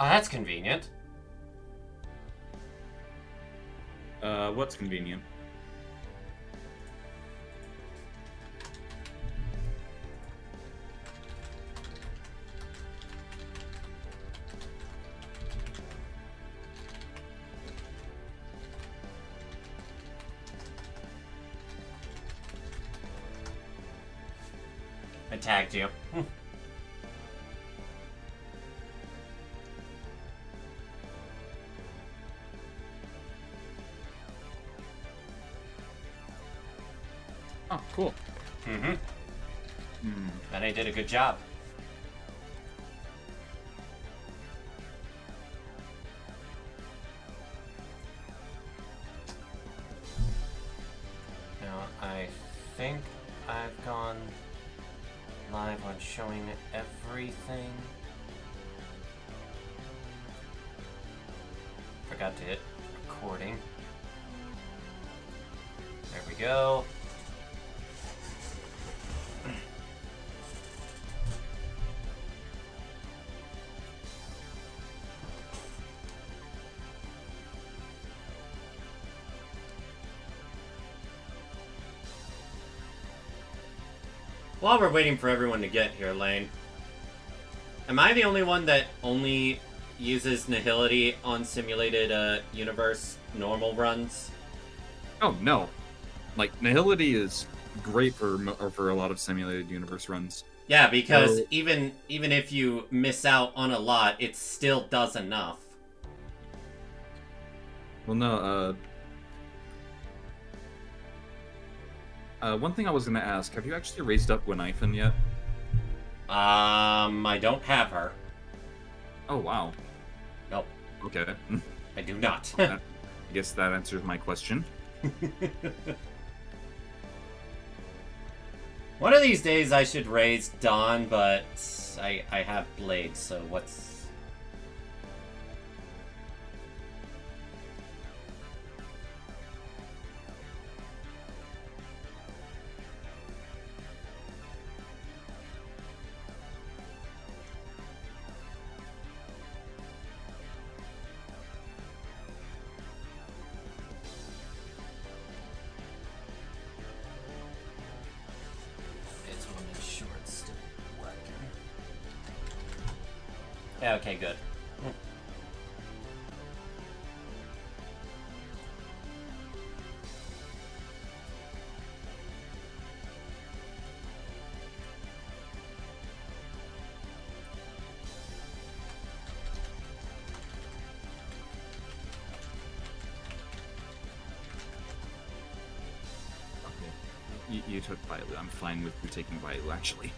Oh, that's convenient. What's convenient? I tagged you. Oh, cool. Mm-hmm. And I did a good job. Now, I think I've gone live on showing everything. Forgot to hit recording. There we go. While we're waiting for everyone to get here, Lane, am I the only one that only uses Nihility on simulated universe normal runs? Oh, no. Like, Nihility is great for a lot of simulated universe runs. Yeah, because even if you miss out on a lot, it still does enough. Well, no, one thing I was gonna ask, have you actually raised up Gwenithan yet? I don't have her. Oh, wow. Nope. Okay. I do not. I guess that answers my question. One of these days I should raise Dawn, but I have Blade, so what's... Yeah, okay, good. You took Bailu. I'm fine with you taking Bailu, actually.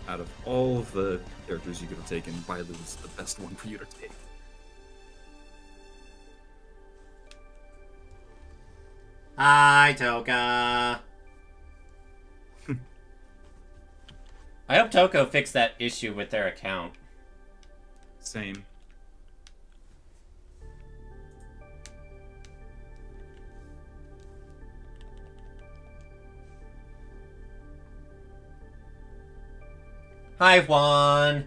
Out of all of the characters you could have taken, Bailu is the best one for you to take. Hi, Toka. I hope Toko fixed that issue with their account. Same. Hi, Juan.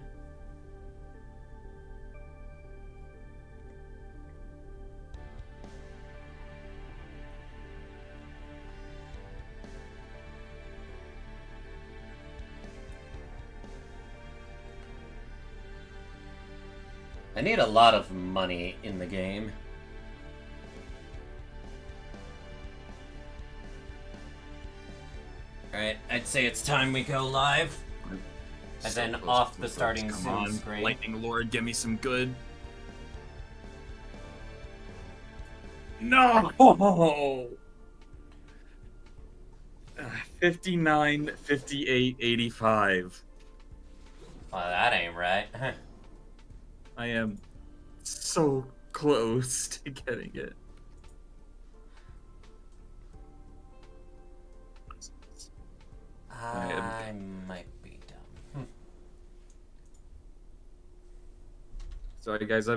I need a lot of money in the game. Alright, I'd say it's time we go live. And then off the starting soon screen. Lightning Lord, give me some good. No! 59, 58, 85. Well, that ain't right. I am so close to getting it. I might be dumb. Sorry, guys.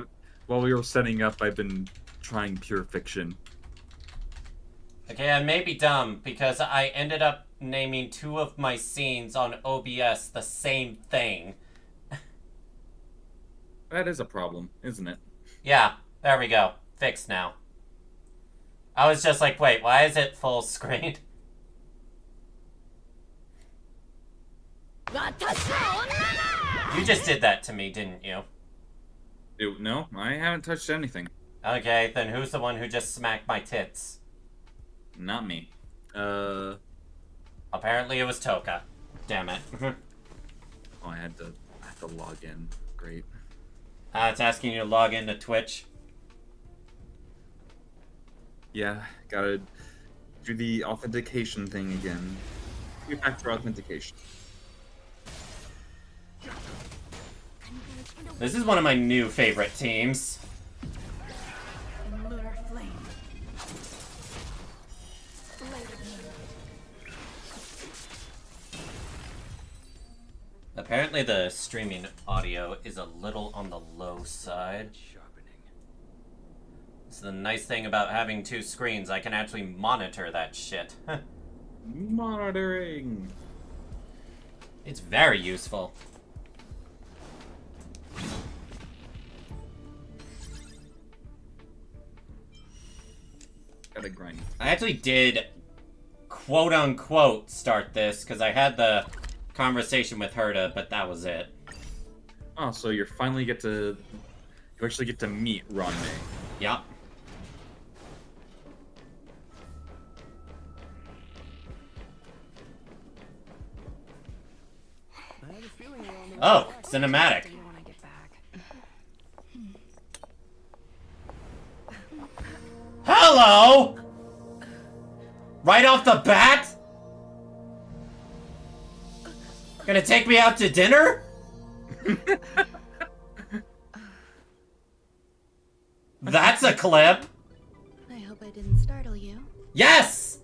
While we were setting up, I've been trying pure fiction. Okay, Okay, I may be dumb because I ended up naming 2 of my scenes on OBS the same thing. That is a problem, isn't it? Yeah, there we go. Fixed now. I was just like, wait, why is it full screen? You just did that to me, didn't you? No, I haven't touched anything. Okay, then who's the one who just smacked my tits? Not me. Apparently it was Toka. Damn it. Oh, I had to log in. Great. It's asking you to log into Twitch. Yeah, gotta do the authentication thing again. Two-factor authentication. This is one of my new favorite teams. Apparently the streaming audio is a little on the low side. So the nice thing about having 2 screens, I can actually monitor that shit. Monitoring. It's very useful. Gotta grind. I actually did quote-unquote start this because I had the conversation with Herta, but that was it. Oh, so you actually get to meet Ron May. Yep. Oh, cinematic. Hello! Right off the bat? Gonna take me out to dinner? That's a clip. I hope I didn't startle you. Yes!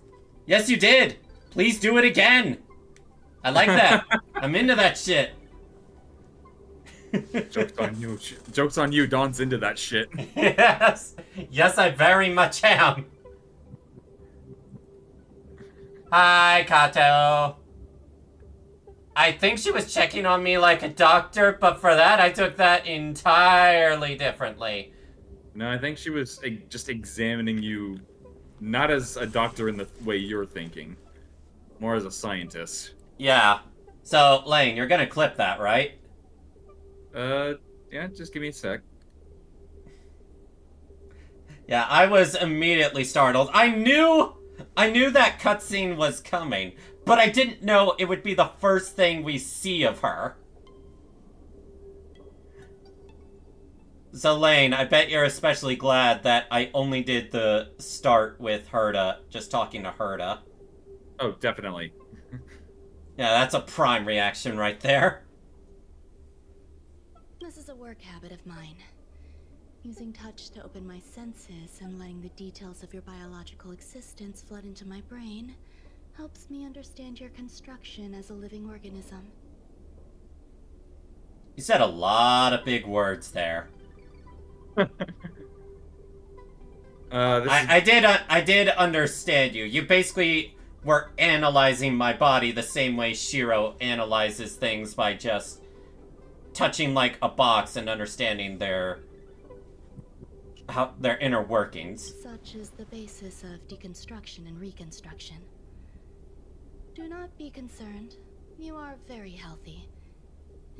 Yes, you did. Please do it again. I like that. I'm into that shit. Joke's on you. Joke's on you. Dawn's into that shit. Yes. Yes, I very much am. Hi, Kato. I think she was checking on me like a doctor, but for that, I took that entirely differently. No, I think she was just examining you, not as a doctor in the way you're thinking, more as a scientist. Yeah. So, Lane, you're gonna clip that, right? Yeah, just give me a sec. Yeah, I was immediately startled. I knew that cutscene was coming, but I didn't know it would be the first thing we see of her. So, Lane, I bet you're especially glad that I only did the start with Herta, just talking to Herta. Oh, definitely. Yeah, that's a prime reaction right there. This is a work habit of mine. Using touch to open my senses and letting the details of your biological existence flood into my brain helps me understand your construction as a living organism. You said a lot of big words there. I did understand you. You basically were analyzing my body the same way Shiro analyzes things by just touching like a box and understanding their inner workings. Such is the basis of deconstruction and reconstruction. Do not be concerned. You are very healthy.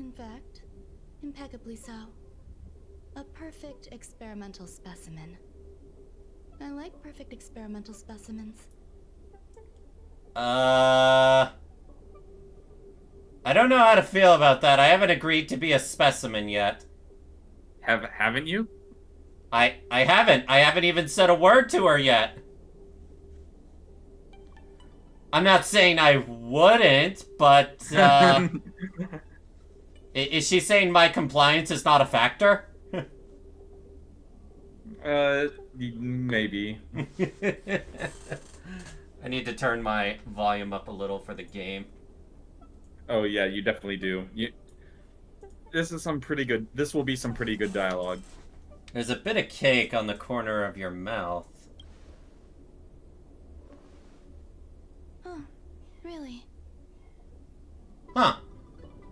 In fact, impeccably so. A perfect experimental specimen. I like perfect experimental specimens. I don't know how to feel about that. I haven't agreed to be a specimen yet. Haven't you? I haven't. I haven't even said a word to her yet. I'm not saying I wouldn't, but, is she saying my compliance is not a factor? Maybe. I need to turn my volume up a little for the game. Oh yeah, you definitely do. This will be some pretty good dialogue. There's a bit of cake on the corner of your mouth. really. Huh.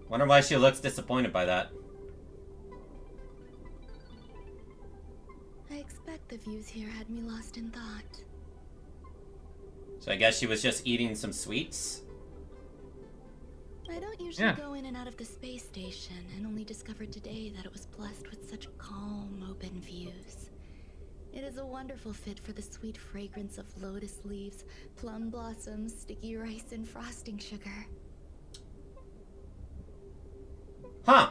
Wonder why she looks disappointed by that. I expect the views here had me lost in thought. So I guess she was just eating some sweets? I don't usually Yeah. go in and out of the space station, and only discovered today that it was blessed with such calm, open views. It is a wonderful fit for the sweet fragrance of lotus leaves, plum blossoms, sticky rice, and frosting sugar. Huh.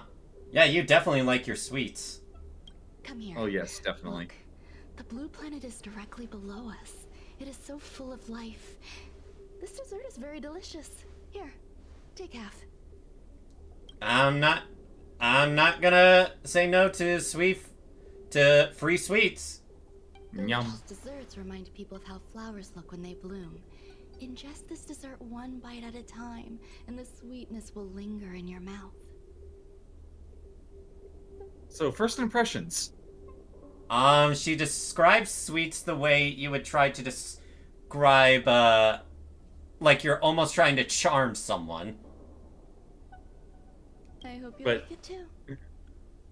Yeah, you definitely like your sweets. Come here. Oh yes, definitely. Look, the blue planet is directly below us. It is so full of life. This dessert is very delicious. Here, take half. I'm not gonna say no to free sweets. Yum. Delicious desserts remind people of how flowers look when they bloom. Ingest this dessert one bite at a time, and the sweetness will linger in your mouth. So, first impressions. She describes sweets the way you would try to describe, like you're almost trying to charm someone. I hope you But- like it too.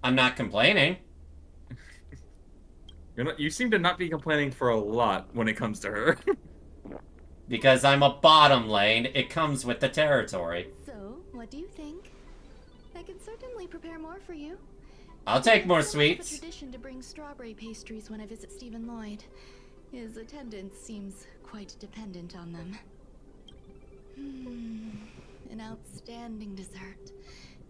I'm not complaining. You seem to not be complaining for a lot when it comes to her. Because I'm a bottom lane, it comes with the territory. So, what do you think? I can certainly prepare more for you. I'll take more It's somewhat of a sweets. tradition to bring strawberry pastries when I visit Stephen Lloyd. His attendance seems quite dependent on them. An outstanding dessert.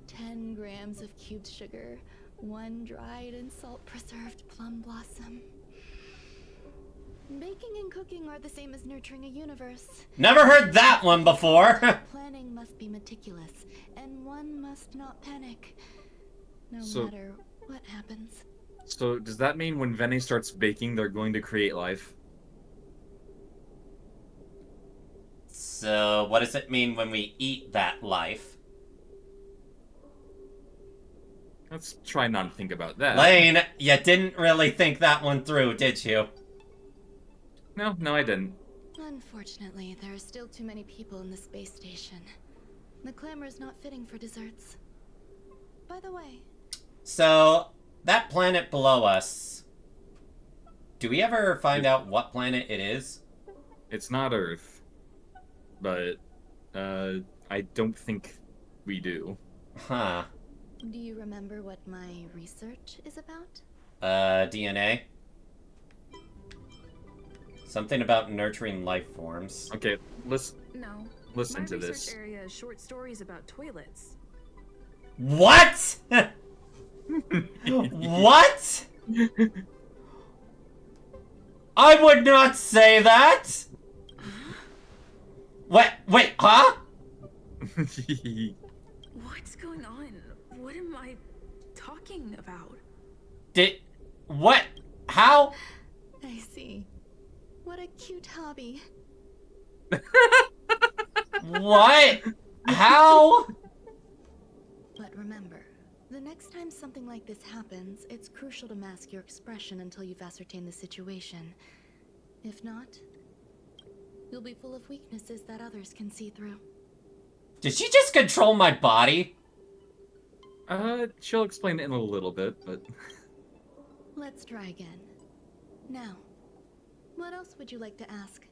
10 grams of cubed sugar, 1 dried and salt-preserved plum blossom. Baking and cooking are the same as nurturing a universe. Never heard that one before. Planning must be meticulous, and one must not panic. No So- matter what happens. So, does that mean when Venny starts baking, they're going to create life? So, what does it mean when we eat that life? Let's try not to think about that. Lane, you didn't really think that one through, did you? No, I didn't. Unfortunately, there are still too many people in the space station. The clamor is not fitting for desserts. By the way, So, that planet below us, do we ever find out what planet it is? It's not Earth. But, I don't think we do. Huh. do you remember what my research is about? DNA? Something about nurturing life forms. Okay, No. listen My to research this. area is short stories about toilets. What? What? I would not say that! Wait, huh? What's going on? What am I talking about? What? How? I see. What a cute hobby. What? How? But remember, the next time something like this happens, it's crucial to mask your expression until you've ascertained the situation. If not, you'll be full of weaknesses that others can see through. Did she just control my body? She'll explain it in a little bit, but... Let's try again. Now, what else would you like to ask?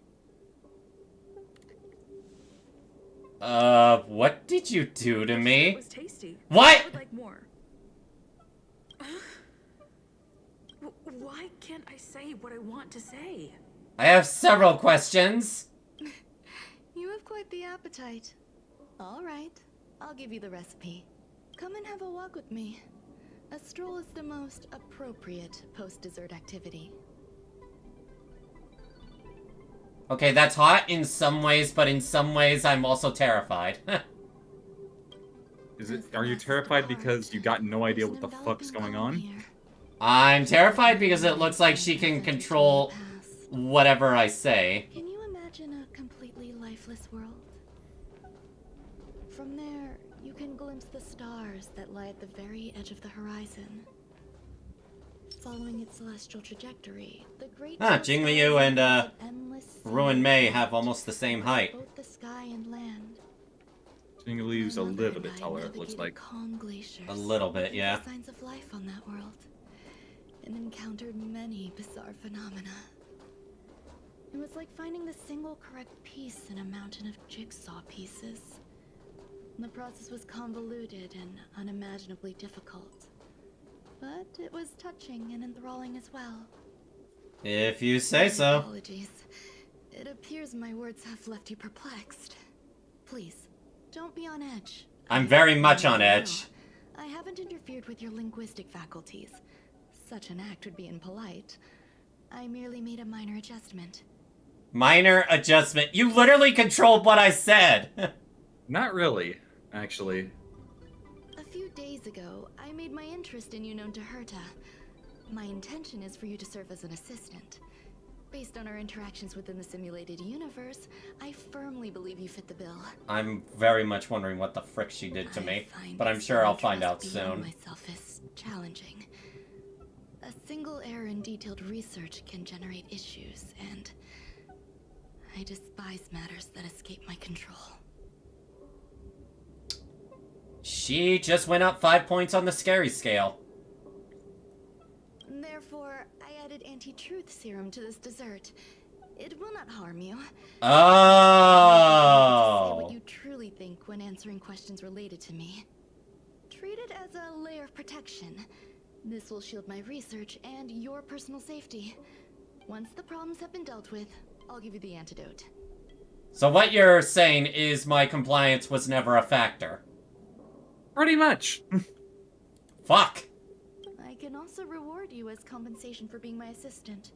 What did you do to It me? was tasty. What? I would like more. Why can't I say what I want to say? I have several questions. You have quite the appetite. All right, I'll give you the recipe. Come and have a walk with me. A stroll is the most appropriate post-dessert activity. Okay, that's hot in some ways, but in some ways I'm also terrified. Are you terrified because you got no idea what the fuck's going on? I'm terrified because it looks like she can control whatever I say. Can you imagine a completely lifeless world? From there, you can glimpse the stars that lie at the very edge of the horizon. following its celestial trajectory, the great Jingliu and Ruin Mei have have almost the same height. both the sky and land. Jingliu's a My mother little and bit I taller, it looks navigated like. calm glaciers, A little bit, looking yeah. for signs of life on that world, and encountered many bizarre phenomena. It was like finding the single correct piece in a mountain of jigsaw pieces. The process was convoluted and unimaginably difficult, but it was touching and enthralling as well. If you say so. Apologies. It appears my words have left you perplexed. Please, don't be on edge. I'm very much on edge. I haven't interfered with your linguistic faculties. Such an act would be impolite. I merely made a minor adjustment. Minor adjustment. You literally controlled what I said. Not really, actually. A few days ago, I made my interest in you known to Herta. My intention is for you to serve as an assistant. Based on our interactions within the simulated universe, I firmly believe you fit the bill. I'm very much wondering what the frick she did to me, but I'm sure I'll find out soon. Myself is challenging. A single error in detailed research can generate issues, and I despise matters that escape my control. She just went up 5 points on the scary scale. Therefore, I added anti-truth serum to this dessert. It will not harm you. Say what Oh. you truly think when answering questions related to me. Treat it as a layer of protection. This will shield my research and your personal safety. Once the problems have been dealt with, I'll give you the antidote. So what you're saying is my compliance was never a factor. Pretty much. Fuck. I can also reward you as compensation for being my assistant.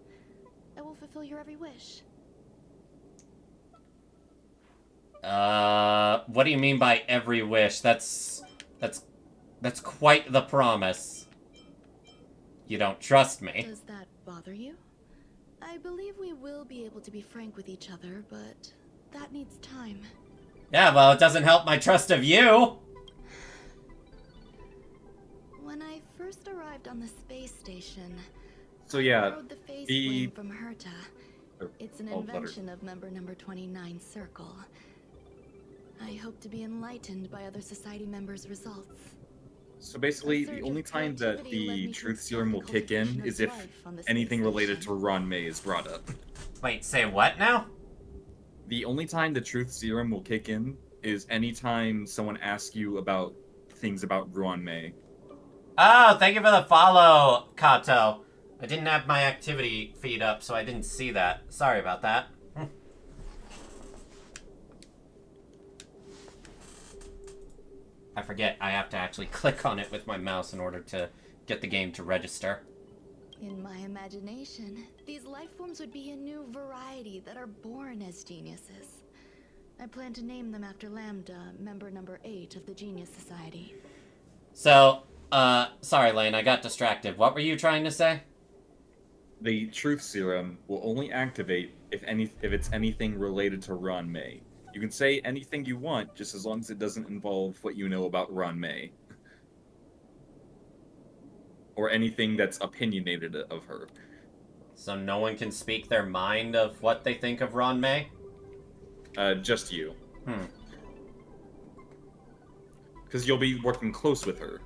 I will fulfill your every wish. What do you mean by every wish? That's quite the promise. You don't trust me. Does that bother you? I believe we will be able to be frank with each other, but that needs time. Yeah, well, it doesn't help my trust of you. When I first arrived on the space station, So I yeah, borrowed the face the- flame from Herta. Er, It's an all buttered. invention of member number 29 Circle. I hope to be enlightened by other society members' results. So basically, A surge the only of time that creativity led the me to truth explore serum the will kick in cultivation is of if life on the anything space related to station. Ron May is brought up. Wait, say what now? The only time the truth serum will kick in is anytime someone asks you about things about Ron May. Oh, thank you for the follow, Kato. I didn't have my activity feed up, so I didn't see that. Sorry about that. I forget I have to actually click on it with my mouse in order to get the game to register. In my imagination, these life forms would be a new variety that are born as geniuses. I plan to name them after Lambda, member number 8 of the Genius Society. So, sorry, Lane, I got distracted. What were you trying to say? The truth serum will only activate if it's anything related to Ron May. You can say anything you want, just as long as it doesn't involve what you know about Ron May. Or anything that's opinionated of her. So no one can speak their mind of what they think of Ron May? Just you. Hmm. Because you'll be working close with her.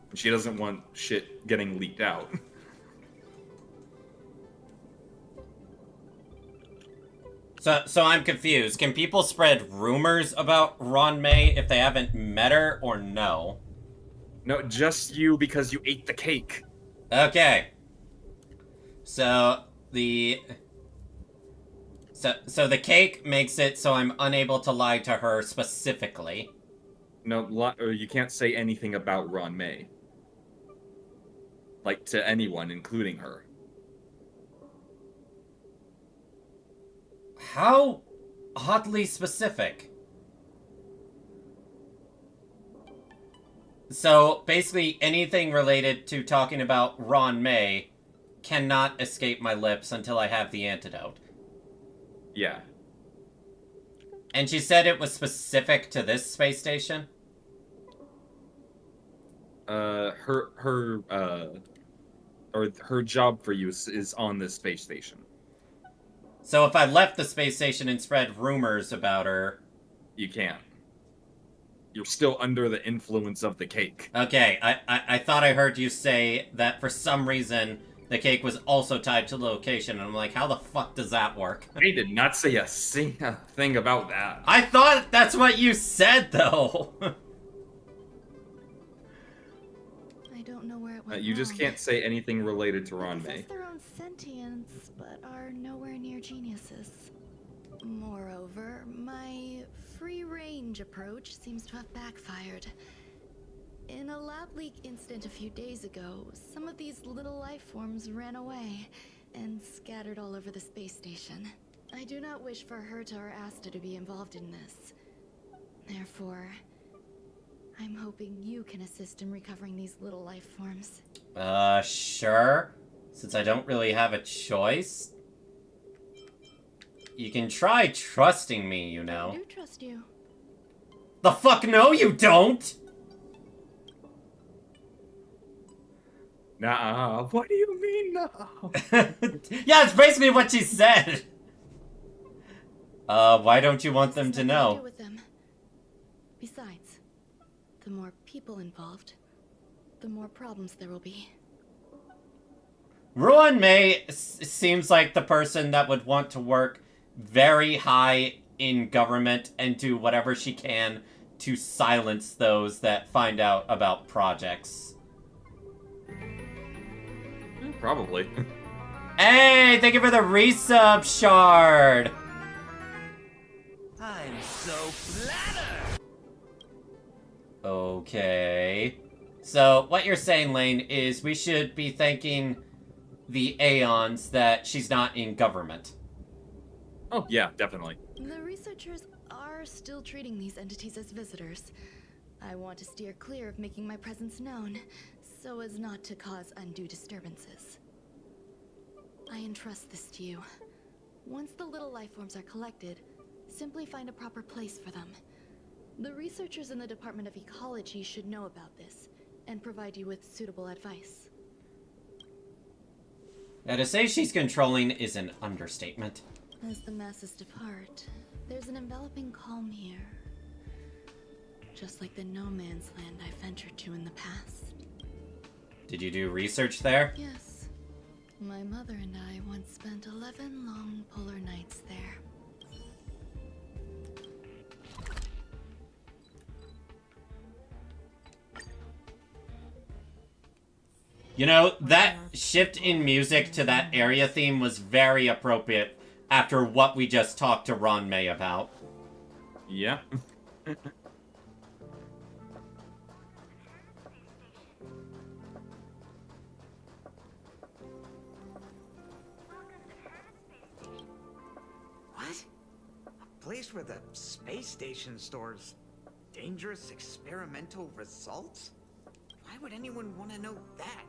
And she doesn't want shit getting leaked out. So I'm confused. Can people spread rumors about Ron May if they haven't met her, or no? No, just you because you ate the cake. Okay. So the the cake makes it so I'm unable to lie to her specifically. No, you can't say anything about Ron May. Like, to anyone, including her. How oddly specific. So basically anything related to talking about Ron May cannot escape my lips until I have the antidote. Yeah. And she said it was specific to this space station? or her job for you is on this space station. So if I left the space station and spread rumors about her... You can't. You're still under the influence of the cake. Okay, I thought I heard you say that for some reason the cake was also tied to the location, and I'm like, how the fuck does that work? I did not say a single thing about that. I thought that's what you said, though! I don't know where it went You just wrong. can't say anything related to They Ron possess May. their own sentience, but are nowhere near geniuses. Moreover, my free-range approach seems to have backfired. In a lab leak incident a few days ago, some of these little life forms ran away and scattered all over the space station. I do not wish for Herta or Asta to be involved in this. Therefore, I'm hoping you can assist in recovering these little life forms. Sure. Since I don't really have a choice. You can try trusting me, you I know. do trust you. The fuck no, you don't! Nah, what do you mean no? Yeah, it's basically what she said! Why don't you want them This to has nothing know? do with them. Besides, the more people involved, the more problems there will be. Ruan Mei seems like the person that would want to work very high in government and do whatever she can to silence those that find out about projects. Probably. Hey, thank you for the resub, Shard! I'm so flattered! Okay. So, what you're saying, Lane, is we should be thanking the Aeons that she's not in government. Oh, yeah, definitely. The researchers are still treating these entities as visitors. I want to steer clear of making my presence known, so as not to cause undue disturbances. I entrust this to you. Once the little life forms are collected, simply find a proper place for them. The researchers in the Department of Ecology should know about this, and provide you with suitable advice. Now, to say she's controlling is an understatement. As the masses depart, there's an enveloping calm here. Just like the no man's land I ventured to in the past. Did you do research there? Yes. My mother and I once spent 11 long polar nights there. You know, that shift in music to that area theme was very appropriate after what we just talked to Ron May about. Yeah. What? A place where the space station stores dangerous experimental results? Why would anyone want to know that?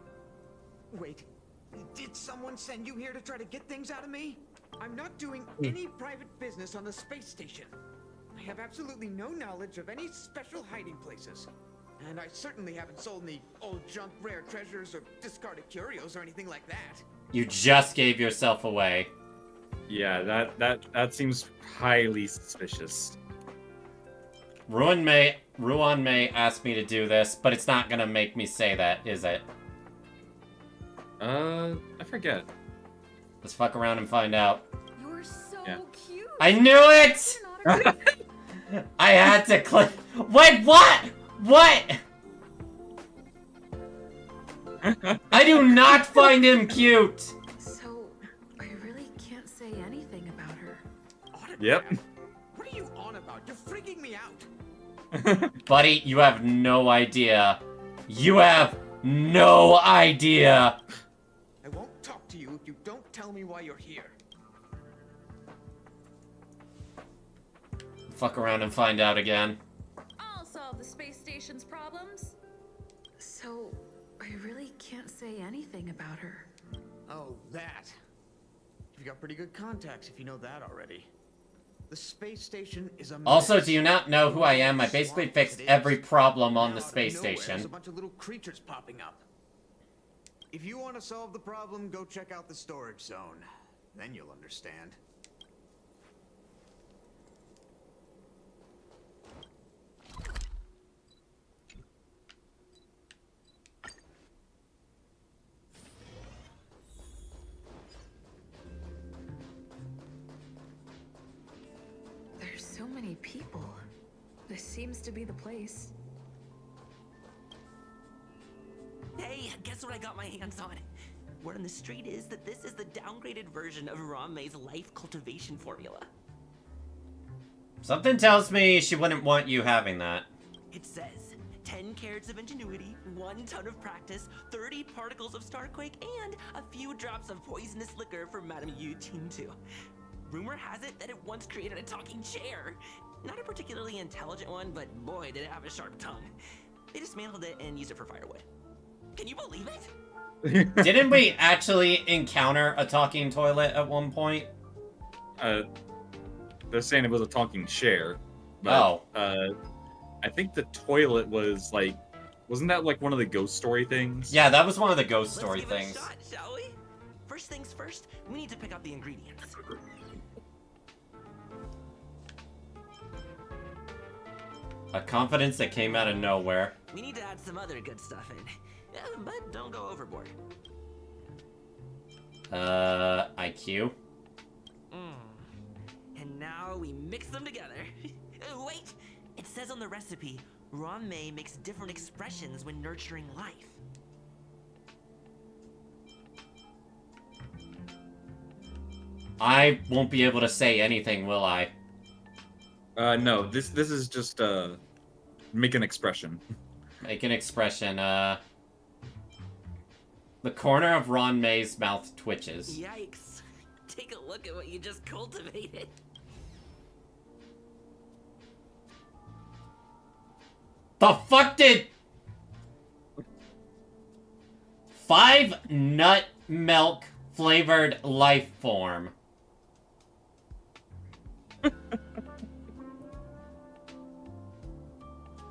Wait, did someone send you here to try to get things out of me? I'm not doing any private business on the space station. I have absolutely no knowledge of any special hiding places. And I certainly haven't sold any old junk rare treasures or discarded curios or anything like that. You just gave yourself away. Yeah, that seems highly suspicious. Ruan May asked me to do this, but it's not gonna make me say that, is it? I forget. Let's fuck around and find out. You're so Yeah. cute. I knew it! You're not a I had to click. Wait, what? What? I do not find him cute! So, I really can't say anything about her. Autograph? Yep. What are you on about? You're freaking me out. Buddy, you have no idea. You have no idea. I won't talk to you if you don't tell me why you're here. Fuck around and find out again. I'll solve the space station's problems. So, I really can't say anything about her. Oh, that. You've got pretty good contacts if you know that already. The space station is a Also, mess. do you not know who I am? I basically Swamp fixed it is. every problem on the Now out of space nowhere, There's a station. bunch of little creatures popping up. If you want to solve the problem, go check out the storage zone. Then you'll understand. There's so many people. This seems to be the place. Hey, guess what I got my hands on? Word on the street is that this is the downgraded version of Ramei's life cultivation formula. Something tells me she wouldn't want you having that. It says 10 carats of ingenuity, 1 ton of practice, 30 particles of Starquake, and a few drops of poisonous liquor for Madame Yu Tintu. Rumor has it that it once created a talking chair. Not a particularly intelligent one, but boy, did it have a sharp tongue. They dismantled it and used it for firewood. Can you believe it? Didn't we actually encounter a talking toilet at one point? They're saying it was a talking chair. But, Oh. I think the toilet was like, wasn't that like one of the ghost story things? Yeah, that was one of the ghost Let's story give it a things. shot, shall we? First things first, we need to pick out the ingredients. A confidence that came out of nowhere. We need to add some other good stuff in. But don't go overboard. IQ. And now we mix them together. Wait! It says on the recipe, Ramei makes different expressions when nurturing life. I won't be able to say anything, will I? No, this is just make an expression. Make an expression, the corner of Ron May's mouth twitches. Yikes. Take a look at what you just cultivated. The fuck did... 5 nut milk flavored life form.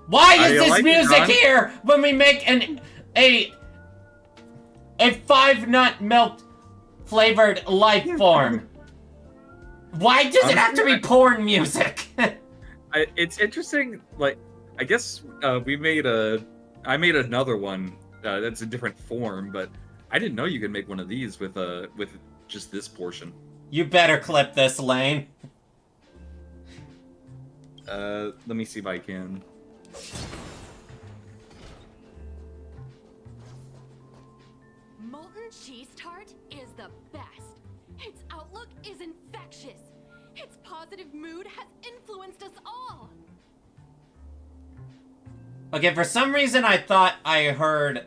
Why is this like it, music Ron. here when we make a 5 nut milk flavored life form? Why does it have to be porn music? It's interesting. Like, I guess I made another one that's a different form, but I didn't know you could make one of these with just this portion. You better clip this, Lane. Let me see if I can. Molten cheese tart is the best. Its outlook is infectious. Its positive mood has influenced us all. Okay, for some reason I thought I heard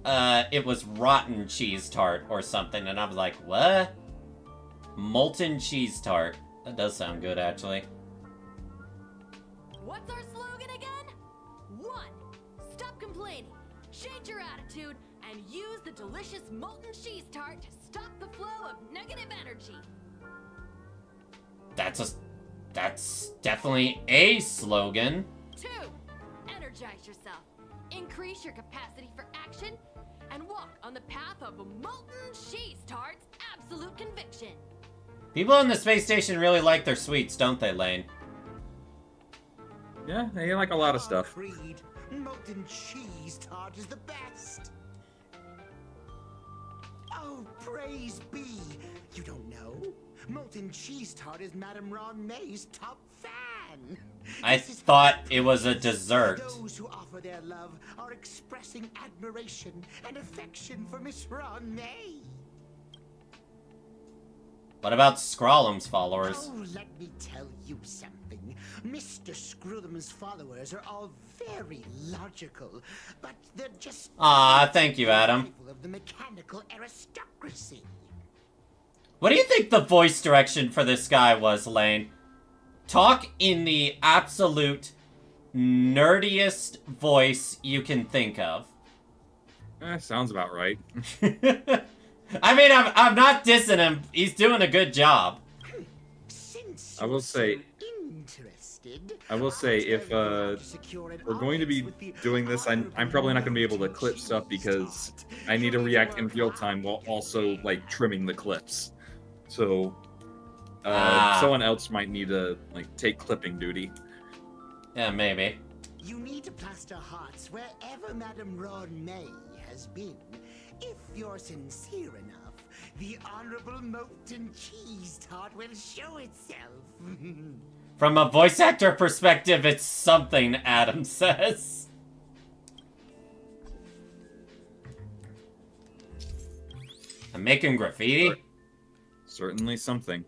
it was rotten cheese tart or something, and I was like, what? Molten cheese tart. That does sound good, actually. What's our slogan again? 1. Stop complaining, change your attitude, and use the delicious molten cheese tart to stop the flow of negative energy. That's definitely a slogan. 2. Energize yourself, increase your capacity for action, and walk on the path of molten cheese tart's absolute conviction. People on the space station really like their sweets, don't they, Lane? Yeah, they like a lot of stuff. Creed, molten cheese tart is the best. Oh, praise be! You don't know? Molten cheese tart is Madame Ron May's top fan. I This is thought it was a dessert. Those who offer their love are expressing admiration and affection for Miss Ron May. What about Scrollum's followers? Oh, let me tell you something. Mr. Screwthum's followers are all very logical, but they're just... Aw, thank you, Adam. People of the mechanical aristocracy. What do you think the voice direction for this guy was, Lane? Talk in the absolute nerdiest voice you can think of. Sounds about right. I mean, I'm not dissing him. He's doing a good job. Since I will you're say- so interested, I will say, if we're going to be doing this, I'm probably not going to be able to clip stuff because I need to react in real time while also like trimming the clips. So someone else might need to like take clipping duty. Yeah, maybe. You need to plaster hearts wherever Madame Ron May has been. If you're sincere enough, the Honorable Molten Cheese Tart will show itself. From a voice actor perspective, it's something, Adam says. I'm making graffiti? Certainly something.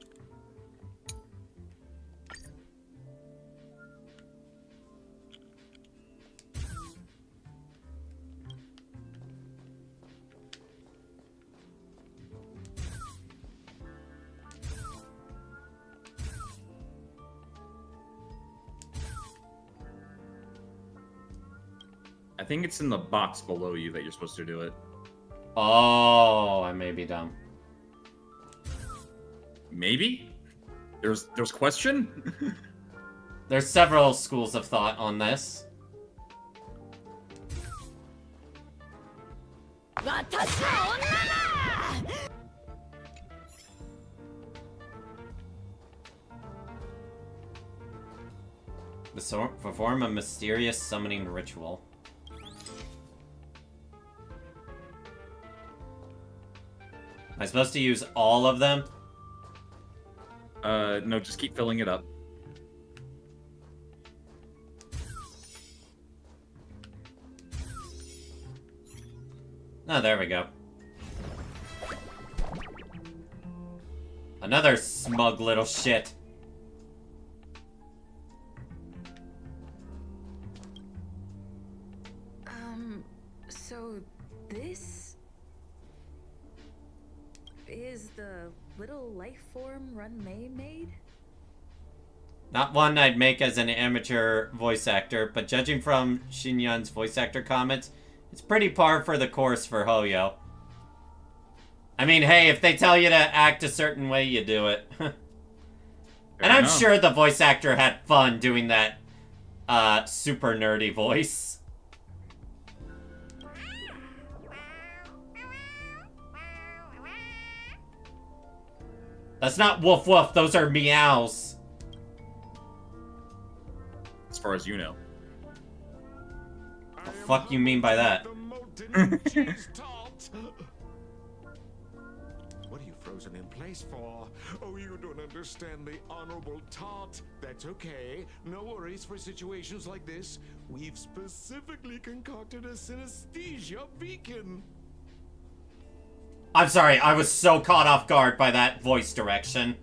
I think it's in the box below you that you're supposed to do it. Oh, I may be dumb. Maybe? There's question? There's several schools of thought on this. Perform a mysterious summoning ritual. Am I supposed to use all of them? No, just keep filling it up. Oh, there we go. Another smug little shit. So this is the little life form Run May made? Not one I'd make as an amateur voice actor, but judging from Shinyan's voice actor comments, it's pretty par for the course for Hoyo. I mean, hey, if they tell you to act a certain way, you do it. And I'm sure the voice actor had fun doing that super nerdy voice. That's not woof woof, those are meows. As far as you know. What the fuck you mean by that? What are you frozen in place for? Oh, you don't understand the Honorable Tart. That's okay. No worries for situations like this. We've specifically concocted a synesthesia beacon. I'm sorry, I was so caught off guard by that voice direction.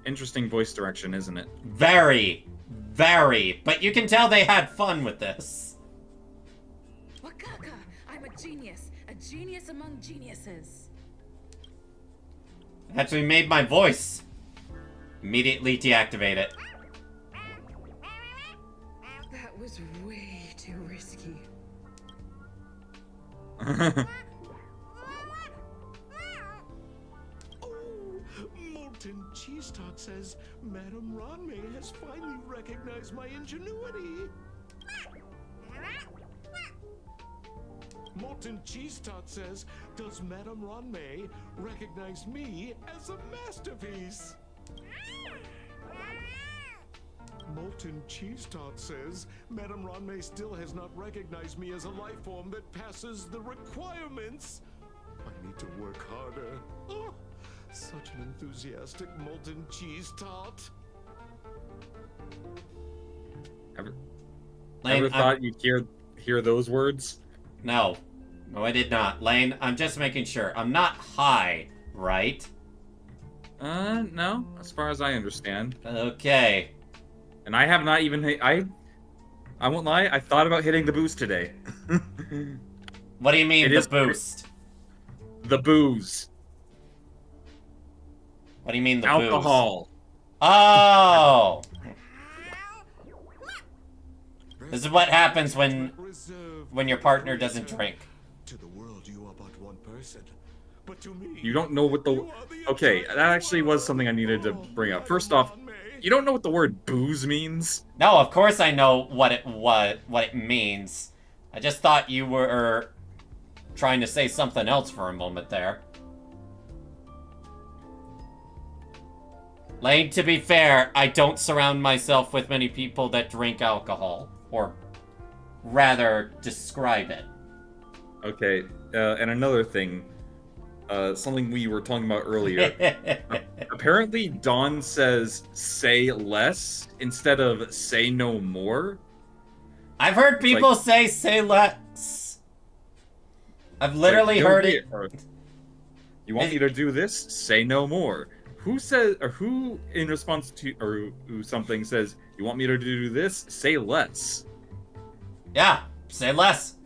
Interesting voice direction, isn't it? Very, very. But you can tell they had fun with this. Wakaka! I'm a genius among geniuses. Actually made my voice. Immediately deactivate it. That was way too risky. Molten Cheese Tart says Madame Ranmei has finally recognized my ingenuity. Molten Cheese Tart says, does Madame Ranmei recognize me as a masterpiece? Molten Cheese Tart says, Madame Ranmei still has not recognized me as a life form that passes the requirements. I need to work harder. Oh, such an enthusiastic Molten Cheese Tart. Ever thought you'd hear those words? No. No, I did not. Lane, I'm just making sure. I'm not high, right? No. As far as I understand. Okay. And I have not even... I won't lie, I thought about hitting the boost today. What do you mean, the boost? The booze. What do you mean, the alcohol. Booze? Oh! This is what happens when your partner doesn't drink. To the world, you are but one person. But to me, you don't know what the... Okay, that actually was something I needed to bring up. First off, You don't know what the word booze means? No, of course I know what it means. I just thought you were trying to say something else for a moment there. Lane, to be fair, I don't surround myself with many people that drink alcohol. Or rather, describe it. Okay, and another thing. Something we were talking about earlier. Apparently, Dawn says, say less, instead of say no more. I've heard people say less. I've literally heard it. You want me to do this? Say no more. Who says, or who in response to, or who something says, you want me to do this? Say less. Yeah, say less.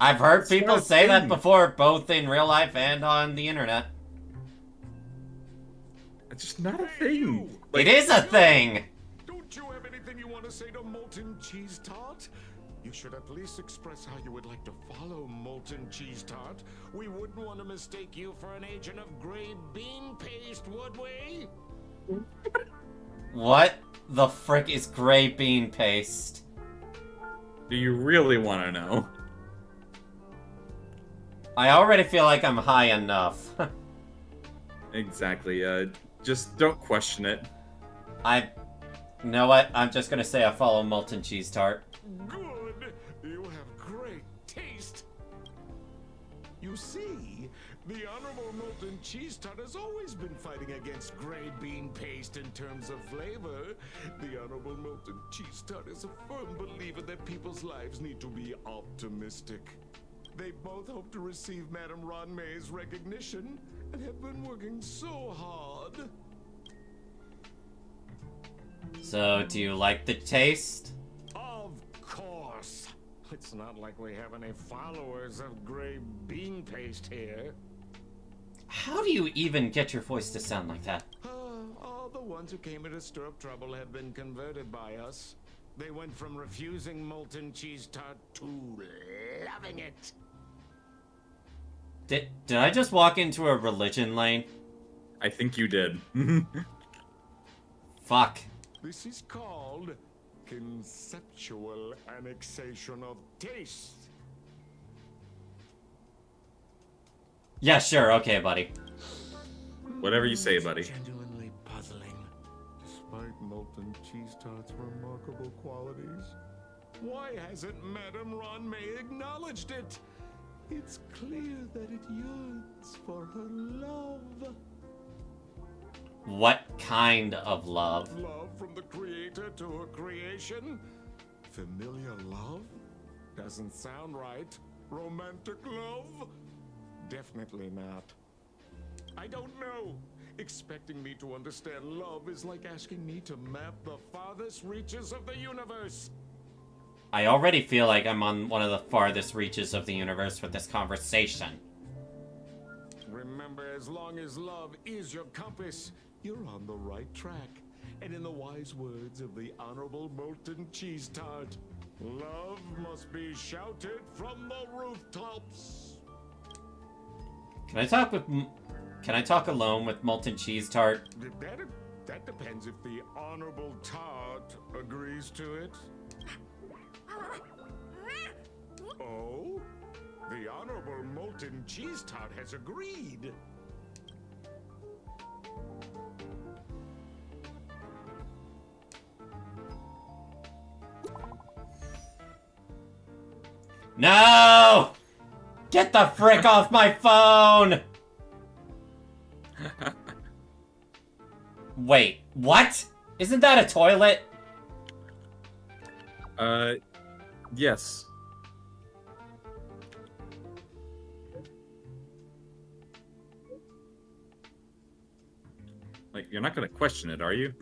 I've heard people say that before, both in real life and on the internet. It's just not a thing. It is a thing! Don't you have anything you want to say to Molten Cheese Tart? You should at least express how you would like to follow Molten Cheese Tart. We wouldn't want to mistake you for an agent of gray bean paste, would we? What the frick is gray bean paste? Do you really want to know? I already feel like I'm high enough. Exactly, just don't question it. You know what? I'm just gonna say I follow Molten Cheese Tart. Good! You have great taste! You see, the Honorable Molten Cheese Tart has always been fighting against gray bean paste in terms of flavor. The Honorable Molten Cheese Tart is a firm believer that people's lives need to be optimistic. They both hope to receive Madame Ronmay's recognition and have been working so hard. So, do you like the taste? Of course. It's not like we have any followers of gray bean paste here. How do you even get your voice to sound like that? All the ones who came here to stir up trouble have been converted by us. They went from refusing Molten Cheese Tart to loving it. Did I just walk into a religion lane? I think you did. Fuck. This is called conceptual annexation of taste. Yeah, sure, okay, buddy. Whatever you say, buddy. Genuinely puzzling. Despite Molten Cheese Tart's remarkable qualities, why hasn't Madame Ronmay acknowledged it? It's clear that it yearns for her love. What kind of love? Love from the creator to her creation? Familiar love? Doesn't sound right. Romantic love? Definitely not. I don't know. Expecting me to understand love is like asking me to map the farthest reaches of the universe. I already feel like I'm on one of the farthest reaches of the universe with this conversation. Remember, as long as love is your compass, you're on the right track. And in the wise words of the Honorable Molten Cheese Tart, love must be shouted from the rooftops. Can I talk alone with Molten Cheese Tart? That depends if the Honorable Tart agrees to it. Oh? The Honorable Molten Cheese Tart has agreed. No! Get the frick off my phone! Wait, what? Isn't that a toilet? Yes. Like, you're not gonna question it, are you?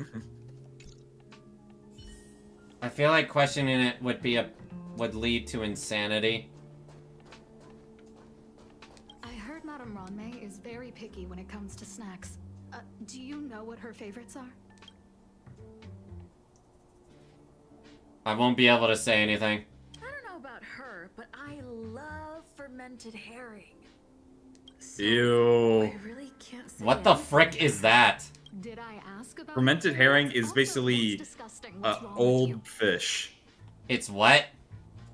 I feel like questioning it would lead to insanity. I heard Madame Ronmay is very picky when it comes to snacks. Do you know what her favorites are? I won't be able to say anything. I don't know about her, but I love fermented herring. So Ew. I really can't say What the anything. frick is that? Did I ask about Fermented herring is also basically disgusting. What's wrong with you? old fish. It's what?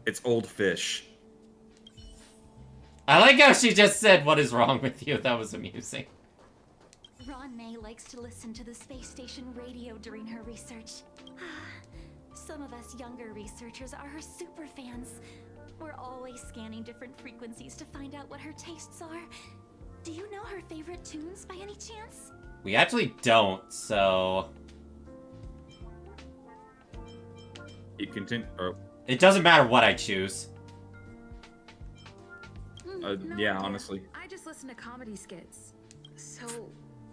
It's old fish. I like how she just said, "What is wrong with you?" That was amusing. Ron May likes to listen to the space station radio during her research. Some of us younger researchers are her super fans. We're always scanning different frequencies to find out what her tastes are. Do you know her favorite tunes by any chance? We actually don't, so... You continue. Oh, It doesn't matter what I choose. No, yeah, honestly. I just listen to comedy skits. So,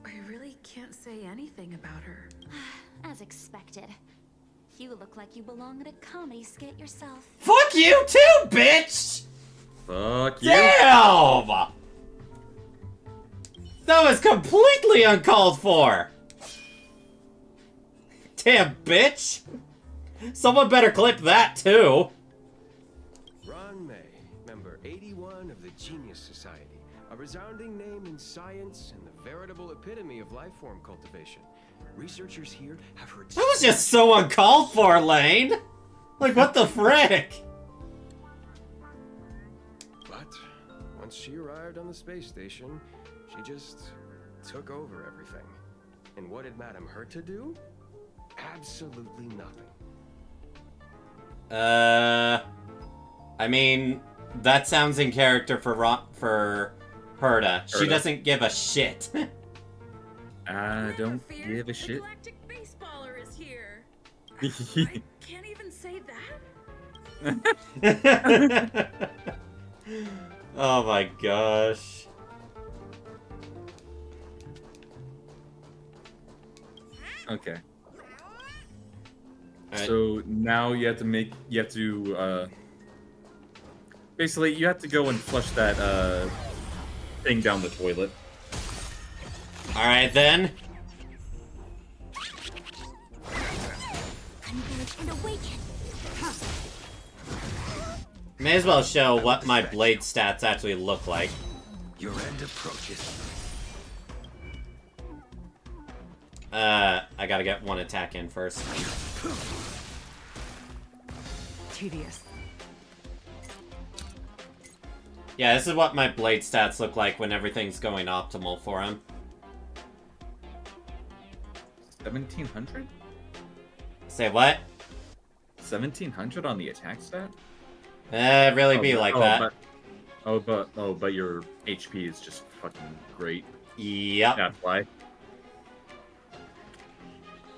I really can't say anything about her. As expected. You look like you belong in a comedy skit yourself. Fuck you too, bitch! Fuck you. Damn! That was completely uncalled for! Damn, bitch! Someone better clip that, too! Ron May, member 81 of the Genius Society, a resounding name in science and the veritable epitome of life form cultivation. Researchers here have heard... That was just so uncalled for, Lane! Like, what the frick? But once she arrived on the space station, she just took over everything. And what did Madame Herta do? Absolutely nothing. I mean, that sounds in character for Herta. She Herta. doesn't give a shit. I don't give a The shit. galactic baseballer is here. I can't even say that. Oh my gosh. Okay. Alright. So now you have to basically you have to go and flush that thing down the toilet. Alright then. Converge and awaken. May as well show what my blade stats actually look like. Your end approaches. I gotta get one attack in first. Tedious. Yeah, this is what my blade stats look like when everything's going optimal for him. 1700? Say what? 1700 on the attack stat? Really be like that. But your HP is just fucking great. Yep. That's why.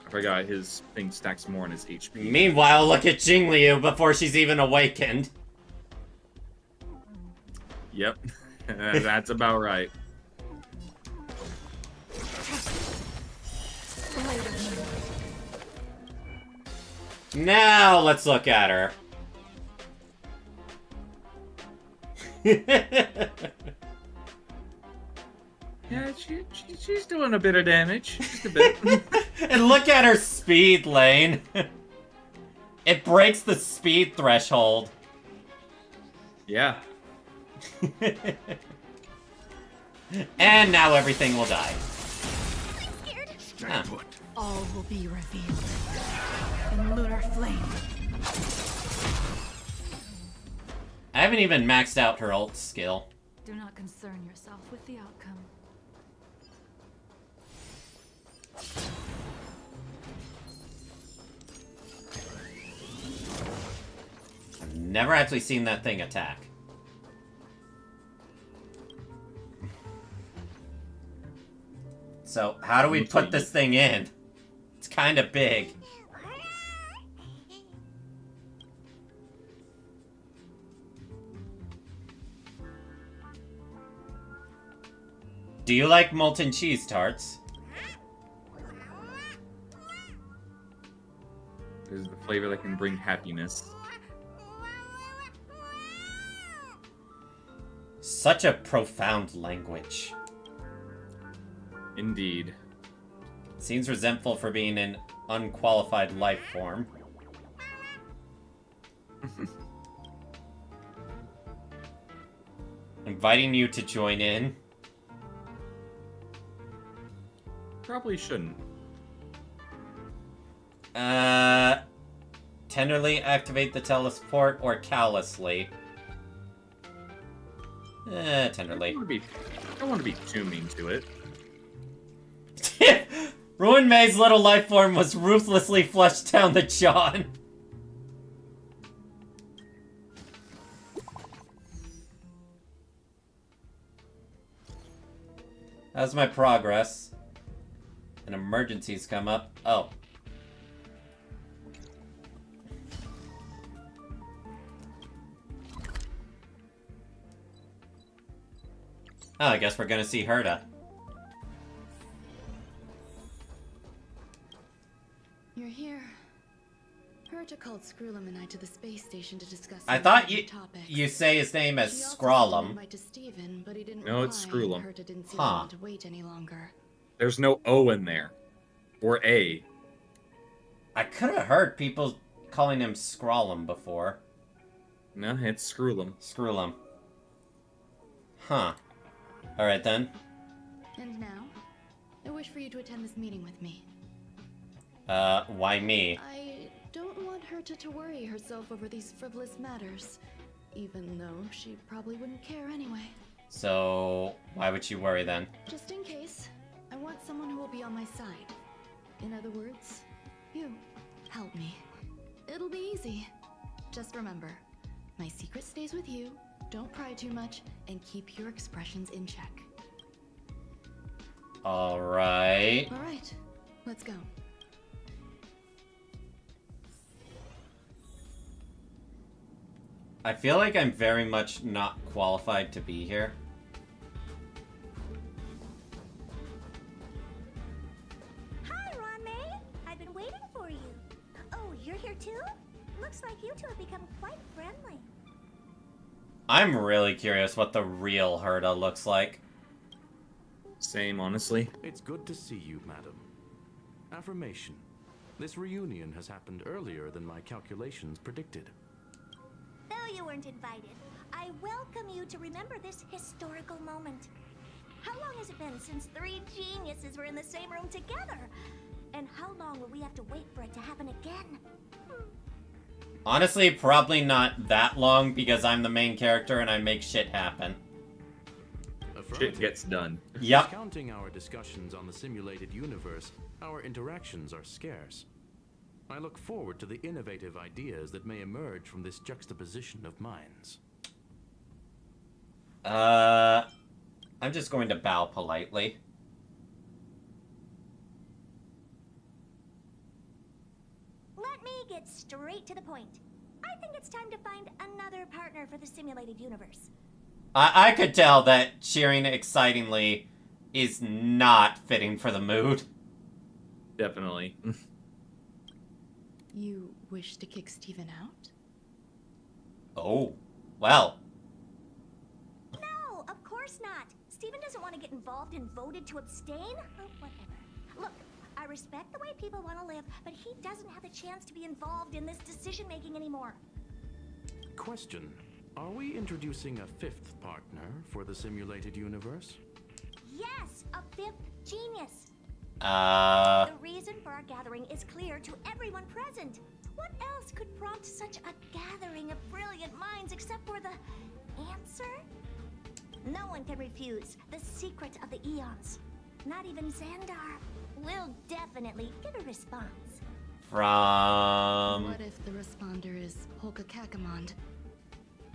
I forgot his thing stacks more on his HP. Meanwhile, look at Jingliu before she's even awakened. Yep. That's about right. Now let's look at her. Yeah, she's doing a bit of damage. Just a bit. And look at her speed, Lane. It breaks the speed threshold. Yeah. And now everything will die. Huh. All will be revealed in lunar flame. I haven't even maxed out her ult skill. Do not concern yourself with the outcome. I've never actually seen that thing attack. So, how do we put this thing in? It's kind of big. Do you like molten cheese tarts? This is the flavor that can bring happiness. Such a profound language. Indeed. Seems resentful for being an unqualified life form. Inviting you to join in. Probably shouldn't. Tenderly activate the teleport or callously? Tenderly. I don't want to be too mean to it. Ruin May's little life form was ruthlessly flushed down the John. How's my progress? An emergency's come up. Oh. Oh, I guess we're gonna see Herta. You're here. Herta called Screwlum and I to the space station to discuss I some thought important topics. you say his name as She also Scrawlum. sent an invite to Steven, but he didn't No, it's reply, and Screwlum. Herta didn't seem Huh. to want to wait any longer. There's no O in there. Or A. I could have heard people calling him Scrawlum before. No, it's Screwlum. Screwlum. Huh. Alright then. And now, I wish for you to attend this meeting with me. Why me? I don't want Herta to worry herself over these frivolous matters, even though she probably wouldn't care anyway. So, why would you worry then? Just in case, I want someone who will be on my side. In other words, you. Help me. It'll be easy. Just remember, my secret stays with you, don't pry too much, and keep your expressions in check. Alright. Alright, let's go. I feel like I'm very much not qualified to be here. Hi, Ron May. I've been waiting for you. Oh, you're here too? Looks like you two have become quite friendly. I'm really curious what the real Herta looks like. Same, honestly. It's good to see you, madam. Affirmation. This reunion has happened earlier than my calculations predicted. Though you weren't invited, I welcome you to remember this historical moment. How long has it been since three geniuses were in the same room together? And how long will we have to wait for it to happen again? Honestly, probably not that long because I'm the main character and I make shit happen. Shit gets done. Yep. Counting our discussions on the simulated universe, our interactions are scarce. I look forward to the innovative ideas that may emerge from this juxtaposition of minds. I'm just going to bow politely. Let me get straight to the point. I think it's time to find another partner for the simulated universe. I could tell that cheering excitingly is not fitting for the mood. Definitely. You wish to kick Steven out? Oh, well. No, of course not. Steven doesn't want to get involved and voted to abstain. Oh, whatever. Look, I respect the way people want to live, but he doesn't have a chance to be involved in this decision-making anymore. Question. Are we introducing a fifth partner for the simulated universe? Yes, a fifth genius. The reason for our gathering is clear to everyone present. What else could prompt such a gathering of brilliant minds except for the answer? No one can refuse the secret of the eons. Not even Xandar will definitely get a response. From... What if the responder is Polka Kakamond?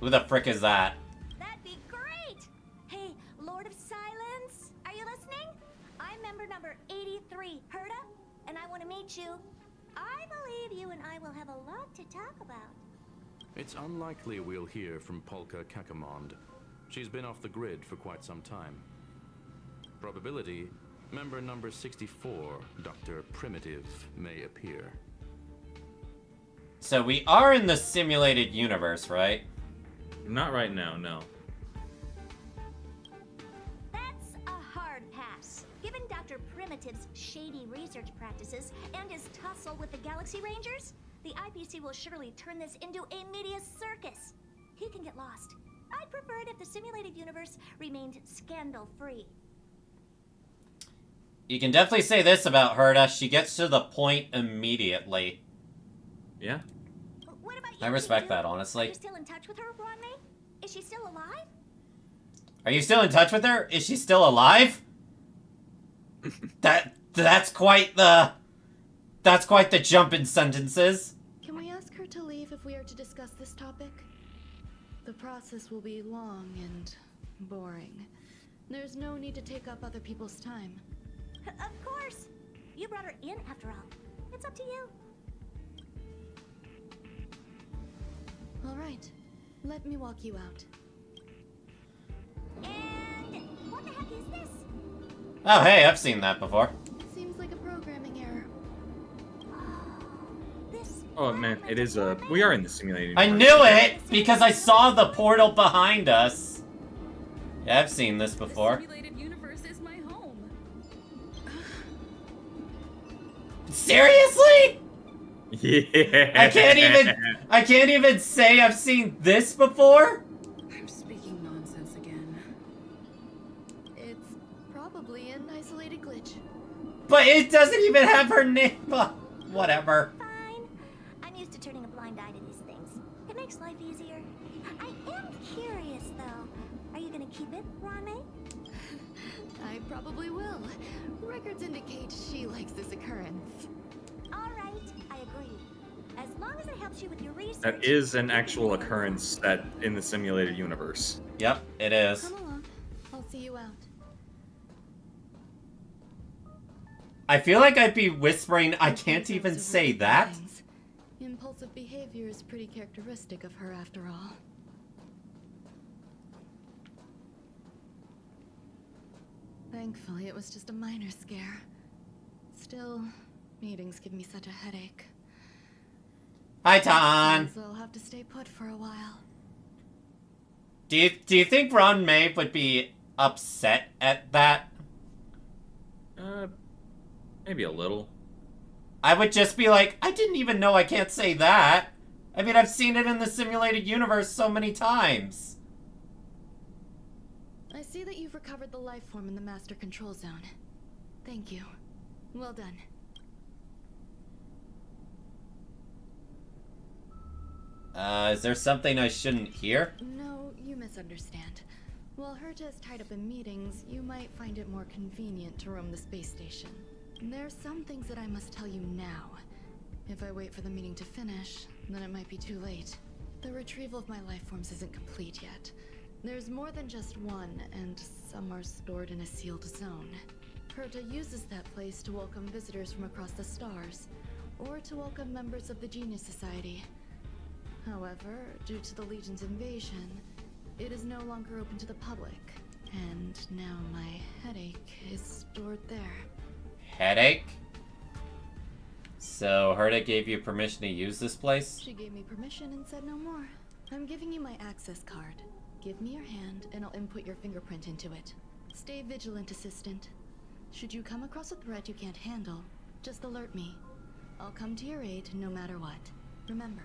Who the frick is that? That'd be great! Hey, Lord of Silence, are you listening? I'm member number 83, Herta, and I want to meet you. I believe you and I will have a lot to talk about. It's unlikely we'll hear from Polka Kakamond. She's been off the grid for quite some time. Probability, member number 64, Dr. Primitive, may appear. So we are in the simulated universe, right? Not right now, no. That's a hard pass. Given Dr. Primitive's shady research practices and his tussle with the Galaxy Rangers, the IPC will surely turn this into a media circus. He can get lost. I'd prefer it if the simulated universe remained scandal-free. You can definitely say this about Herta. She gets to the point immediately. Yeah. What about you, I respect Kinju? that, Are honestly. you still in touch with her, Ronmei? Is she still alive? Are you still in touch with her? Is she still alive? That's quite the jump in sentences. Can we ask her to leave if we are to discuss this topic? The process will be long and boring. There's no need to take up other people's time. Of course. You brought her in after all. It's up to you. All right. Let me walk you out. And what the heck is this? Oh, hey, I've seen that before. Seems like a programming error. Oh man, it is we are in the simulated I universe. knew it because I saw the portal behind us. Yeah, I've seen this before. The simulated universe is my home. Seriously? Yeah. I can't even say I've seen this before. I'm speaking nonsense again. It's probably an isolated glitch. But it doesn't even have her name. Whatever. Fine. I'm used to turning a blind eye to these things. It makes life easier. I am curious, though. Are you gonna keep it, Ronmei? I probably will. Records indicate she likes this occurrence. All right, I agree. As long as it helps you with your research. That is an actual occurrence that in the simulated universe. Yep, it is. Come along. I'll see you out. I feel like I'd be whispering, I can't even say that. Impulsive behavior is pretty characteristic of her after all. Thankfully, it was just a minor scare. Still, meetings give me such a headache. Hi, Tan. So I'll have to stay put for a while. Do you think Ron May would be upset at that? Maybe a little. I would just be like, I didn't even know I can't say that. I mean, I've seen it in the simulated universe so many times. I see that you've recovered the life form in the master control zone. Thank you. Well done. Is there something I shouldn't hear? No, you misunderstand. While Herta is tied up in meetings, you might find it more convenient to roam the space station. There's some things that I must tell you now. If I wait for the meeting to finish, then it might be too late. The retrieval of my life forms isn't complete yet. There's more than just one, and some are stored in a sealed zone. Herta uses that place to welcome visitors from across the stars, or to welcome members of the Genius Society. However, due to the Legion's invasion, it is no longer open to the public, and now my headache is stored there. Headache? So, Herta gave you permission to use this place? She gave me permission and said no more. I'm giving you my access card. Give me your hand, and I'll input your fingerprint into it. Stay vigilant, Assistant. Should you come across a threat you can't handle, just alert me. I'll come to your aid no matter what. Remember,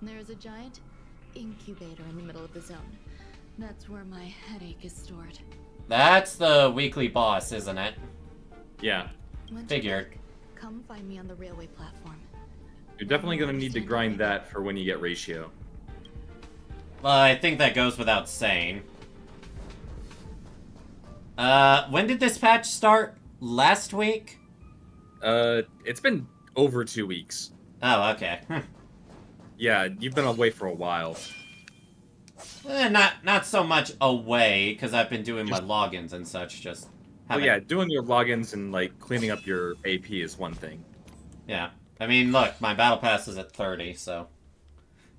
there is a giant incubator in the middle of the zone. That's where my headache is stored. That's the weekly boss, isn't it? Yeah. Once Figured. you're back, come find me on the railway platform. You're definitely gonna need to grind that for when you get ratio. Well, I think that goes without saying. When did this patch start? Last week? It's been over 2 weeks. Oh, okay. Yeah, you've been away for a while. Not so much away, because I've been doing my logins and such, just Well, haven't... yeah, doing your logins and, like, cleaning up your AP is one thing. Yeah. I mean, look, my battle pass is at 30, so...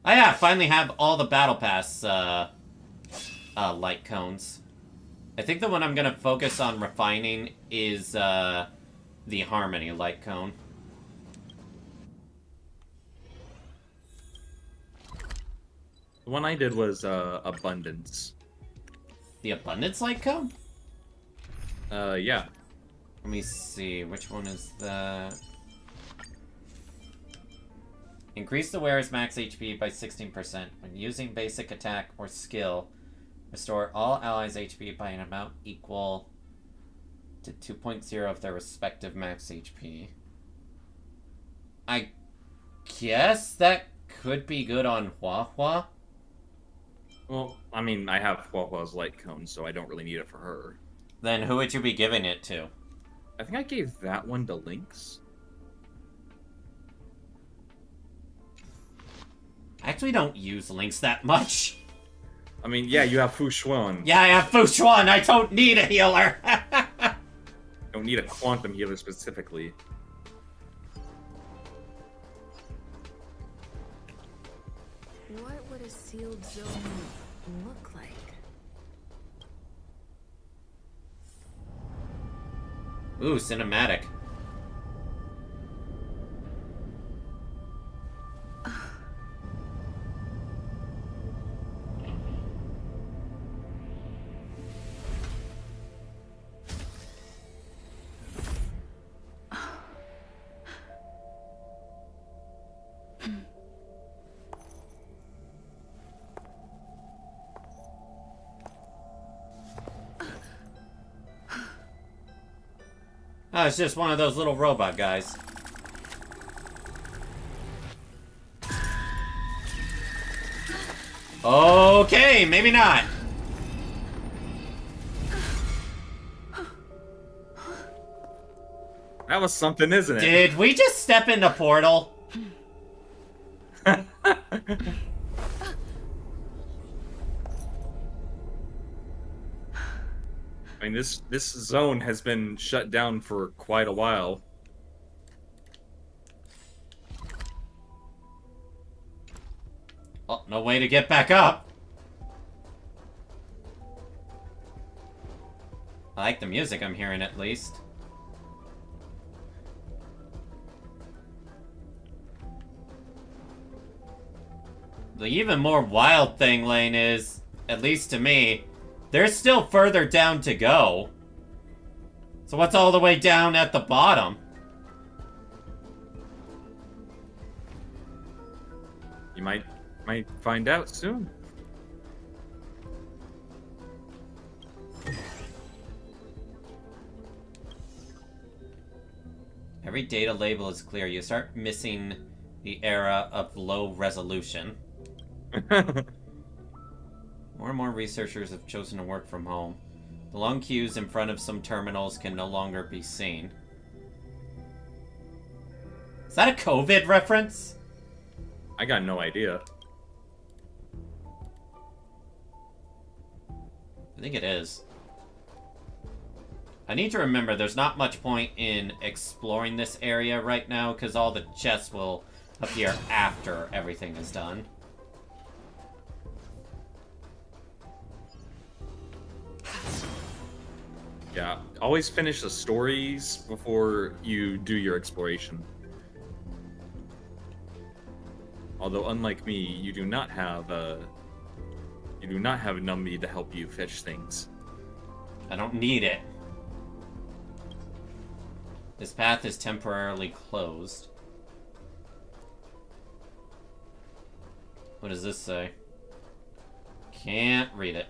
Oh yeah, I finally have all the battle pass, light cones. I think the one I'm gonna focus on refining is, the Harmony light cone. The one I did was, Abundance. The Abundance light cone? Yeah. Let me see, which one is that? Increase the wearer's max HP by 16% when using basic attack or skill. Restore all allies' HP by an amount equal to 2.0 of their respective max HP. I guess that could be good on Hua Hua. Well, I mean, I have Hua Hua's light cone, so I don't really need it for her. Then who would you be giving it to? I think I gave that one to Lynx. I actually don't use Lynx that much. I mean, yeah, you have Fu Xuan. Yeah, I have Fu Xuan. I don't need a healer. Don't need a quantum healer specifically. What would a sealed zone look like? Ooh, cinematic. Oh, it's just one of those little robot guys. Okay, maybe not. That was something, isn't it? Did we just step into Portal? I mean, this zone has been shut down for quite a while. Oh, no way to get back up. I like the music I'm hearing, at least. The even more wild thing, Lane, is, at least to me, there's still further down to go. So what's all the way down at the bottom? You might find out soon. Every data label is clear. You start missing the era of low resolution. More and more researchers have chosen to work from home. The long queues in front of some terminals can no longer be seen. Is that a COVID reference? I got no idea. I think it is. I need to remember there's not much point in exploring this area right now because all the chests will appear after everything is done. Yeah, always finish the stories before you do your exploration. Although, unlike me, you do not have Numby to help you fetch things. I don't need it. This path is temporarily closed. What does this say? Can't read it.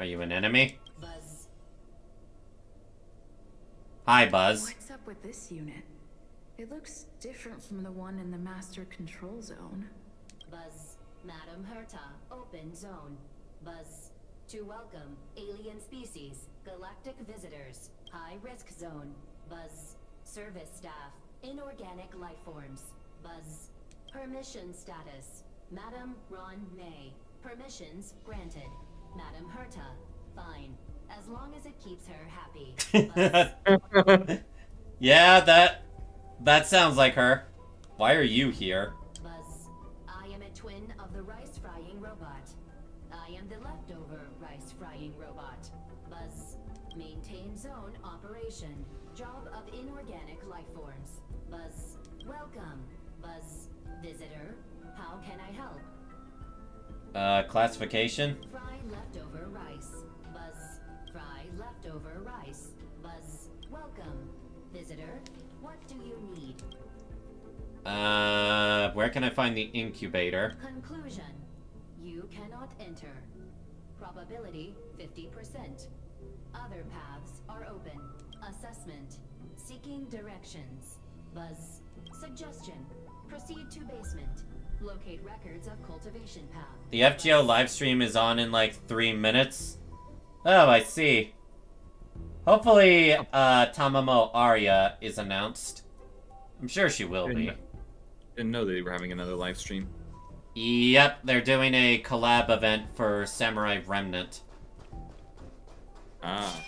Are you an enemy? Buzz. Hi, Buzz. What's up with this unit? It looks different from the one in the master control zone. Buzz. Madam Herta, open zone. Buzz. To welcome alien species, galactic visitors, high-risk zone. Buzz. Service staff, inorganic life forms. Buzz. Permission status. Madam Ron May. Permissions granted. Madam Herta, fine. As long as it keeps her happy. Yeah, that sounds like her. Why are you here? Buzz, I am a twin of the rice-frying robot. I am the leftover rice-frying robot. Buzz, maintain zone operation. Job of inorganic life forms. Buzz, welcome. Buzz, visitor, how can I help? Classification? Fry leftover rice. Buzz, fry leftover rice. Buzz, welcome. Visitor. everything you need. Where can I find the incubator? Conclusion. You cannot enter. Probability 50%. Other paths are open. Assessment. Seeking directions. Buzz. Suggestion. Proceed to basement. Locate records of cultivation path. The FGO livestream is on in like 3 minutes. Oh, I see. Hopefully, Tamamo Arya is announced. I'm sure she will be. Didn't know they were having another live stream. Yep, they're doing a collab event for Samurai Remnant. Ah.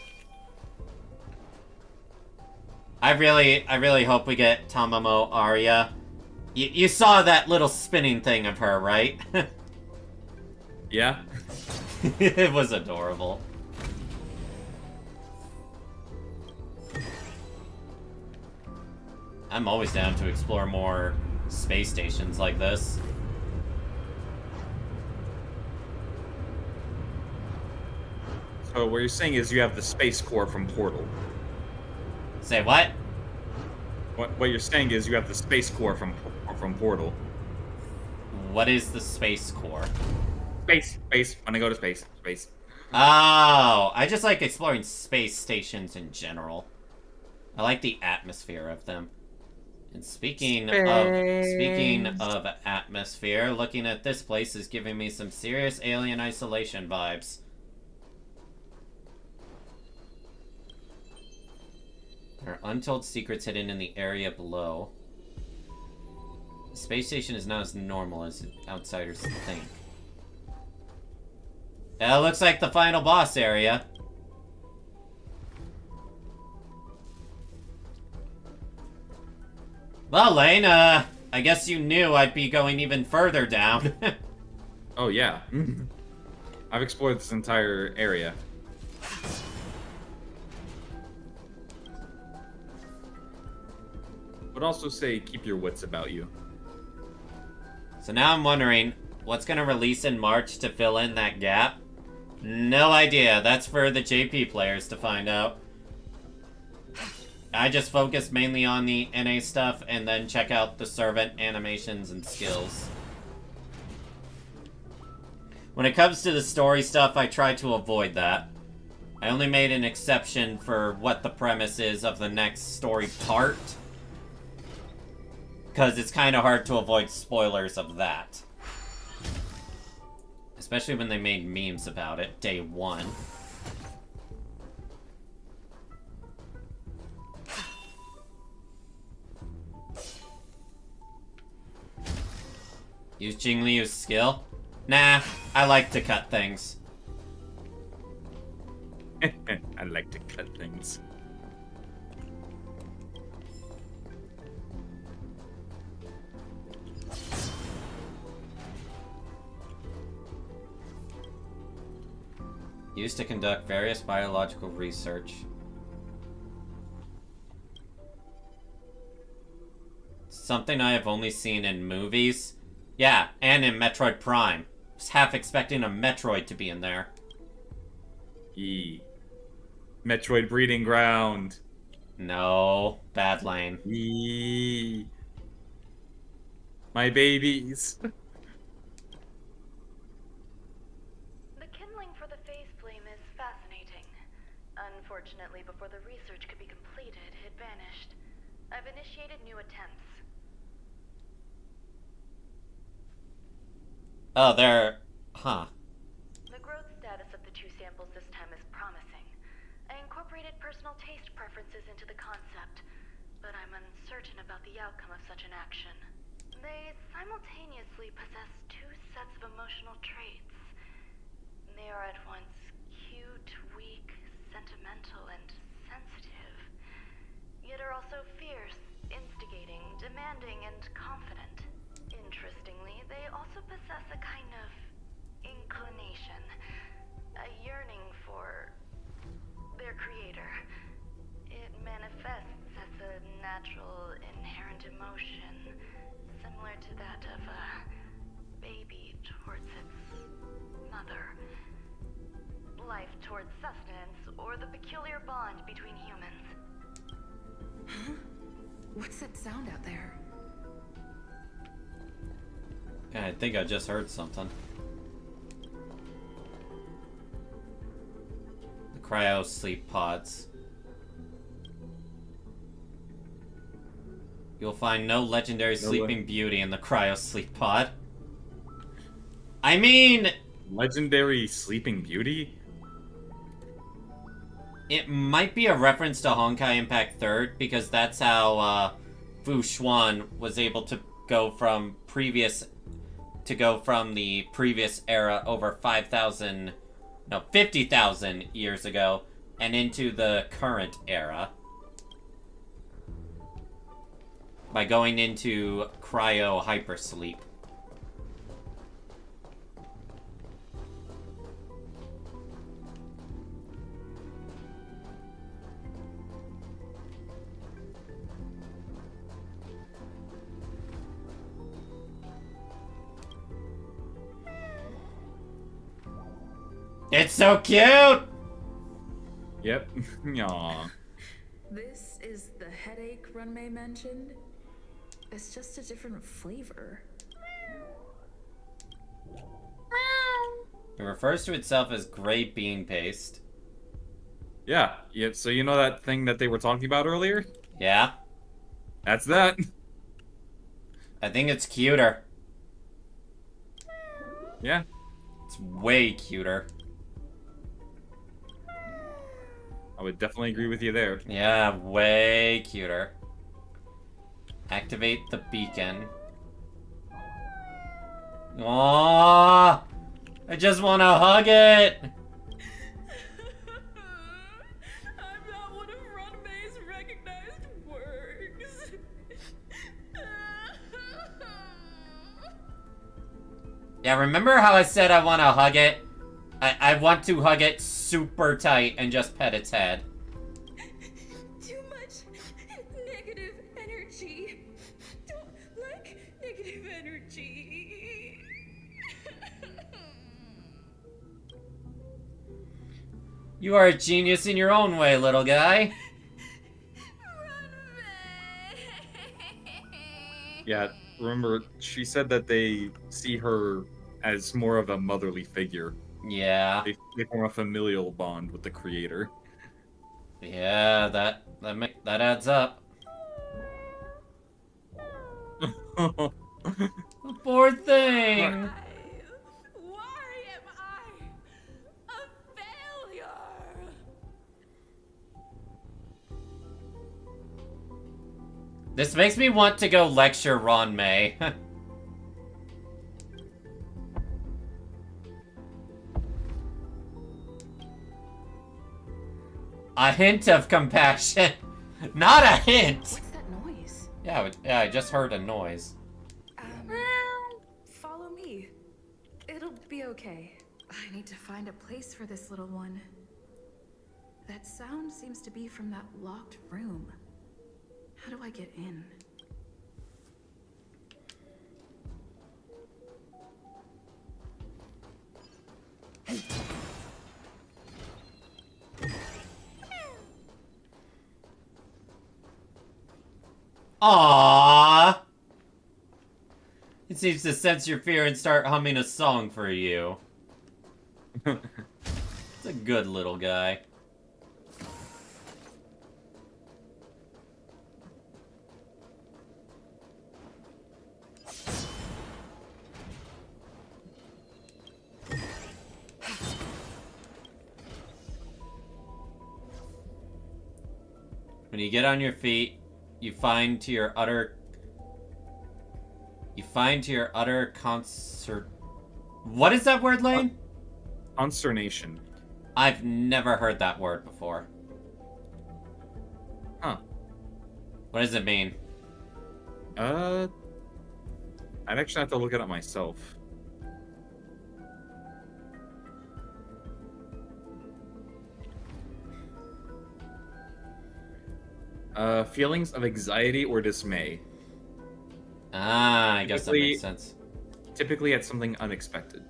I really hope we get Tamamo Arya. You saw that little spinning thing of her, right? Yeah. It was adorable. I'm always down to explore more space stations like this. So what you're saying is you have the space core from Portal. Say what? What you're saying is you have the space core from Portal. What is the space core? Space. When I go to space. Oh, I just like exploring space stations in general. I like the atmosphere of them. And speaking of atmosphere, looking at this place is giving me some serious Alien Isolation vibes. There are untold secrets hidden in the area below. The space station is not as normal as outsiders think. It looks like the final boss area. Well, Lane, I guess you knew I'd be going even further down. Oh, yeah. I've explored this entire area. But also say, keep your wits about you. So now I'm wondering, what's gonna release in March to fill in that gap? No idea. That's for the JP players to find out. I just focus mainly on the NA stuff and then check out the servant animations and skills. When it comes to the story stuff, I try to avoid that. I only made an exception for what the premise is of the next story part, because it's kind of hard to avoid spoilers of that. Especially when they made memes about it, day one. Use Jingliu's skill? Nah, I like to cut things. I like to cut things. Used to conduct various biological research. Something I have only seen in movies. Yeah, and in Metroid Prime. Was half expecting a Metroid to be in there. Metroid breeding ground. No, bad lane. My babies. The kindling for the phase flame is fascinating. Unfortunately, before the research could be completed, it vanished. I've initiated new attempts. Oh, they're... Huh. The growth status of the two samples this time is promising. I incorporated personal taste preferences into the concept, but I'm uncertain about the outcome of such an action. They simultaneously possess two sets of emotional traits. They are at once cute, weak, sentimental, and sensitive, yet are also fierce, instigating, demanding, and confident. Interestingly, they also possess a kind of inclination, a yearning for their creator. It manifests as a natural, inherent emotion, similar to that of a baby towards its mother. Life towards sustenance, or the peculiar bond between humans. What's that sound out there? Yeah, I think I just heard something. The cryo sleep pods. You'll find no legendary sleeping beauty in the cryo sleep pod. I mean... Legendary sleeping beauty? It might be a reference to Honkai Impact 3rd, because that's how Fu Xuan was able to go from the previous era over 50,000 years ago and into the current era by going into cryo hypersleep. It's so cute! Yep. Aww. This is the headache Runmei mentioned? It's just a different flavor. It refers to itself as gray bean paste. Yeah. Yep. So you know that thing that they were talking about earlier? Yeah? That's that. I think it's cuter. Yeah. It's way cuter. I would definitely agree with you there. Yeah, way cuter. Activate the beacon. Aww! I just want to hug it! I'm not one of Runmei's recognized works. Yeah, remember how I said I want to hug it? I want to hug it super tight and just pet its head. Too much negative energy. Don't like negative energy. You are a genius in your own way, little guy. Yeah, remember, she said that they see her as more of a motherly figure. Yeah. They form a familial bond with the creator. Yeah, that adds up. Poor thing. Why am I a failure? This makes me want to go lecture Ron May. A hint of compassion. Not a hint. What's that noise? Yeah, I just heard a noise. Follow me. It'll be okay. I need to find a place for this little one. That sound seems to be from that locked room. How do I get in? Aww. It seems to sense your fear and start humming a song for you. It's a good little guy. When you get on your feet, you find to your utter concert. What is that word, Lane? Consternation. I've never heard that word before. Huh. What does it mean? I'd actually have to look it up myself. Feelings of anxiety or dismay. Ah, I guess that makes sense. Typically at something unexpected.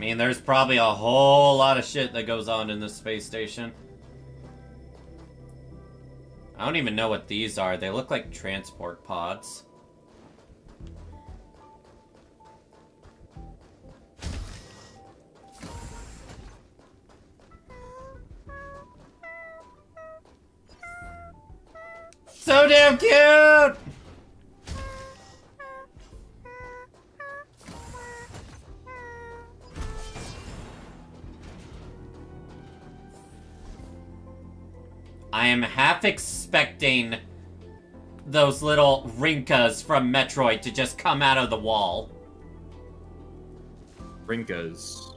mean, there's probably a whole lot of shit that goes on in this space station. I don't even know what these are. They look like transport pods. So damn cute! I am half expecting those little Rinkas from Metroid to just come out of the wall. Rinkas.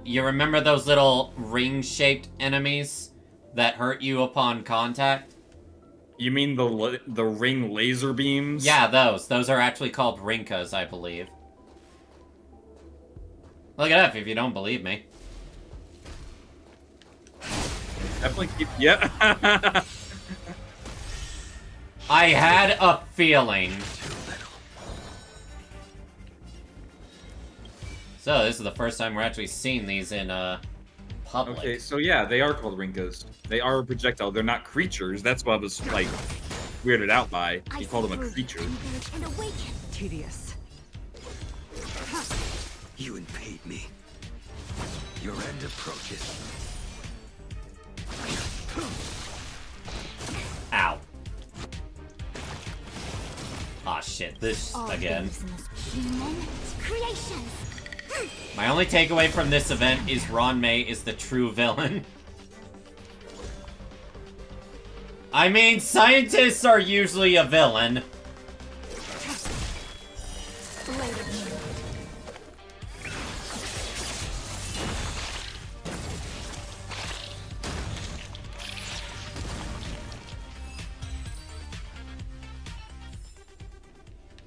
You remember those little ring-shaped enemies that hurt you upon contact? You mean the ring laser beams? Yeah, those. Those are actually called Rinkas, I believe. Look it up if you don't believe me. Definitely keep... Yeah. I had a feeling. So, this is the first time we're actually seeing these in, public. Okay, so yeah, they are called Rinkas. They are a projectile. They're not creatures. That's what I was, like, weirded out by. He called them a creature. Tedious. You impede me. Your end approaches. Ow. Aw, shit. This again. My only takeaway from this event is Ron May is the true villain. I mean, scientists are usually a villain.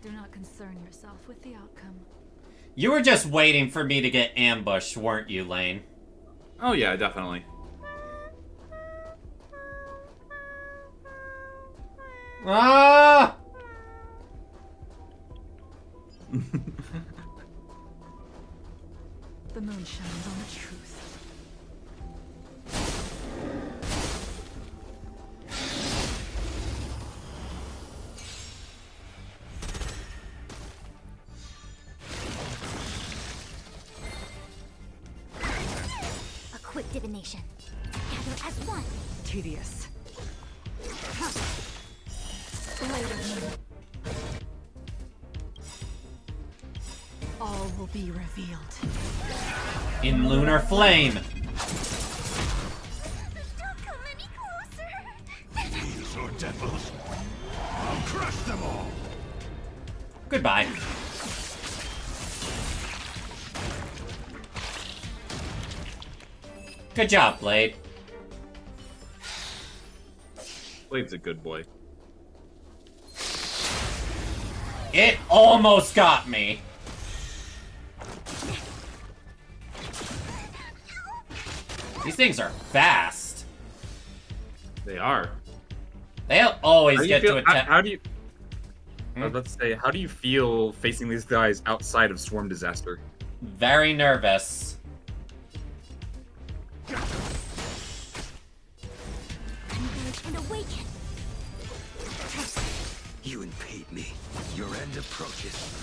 Do not concern yourself with the outcome. You were just waiting for me to get ambushed, weren't you, Lane? Oh yeah, definitely. Ah! The moon shines on the truth. A quick divination. Gather as one. Tedious. Blade of moon. All will be revealed. In lunar flame. Don't come any closer. These are devils. I'll crush them all. Goodbye. Good job, Blade. Blade's a good boy. It almost got me. These things are fast. They are. They always get to attack. How do you... I was about to say, how do you feel facing these guys outside of Storm Disaster? Very nervous. Converge and awaken. You impede me. Your end approaches.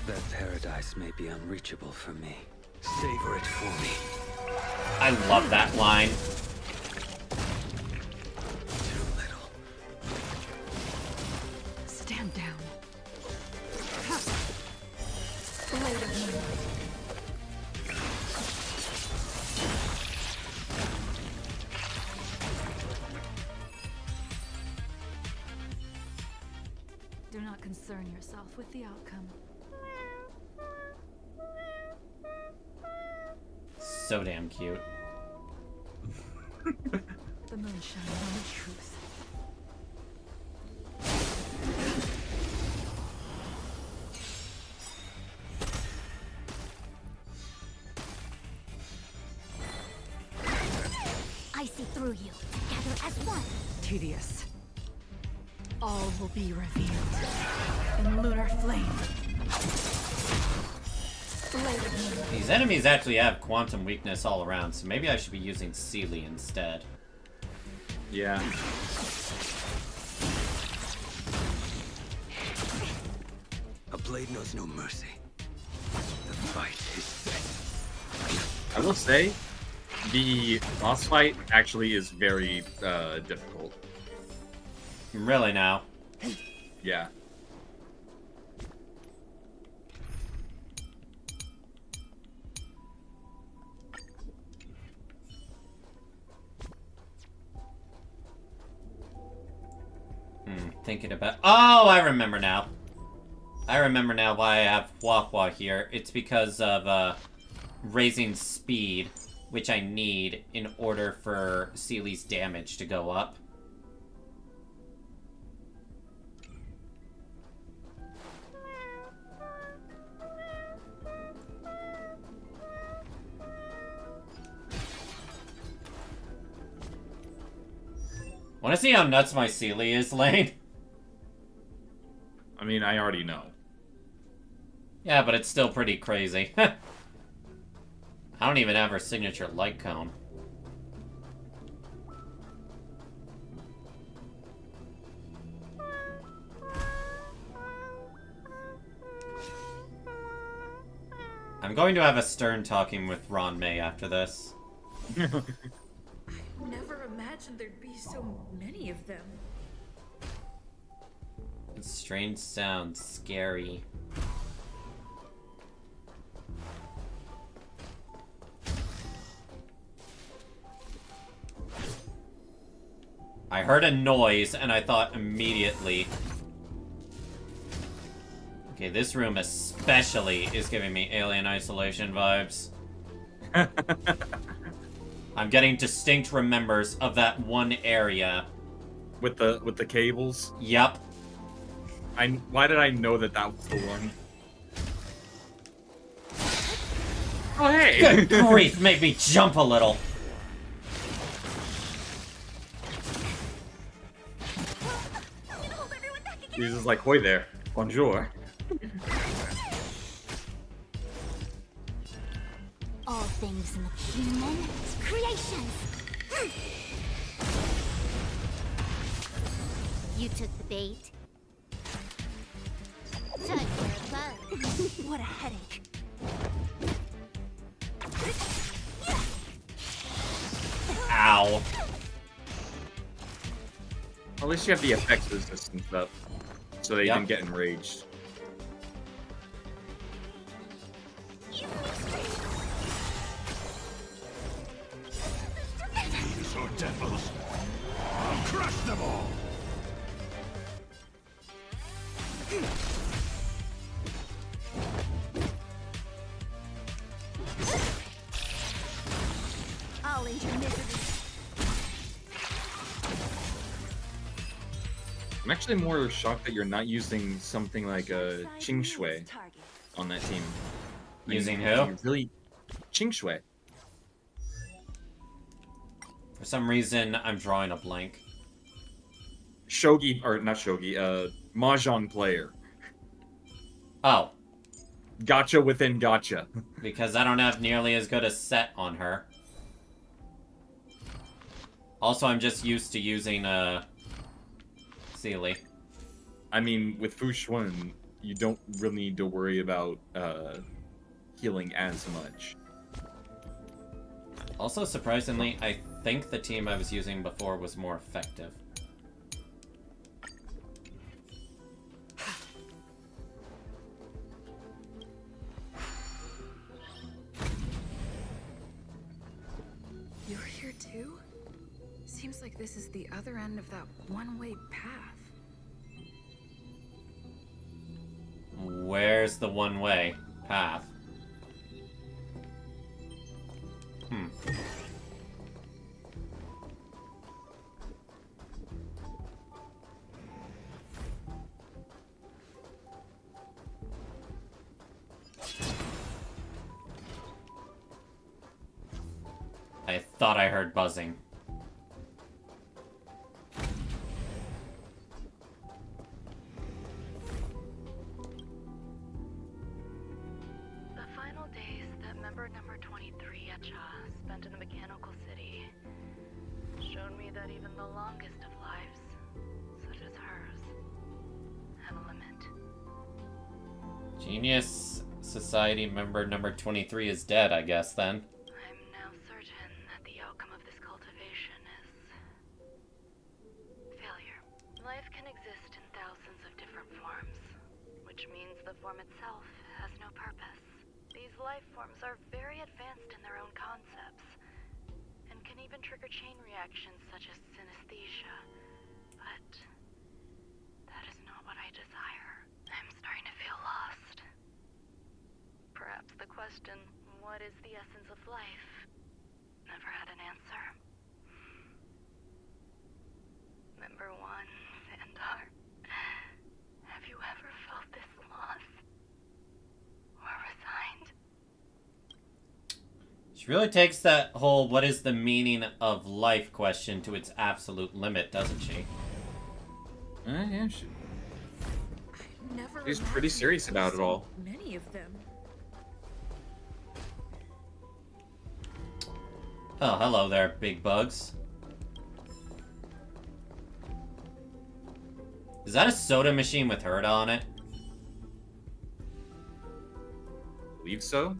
That paradise may be unreachable for me. Savor it for me. I love that line. Too little. Stand down. Blade of moon. Do not concern yourself with the outcome. So damn cute. The moon shines on the truth. I see through you. Gather as one. Tedious. All will be revealed in lunar flame. These enemies actually have quantum weakness all around, so maybe I should be using Sealy instead. Yeah. A blade knows no mercy. The fight is set. I will say, the boss fight actually is very difficult. Really now? Yeah. Thinking about... Oh, I remember now. I remember now why I have Hua here. It's because of raising speed, which I need in order for Sealy's damage to go up. Wanna see how nuts my Sealy is, Lane? I mean, I already know. Yeah, but it's still pretty crazy. I don't even have her signature light cone. I'm going to have a stern talking with Ron May after this. Never imagined there'd be so many of them. It's strange sounds, scary. I heard a noise and I thought immediately. Okay, this room especially is giving me Alien Isolation vibes. I'm getting distinct remembers of that one area. With the cables? Yep. Why did I know that that was the one? Oh, hey! Good grief, make me jump a little. He's just like, "Hoi there, bonjour." All things in the human creations. You took the bait. Took your bug. What a headache. Ow. At least you have the effects resistance up, so they can get enraged. These are devils. I'll crush them all. I'll end your misery. I'm actually more shocked that you're not using something like a Qing Shui on that team. Using I mean, who? Really, Qing Shui. For some reason, I'm drawing a blank. Shogi, or not Shogi, Mahjong player. Oh. Gotcha within gotcha. Because I don't have nearly as good a set on her. Also, I'm just used to using, Sealy. I mean, with Fu Xuan, you don't really need to worry about, healing as much. Also, surprisingly, I think the team I was using before was more effective. You're here too? Seems like this is the other end of that one-way path. Where's the one-way path? I thought I heard buzzing. days that member number 23 at Cha spent in the mechanical city showed me that even the longest of lives, such as hers, have a limit. Genius Society member number 23 is dead, I guess, then. I'm now certain that the outcome of this cultivation is failure. Life can exist in thousands of different forms, which means the form itself has no purpose. These life forms are very advanced in their own concepts, and can even trigger chain reactions such as synesthesia. But that is not what I desire. I'm starting to feel lost. Perhaps the question, what is the essence of life, never had an answer. Member 1, Sandar, have you ever felt this loss? Or resigned? She really takes that whole what is the meaning of life question to its absolute limit, doesn't she? Yeah, she's pretty imagined serious about it all. Many of them. Oh, hello there, big bugs. Is that a soda machine with Herta on it? I believe so.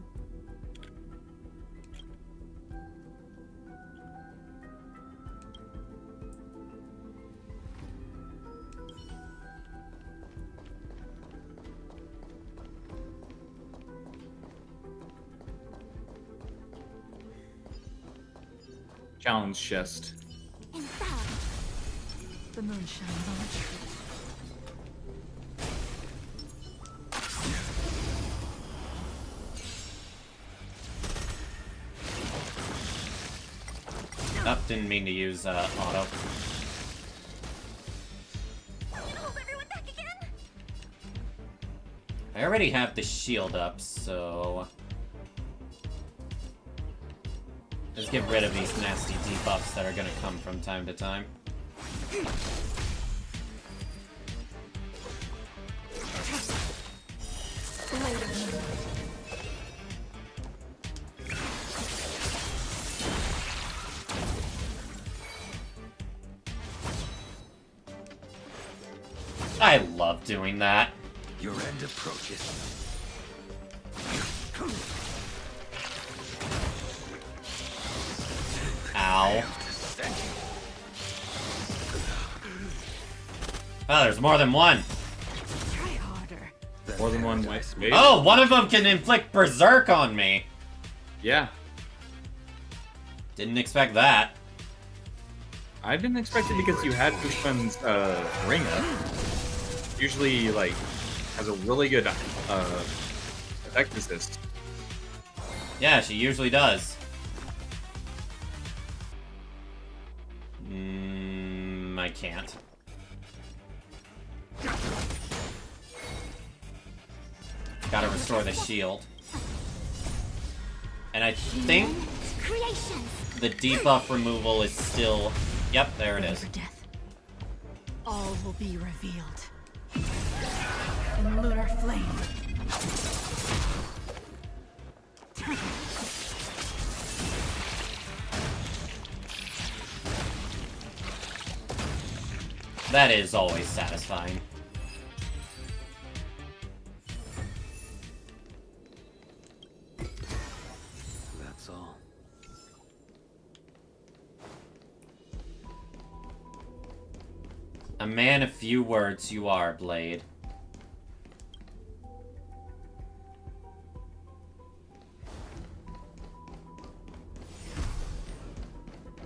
Challenge chest. And that, the moon shines on the tree. Oh, didn't mean to use auto. Hold everyone back again. I already have the shield up, so let's get rid of these nasty debuffs that are gonna come from time to time. I love doing that. Your end approaches. Ow. Oh, there's more than one. Try harder. More than one way. Oh, one of them can inflict berserk on me. Yeah. Didn't expect that. I didn't expect it because you had Fushan's ring up. Usually, like, has a really good effect resist. Yeah, she usually does. I can't. Gotta restore the shield. And I think the debuff removal is still... Yep, there it is. All will be revealed. In lunar flame. That is always satisfying. That's all. A man of few words you are, Blade.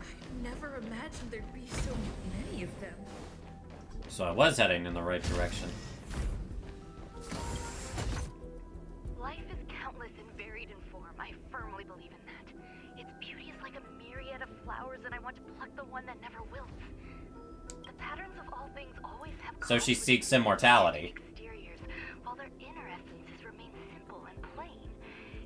I never imagined there'd be so many of them. So I was heading in the right direction. Life is countless and varied in form. I firmly believe in that. Its beauty is like a myriad of flowers, and I want to pluck the one that never wilts. The patterns of all things always have So she seeks immortality. exteriors, while their inner essences remain simple and plain.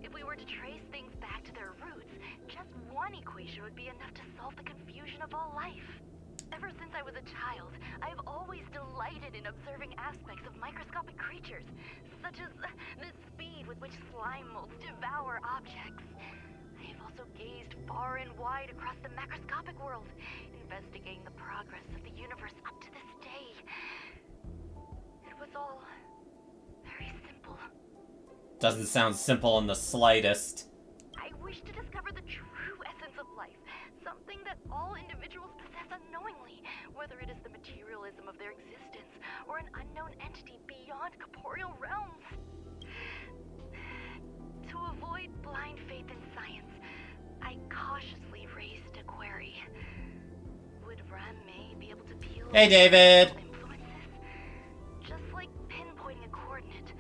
If we were to trace things back to their roots, just one equation would be enough to solve the confusion of all life. Ever since I was a child, I have always delighted in observing aspects of microscopic creatures, such as the speed with with which slime molds devour objects. I have also gazed far and wide across the macroscopic world, investigating the progress of the universe up to this day. It was all very simple. Doesn't sound simple in the slightest. I wish to discover the true essence of life, something that all individuals possess unknowingly, whether it is the materialism of their existence or an unknown entity beyond corporeal realms. To avoid blind faith in science, I cautiously raised a query. Would Ran-Mei be able to peel Hey, David! influences? Just like pinpointing a coordinate,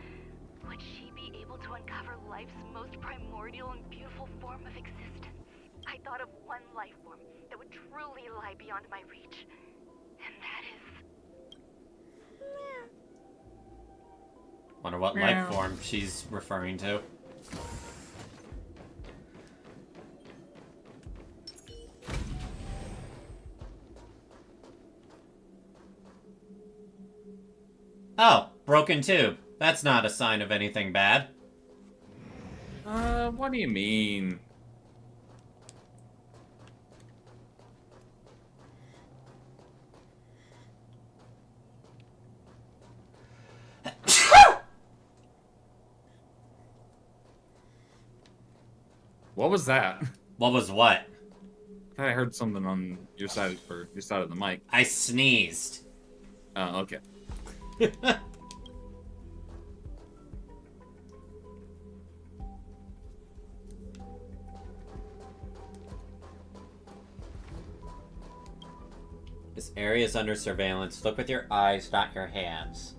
would she be able to uncover life's most primordial and beautiful form of existence? I thought of one life form that would truly lie beyond my reach, and that is... Wonder what life form she's referring to. Oh, broken tube. That's not a sign of anything bad. What do you mean? What was that? What was what? I heard something on your side of the mic. I sneezed. Oh, okay. This area is under surveillance. Look with your eyes, not your hands.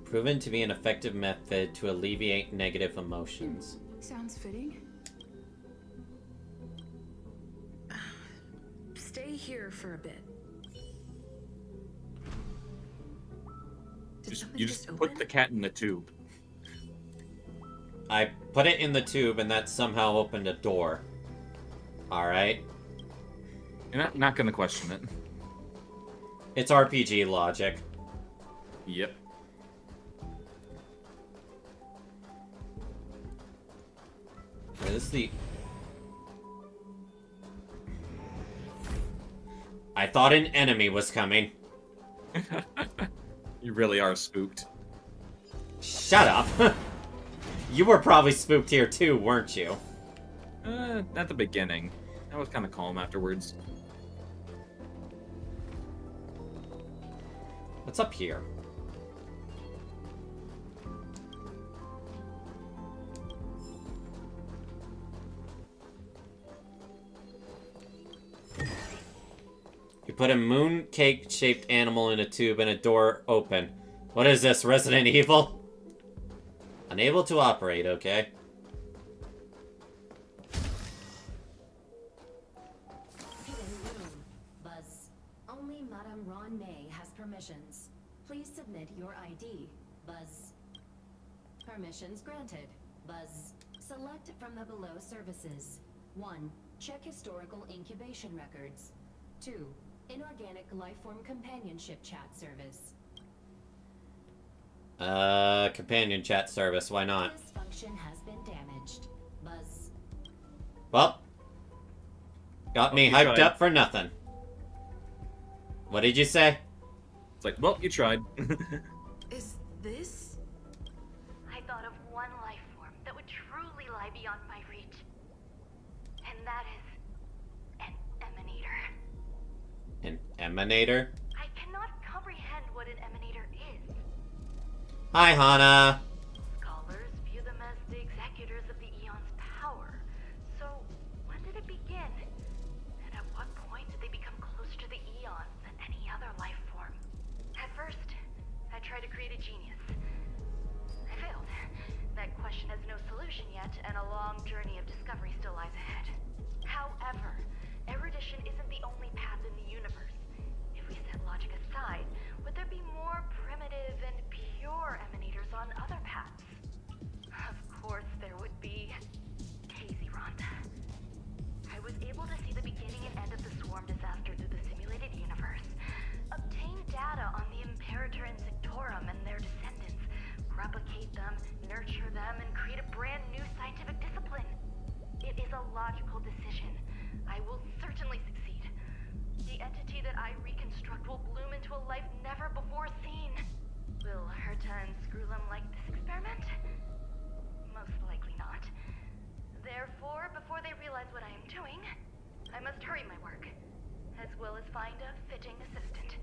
Proven to be an effective method to alleviate negative emotions. Sounds fitting. Stay here for a bit. You just put the cat in the tube. I put it in the tube and that somehow opened a door. Alright? You're not gonna question it. It's RPG logic. Yep. This is the... I thought an enemy was coming. You really are spooked. Shut up. You were probably spooked here too, weren't you? At the beginning. I was kind of calm afterwards. What's up here? You put a mooncake-shaped animal in a tube and a door open. What is this, Resident Evil? Unable to operate, okay. Hidden room. Buzz. Only Madame Ran-Mei has permissions. Please submit your ID. Buzz. Permissions granted. Buzz. Select from the below services. 1. Check historical incubation records. 2. Inorganic lifeform companionship chat service. Companion chat service, why not? This function has been damaged. Buzz. Well, got me hyped up for nothing. What did you say? It's like, well, you tried. Is this? I thought of one life form that would truly lie beyond my reach. And that is an emanator. An emanator? I cannot comprehend what an emanator is. Hi, Hana. Scholars view them as the executors of the Eon's power. So, when did it begin? And at what point did they become closer to the Eons than any other life form? At first, I tried to create a genius. I failed. That question has no solution yet, and a long journey of discovery still lies ahead. However, erudition isn't the only path in the universe. If we set logic aside, would there be more them, nurture them, and create a brand new scientific discipline. It is a logical decision. I will certainly succeed. The entity that I reconstruct will bloom into a life never before seen. Will Herta and Screwlum like this experiment? Most likely not. Therefore, before they realize what I am doing, I must hurry my work, as well as find a fitting assistant.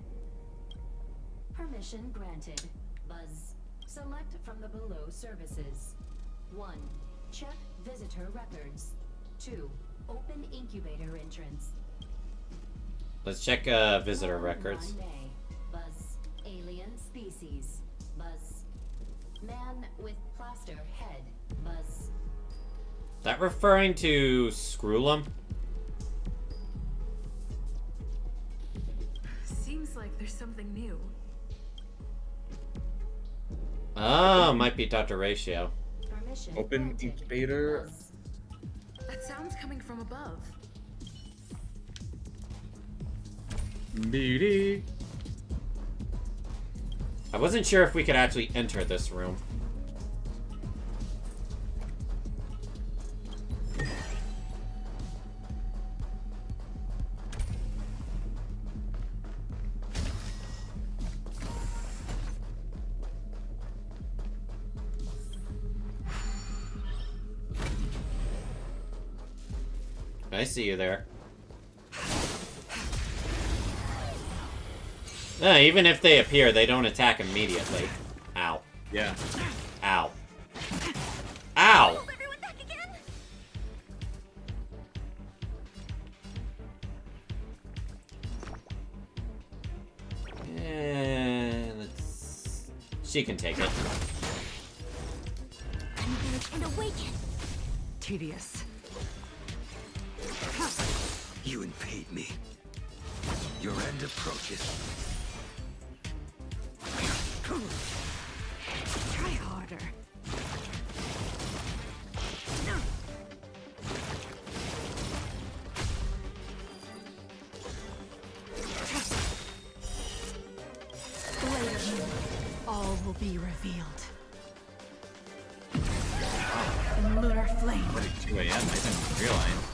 Permission granted. Buzz. Select from the below services. 1. Check visitor records. 2. Open incubator entrance. Let's check visitor records. Buzz. Alien species. Buzz. Man with plaster head. Buzz. Is that referring to Screwlum? Seems like there's something new. Oh, might be Dr. Ratio. Permission Open granted. incubator. That sounds coming from above. Beauty. I wasn't sure if we could actually enter this room. I see you there. Even if they appear, they don't attack immediately. Ow. Yeah. Ow. Ow! And she can take it. And awaken. Tedious. You impede me. Your end approaches. Try harder. Later, all will be revealed. In lunar flame. What at 2 a.m.? I didn't realize.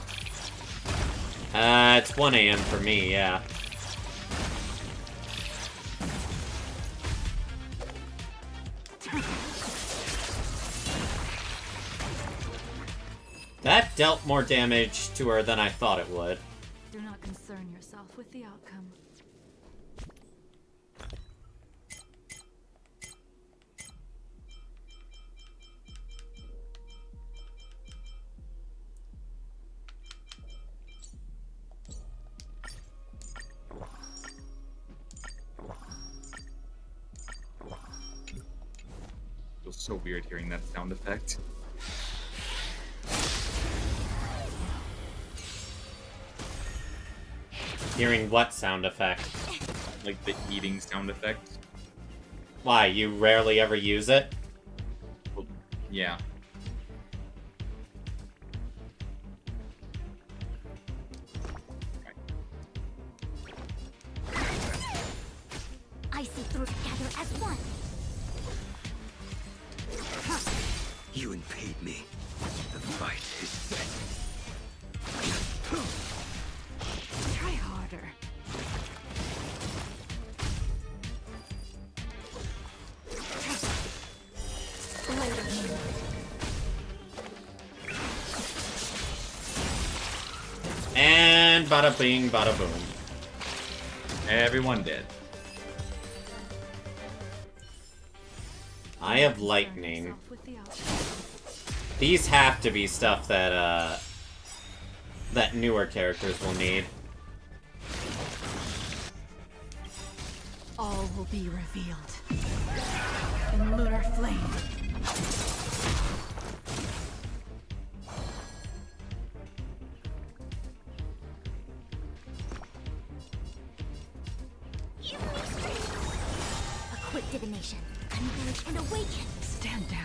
It's 1 a.m. for me, yeah. That dealt more damage to her than I thought it would. Do not concern yourself with the outcome. Feels so weird hearing that sound effect. Hearing what sound effect? Like the eating sound effect. Why, you rarely ever use it? Well, yeah. I see through together as one. You impede me. The fight is set. Try harder. Later. And bada bing, bada boom. Everyone dead. Eye of Lightning. These have to be stuff that, that newer characters will need. All will be revealed. In lunar flame. A quick divination. Converge and awaken. Stand down.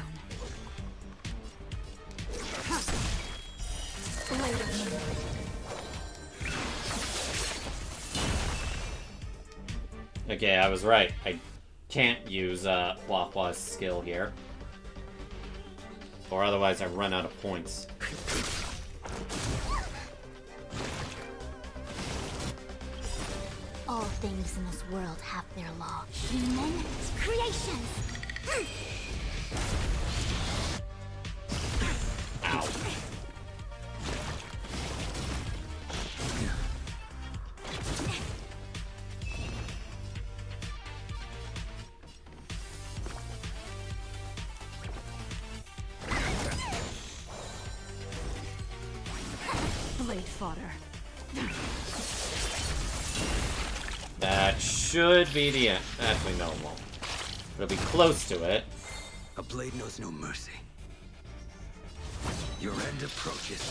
Okay, I was right. I can't use Huahua's skill here. Or otherwise I run out of points. All things in this world have their law. Human creations! Ow. Blade fodder. That should be the end. Actually, no, it won't. It'll be close to it. A blade knows no mercy. Your end approaches.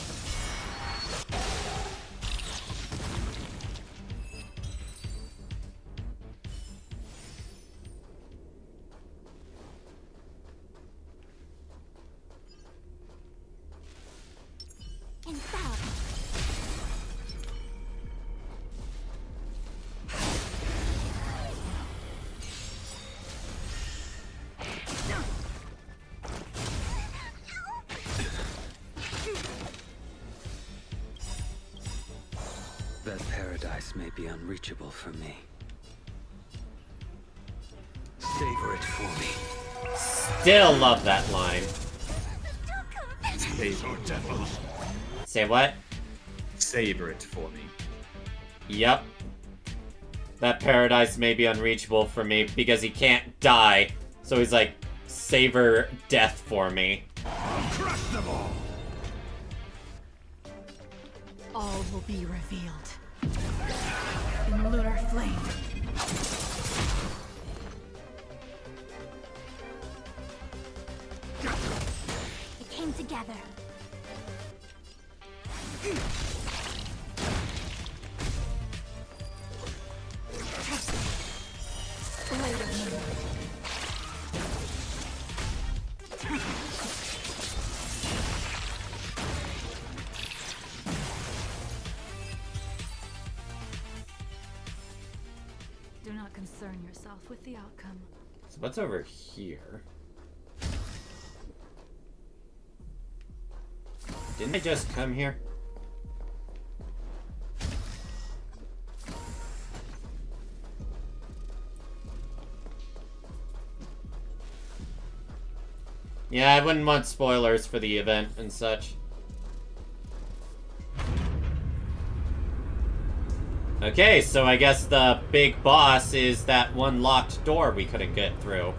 That paradise may be unreachable for me. Savor it for me. Still love that line. Savor devil. Say what? Savor it for me. Yep. That paradise may be unreachable for me because he can't die. So he's like, savor death for me. I'll crush them all. All will be revealed. In lunar flame. It came together. Blade of moon. Do not concern yourself with the outcome. So what's over here? Didn't I just come here? Yeah, I wouldn't want spoilers for the event and such. Okay, so I guess the big boss is that one locked door we couldn't get through.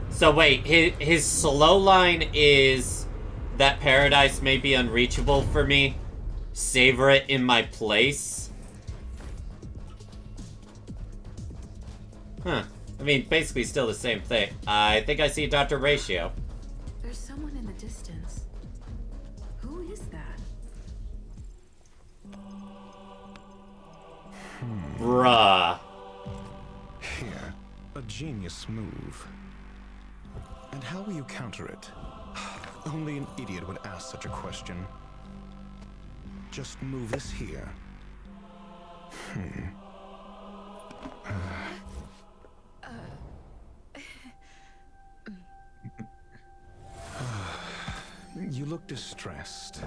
So wait, his slow line is that paradise may be unreachable for me. Savor it in my place. Huh. I mean, basically still the same thing. I think I see Dr. Ratio. There's someone in the distance. Who is that? Bruh. Here, a genius move. And how will you counter it? Only an idiot would ask such a question. Just move this here. You look distressed.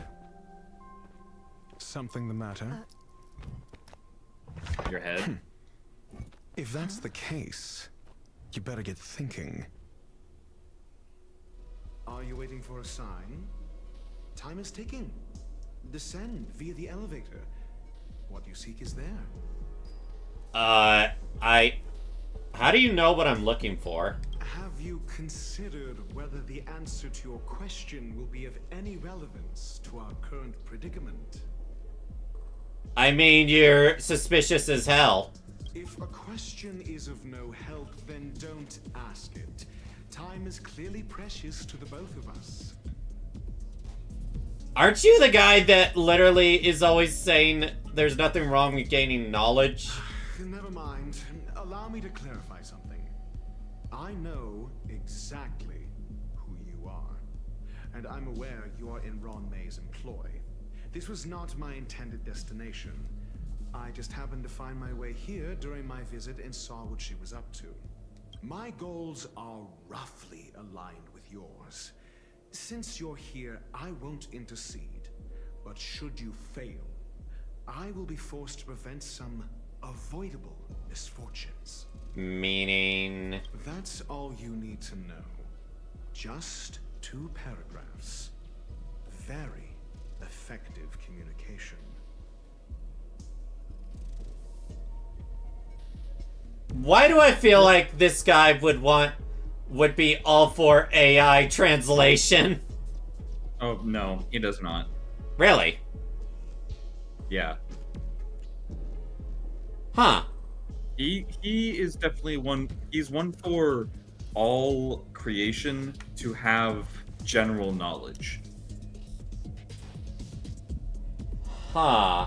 Something the matter? Your head? If that's the case, you better get thinking. Are you waiting for a sign? Time is ticking. Descend via the elevator. What you seek is there. How do you know what I'm looking for? Have you considered whether the answer to your question will be of any relevance to our current predicament? I mean, you're suspicious as hell. If a question is of no help, then don't ask it. Time is clearly precious to the both of us. Aren't you the guy that literally is always saying there's nothing wrong with gaining knowledge? Never mind. Allow me to clarify something. I know exactly who you are, and I'm aware you are in Ron May's employ. This was not my intended destination. I just happened to find my way here during my visit and saw what she was up to. My goals are roughly aligned with yours. Since you're here, I won't intercede. But should you fail, I will be forced to prevent some avoidable misfortunes. Meaning? That's all you need to know. Just 2 paragraphs. Very effective communication. Why do I feel like this guy would be all for AI translation? Oh, no, he does not. Really? Yeah. Huh. He is definitely he's one for all creation to have general knowledge. Huh.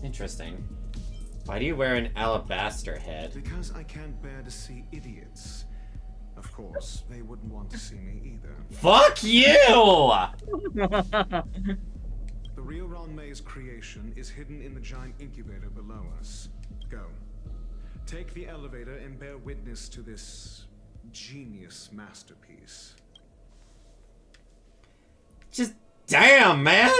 Interesting. Why do you wear an alabaster head? Because I can't bear to see idiots. Of course, they wouldn't want to see me either. Fuck you! The real Ron May's creation is hidden in the giant incubator below us. Go. Take the elevator and bear witness to this genius masterpiece. Just damn, man!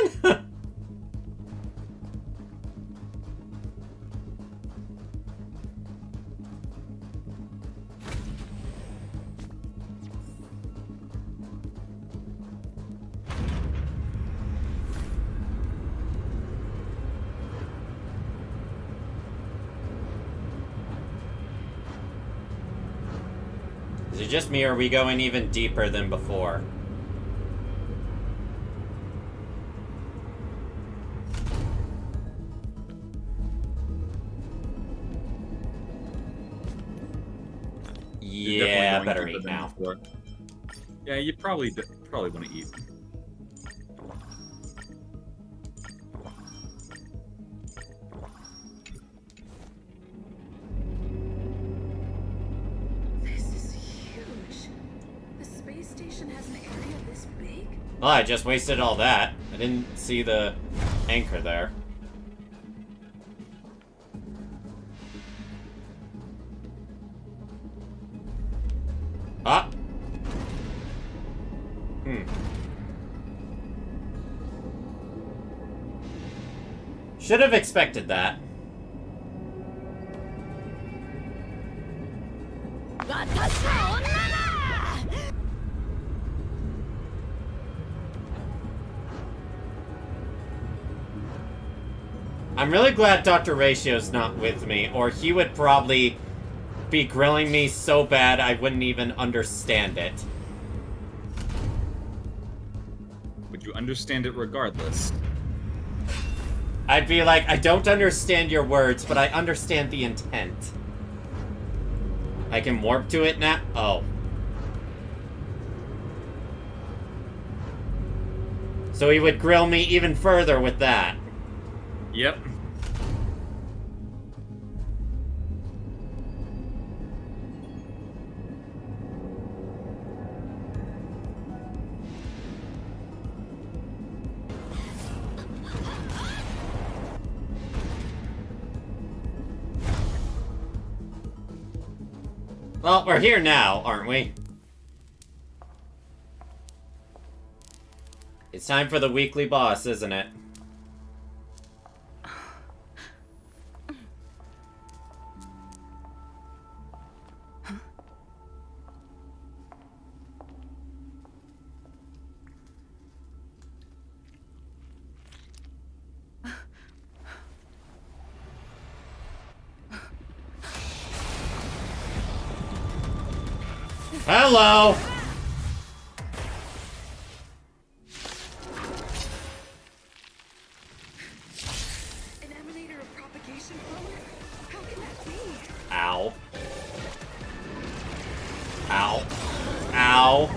Is it just me, or are we going even deeper than before? Yeah, better eat now. Before. Yeah, you probably want to eat. Well, I just wasted all that. I didn't see the anchor there. Ah! Should have expected that. I'm really glad Dr. Ratio's not with me, or he would probably be grilling me so bad I wouldn't even understand it. Would you understand it regardless? I'd be like, I don't understand your words, but I understand the intent. I can warp to it now? Oh. So he would grill me even further with that. Yep. Well, we're here now, aren't we? It's time for the weekly boss, isn't it? Hello! An emanator of propagation power? How can that be? Ow. Ow. Ow.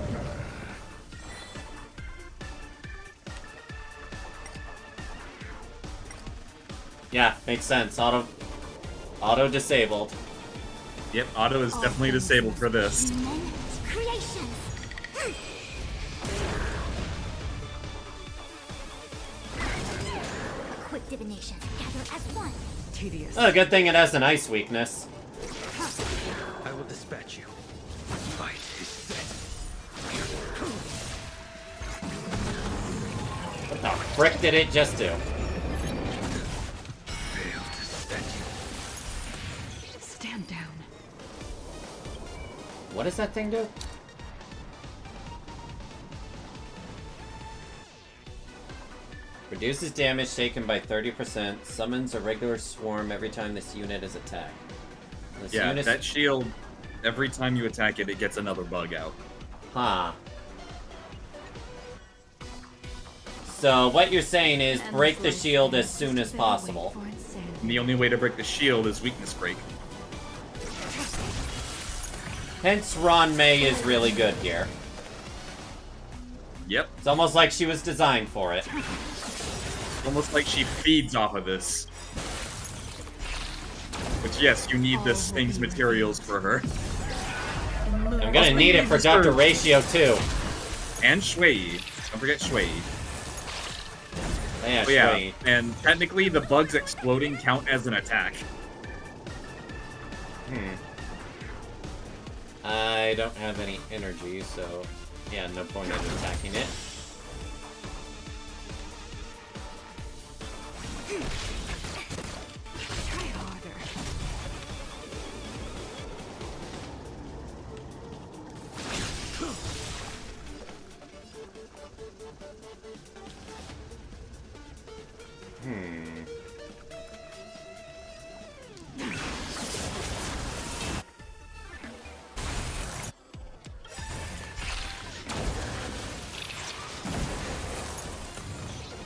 Yeah, makes sense. Auto disabled. Yep, auto is definitely disabled for this. Creations. divination. Gather as one. Tedious. Oh, good thing it has an ice weakness. I will dispatch you. Fight is set. What the frick did it just do? Stand down. What does that thing do? Reduces damage taken by 30%. Summons a regular swarm every time this unit is attacked. This Yeah, unit... that shield, every time you attack it, it gets another bug out. Huh. So what you're saying is break the shield as soon as possible. And the only way to break the shield is weakness break. Hence Ron May is really good here. Yep. It's almost like she was designed for it. Almost like she feeds off of this. Which, yes, you need this thing's materials for her. I'm gonna need it for Dr. Ratio too. And Shui. Don't forget Shui. Yeah, But yeah, Shui. and technically the bugs exploding count as an attack. I don't have any energy, so yeah, no point in attacking it. Try harder.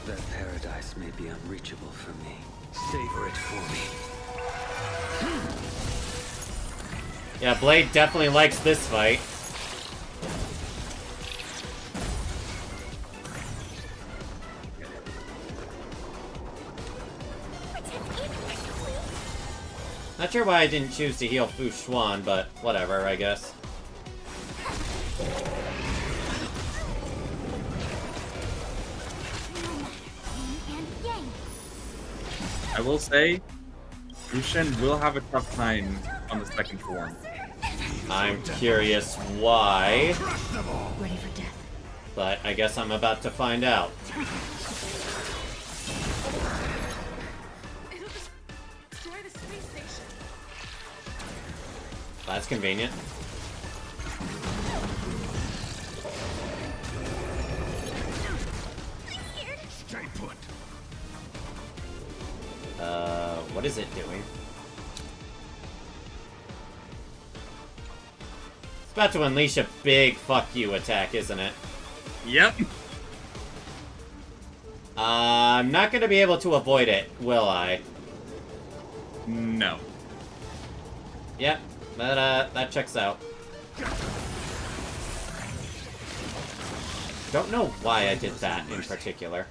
That paradise may be unreachable for me. Savor it for me. Yeah, Blade definitely likes this fight. Not sure why I didn't choose to heal Fu Xuan, but whatever, I guess. I will say, Fushen will have a tough time on the second form. I'm curious why, Ready for death. but I guess I'm about to find out. It'll just destroy the space station. That's convenient. Stay put. What is it doing? It's about to unleash a big fuck you attack, isn't it? Yep. I'm not gonna be able to avoid it, will I? No. Yep, that checks out. Don't know why I did that in particular.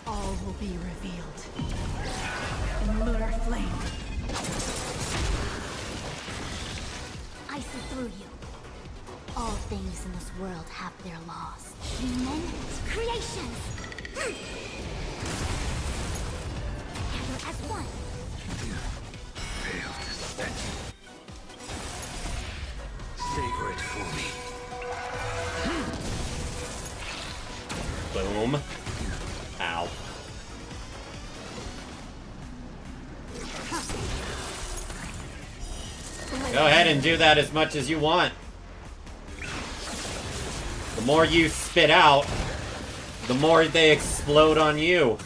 All will be revealed. In lunar flame. I see through you. All things in this world have their laws. Human creations. Gather as one. Fail to set. Savor it for me. Boom. Ow. Go ahead and do that as much as you want. The more you spit out, the more they explode on you.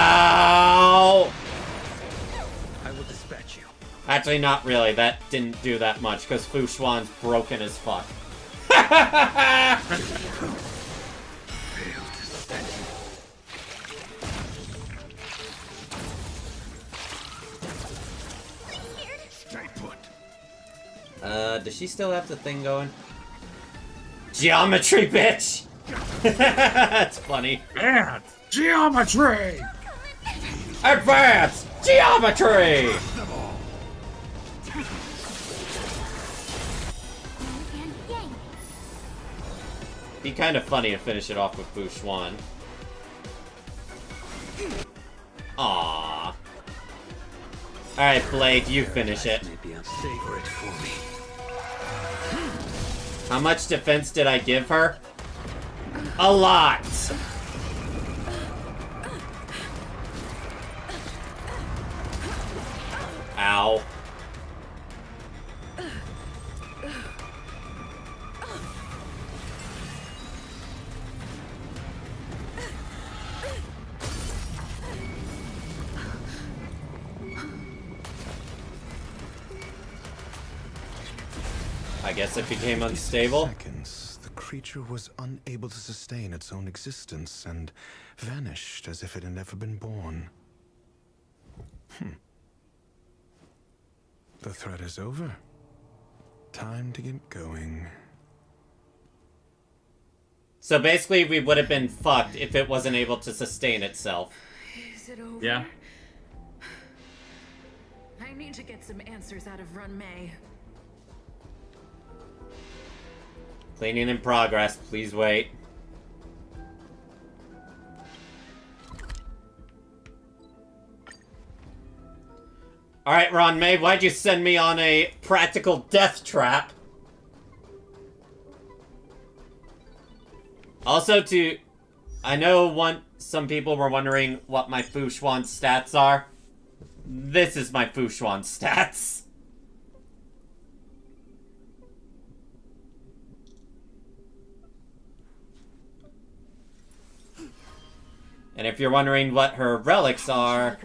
Ow! I will dispatch you. Actually, not really. That didn't do that much, because Fu Xuan's broken as fuck. Stay put. Does she still have the thing going? Geometry, bitch! That's funny. Advance geometry! Advance geometry! Be kind of funny to finish it off with Bushwan. Aww. Alright, Blade, you finish it. Savor it for me. How much defense did I give her? A lot! Ow. I guess it became unstable. Seconds, the creature was unable to sustain its own existence and vanished as if it had never been born. The threat is over. Time to get going. So basically, we would have been fucked if it wasn't able to sustain itself. Is it over? Yeah. I need to get some answers out of Run May. Cleaning in progress, please wait. Alright, Ron May, why'd you send me on a practical death trap? Also I know some people were wondering what my Fushwan stats are. This is my Fushwan stats. And if you're wondering what her relics are,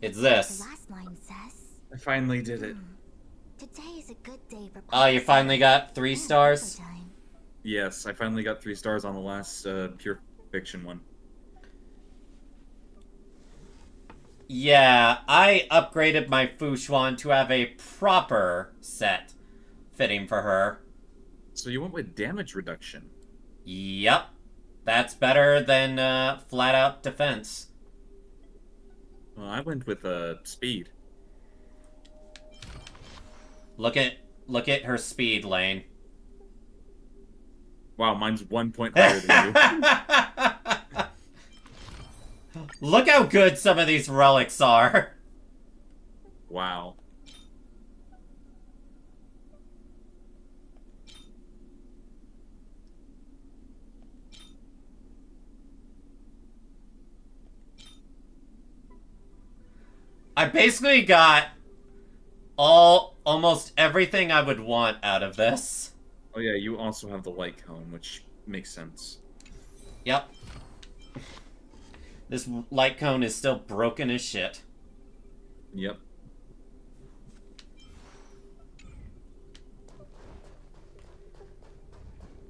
it's this. I finally did it. Today is a good day for Oh, you finally got 3 stars? Yes, I finally got 3 stars on the last pure fiction one. Yeah, I upgraded my Fushwan to have a proper set fitting for her. So you went with damage reduction? Yep. That's better than flat-out defense. Well, I went with speed. Look at her speed, Lane. Wow, mine's 1 point higher than you. Look how good some of these relics are. Wow. I basically got almost everything I would want out of this. Oh yeah, you also have the light cone, which makes sense. Yep. This light cone is still broken as shit. Yep.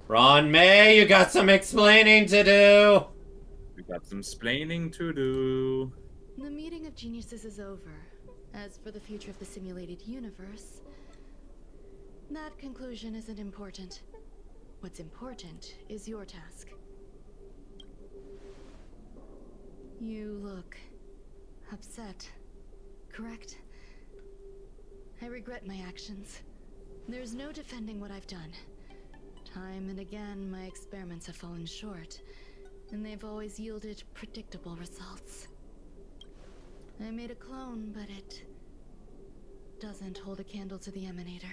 Ron May, you got some explaining to do. We got some splaining to do. The meeting of geniuses is over. As for the future of the simulated universe, that conclusion isn't important. What's important is your task. You look upset, correct? I regret my actions. There's no defending what I've done. Time and again, my experiments have fallen short, and they've always yielded predictable results. I made a clone, but it doesn't hold a candle to the Emanator.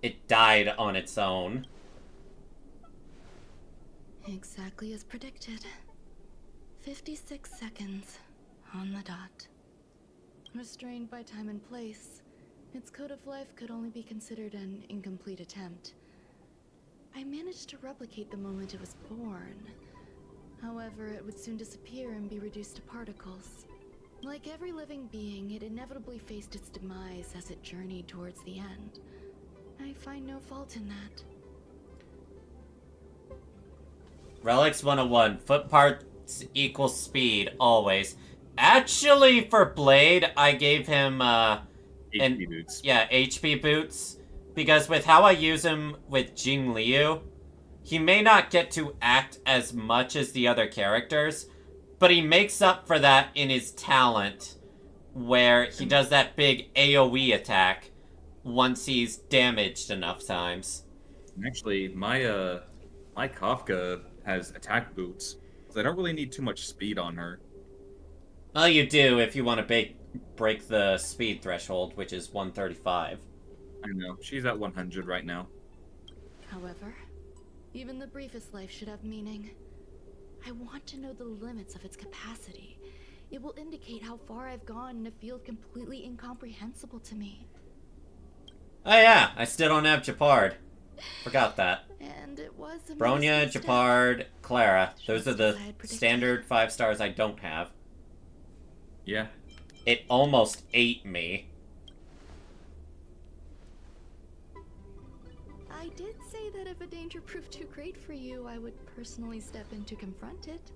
It died on its own. Exactly as predicted. 56 seconds on the dot. Restrained by time and place, its code of life could only be considered an incomplete attempt. I managed to replicate the moment it was born. However, it would soon disappear and be reduced to particles. Like every living being, it inevitably faced its demise as it journeyed towards the end. I find no fault in that. Relics 101. Foot parts equals speed, always. Actually, for Blade, I gave him, HP boots. Yeah, HP boots. Because with how I use him with Jing Liu, he may not get to act as much as the other characters, but he makes up for that in his talent, where he does that big AoE attack once he's damaged enough times. Actually, my Kafka has attack boots, so I don't really need too much speed on her. Well, you do if you want to break the speed threshold, which is 135. I know. She's at 100 right now. However, even the briefest life should have meaning. I want to know the limits of its capacity. It will indicate how far I've gone in a field completely incomprehensible to me. Oh yeah, I still don't have Japard. Forgot that. And it was a Bronya, minuscule step. Japard, Clara. Those are the Just as I had predicted. standard 5 stars I don't have. Yeah. It almost ate me. I did say that if a danger proved too great for you, I would personally step in to confront it.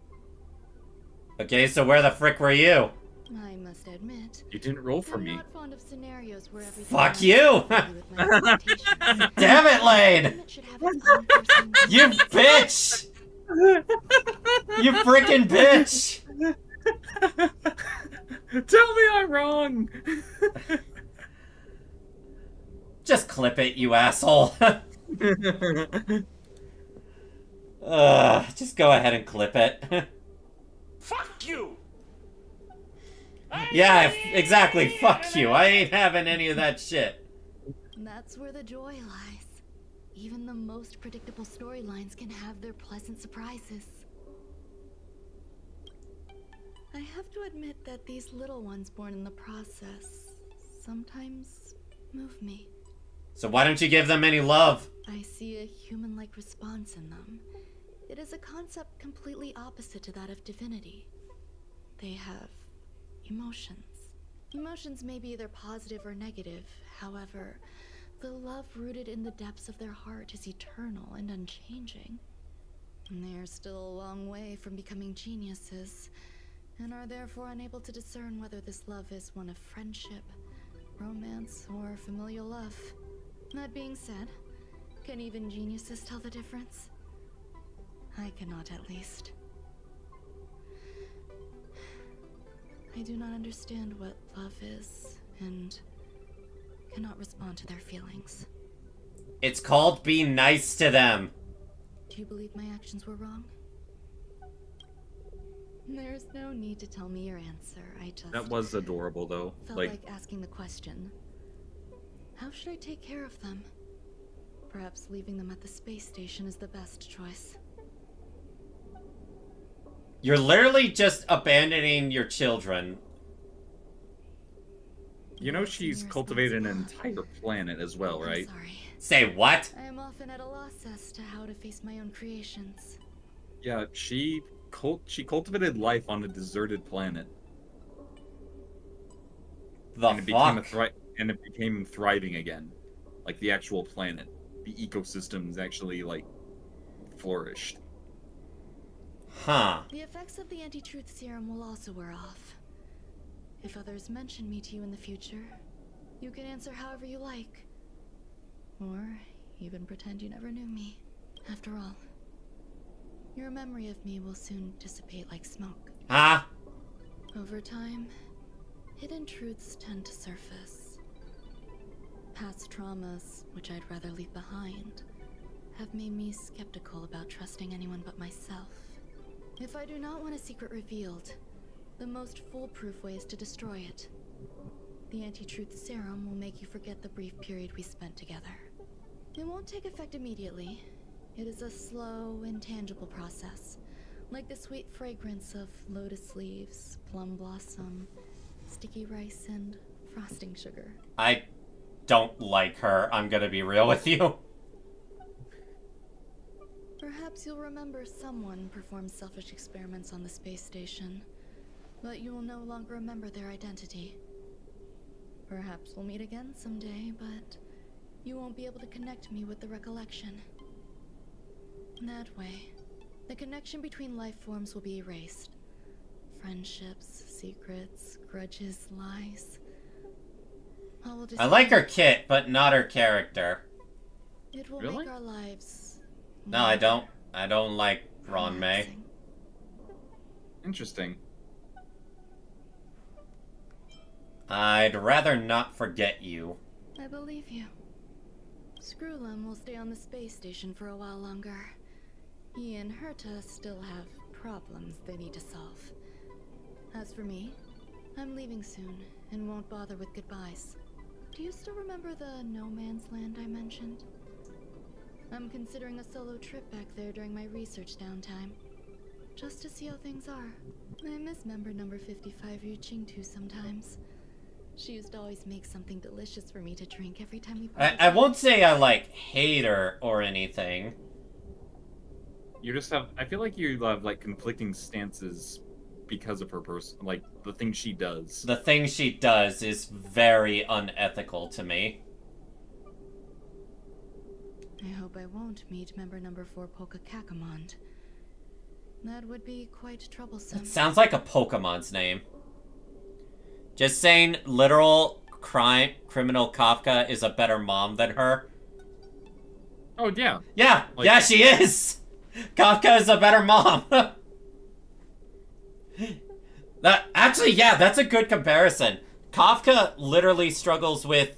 Okay, so where the frick were you? I must admit, You didn't roll for I'm me. not fond of scenarios where everything Fuck ends you! perfectly with my expectations. Damn it, Lane! It should have its own person. You bitch! You freaking bitch! Tell me I'm wrong! Just clip it, you asshole. Just go ahead and clip it. Fuck you! Yeah, exactly. Fuck you. I ain't having any of that shit. And that's where the joy lies. Even the most predictable storylines can have their pleasant surprises. I have to admit that these little ones born in the process sometimes move me. So why don't you give them any love? I see a human-like response in them. It is a concept completely opposite to that of divinity. They have emotions. Emotions may be either positive or negative. However, the love rooted in the depths of their heart is eternal and unchanging. And they are still a long way from becoming geniuses, and are therefore unable to discern whether this love is one of friendship, romance, or familial love. That being said, can even geniuses tell the difference? I cannot, at least. I do not understand what love is, and cannot respond to their feelings. It's called be nice to them. Do you believe my actions were wrong? There's no need to tell me your answer. I just That was adorable, though. felt like asking the question. How should I take care of them? Perhaps leaving them at the space station is the best choice. You're literally just abandoning your children. You know she's cultivated an entire planet as well, right? I'm sorry. Say what? I am often at a loss as to how to face my own creations. Yeah, she cultivated life on a deserted planet. The and it became thriving again. Like the actual planet. The ecosystems actually, like, flourished. Huh. The effects of the anti-truth serum will also wear off. If others mention me to you in the future, you can answer however you like. Or even pretend you never knew me. After all, your memory of me will soon dissipate like smoke. Huh? Over time, hidden truths tend to surface. Past traumas, which I'd rather leave behind, have made me skeptical about trusting anyone but myself. If I do not want a secret revealed, the most foolproof way is to destroy it. The anti-truth serum will make you forget the brief period we spent together. It won't take effect immediately. It is a slow, intangible process, like the sweet fragrance of lotus leaves, plum blossom, sticky rice, and frosting sugar. I don't like her. I'm gonna be real with you. Perhaps you'll remember someone performed selfish experiments on the space station, but you will no longer remember their identity. Perhaps we'll meet again someday, but you won't be able to connect me with the recollection. That way, the connection between life forms will be erased. Friendships, secrets, grudges, lies. All will I like her kit, but not her character. It will Really? make our lives. No, I don't. I don't like Ron May. Interesting. I'd rather not forget you. I believe you. Screwlum will stay on the space station for a while longer. He and Herta still have problems they need to solve. As for me, I'm leaving soon and won't bother with goodbyes. Do you still remember the no man's land I mentioned? I'm considering a solo trip back there during my research downtime. Just to see how things are. I miss member number 55 reaching too sometimes. She used to always make something delicious for me to drink every time we I won't say I, like, hate her or anything. You just have. I feel like you have like conflicting stances because of her like the things she does. The thing she does is very unethical to me. I hope I won't meet member number 4 Polka Kakamond. That would be quite troublesome. It sounds like a Pokemon's name. Just saying, literal criminal Kafka is a better mom than her. Oh yeah. Yeah, Like, yeah, she is. Kafka is a better mom. Actually, yeah, that's a good comparison. Kafka literally struggles with,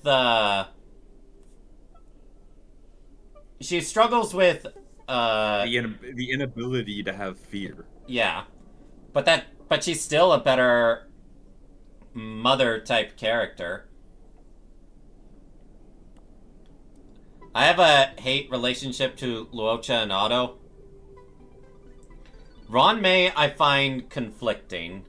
she struggles with, the inability to have fear. Yeah. But she's still a better mother-type character. I have a hate relationship to Luocha and Otto. Ron May, I find conflicting.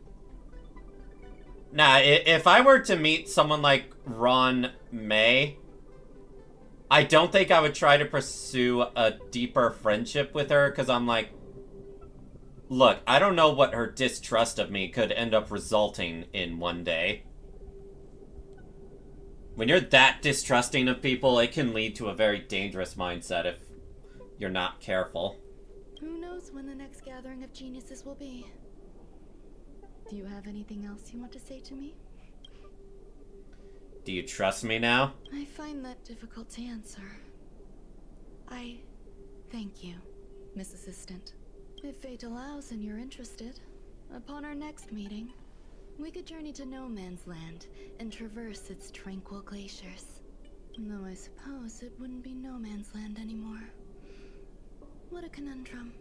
Nah, if I were to meet someone like Ron May, I don't think I would try to pursue a deeper friendship with her, because I'm like, look, I don't know what her distrust of me could end up resulting in one day. When you're that distrusting of people, it can lead to a very dangerous mindset if you're not careful. Who knows when the next gathering of geniuses will be? Do you have anything else you want to say to me? Do you trust me now? I find that difficult to answer. I thank you, Miss Assistant. If fate allows and you're interested, upon our next meeting, we could journey to No Man's Land and traverse its tranquil glaciers. Though I suppose it wouldn't be No Man's Land anymore. What a conundrum.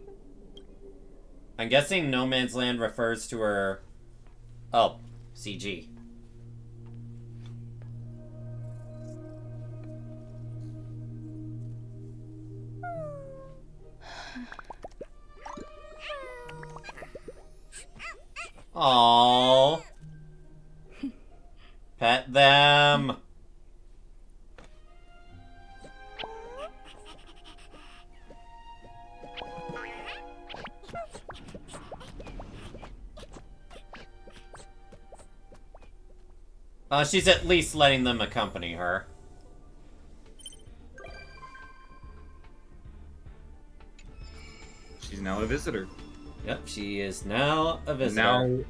I'm guessing No Man's Land refers to her... Oh, CG. Aww. Pet them. She's at least letting them accompany her. She's now a visitor. Yep, she is now a visitor. Now,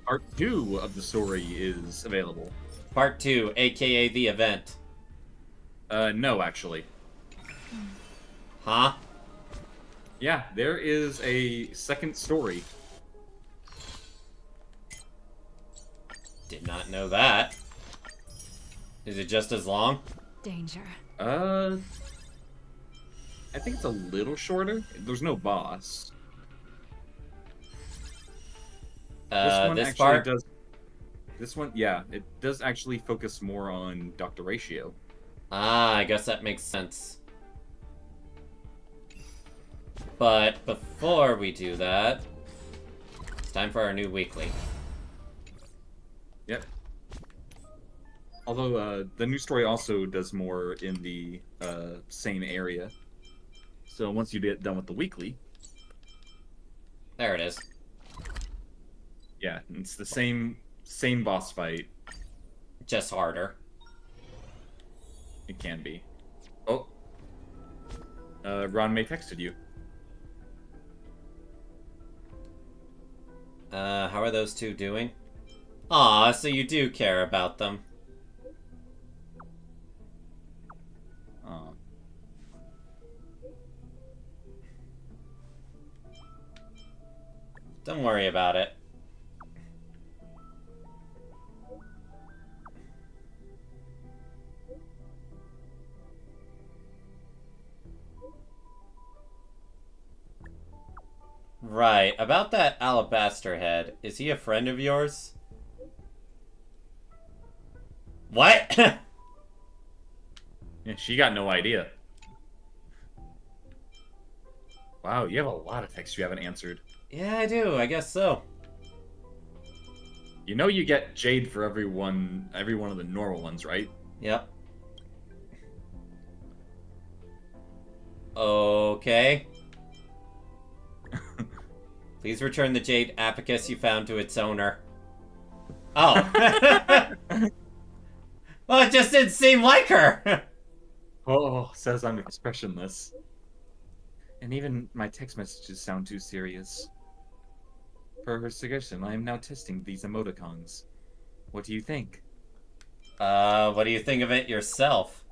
part 2 of the story is available. Part 2, aka the event. No, actually. Huh? Yeah, there is a second story. Did not know that. Is it just as long? Danger. I think it's a little shorter. There's no boss. This part? does. This one, yeah, it does actually focus more on Dr. Ratio. Ah, I guess that makes sense. But before we do that, it's time for our new weekly. Yep. Although the new story also does more in the same area. So once you get done with the weekly, there it is. Yeah, it's the same boss fight. Just harder. It can be. Oh. Ron May texted you. How are those two doing? Aw, so you do care about them. Don't worry about it. Right, about that alabaster head. Is he a friend of yours? What? Yeah, she got no idea. Wow, you have a lot of texts you haven't answered. Yeah, I do. I guess so. You know you get Jade for every one of the normal ones, right? Yep. Okay. Please return the jade apicus you found to its owner. Oh. Well, it just didn't seem like her. Oh, says I'm expressionless. And even my text messages sound too serious. Per her suggestion, I am now testing these emoticons. What do you think? What do you think of it yourself?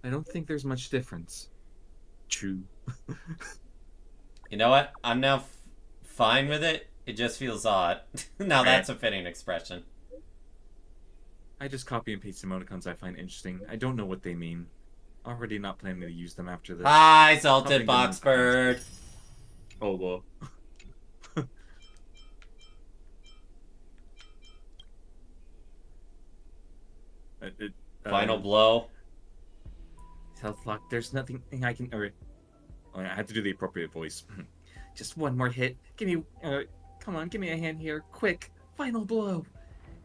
I don't think there's much difference. True. You know what? I'm now fine with it. It just feels odd. Now that's a fitting expression. I just copy and paste emoticons I find interesting. I don't know what they mean. Already not planning to use them after this. Hi, Salted Boxbird. Oh, well. Final blow. Health lock. There's nothing I can. I had to do the appropriate voice. Just one more hit. Give me. Come on, give me a hand here. Quick. Final blow.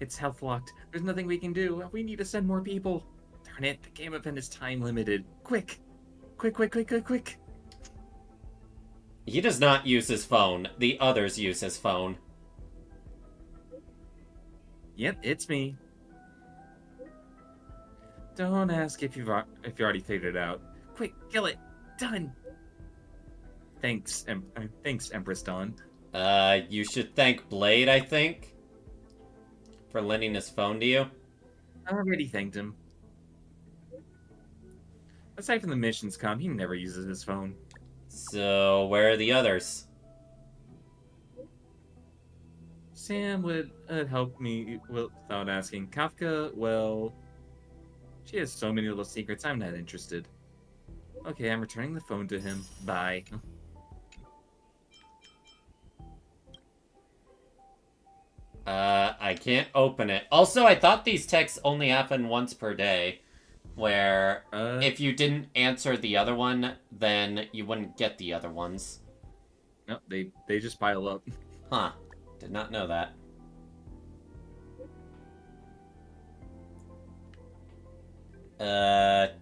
It's health locked. There's nothing we can do. We need to send more people. Darn it. The game event is time limited. Quick. Quick. He does not use his phone. The others use his phone. Yep, it's me. Don't ask if you already figured it out. Quick, kill it. Done. Thanks, Empress Dawn. You should thank Blade, I think, for lending his phone to you. I already thanked him. Aside from the missions he never uses his phone. So, where are the others? Sam would help me without asking. Kafka, well... She has so many little secrets, I'm not interested. Okay, I'm returning the phone to him. Bye. I can't open it. Also, I thought these texts only happen once per day, where if you didn't answer the other one, then you wouldn't get the other ones. No, they just pile up. Huh. Did not know that.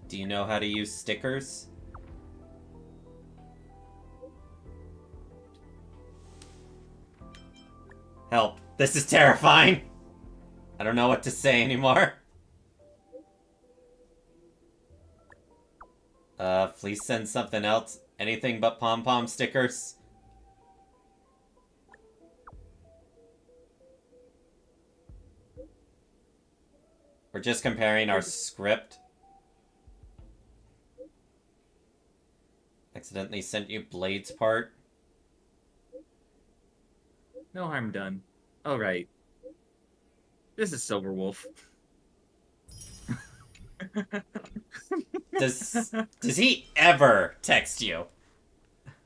Do you know how to use stickers? Help. This is terrifying. I don't know what to say anymore. Please send something else. Anything but pom-pom stickers. We're just comparing our script. Accidentally sent you Blade's part. No harm done. Alright. This is Silverwolf. Does he ever text you?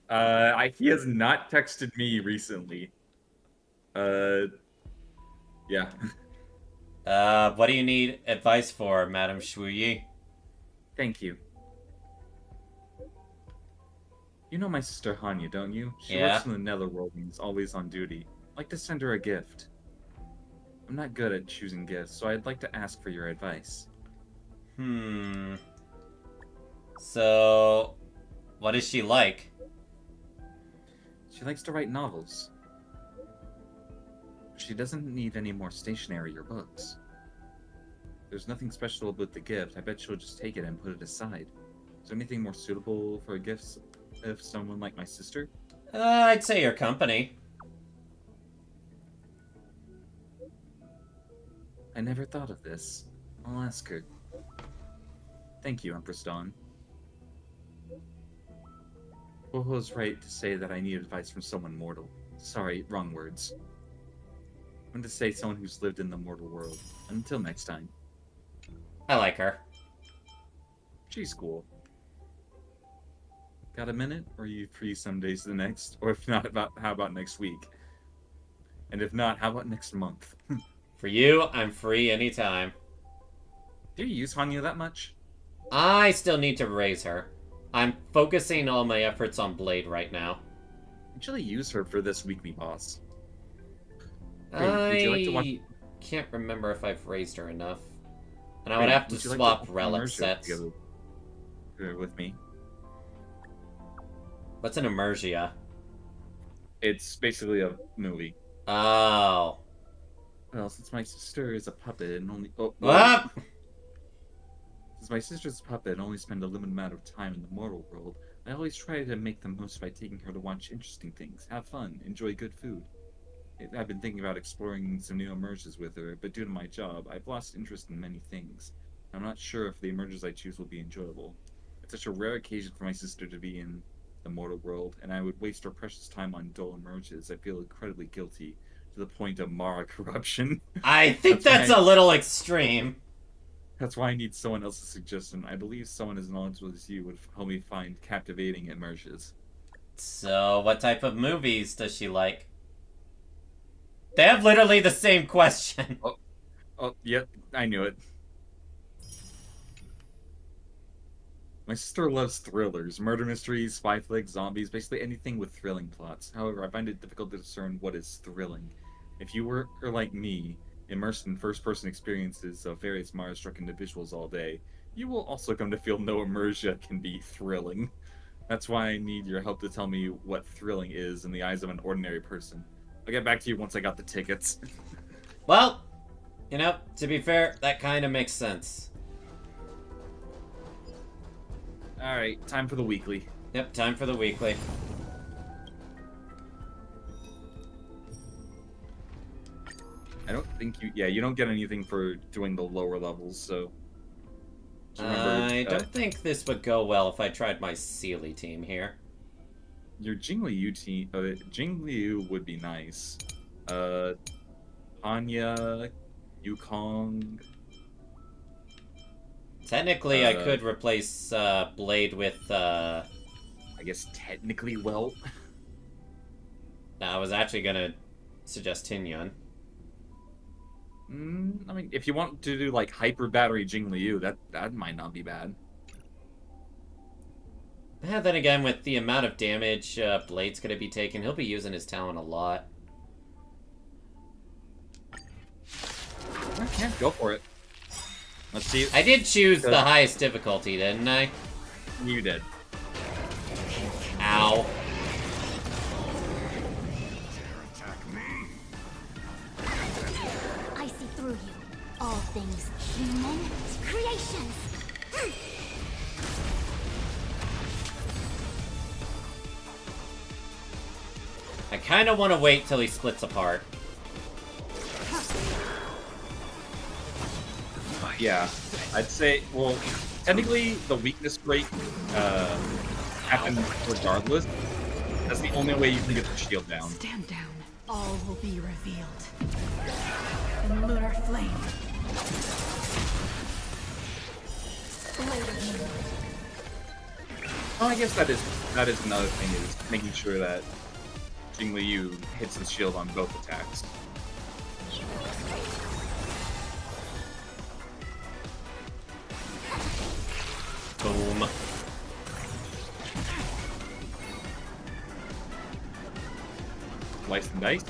He has not texted me recently. Yeah. What do you need advice for, Madame Shuyi? Thank you. You know my sister Hanya, don't you? She Yeah. works in the Netherworld and is always on duty. I'd like to send her a gift. I'm not good at choosing gifts, so I'd like to ask for your advice. So, what is she like? She likes to write novels. She doesn't need any more stationery or books. There's nothing special about the gift. I bet she'll just take it and put it aside. Is there anything more suitable for a gift of someone like my sister? I'd say your company. I never thought of this. I'll ask her. Thank you, Empress Dawn. was right to say that I need advice from someone mortal. Sorry, wrong words. I meant to say someone who's lived in the mortal world. Until next time. I like her. She's cool. Got a minute? Or are you free some days to the next? Or if not, how about next week? And if not, how about next month? For you, I'm free anytime. Do you use Hanya that much? I still need to raise her. I'm focusing all my efforts on Blade right now. Actually use her for this weekly boss. Hey, would you like to can't remember if I've raised her enough. And I would have to swap relic sets. With me. What's an Emergia? It's basically a movie. Oh. Well, since my sister is a puppet and only... Since my sister's a puppet and only spend a limited amount of time in the mortal world, I always try to make the most by taking her to watch interesting things, have fun, enjoy good food. I've been thinking about exploring some new emerges with her, but due to my job, I've lost interest in many things. I'm not sure if the emerges I choose will be enjoyable. It's such a rare occasion for my sister to be in the mortal world, and I would waste her precious time on dull emerges. I feel incredibly guilty, to the point of Mara corruption. I think that's a little extreme. That's why I need someone else's suggestion. I believe someone as knowledgeable as you would help me find captivating emerges. So, what type of movies does she like? They have literally the same question. Oh, yep, I knew it. My sister loves thrillers, murder mysteries, spy flicks, zombies, basically anything with thrilling plots. However, I find it difficult to discern what is thrilling. If you were like me, immersed in first-person experiences of various Mara-struck individuals all day, you will also come to feel no immersion can be thrilling. That's why I need your help to tell me what thrilling is in the eyes of an ordinary person. I'll get back to you once I got the tickets. Well, you know, to be fair, that kind of makes sense. Alright, time for the weekly. Yep, time for the weekly. I don't think you don't get anything for doing the lower levels, so... remember, I don't think this would go well if I tried my Sealy team here. Your Jingliu team, Jingliu would be nice. Anya, Yukong... Technically, I could replace Blade with, I guess technically, well... No, I was actually gonna suggest Tinyun. I mean, if you want to do, like, Hyper Battery Jingliu, that might not be bad. Yeah, then again, with the amount of damage Blade's gonna be taking, he'll be using his talent a lot. Okay, go for it. Let's see. I did choose the highest difficulty, didn't I? You did. Ow. I see through you. All things human creations. I kind of want to wait till he splits apart. Yeah, I'd say, well, technically the weakness break happens regardless. That's the only way you can get the shield down. Stand down. All will be revealed. In lunar flame. Well, I guess that is another thing, is making sure that Jingliu hits the shield on both attacks. Boom. Slice and dice.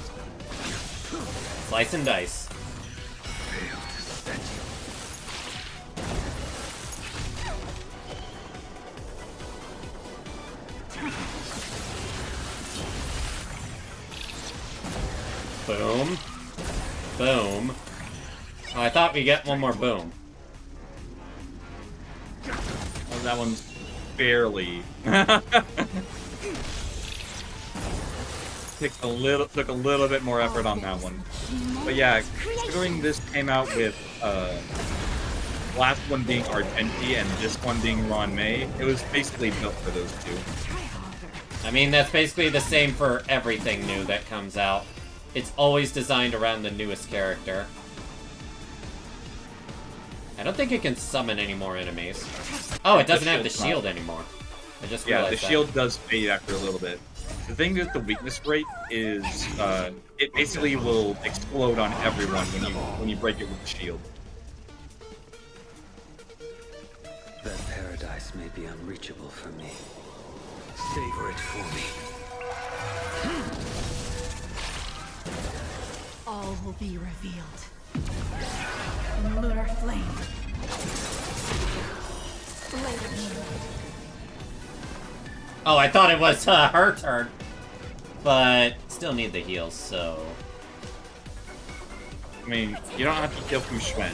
Slice and dice. Boom. Boom. Oh, I thought we get one more boom. Oh, that one's barely. Took a little bit more effort on that one. But yeah, considering this came out with last one being Argenti and this one being Ron May, it was basically built for those two. I mean, that's basically the same for everything new that comes out. It's always designed around the newest character. I don't think it can summon any more enemies. Oh, it doesn't have the shield anymore. I just realized the shield does fade after a little bit. The thing with the weakness rate is it basically will explode on everyone when you break it with the shield. That paradise may be unreachable for me. Savor it for me. All will be revealed. In lunar flame. Later. Oh, I thought it was her turn. But still need the heals, so... I mean, you don't have to kill Fu Xuan.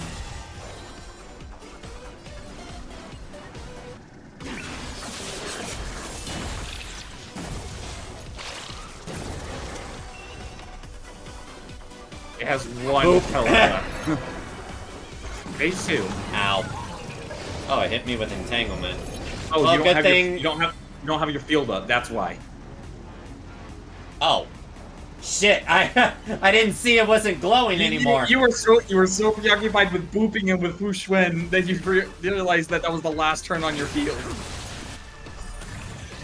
It has one health. Phase 2. Ow. Oh, it hit me with entanglement. Oh, well, you good thing. You don't have your field up. That's why. Oh, shit! I didn't see it wasn't glowing anymore. You were so preoccupied with booping and with Fu Xuan that you realized that was the last turn on your field.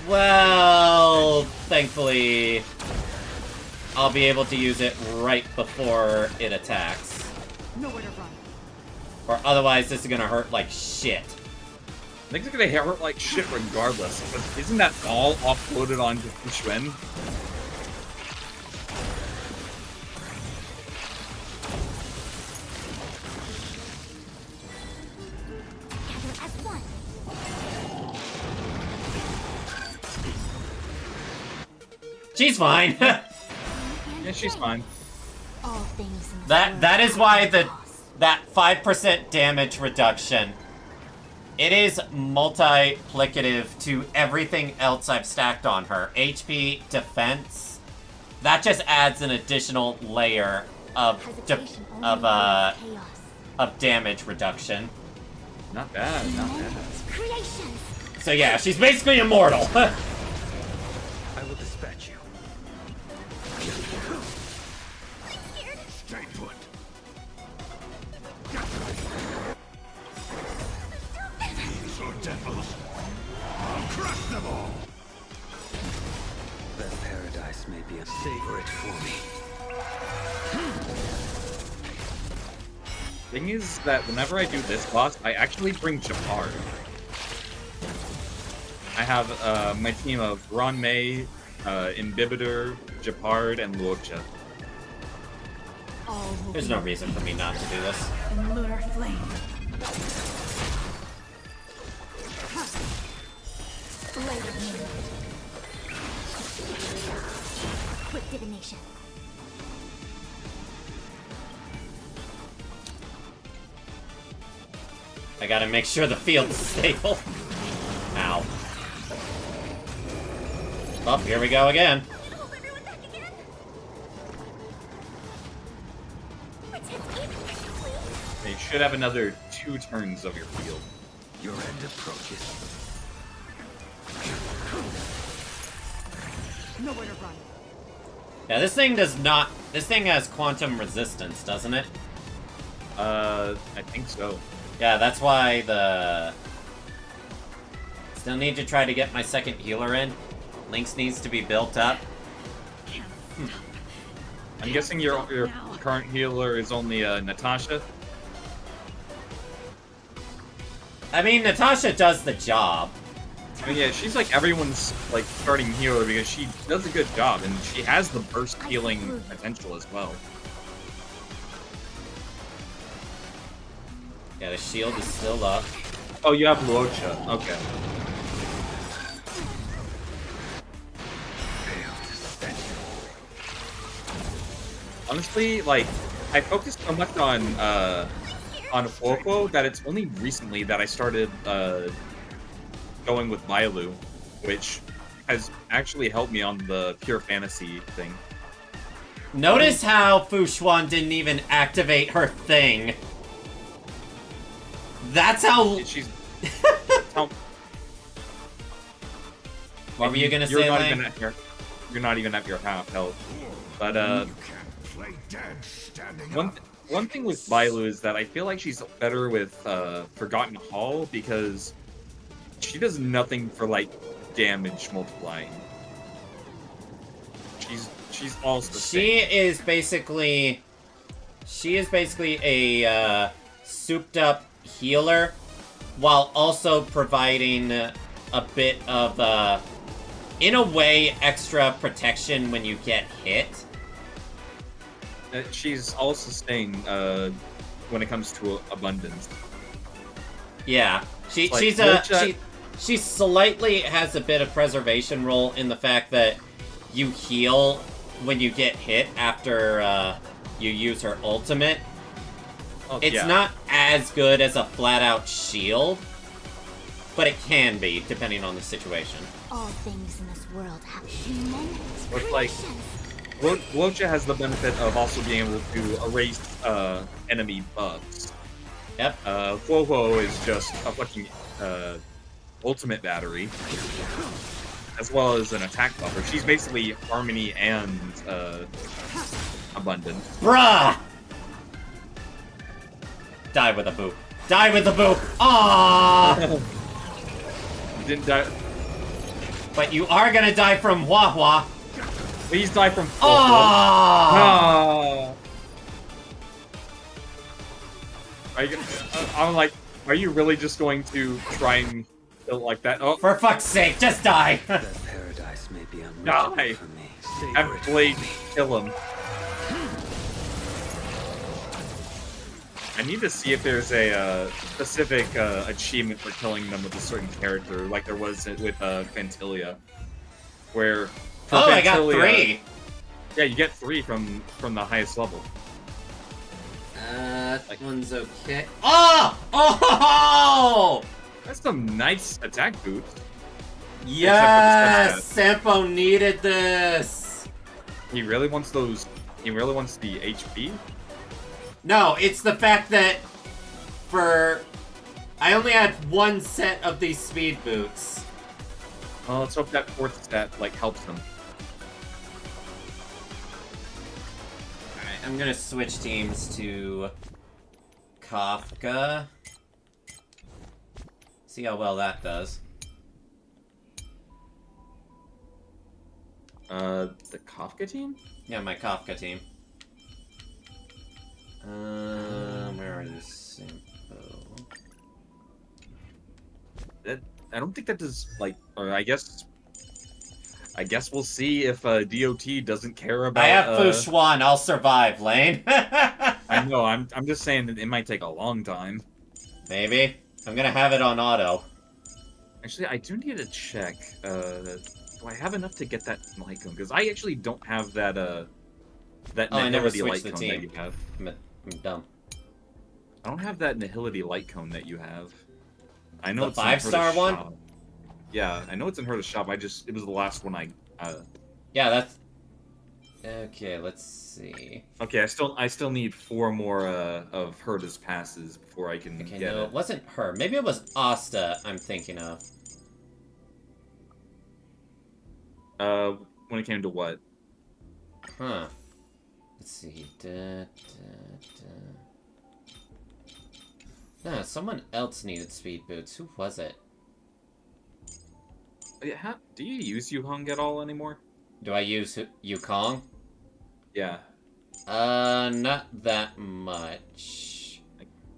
Well, thankfully, I'll be able to use it right before it attacks. Nowhere to run. Or otherwise, this is gonna hurt like shit. I think it's gonna hurt like shit regardless. But isn't that all offloaded onto Fu Xuan? Gather as one. She's fine. Yeah, she's fine. All things in the That is why that 5% damage reduction. It is multiplicative to everything else I've stacked on her. HP, defense. That just adds an additional layer of damage reduction. Not bad, not bad. creations. So yeah, she's basically immortal. I will dispatch you. Stay put. These are devils. I'll crush them all. That paradise may be a savor it for me. Thing is that whenever I do this boss, I actually bring Japard. I have my team of Ron May, Imbibitor, Japard, and Luocha. There's no reason for me not to do this. In lunar flame. Later. Quick divination. I gotta make sure the field's stable. Ow. Oh, here we go again. You should have another 2 turns of your field. Your end approaches. Nowhere to run. Yeah, this thing does not... This thing has quantum resistance, doesn't it? I think so. Yeah, that's why the... Still need to try to get my second healer in. Lynx needs to be built up. I'm guessing your current healer is only Natasha? I mean, Natasha does the job. I mean, yeah, she's like everyone's like starting healer because she does a good job and she has the burst healing potential as well. Yeah, the shield is still up. Oh, you have Luocha. Okay. Honestly, like, I focused so much on Fuoco that it's only recently that I started going with Mailu, which has actually helped me on the pure fantasy thing. Notice how Fu Xuan didn't even activate her thing. That's how... She's... What were you gonna You're say, not Lane? even at your, You're not even at your half health. But one thing with Bailu is that I feel like she's better with Forgotten Hall because she does nothing for like damage multiplying. She's also She is basically a souped up healer while also providing a bit of in a way extra protection when you get hit. She's all sustain when it comes to abundance. Yeah, Like, she slightly has a bit of preservation role in the fact that you heal when you get hit after you use her ultimate. It's yeah. not as good as a flat-out shield, but it can be, depending on the situation. All things in this world have human But like, Luocha has the benefit of also being able to erase enemy buffs. Yep. Huohuo is just a fucking ultimate battery, as well as an attack buffer. She's basically Harmony and Abundant. Bruh! Die with a boop. Die with a boop! Aww! Didn't die. But you are gonna die from Hua Hua. Please die from Aww! I'm like, are you really just going to try and kill it like that? Oh, for fuck's sake, just die! That paradise may be die! unreachable for me. Have Blade kill him. I need to see if there's a specific achievement for killing them with a certain character, like there was with Fantilia, where for Oh, Fantilia, I got 3! Yeah, you get 3 from the highest level. That one's okay. Oh! Oh! That's some nice attack boost. Yes! Sampo needed this! He really wants those. He really wants the HP. No, it's the fact that I only had 1 set of these speed boots. Well, let's hope that 4th set like helps him. Alright, I'm gonna switch teams to Kafka. See how well that does. The Kafka team? Yeah, my Kafka team. Where are you, Sampo? I don't think that does like. Or I guess we'll see if DOT doesn't care about. I have Fu Xuan. I'll survive, Lane. I know. I'm just saying that it might take a long time. Maybe. I'm gonna have it on auto. Actually, I do need to check. Do I have enough to get that light cone? Because I actually don't have that. That I never Nihility switched light the cone team. that you have. I'm dumb. I don't have that Nihility light cone that you have. I know The it's in 5-star Herta's one? shop. Yeah, I know it's in Herta's shop. It was the last one I. Yeah, that's. Okay, let's see. Okay, I still need 4 more of Herta's passes before I can Okay, get no, it. it wasn't her. Maybe it was Asta I'm thinking of. When it came to what? Huh. Let's see. No, someone else needed speed boots. Who was it? Do you use Yuhong at all anymore? Do I use Yukong? Yeah. Not that much.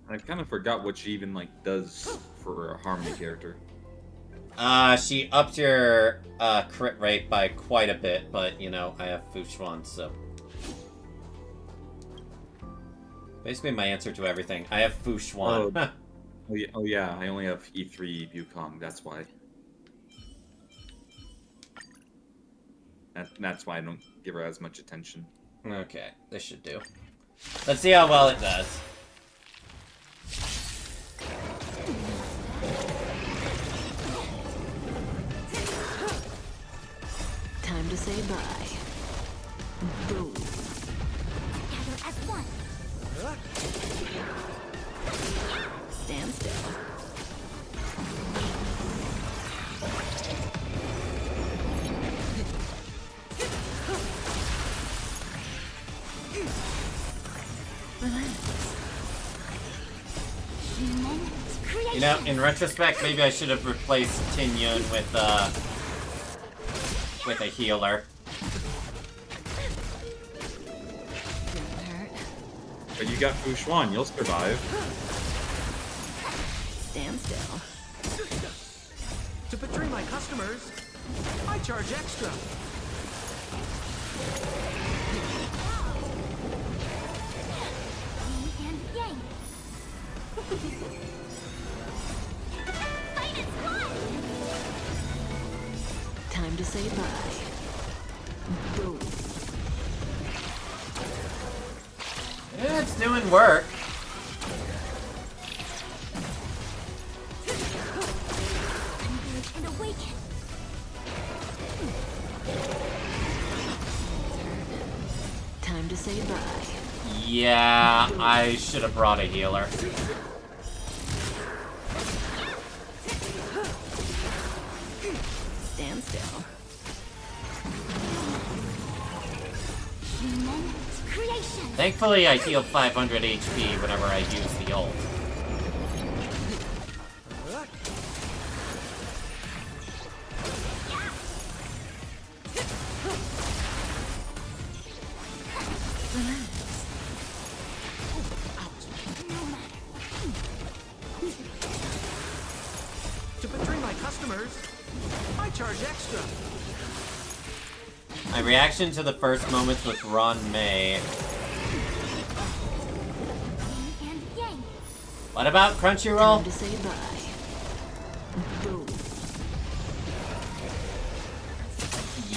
I kind of forgot what she even like does for a Harmony character. She upped your crit rate by quite a bit, but you know, I have Fu Xuan, so basically my answer to everything. I have Fu Xuan. Oh yeah, I only have E3 Yukong, that's why. That's why I don't give her as much attention. Okay, this should do. Let's see how well it does. Time to say bye. Boom. Gather as one. Stand still. You know, in retrospect, maybe I should have replaced Tin Yun with a healer. But you got Fu Xuan, you'll survive. Stand still. To betray my customers, I charge extra. Time to say bye. Boom. Yeah, it's doing work. And awaken. Time to say bye. Yeah, I should have brought a healer. Stand still. Thankfully, I heal 500 HP whenever I use the ult. To betray my customers, I charge extra. My reaction to the first moments with Ron May. What about Crunchyroll? Time to say bye. Boom.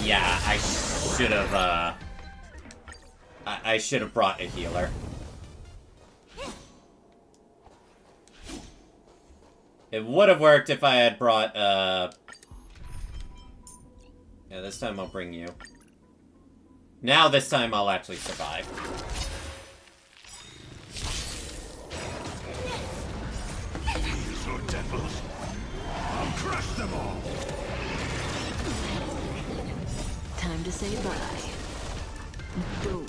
Yeah, I should have, I should have brought a healer. It would have worked if I had brought, yeah, this time I'll bring you. Now this time I'll actually survive. These are devils. I'll crush them all. Time to say bye. Boom.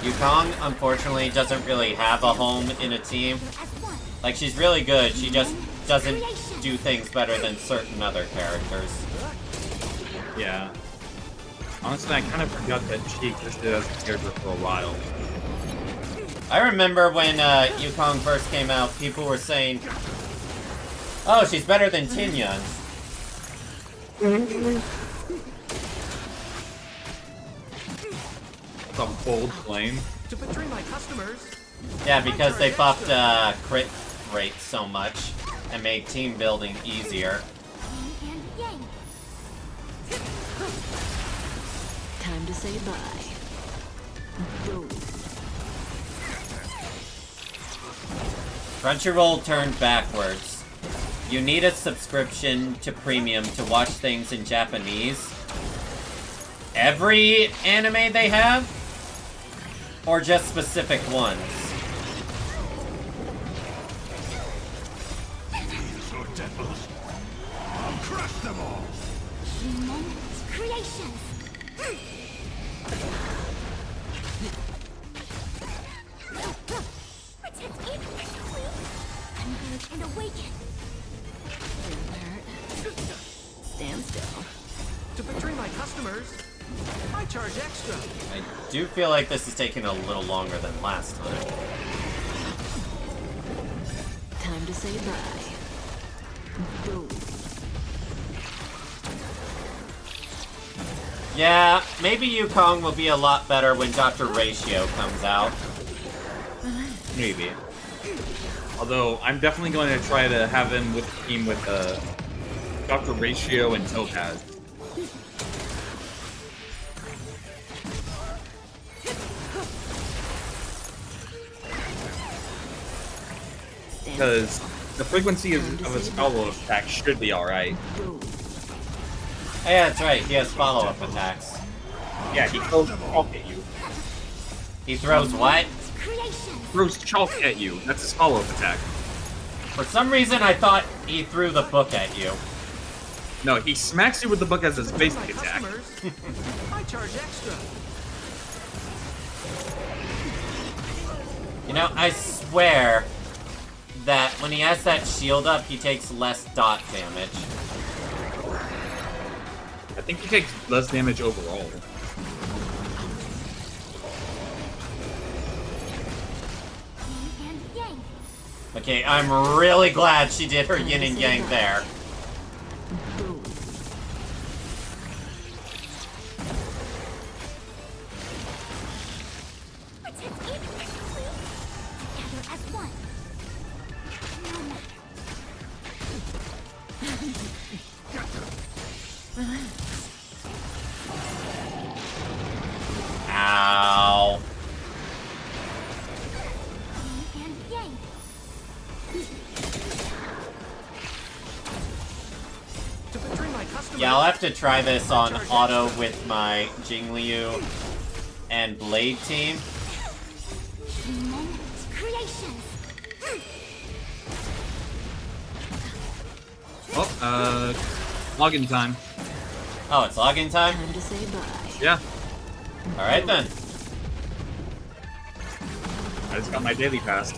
Yukong, unfortunately, doesn't really have a home in a team. Like, she's really good, she just doesn't do things better than certain other characters. Yeah. Honestly, I kind of forgot that she existed as a character for a while. I remember when Yukong first came out, people were saying, oh, she's better than Tin Yun. Some bold claim. To betray my customers. Yeah, because they buffed crit rate so much and made team building easier. Time to say bye. Boom. Crunchyroll turned backwards. You need a subscription to Premium to watch things in Japanese. Every anime they have? Or just specific ones? These are devils. I'll crush them all. Creations. And awaken. Stand still. To betray my customers, I charge extra. I do feel like this is taking a little longer than last time. Time to say bye. Boom. Yeah, maybe Yukong will be a lot better when Dr. Ratio comes out. Maybe. Although, I'm definitely going to try to have him with the team with Dr. Ratio and Topaz. Because the frequency of his follow-up attack should be alright. Oh, yeah, that's right. He has follow-up attacks. Yeah, he throws chalk at you. He throws what? Throws chalk at you. That's his follow-up attack. For some reason, I thought he threw the book at you. No, he smacks you with the book as his basic attack. I charge extra. You know, I swear that when he has that shield up, he takes less dot damage. I think he takes less damage overall. Okay, I'm really glad she did her yin and yang there. Ow. Yeah, I'll have to try this on auto with my Jingliu and Blade team. Oh, login time. Oh, it's login time? Time to say bye. Yeah. Alright then. I just got my daily pass.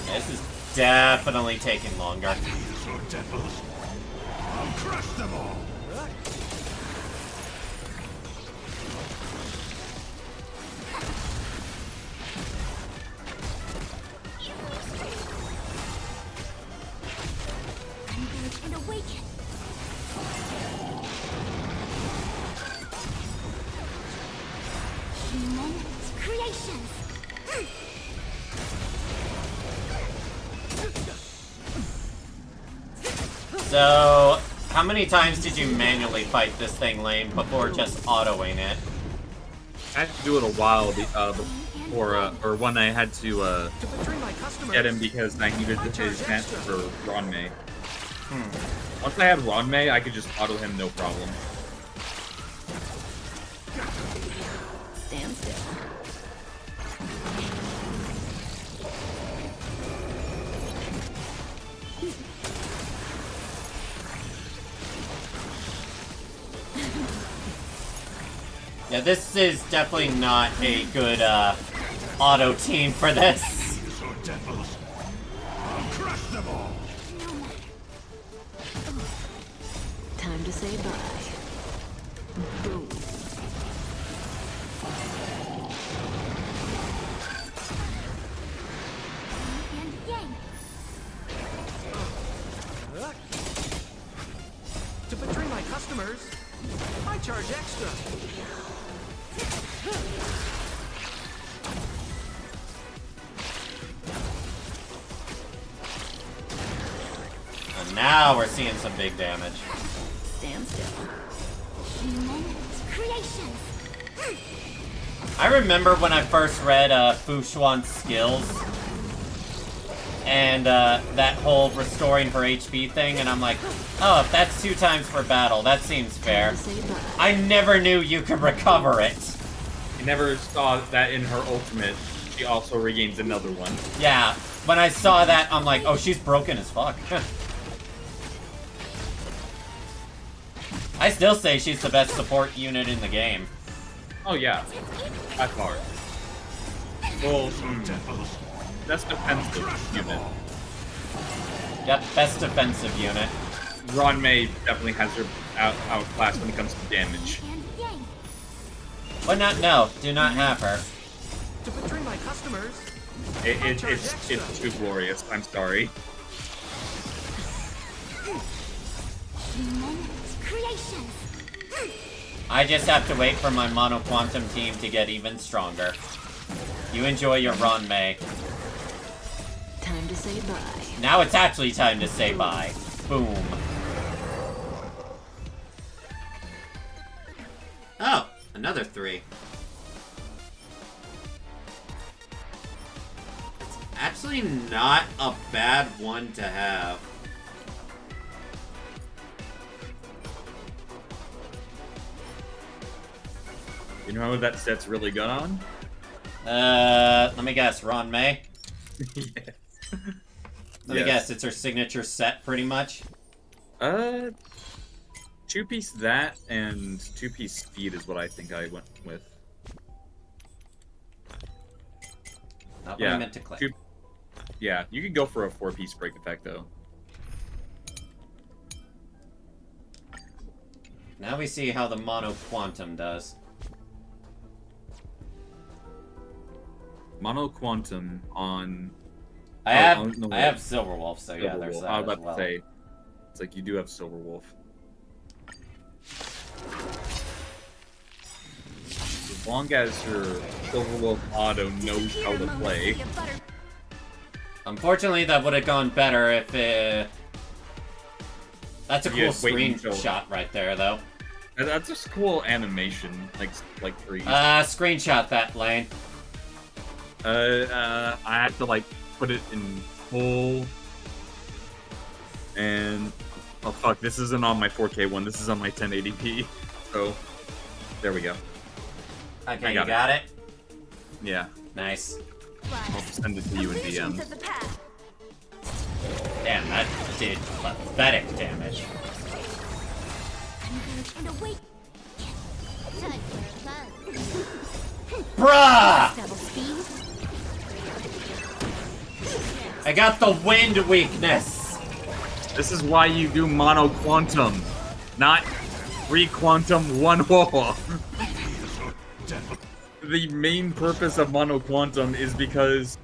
This is definitely taking longer. I'll crush them all. And awaken. Human creations. So, how many times did you manually fight this thing, Lane, before just autoing it? I had to do it a while before, or when I had to get him because I needed his master for Ronmei. Once I had Ronmei, I could just auto him no problem. Stand still. Yeah, this is definitely not a good auto team for this. I'll crush them all. Time to say bye. Boom. To betray my customers, I charge extra. And now we're seeing some big damage. Stand still. Human creations. I remember when I first read Fu Xuan's skills and that whole restoring her HP thing, and I'm like, oh, if that's 2 times per battle, that seems fair. I never knew you could recover it. I never saw that in her ultimate. She also regains another one. Yeah, when I saw that, I'm like, oh, she's broken as fuck. I still say she's the best support unit in the game. Oh yeah, by far. Well, best defensive unit. Yep, best defensive unit. Ronmei definitely has her outclassed when it comes to damage. But not, no, do not have her. To betray my customers, It's too glorious. I'm sorry. Human creations. I just have to wait for my Mono Quantum team to get even stronger. You enjoy your Ronmei. Time to say bye. Now it's actually time to say bye. Boom. Oh, another 3. It's actually not a bad one to have. You know who that set's really good on? Let me guess, Ronmei? Yes. Let me guess, it's her signature set, pretty much? 2-piece that and 2-piece speed is what I think I went with. Not what I meant to click. Yeah, you can go for a 4-piece break effect though. Now we see how the Mono Quantum does. Mono Quantum on. I have Silverwolf, so yeah, there's that I was as about well. to say, it's like you do have Silverwolf. As long as your Silverwolf auto knows how to play. Unfortunately, that would have gone better if it... That's a cool screenshot right there, though. That's just cool animation, like trees. Screenshot that, Lane. I have to, like, put it in full. And... Oh, fuck, this isn't on my 4K one. This is on my 1080p. So, there we go. Okay, you got it? Yeah. Nice. I'll send it to you in DM. Damn, that did pathetic damage. Bruh! I got the wind weakness. This is why you do Mono Quantum, not 3 Quantum 1 wall. The main purpose of Mono Quantum is because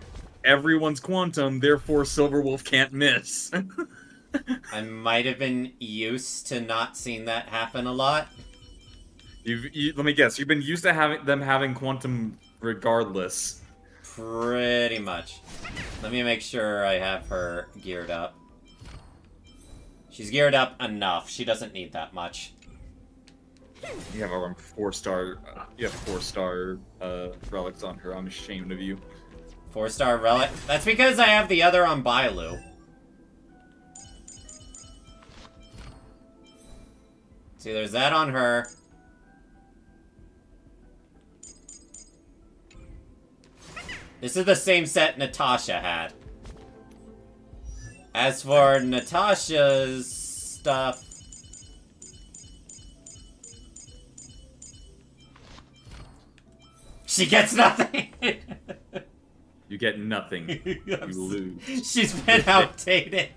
everyone's Quantum, therefore Silverwolf can't miss. I might have been used to not seeing that happen a lot. Let me guess, you've been used to having Quantum regardless. Pretty much. Let me make sure I have her geared up. She's geared up enough. She doesn't need that much. You have around 4-star. You have 4-star relics on her. I'm ashamed of you. 4-star relic? That's because I have the other on Bailu. See, there's that on her. This is the same set Natasha had. As for Natasha's stuff... She gets nothing! You get nothing. You lose. She's been outdated.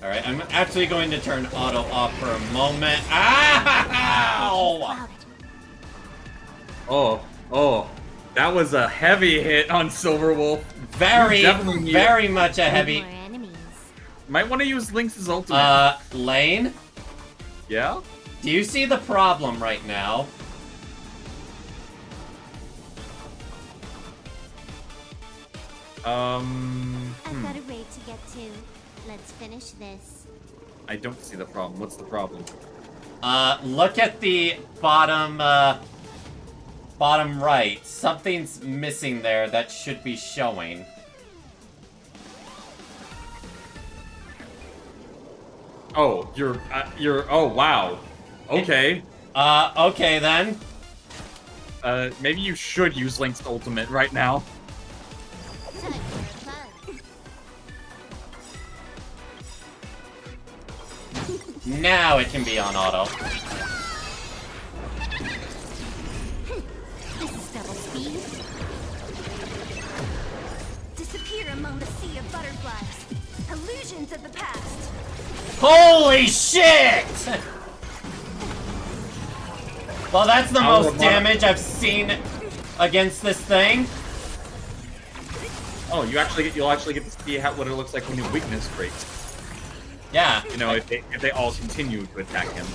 Alright, I'm actually going to turn auto off for a moment. Ow! Oh, that was a heavy hit on Silverwolf. Very much a heavy... Might want to use Lynx's ultimate. Lane? Yeah? Do you see the problem right now? I've got a raid to get to. Let's finish this. I don't see the problem. What's the problem? Look at the bottom, bottom right. Something's missing there that should be showing. Oh, oh, wow. Okay. Okay then. Maybe you should use Link's ultimate right now. Now it can be on auto. This is double speed. Disappear among the sea of butterflies. Illusions of the past. Holy shit! Well, that's the most damage I've seen against this thing. Oh, you'll actually get to see what it looks like when your weakness breaks. Yeah. You know, if they all continue to attack him.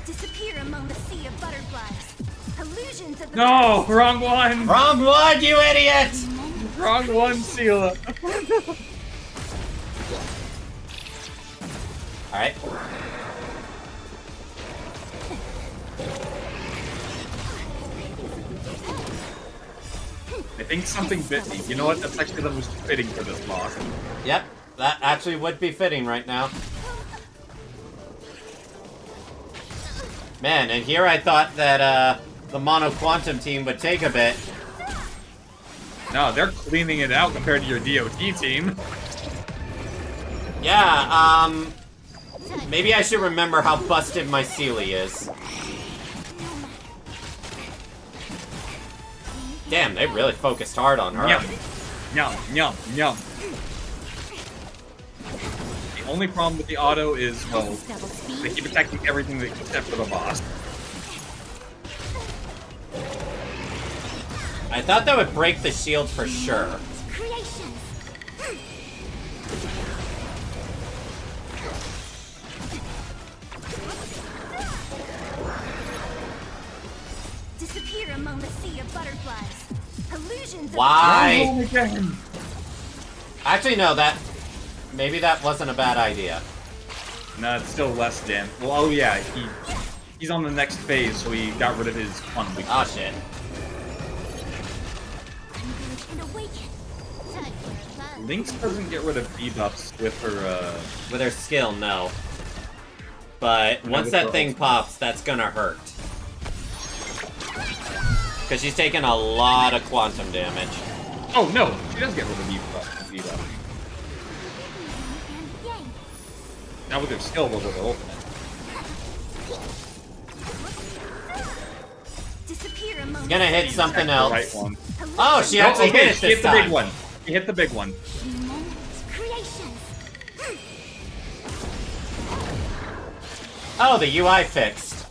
Disappear among the sea of butterflies. Illusions of the No, wrong one. Wrong one, you idiot! Wrong one, Sela. Alright. I think something bit me. You know what? That's actually the most fitting for this boss. Yep, that actually would be fitting right now. Man, and here I thought that, the Mono Quantum team would take a bit. No, they're cleaning it out compared to your DOT team. Yeah, maybe I should remember how busted my Sealy is. Damn, they really focused hard on her. Yum. Yum, yum, yum. The only problem with the auto is, well, they keep attacking everything except for the boss. I thought that would break the shield for sure. Disappear among the sea of butterflies. Illusions. Why? Actually, no, maybe that wasn't a bad idea. No, it's still less damage. Well, oh yeah, he's on the next phase, so he got rid of his fun weakness. Oh shit. Lynx doesn't get rid of debuffs with her skill, no. But once that thing pops, that's gonna hurt. Because she's taking a lot of quantum damage. Oh no, she does get rid of debuff. Now with her skill, we'll go to ultimate. She's gonna hit something else. Right one. Oh, she actually hit it this the time. big one. She hit the big one. Oh, the UI fixed.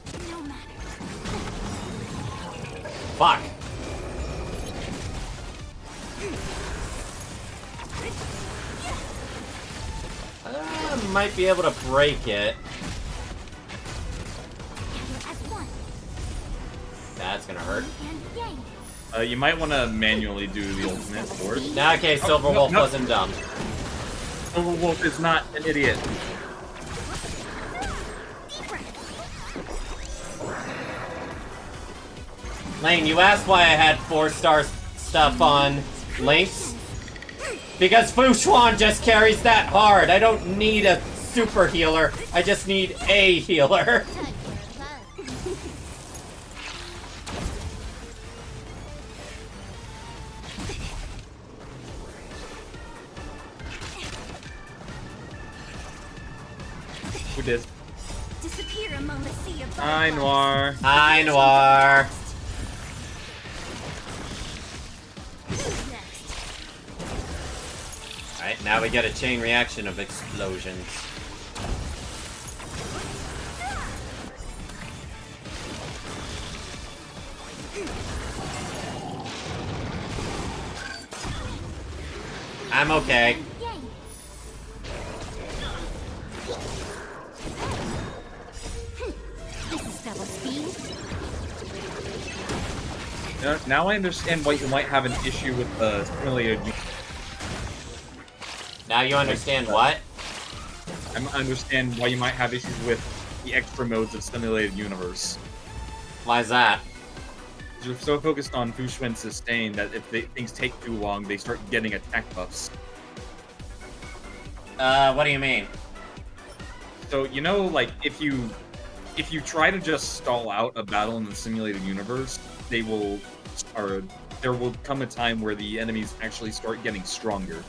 Fuck. Might be able to break it. That's gonna hurt. You might want to manually do the ultimate first. Now, okay, Silver Wolf wasn't dumb. Silver Wolf is not an idiot. Lane, you asked why I had 4-star stuff on Lynx? Because Fu Xuan just carries that hard. I don't need a super healer. I just need a healer. Who did? Disappear among the sea of Hi, Noir. Hi, Noir. Alright, now we get a chain reaction of explosions. I'm okay. Now I understand why you might have an issue with the simulated. Now you understand what? I understand why you might have issues with the extra modes of simulated universe. Why is that? You're so focused on Fu Xuan's sustain that if things take too long, they start getting attack buffs. What do you mean? So, you know, like, if you try to just stall out a battle in the simulated universe, there will come a time where the enemies actually start getting stronger.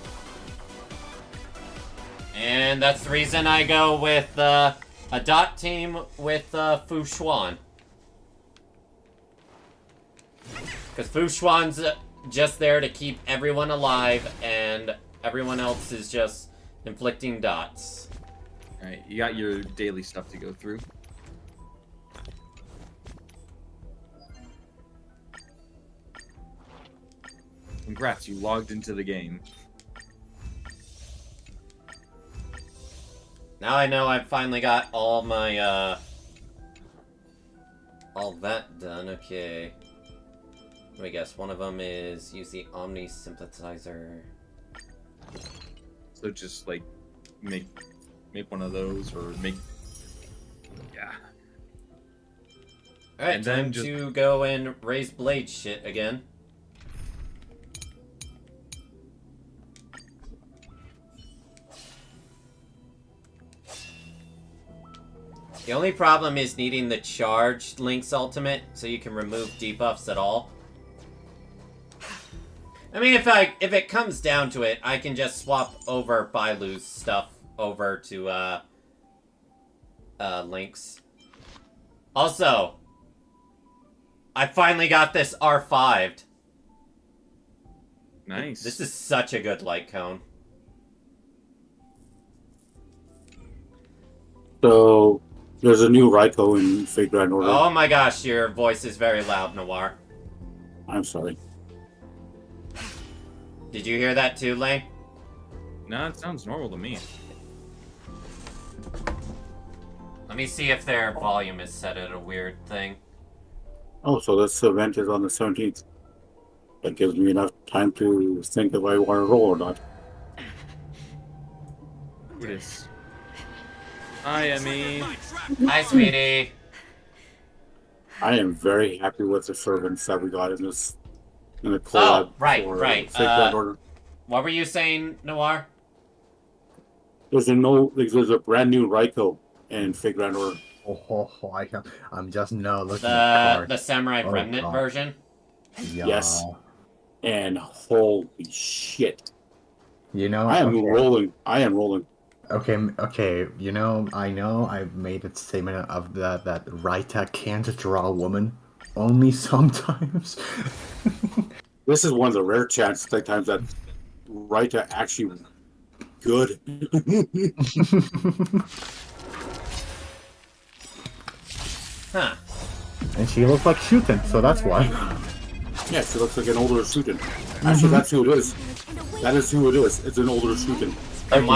And that's the reason I go with a dot team with Fu Xuan. Because Fu Xuan's just there to keep everyone alive, and everyone else is just inflicting dots. Alright, you got your daily stuff to go through. Congrats, you logged into the game. Now I know I've finally got all my, all that done. Okay. Let me guess, one of them is use the Omni Synthesizer. So just, like, make one of those, or make... Yeah. Alright, And time then just... to go and raise blade shit again. The only problem is needing the charged Link's ultimate, so you can remove debuffs at all. I mean, if it comes down to it, I can just swap over Bailu's stuff over to, Link's. Also, I finally got this R5'd. Nice. This is such a good light cone. So, there's a new Raikou in Fate Grand Order. Oh my gosh, your voice is very loud, Noir. I'm sorry. Did you hear that too, Lane? No, it sounds normal to me. Let me see if their volume is set at a weird thing. Oh, so this event is on the 17th. That gives me enough time to think if I want to roll or not. Who is? Hi, Emmy. Hi, sweetie. I am very happy with the servants that we got in the collab. Oh, right, for right. Fate Grand Order. What were you saying, Noir? There's a brand new Raikou in Fate Grand Order. I'm just now looking at The Samurai Remnant God. version? Yeah. Yes. And holy shit. You know, I am rolling. Okay. You know I've made a statement of that Raita can't draw a woman. Only sometimes. This is one of the rare times that Raita actually good. Huh. And she looks like Shuten, so that's why. Yeah, she looks like an older Shuten. Actually, that's who it is. That is who it is. It's an older Shuten. Then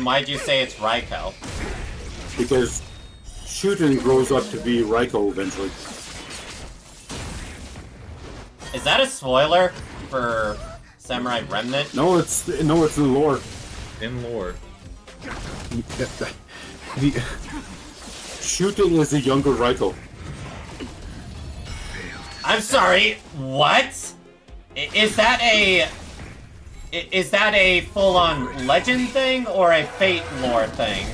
why'd you say it's Raikou? Because Shuten grows up to be Raikou eventually. Is that a spoiler for Samurai Remnant? No, it's in lore. In lore. Shuten is the younger Raikou. I'm sorry, what? Is that a full-on legend thing or a Fate lore thing?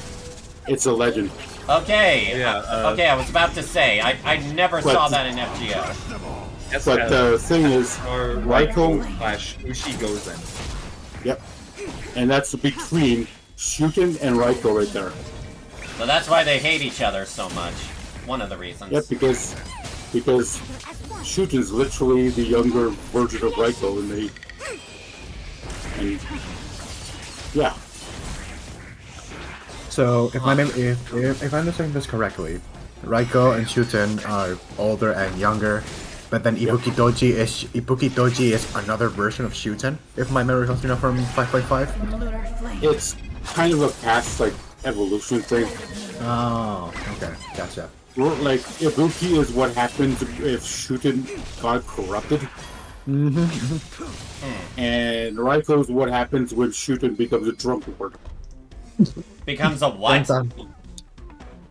It's a legend. Okay. Yeah, okay, I was about to say, I never saw that in FGO. But the thing is, Raikou slash Ushi Gozen. Yep. And that's between Shuten and Raikou right there. So that's why they hate each other so much. One of the reasons. Yep, because Shuten's literally the younger version of Raikou, and yeah. So if if I understand this correctly, Raikou and Shuten are older and younger, but then Ibuki Doji is another version of Shuten, if my memory helps me from 5.5. It's kind of a past evolution thing. Oh, okay, gotcha. Like Ibuki is what happens if Shuten got corrupted. And Raikou is what happens when Shuten becomes a drunk lord. Becomes a what?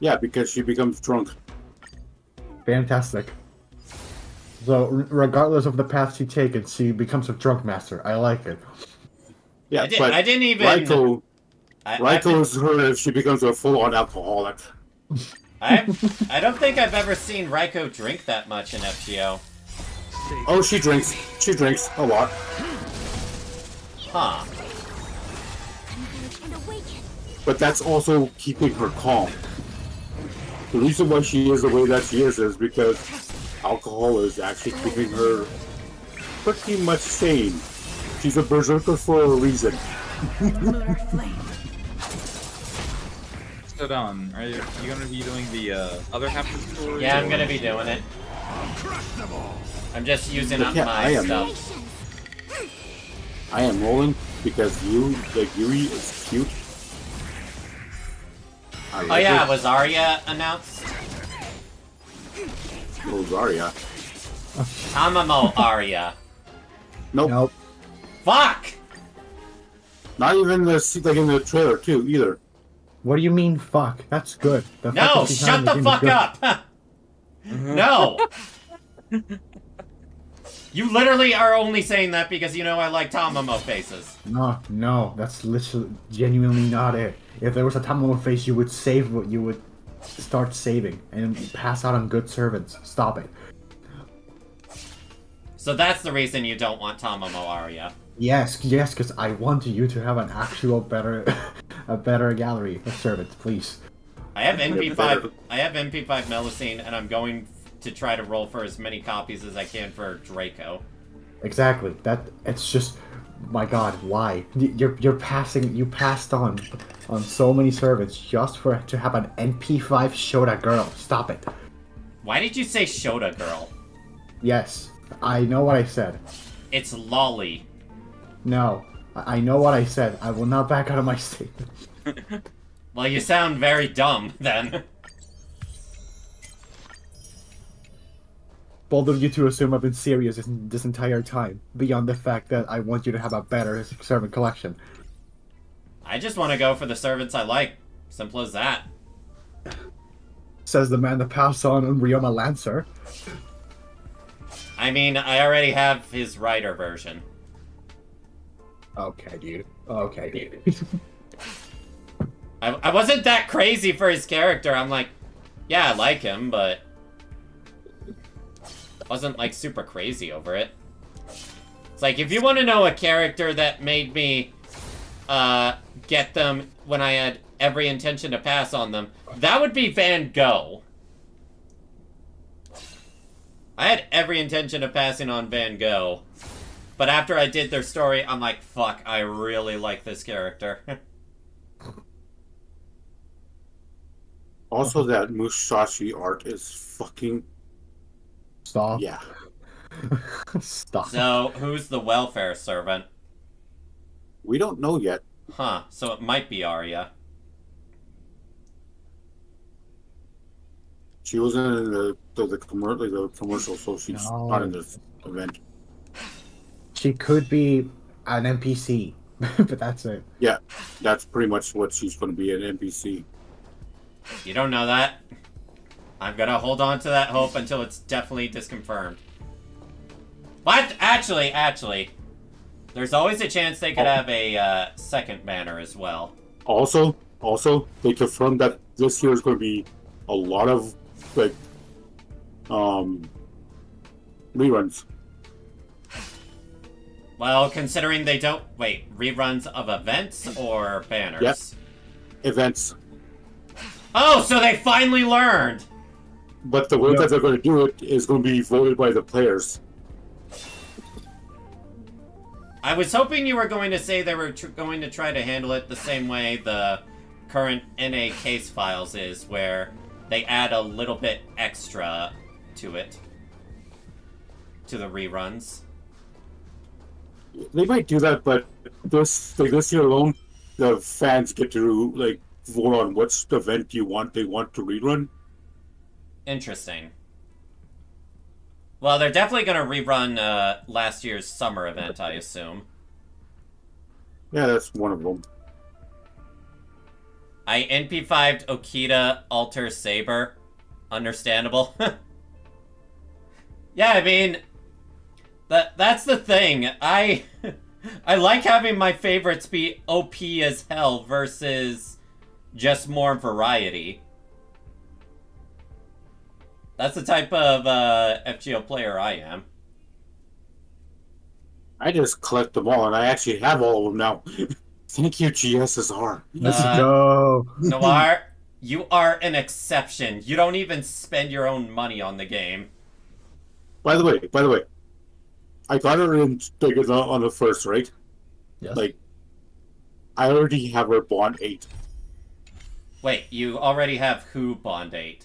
Yeah, because she becomes drunk. Fantastic. So, regardless of the path she takes, she becomes a drunk master. I like it. Yeah, I didn't even... Raikou is her if she becomes a full-on alcoholic. I don't think I've ever seen Raikou drink that much in FGO. Oh, she drinks. She drinks a lot. Huh. But that's also keeping her calm. The reason why she is the way that she is because alcohol is actually keeping her pretty much sane. She's a berserker for a reason. So Don, are you gonna be doing the other half of the story? Yeah, I'm gonna be doing it. I'm just using up my stuff. I am rolling because Yuri is cute. Oh yeah, was Arya announced? Oh, Zarya. Tamamo Arya. Nope. Fuck! Not even in the trailer too either. What do you mean, fuck? That's good. No, shut the fuck up! No! You literally are only saying that because you know I like Tamamo faces. No, that's literally genuinely not it. If there was a Tamamo face, you would save what you would start saving and pass out on good servants. Stop it. So that's the reason you don't want Tamamo Aria. Yes, because I want you to have an actual better, a better gallery of servants, please. I have MP5. I have MP5 Melusine, and I'm going to try to roll for as many copies as I can for Draco. Exactly. It's just, my God, why? You passed on so many servants just to have an NP5 Shota girl. Stop it. Why did you say Shota girl? Yes, I know what I said. It's Lolly. No, I know what I said. I will not back out of my statement. Well, you sound very dumb, then. Bold of you to assume I've been serious this entire time, beyond the fact that I want you to have a better servant collection. I just want to go for the servants I like. Simple as that. Says the man that passed on Ryoma Lancer. I mean, I already have his Rider version. Okay, dude. Okay, dude. I wasn't that crazy for his character. I'm like, yeah, I like him, but wasn't like super crazy over it. It's like, if you want to know a character that made me get them when I had every intention to pass on them, that would be Van Gogh. I had every intention of passing on Van Gogh, but after I did their story, I'm like, fuck, I really like this character. Also, that Musashi art is fucking... Stop. Yeah. Stop. So, who's the welfare servant? We don't know yet. Huh, so it might be Arya. She wasn't in the commercial, so she's not in this event. She could be an NPC, but that's it. Yeah, that's pretty much what she's going to be, an NPC. You don't know that. I'm gonna hold on to that hope until it's definitely disconfirmed. But actually, there's always a chance they could have a second banner as well. Also, they confirmed that this year is going to be a lot of like reruns. Well, considering they don't reruns of events or banners. Yep, events. Oh, so they finally learned. But the way that they're going to do it is going to be voted by the players. I was hoping you were going to say they were going to try to handle it the same way the current NA case files is, where they add a little bit extra to it, to the reruns. They might do that, but this year alone, the fans get to vote on which event they want to rerun. Interesting. Well, they're definitely going to rerun last year's summer event, I assume. Yeah, that's one of them. I NP5'd Okita Alter Saber. Understandable. Yeah, I mean, that's the thing. I like having my favorites be OP as hell versus just more variety. That's the type of FGO player I am. I just collect them all, and I actually have all of them now. Thank you, GSSR. Let's go. Noir, you are an exception. You don't even spend your own money on the game. By the way, I got her in on the first, right? Yes. I already have her Bond 8. Wait, you already have who Bond 8?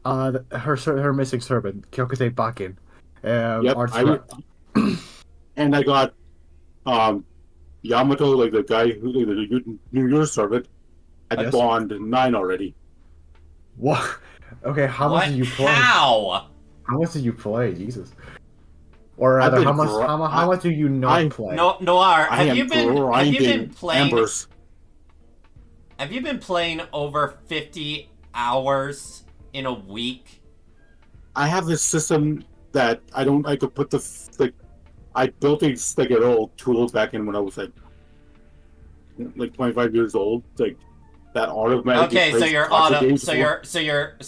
Her missing servant, Kyokuse Bakin. Yep, and I got Yamato, the guy who the New Year's servant, at Bond 9 already. What? Okay, how much did you play? How much did you play? Jesus. Or rather, how much do you not play? Noir, have you been playing? Ambers. Have you been playing over 50 hours in a week? I have this system that I could put I built these old tools back in when I was like 25 years old. that automatically Okay, so plays you're gacha auto, games so for-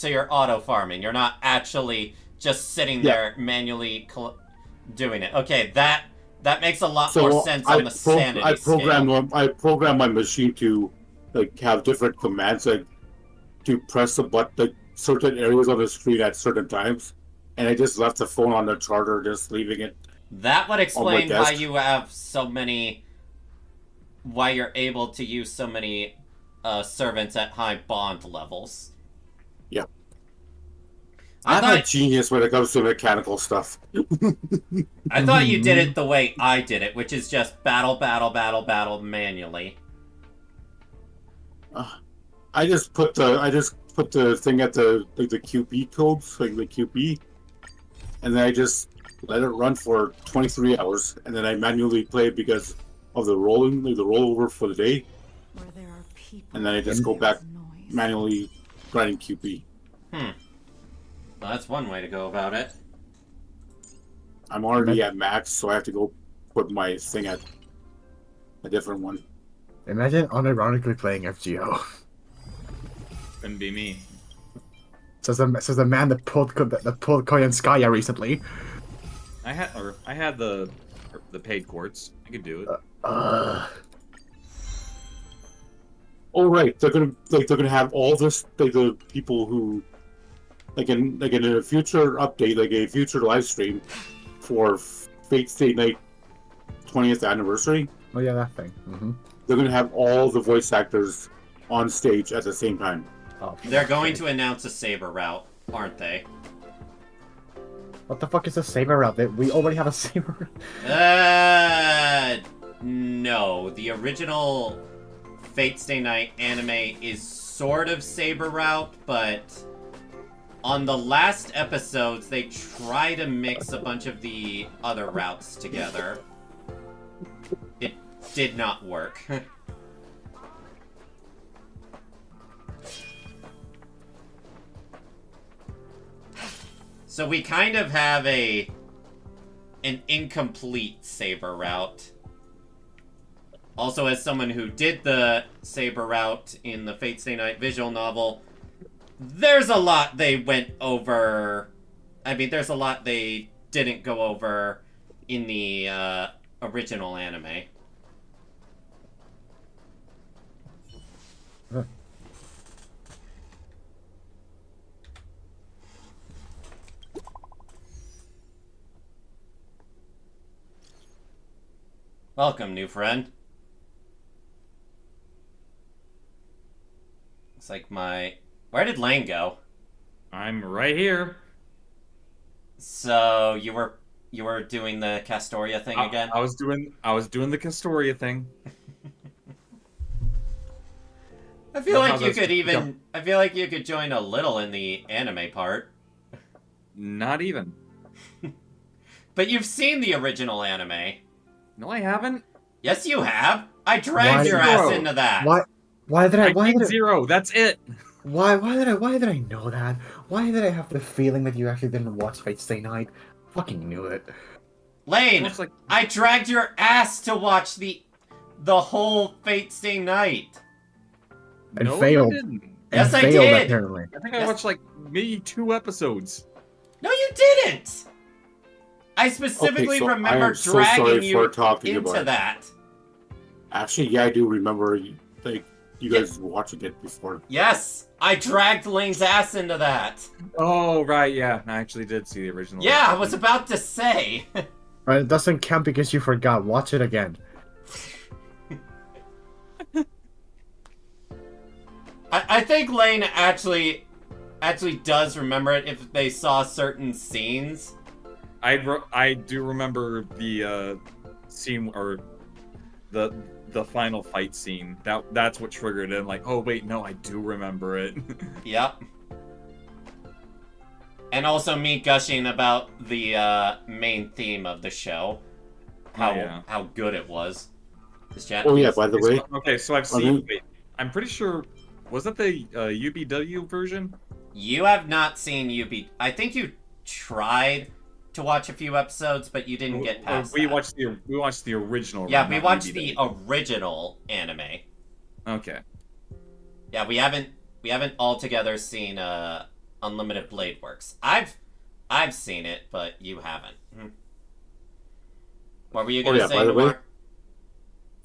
you're auto farming. You're not actually just sitting there manually doing it. Okay, that makes a lot more sense on the sanity scale. I program my machine to like have different commands, like to press the button, like certain areas on the screen at certain times, and I just left the phone on the charger, just leaving it. That would explain on my why desk. you have so many. Why you're able to use so many servants at high bond levels. Yeah. I I'm a thought- genius when it comes to mechanical stuff. I thought you did it the way I did it, which is just battle manually. I just put the thing at the QP codes, like the QP, and then I just let it run for 23 hours, and then I manually play it because of the rolling, like the rollover for the day, and then I just go back manually grinding QP. Well, that's one way to go about it. I'm already at max, so I have to go put my thing at a different one. Imagine unironically playing FGO. Couldn't be me. Says the man that pulled Koyan Skya recently. I had the paid quartz. I could do it. Oh right, they're gonna have all this, like the people who like in a future update, like a future live stream for Fate Stay Night 20th anniversary. Oh yeah, that thing. Mm-hmm. They're gonna have all the voice actors on stage at the same time. Oh, They're going to announce a saber route, aren't they? What the fuck is a saber route? We already have a saber. No. The original Fate Stay Night anime is sort of saber route, but on the last episodes, they try to mix a bunch of the other routes together. It did not work. So we kind of have an incomplete saber route. Also, as someone who did the saber route in the Fate Stay Night visual novel, there's a lot they went over. I mean, there's a lot they didn't go over in the original anime. Welcome, new friend. Looks like Where did Lane go? I'm right here. So you were doing the Castoria thing again? I was doing the Castoria thing. I feel like you could join a little in the anime part. Not even. But you've seen the original anime. No, I haven't. Yes, you have. I dragged your ass into that. Why did I zero? That's it. Why did I know that? Why did I have the feeling that you actually didn't watch Fate Stay Night? Fucking knew it. Lane, I dragged your ass to watch the whole Fate Stay Night. And failed. You didn't. Yes, I failed, did. apparently. I think I watched like maybe 2 episodes. No, you didn't. I specifically remember dragging you into that. Actually, yeah, I do remember you guys watching it before. Yes, I dragged Lane's ass into that. Oh, right, yeah. I actually did see the original. Yeah, I was about to say. Right, it doesn't count because you forgot. Watch it again. I think Lane actually does remember it if they saw certain scenes. I do remember the scene or the final fight scene. That's what triggered it. I'm like, oh wait, no, I do remember it. Yep. And also me gushing about the main theme of the show. How good it was. Oh yeah, by the way. Okay, so I've seen. Wait, I'm pretty sure. Was that the UBW version? You have not seen I think you tried to watch a few episodes, but you didn't get past we that. watched the original. Yeah, run, we not watched UBW. the original anime. Okay. Yeah, we haven't altogether seen Unlimited Blade Works. I've seen it, but you haven't. What were you gonna say, by the way, Noir?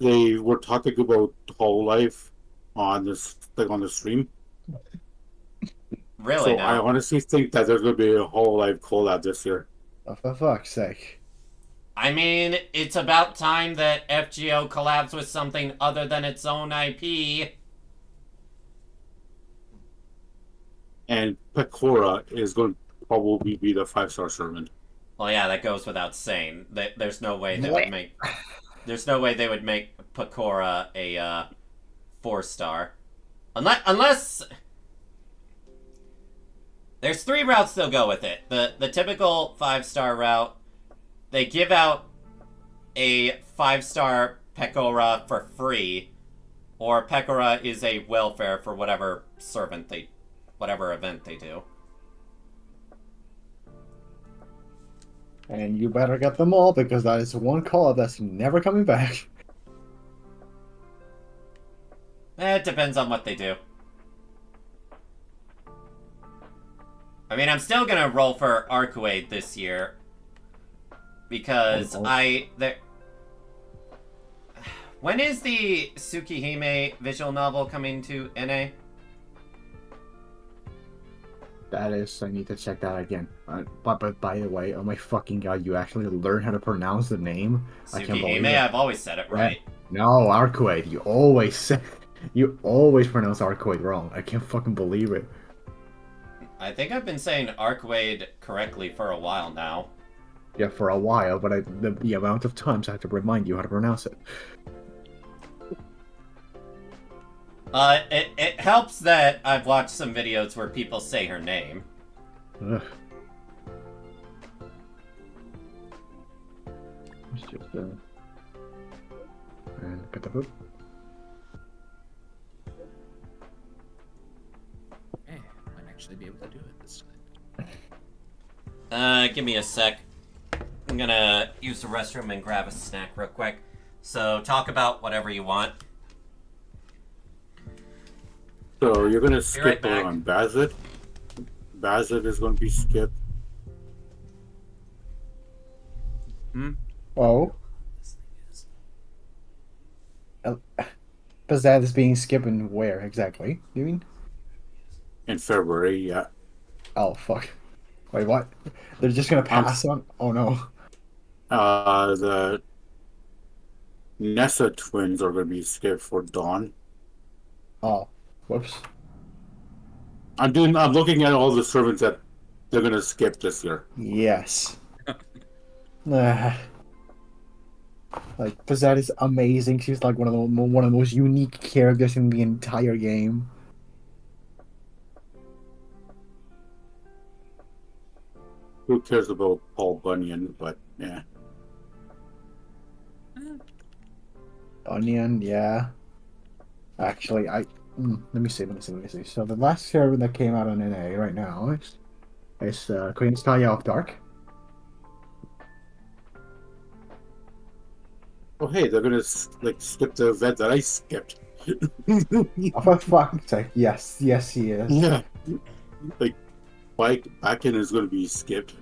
they were talking about Hololive on this on the stream. Really? So now? I honestly think that there's going to be a Hololive collab this year. Oh, for fuck's sake. I mean, it's about time that FGO collabs with something other than its own IP. And Pecora is going to probably be the 5-star servant. Well, yeah, that goes without saying. There's no way they would make. There's no way they would make Pecora a 4-star, unless. There's 3 routes they'll go with it. The typical 5-star route, they give out a 5-star Pecora for free, or Pecora is a welfare for whatever event they do. And you better get them all, because that is one call that's never coming back. It depends on what they do. I mean, I'm still gonna roll for Arcuade this year. Because when is the Tsukihime visual novel coming to NA? That is, I need to check that again. But by the way, oh my fucking god, you actually learn how to pronounce the name? I can't believe it. I've always said it right. No, Arcuade. You always pronounce Arcuade wrong. I can't fucking believe it. I think I've been saying Arcuade correctly for a while now. Yeah, for a while, but the amount of times I have to remind you how to pronounce it. It helps that I've watched some videos where people say her name. Ugh. It's just, and get the book. Hey, I might actually be able to do it this time. Give me a sec. I'm gonna use the restroom and grab a snack real quick. So, talk about whatever you want. So, you're going to Be skip right back. on Bazit. Bazit is going to be skipped. Oh. But that is being skipped and where exactly? You mean? In February, yeah. Oh, fuck. Wait, what? They're just gonna pass on? Oh, no. The Nessa twins are going to be skipped for Dawn. Oh, whoops. I'm looking at all the servants that they're going to skip this year. Yes. Like, Pizzette is amazing. She's like one of the most unique characters in the entire game. Who cares about Paul Bunyan? But yeah. Onion, yeah. Actually, let me see. So the last server that came out on NA right now is Queen Sky of Dark. Oh hey, they're gonna skip the event that I skipped. Oh, for fuck's sake! Yes, he is. Yeah, like Backen is gonna be skipped.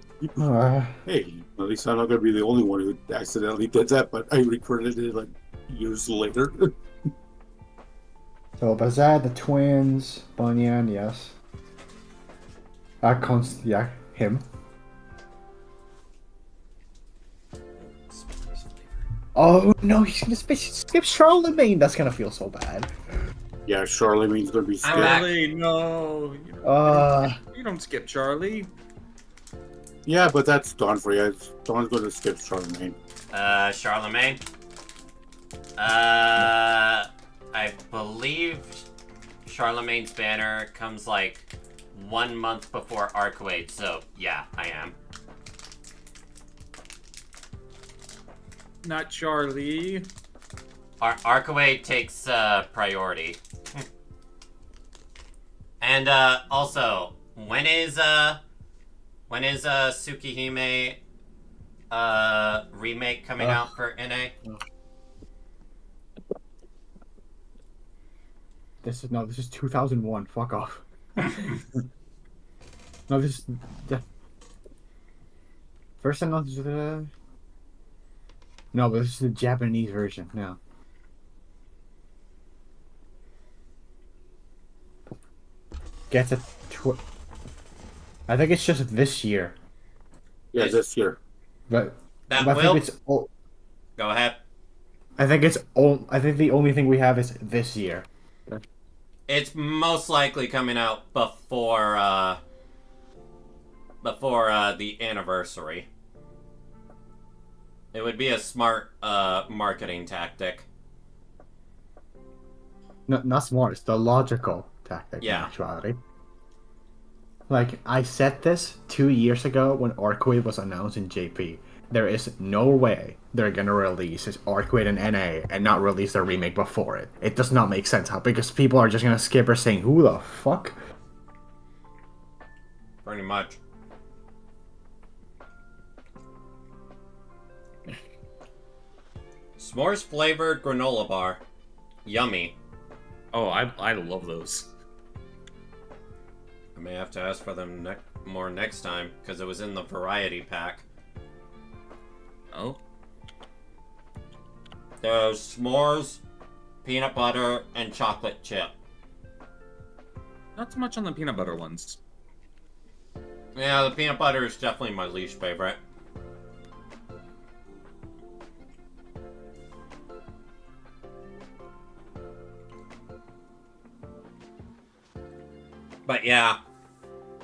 Hey, at least I'm not gonna be the only one who accidentally did that, but I recorded it like years later. So Bazad, the twins, Bunyan, yes. Him. Oh no, he's gonna skip Charlemagne. That's gonna feel so bad. Yeah, Charlemagne's gonna be skipped. Charlie, no. You don't skip Charlie. Yeah, but that's Dawn for you. Dawn's gonna skip Charlemagne. Charlemagne? I believe Charlemagne's banner comes like 1 month before Arcuade, so yeah, I am. Not Charlie. Arcuade takes priority. And also, when is Tsukihime remake coming out for NA? This is 2001. Fuck off. No, this is the first time. No, but this is the Japanese version. No. Gets a I think it's just this year. Yeah, this year. But That I will. think it's Go ahead. I think the only thing we have is this year. It's most likely coming out before the anniversary. It would be a smart marketing tactic. No, not smart. It's the logical tactic. Yeah. In actuality. Like, I said this 2 years ago when Arcade was announced in JP. There is no way they're gonna release Arcade in NA and not release their remake before it. It does not make sense. How? Because people are just gonna skip or saying, who the fuck? Pretty much. S'mores flavored granola bar. Yummy. Oh, I love those. I may have to ask for them more next time, because it was in the variety pack. Oh? There's s'mores, peanut butter, and chocolate chip. Not so much on the peanut butter ones. Yeah, the peanut butter is definitely my least favorite. But yeah,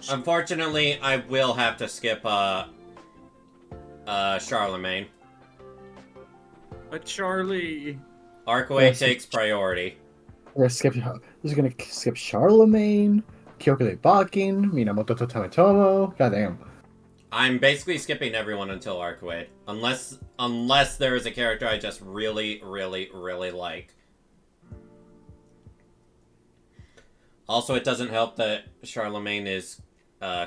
unfortunately, I will have to skip Charlemagne. But Charlie... Arcade takes priority. We're gonna skip Charlemagne, Kyoko Bakin, Minamoto Tametomo. Goddamn. I'm basically skipping everyone until Arcade. Unless there is a character I just really, really, really like. Also, it doesn't help that Charlemagne is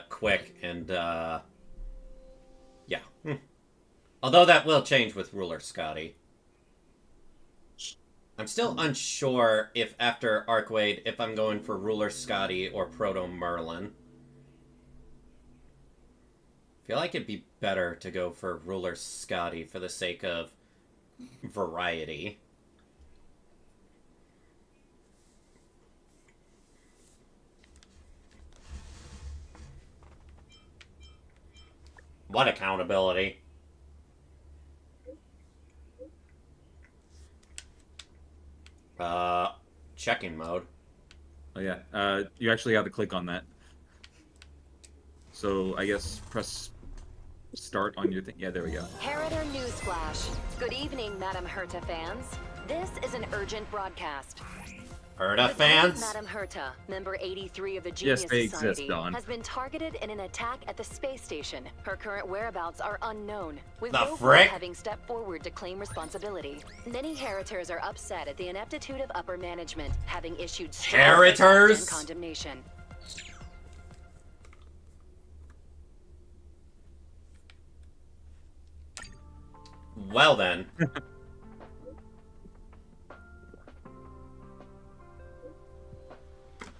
quick and yeah. Although that will change with Ruler Scotty. I'm still unsure if after Arcade, if I'm going for Ruler Scotty or Proto Merlin. I feel like it'd be better to go for Ruler Scotty for the sake of variety. What accountability? Checking mode. Oh yeah, you actually got to click on that. So I guess press start on your thing. Yeah, there we go. Herta Newsflash. Good evening, Madam Herta fans. This is an urgent broadcast. Herta fans? Madam Herta, member 83 of the Genius Yes, they Society, exist, Dawn. has been targeted in an attack at the space station. Her current whereabouts are unknown, with The no one frick? having stepped forward to claim responsibility. Many Heritors are upset at the ineptitude of upper management, having issued strong Heritors? and condemnation. Well then.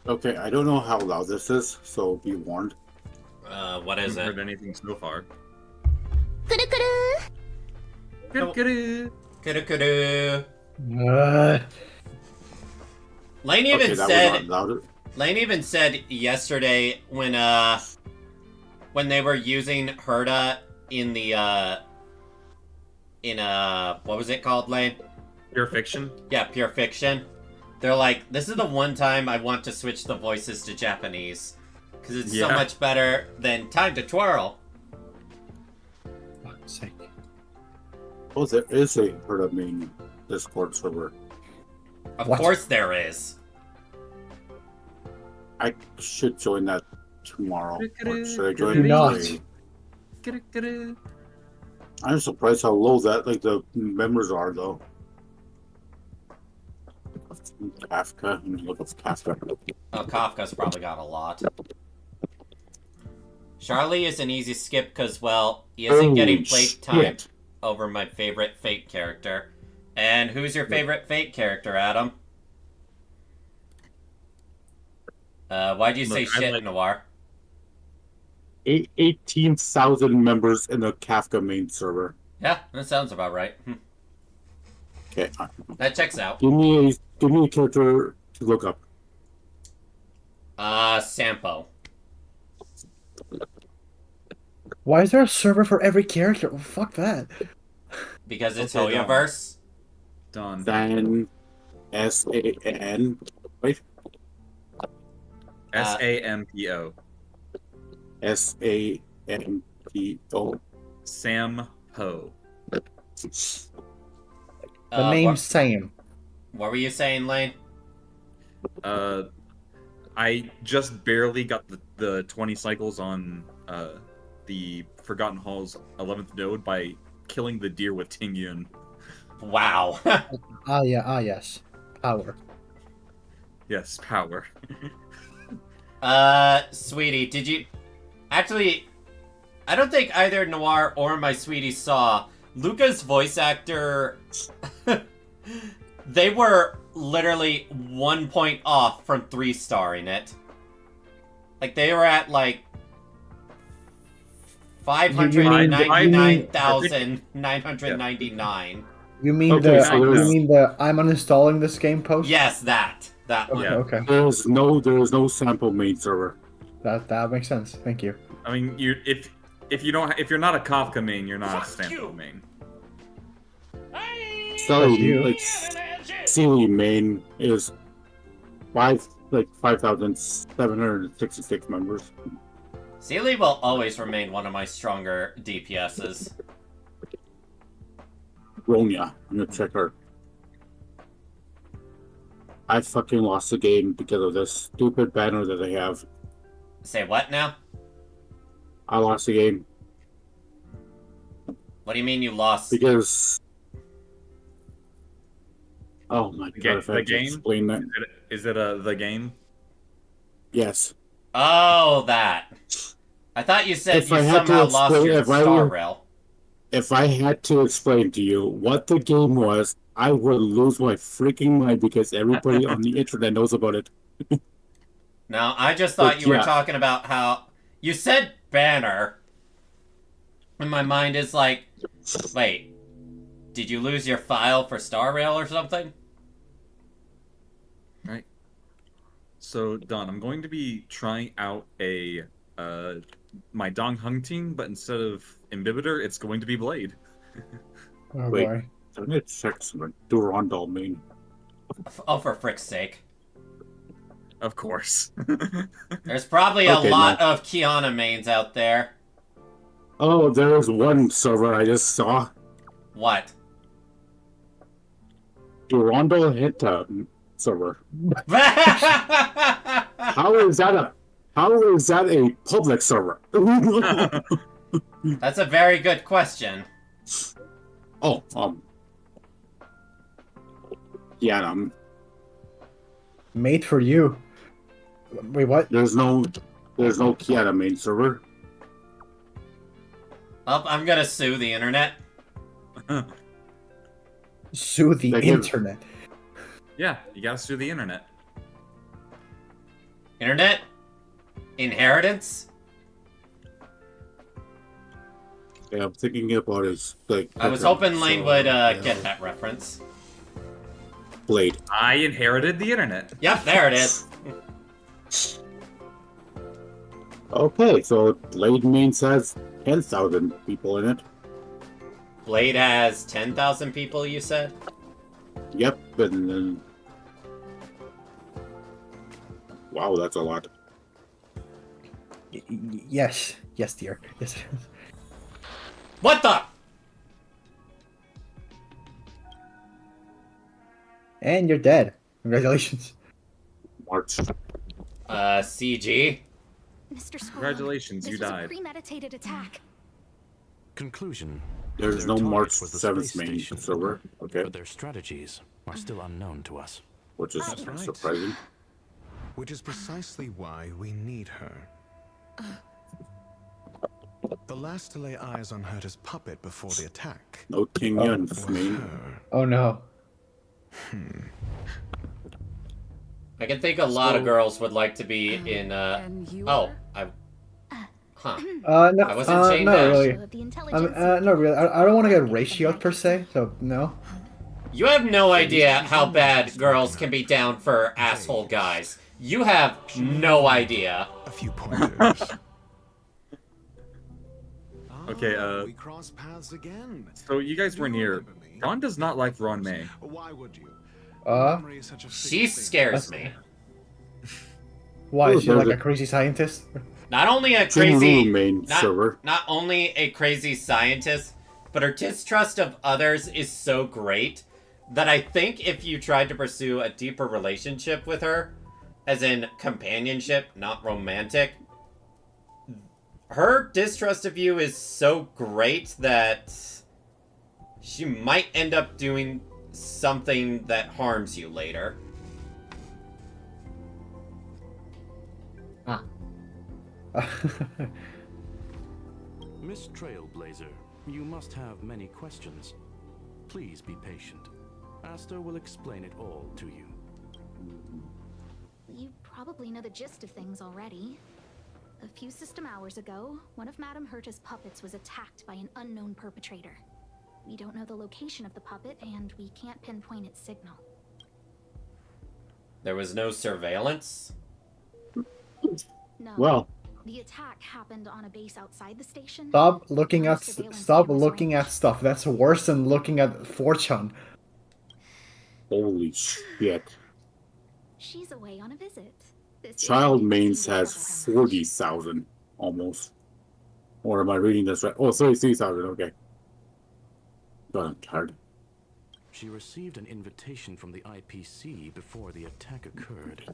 Okay, I don't know how loud this is, so be warned. What is I haven't it? heard anything so far. Kudu kudu. Uh, Lane even Okay, that was said. not louder. Lane even said yesterday when they were using Herta in the what was it called, Lane? Pure Fiction? Yeah, Pure Fiction. They're like, this is the one time I want to switch the voices to Japanese. Because it's so Yeah. much better than Time to Twirl. fuck's sake. Oh, there is a Herta main Discord server. Of What? course there is. I should join that tomorrow. Or should I join Do it not. today? I'm surprised how low the members are, though. Kafka. Let me look up Kafka. Oh, Kafka's probably got a lot. Charlie is an easy skip because, well, he isn't Oh, getting playtime shit. over my favorite Fate character. And who's your favorite Fate character, Adam? Why'd you say Look, I shit, like- Noir? 18,000 members in the Kafka main server. Yeah, that sounds about right. Okay. That checks out. Give me a character to look up. Sampo. Why is there a server for every character? Well, fuck that. Because it's Okay, Hoyoverse. Done. Then S-A-N. Wait. SAMPO. S-A-M-P-O. Sam Ho. The name's same. What were you saying, Lane? I just barely got the 20 cycles on the Forgotten Hall's 11th node by killing the deer with Tingyun. Wow. Yes. Power. Yes, power. Sweetie, did you... Actually, I don't think either Noir or my sweetie saw Luca's voice actor... They were literally 1 point off from 3-starring it. Like, they were at, like, 599,999. You mean Okay, so you there's- mean the I'm uninstalling this game post? Yes, that one. Okay. There is no sample main server. That makes sense. Thank you. I mean, if you're not a Kafka main, you're not a Sampo main. So you. like Sealy main is 5,766 members. Sealy will always remain one of my stronger DPSs. Ronya, I'm gonna check her. I fucking lost the game because of this stupid banner that they have. Say what now? I lost the game What do you mean you lost? because. Oh my god! If I The had to game? explain that. Is it the game? Yes. Oh, that. I thought you said If you I had to somehow lost explain- your if I Star were- Rail. If I had to explain to you what the game was, I would lose my freaking mind because everybody on the internet knows about it. No, I just thought But you were yeah. talking about how... You said banner. And my mind is like, wait, did you lose your file for Star Rail or something? Right. So, Don, I'm going to be trying out my Dong Hung team, but instead of Imbibitor, it's going to be Blade. Oh Wait, boy. I'm gonna check some Durandal main. Oh, for frick's sake. Of course. There's probably a Okay, lot no. of Kiana mains out there. Oh, there was one server I just saw. What? Durandal Herta server. How is that a public server? That's a very good question. Oh, yeah, Made for you. Wait, what? there's no Kiana main server. Oh, I'm gonna sue the internet. Sue the They give- internet. Yeah, you gotta sue the internet. Internet? Inheritance? Yeah, I'm thinking about it. Like, I was hoping Lane would get that reference. Blade. I inherited the internet. Yep, there it is. Okay, so Blade main has 10,000 people in it. Blade has 10,000 people, you said? Yep, and then... Wow, that's a lot. Yes, dear. Yes. What the? And you're dead. Congratulations. March. CG? Mr. Squirrel, Congratulations, this you was died. a premeditated attack. Conclusion. There's Their no target March was the 7th space main station, server. Okay, but their strategies are still unknown to us. which is That's right. surprising. Which is precisely why we need her. The last to lay eyes on Herta's puppet before the attack. No King Yun's main. Oh no. I can think a lot of girls would like to be in, Huh. No, I wasn't chained not down. really. Not really. I don't want to get ratioed per se, so no. You have no idea how bad girls can be down for asshole guys. You have no idea. A few pointers. Okay, we cross paths again. so you guys were near. Ron does not like Ron May. Why would you? She scares me. Why is she like a crazy scientist? Not only a Jinru crazy, main server. not only a crazy scientist, but her distrust of others is so great that I think if you tried to pursue a deeper relationship with her, as in companionship, not romantic, her distrust of you is so great that she might end up doing something that harms you later. Miss Trailblazer, you must have many questions. Please be patient. Aster will explain it all to you. You probably know the gist of things already. A few system hours ago, one of Madame Herta's puppets was attacked by an unknown perpetrator. We don't know the location of the puppet, and we can't pinpoint its signal. There was no surveillance? No. Well. The attack happened on a base outside the station. Stop looking at stuff. That's worse than looking at fortune. Holy shit. She's away on a visit. Child mains has 40,000 almost. Or am I reading this right? Oh, 33,000. Okay. God, I'm tired. She received an invitation from the IPC before the attack occurred.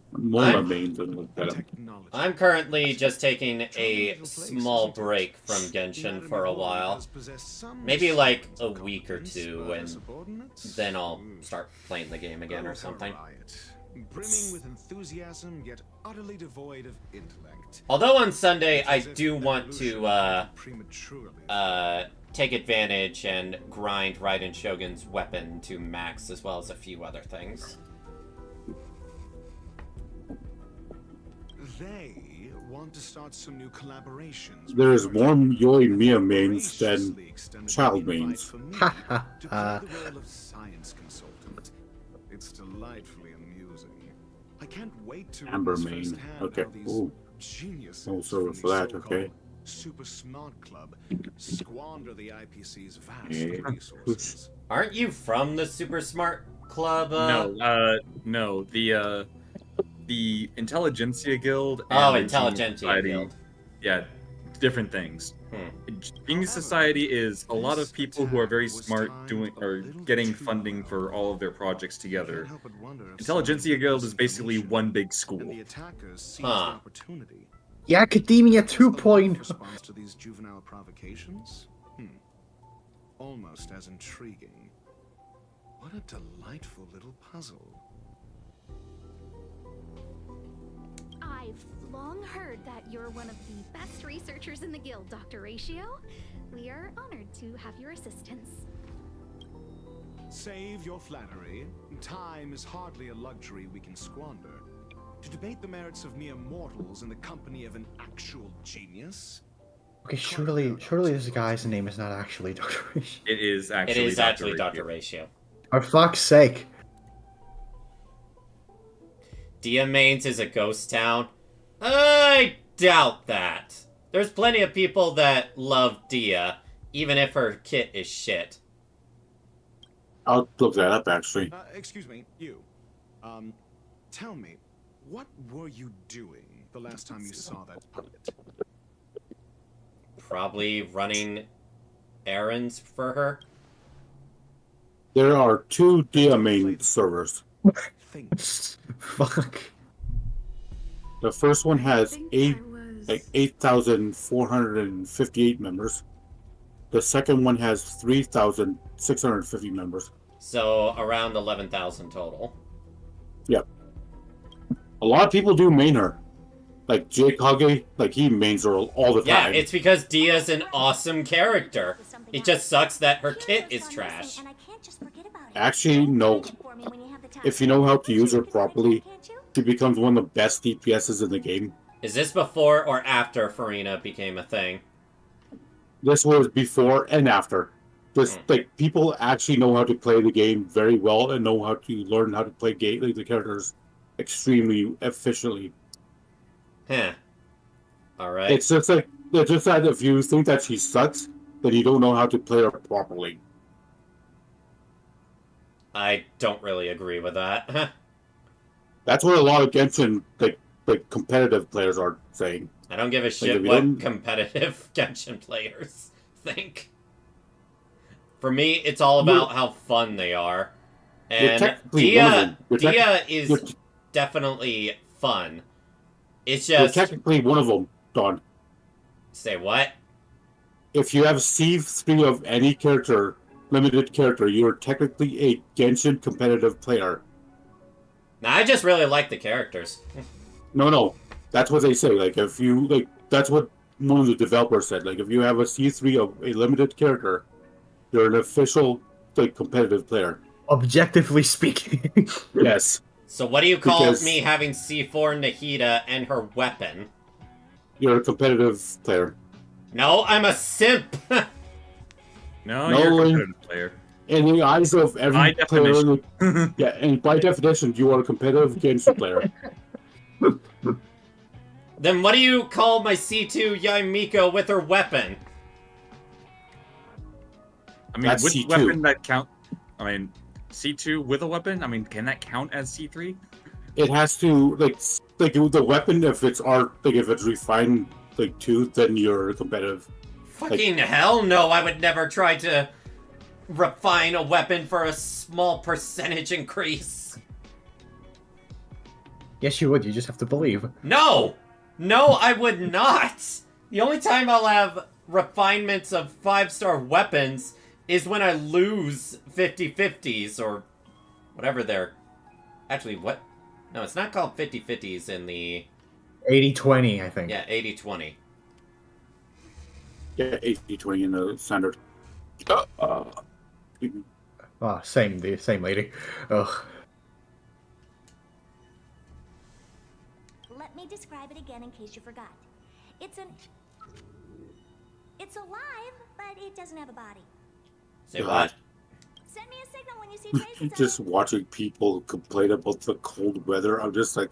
I'm currently just taking a small break from Genshin for a while. Maybe like a week or two, and then I'll start playing the game again or something. Brimming with enthusiasm, yet utterly devoid of intellect. Although on Sunday I do want to take advantage and grind Raiden Shogun's weapon to max, as well as a few other things. They want to start some new collaborations. There's more Yoimiya mains than child mains. To play the role of science consultant. It's delightfully amusing. I can't wait to Amber witness main. firsthand Okay. how these Ooh. geniuses Oh, so from for the that, so-called okay. Super Smart Club squander the IPC's vast Yeah. resources. Aren't you from the Super Smart Club? No. The Intelligentsia Guild. Oh, And the Intelligentsia Genius Society, Guild. Yeah, different things. Genius Society is a lot of people who are very smart getting funding for all of their projects together. Intelligentsia Guild is basically one big school. The attackers seized the opportunity. Yeah, Academia 2.0. Response to these juvenile provocations? Almost as intriguing. What a delightful little puzzle. I've long heard that you're one of the best researchers in the guild, Dr. Ratio. We are honored to have your assistance. Save your flattery. Time is hardly a luxury we can squander. To debate the merits of mere mortals in the company of an actual genius? Okay, surely this guy's name is not actually Dr. Ratio. It is actually Dr. Ratio. For fuck's sake. Dia Mains is a ghost town? I doubt that. There's plenty of people that love Dia, even if her kit is shit. I'll look that up, actually. Excuse me, you. Tell me, what were you doing the last time you saw that puppet? Probably running errands for her. There are 2 Dia main servers. Fuck. The first one has 8,458 members. The second one has 3,650 members. So around 11,000 total. Yep. A lot of people do main her. Like Jake Hage, like he mains her all the Yeah, time. it's because Dia's an awesome character. It just sucks that her kit is trash. Actually, no. If you know how to use her properly, she becomes one of the best DPSs in the game. Is this before or after Farina became a thing? This was before and after. Just like people actually know how to play the game very well and know how to learn how to play like, the characters extremely efficiently. Huh. All right. It's just that if you think that she sucks, then you don't know how to play her properly. I don't really agree with that. That's what a lot of Genshin like competitive players are saying. I don't give a shit if you what don't- competitive Genshin players think. For me, it's all about how fun they are. And technically one of them. Dia is definitely fun. It's You're just... technically one of them, Don. Say what? If you have C3 of any character, limited character, you're technically a Genshin competitive player. Nah, I just really like the characters. No. That's what they say. Like, if you, like, that's what one of the developers said. Like, if you have a C3 of a limited character, you're an official, like, competitive player. Objectively speaking. Yes. So what do you call Because- me having C4 Nahida and her weapon? You're a competitive player. No, I'm a simp! No, No, you're a Link. competitive player. In the eyes of every By player, definition. yeah, and by definition, you are a competitive Genshin player. Then what do you call my C2 Yaimiko with her weapon? I mean, That's with C2. weapon that count. I mean, C2 with a weapon. I mean, can that count as C3? It has to like the weapon. If it's if it's refined 2, then you're competitive. Fucking hell no, I would never try to refine a weapon for a small percentage increase. Yes, you would. You just have to believe. No! No, I would not! The only time I'll have refinements of 5-star weapons is when I lose 50-50s or whatever they're... Actually, what? No, it's not called 50-50s in the... 80-20, I think. Yeah, 80-20. Yeah, 80-20 in the standard. Same lady. Ugh. Let me describe it again in case you forgot. It's alive, but it doesn't have a body. Say what? Send me a signal when you see traces of Just watching people complain about the cold weather, I'm just like,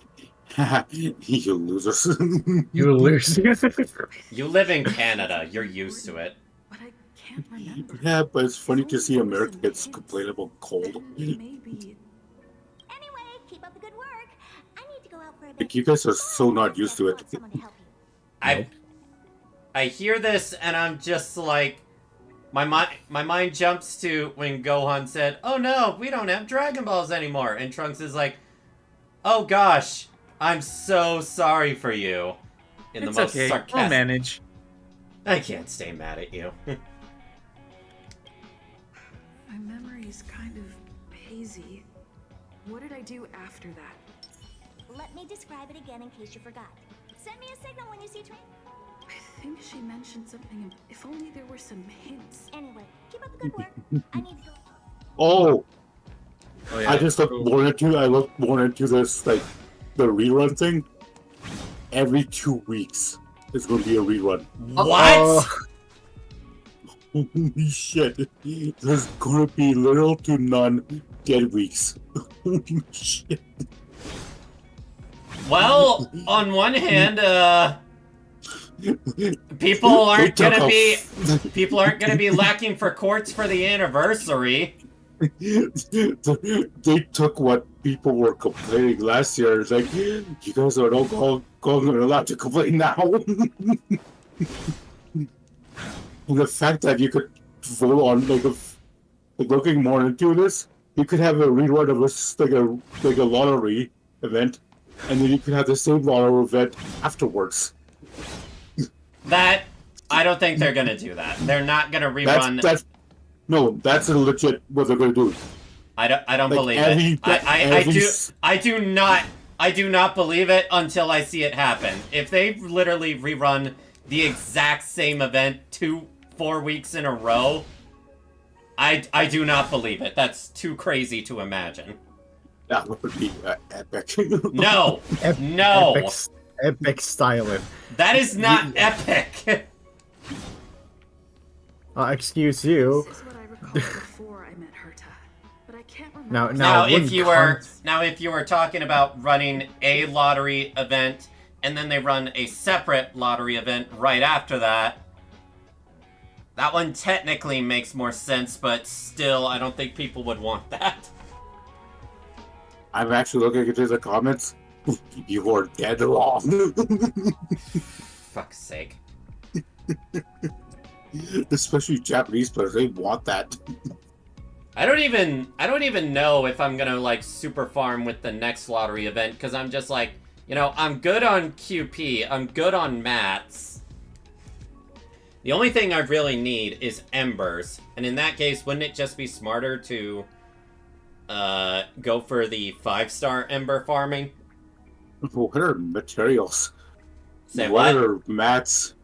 haha, you losers. You lose. You live in Canada, you're used to it. But I can't remember. Yeah, but it's funny to see Americans complain about cold. Maybe. Anyway, keep up the good work. I need to go out for a bit. Like, you guys are so not used to it. I hear this and I'm just like, my mind jumps to when Gohan said, "Oh no, we don't have Dragon Balls anymore," and Trunks is like, "Oh gosh, I'm so sorry for you." In It's the most okay. sarcastic. I'll manage. I can't stay mad at you. My memory is kind of hazy. What did I do after that? Let me describe it again in case you forgot. Send me a signal when you see traces. I think she mentioned something. If only there were some hints. Anyway, keep up the good work. I need to go. Oh! Oh, yeah. I just looked more into this, like, the rerun thing. Every 2 weeks, it's going to be a rerun. What? Holy shit. There's going to be little to none dead weeks. Holy shit. Well, on one hand, people aren't gonna be lacking for quartz for the anniversary. They took what people were complaining last year. It's like, you guys are not allowed to complain now. And the fact that you could vote on, looking more into this, you could have a rerun of a lottery event, and then you could have the same lottery event afterwards. That, I don't think they're gonna do that. They're not gonna rerun. That's a legit what they're gonna do. I don't Like, believe every- it. I do not believe it until I see it happen. If they literally rerun the exact same event 4 weeks in a row, I do not believe it. That's too crazy to imagine. That would be epic. No! Ep- No! Epic styling. That is not epic! Excuse you. This is what I recall before I met Herta, but I can't remember. Now, if you were talking about running a lottery event and then they run a separate lottery event right after that, that one technically makes more sense, but still, I don't think people would want that. I'm actually looking into the comments. You are dead wrong. Fuck's sake. Especially Japanese players, they want that. I don't even know if I'm gonna like super farm with the next lottery event, because I'm just like, you know, I'm good on QP, I'm good on mats. The only thing I really need is embers, and in that case, wouldn't it just be smarter to go for the 5-star ember farming? What are materials? Say what what? are mats?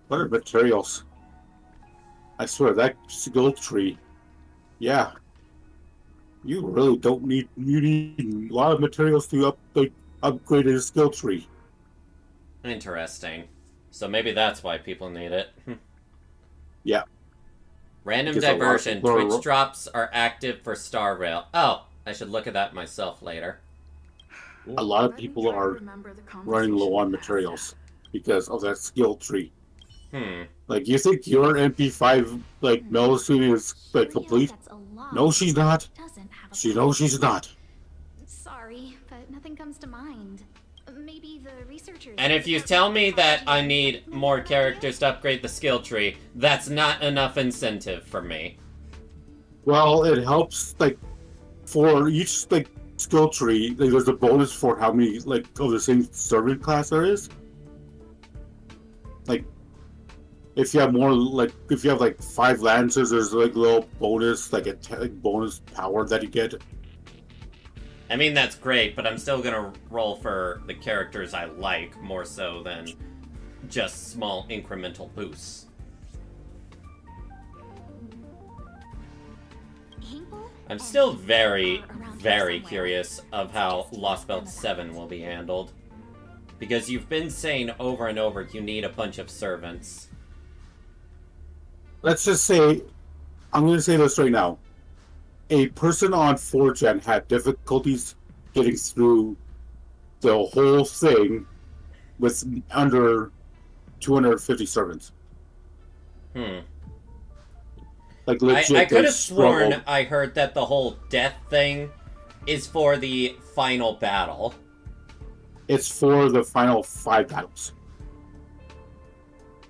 What are materials? I swear, that skill tree. Yeah. You really don't need... You need a lot of materials to upgrade a skill tree. Interesting. So maybe that's why people need it. Yeah. Random Because a lot of diversion. people are- Twitch drops are active for Star Rail. Oh, I should look at that myself later. A lot of people are running low on materials because of that skill tree. Like, you think your MP5 metal suit is complete? No, she's not. No, she's not. Sorry, but nothing comes to mind. Maybe the researchers... And if you tell me that I need more characters to upgrade the skill tree, that's not enough incentive for me. Well, it helps, for each, skill tree, there's a bonus for how many, of the same servant class there is. If you have more, if you have, 5 lancers, there's, a little bonus, bonus power that you get. I mean, that's great, but I'm still gonna roll for the characters I like, more so than just small incremental boosts. I'm still very, very curious of how Lost Belt 7 will be handled. Because you've been saying over and over you need a bunch of servants. Let's just say, I'm going to say this right now. A person on 4chan had difficulties getting through the whole thing with under 250 servants. Legit, I could have struggled. sworn I heard that the whole death thing is for the final battle. It's for the final 5 battles.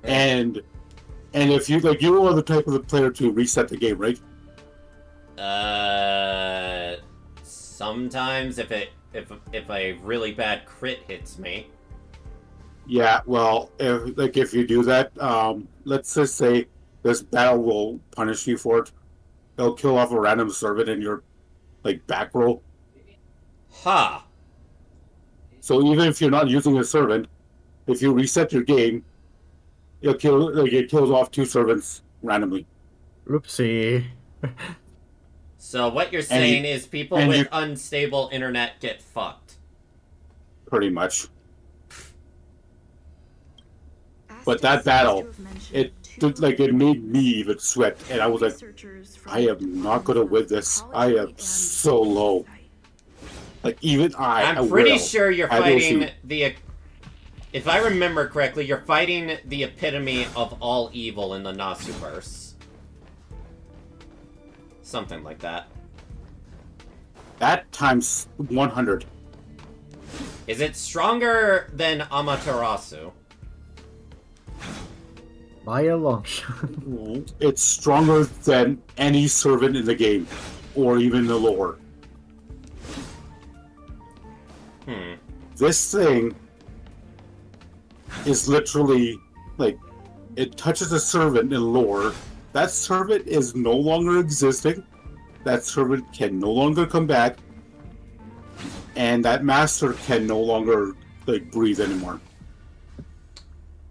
And if you you are the type of the player to reset the game, right? Sometimes if a really bad crit hits me. Yeah, well, if you do that, let's just say this battle will punish you for it. It'll kill off a random servant in your back row. Ha! So even if you're not using a servant, if you reset your game, it kills off 2 servants randomly. Oopsie. So what you're saying is people with unstable internet get fucked. Pretty much. But that battle, it made me even sweat, and I was like, I am not gonna win this. I am so low. I'm pretty sure you're fighting the... If I remember correctly, you're fighting the epitome of all evil in the Nasuverse. Something like that. That times 100. Is it stronger than Amaterasu? By a long shot. It's stronger than any servant in the game, or even the lore. This thing is literally, it touches a servant in lore. That servant is no longer existing. That servant can no longer come back. And that master can no longer, breathe anymore.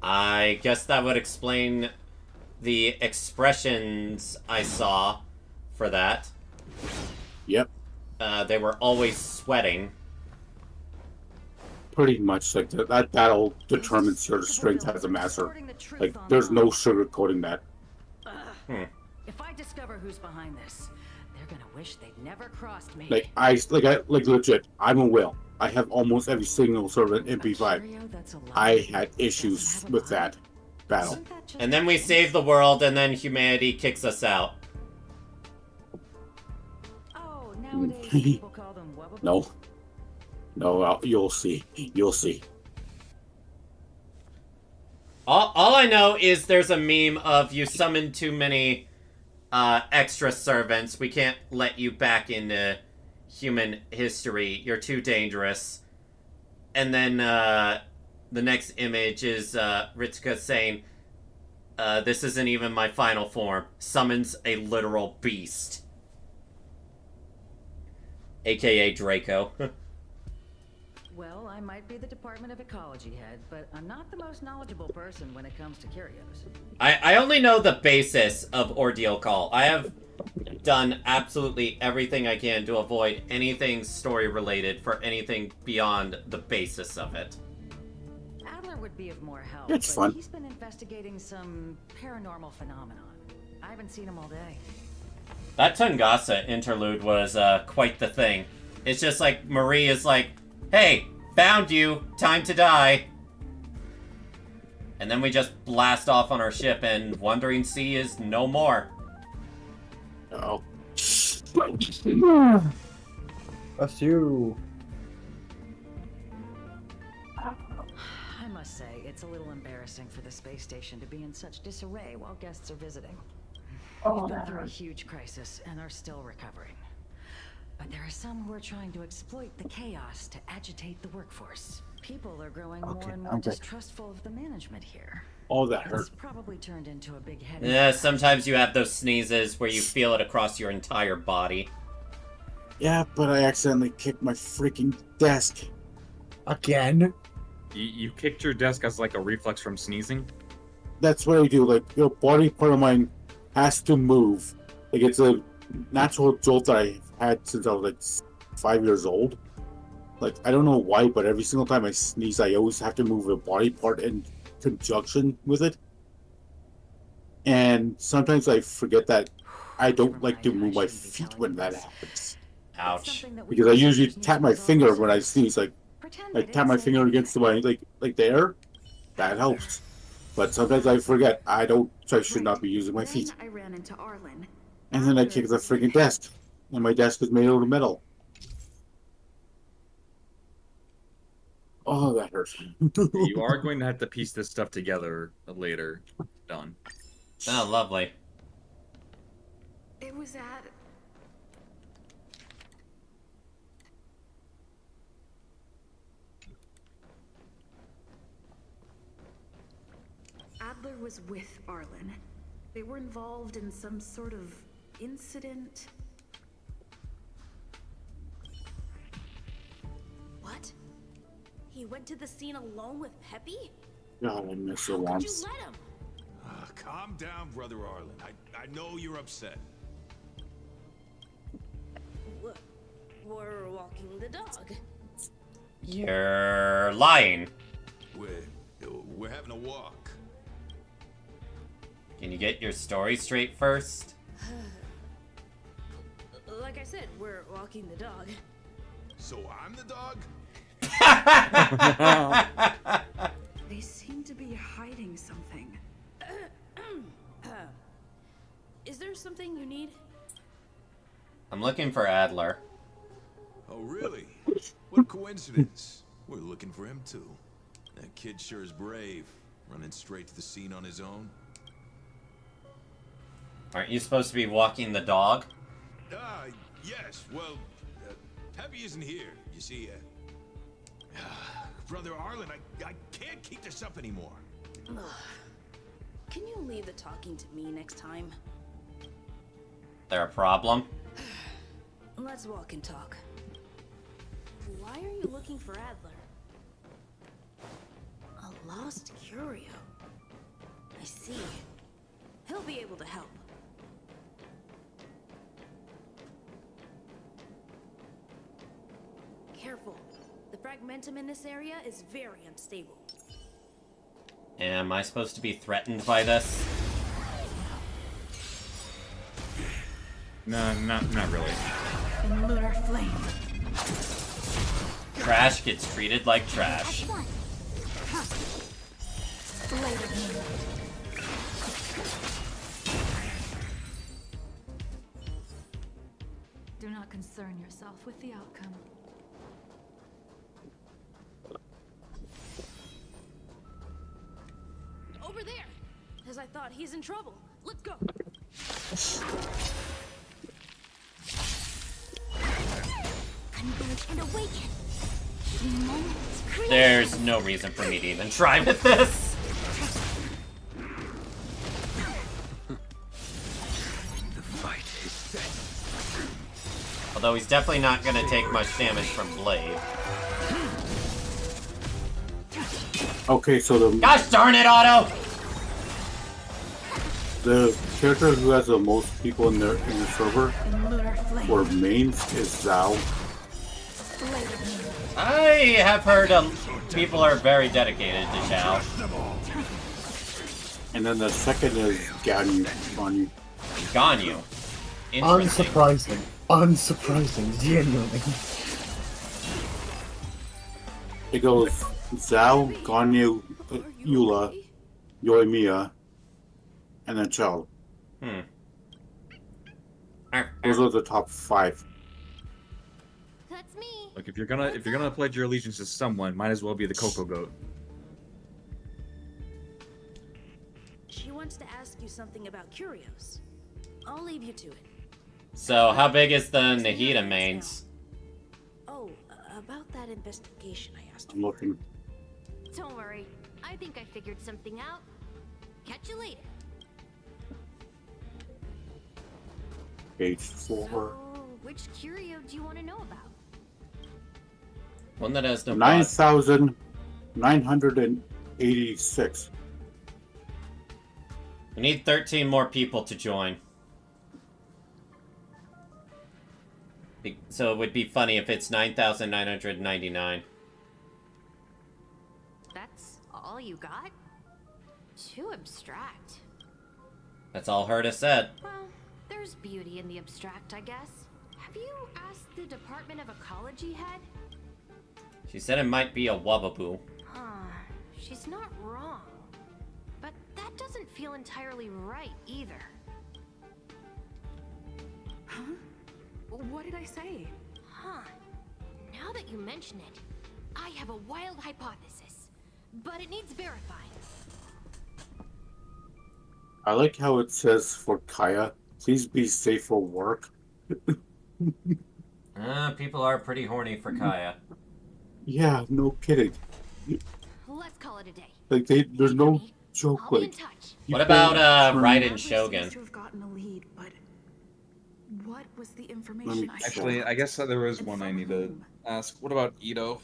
I guess that would explain the expressions I saw for that. Yep. they were always sweating. Pretty much, like that'll determine your strength as a master. Like, there's no sugarcoating that. If I discover who's behind this, they're gonna wish they'd never crossed me. Like legit. I'm a whale. I have almost every single servant in MP5. I had issues with that battle. And then we save the world, and then humanity kicks us out. Oh, nowadays people call them wubba. No, you'll see. You'll see. All I know is there's a meme of you summoned too many extra servants. We can't let you back into human history. You're too dangerous. And then the next image is Ritsuka saying, this isn't even my final form. Summons a literal beast. AKA Draco. Well, I might be the Department of Ecology head, but I'm not the most knowledgeable person when it comes to curios. I only know the basis of Ordeal Call. I have done absolutely everything I can to avoid anything story related for anything beyond the basis of it. Adler would be of more help, It's but fun. he's been investigating some paranormal phenomenon. I haven't seen him all day. That Tungasa interlude was quite the thing. It's just like Marie is like, hey, found you, time to die. And then we just blast off on our ship and Wandering Sea is no more. Oh. That's you. I must say, it's a little embarrassing for the space station to be in such disarray while guests are visiting. We've been through a huge crisis and are still recovering. But there are some who are trying to exploit the chaos to agitate the workforce. People are growing more and more distrustful of the management here. Oh, that hurt. It's probably turned into a big headache. Yeah, sometimes you have those sneezes where you feel it across your entire body. Yeah, but I accidentally kicked my freaking desk. Again? You kicked your desk as like a reflex from sneezing? That's what I do. Like, your body part of mine has to move. Like, it's a natural jolt that I've had since I was like 5 years old. Like, I don't know why, but every single time I sneeze, I always have to move a body part in conjunction with it. And sometimes I forget that I don't like to move my feet when that happens. Ouch. Because I usually tap my finger when I sneeze. Like I tap my finger against my like the air. That helps. But sometimes I forget. I should not be using my feet. I ran into Arlen. And then I kick the freaking desk. And my desk is made out of metal. Oh, that hurts. You are going to have to piece this stuff together later. Done. Oh, lovely. It was at... Adler was with Arlen. They were involved in some sort of incident. What? He went to the scene alone with Peppy? God, I miss the How could you once. let him? Calm down, Brother Arlen. I know you're upset. We're walking the dog. You're lying. We're having a walk. Can you get your story straight first? Like I said, we're walking the dog. So I'm the dog? They seem to be hiding something. Is there something you need? I'm looking for Adler. Oh, really? What coincidence. We're looking for him, too. That kid sure is brave, running straight to the scene on his own. Aren't you supposed to be walking the dog? Yes, well, Peppy isn't here, you see. Brother Arlen, I can't keep this up anymore. Can you leave the talking to me next time? There a problem? Let's walk and talk. Why are you looking for Adler? A lost curio. I see. He'll be able to help. careful. The fragmentum in this area is very unstable. Am I supposed to be threatened by this? No, not really. In lunar flame. Trash gets treated like trash. Do not concern yourself with the outcome. Over there! As I thought, he's in trouble. Let's go. Converge and awaken. There's no reason for me to even try with this. The fight is set. Although he's definitely not gonna take much damage from Blade. Okay, so the Gosh darn it, Otto! The character who has the most people in the server for mains is Zhao. I have heard people are very dedicated to Zhao. And then the second is Ganyu. Ganyu. Interesting. Unsurprising. Unsurprising, genuinely. It goes Zhao, Ganyu, Eula, Yoimiya, and then Chao. Those are the top 5. That's me. Look, if you're gonna pledge your allegiance to someone, might as well be the Coco Goat. She wants to ask you something about curios. I'll leave you to it. So, how big is the Nahida mains? Oh, about that investigation I asked I'm looking. Don't worry. I think I figured something out. Catch you later. Page 4. So, which curio do you want to know about? One that has no 9,986. We need 13 more people to join. So it would be funny if it's 9,999. That's all you got? Too abstract. That's all Herta said. Well, there's beauty in the abstract, I guess. Have you asked the Department of Ecology head? She said it might be a Wubbaboo. Huh. She's not wrong. But that doesn't feel entirely right either. Huh? What did I say? Huh. Now that you mention it, I have a wild hypothesis. But it needs verifying. I like how it says for Kaya, please be safe for work. People are pretty horny for Kaya. Yeah, no kidding. Let's call it a day. Like there's no joke. I'll be in Like, touch. What about Raiden Seems Shogun? to have gotten a lead, but what was the information I Actually, I guess there was one I need to ask. What about Ito?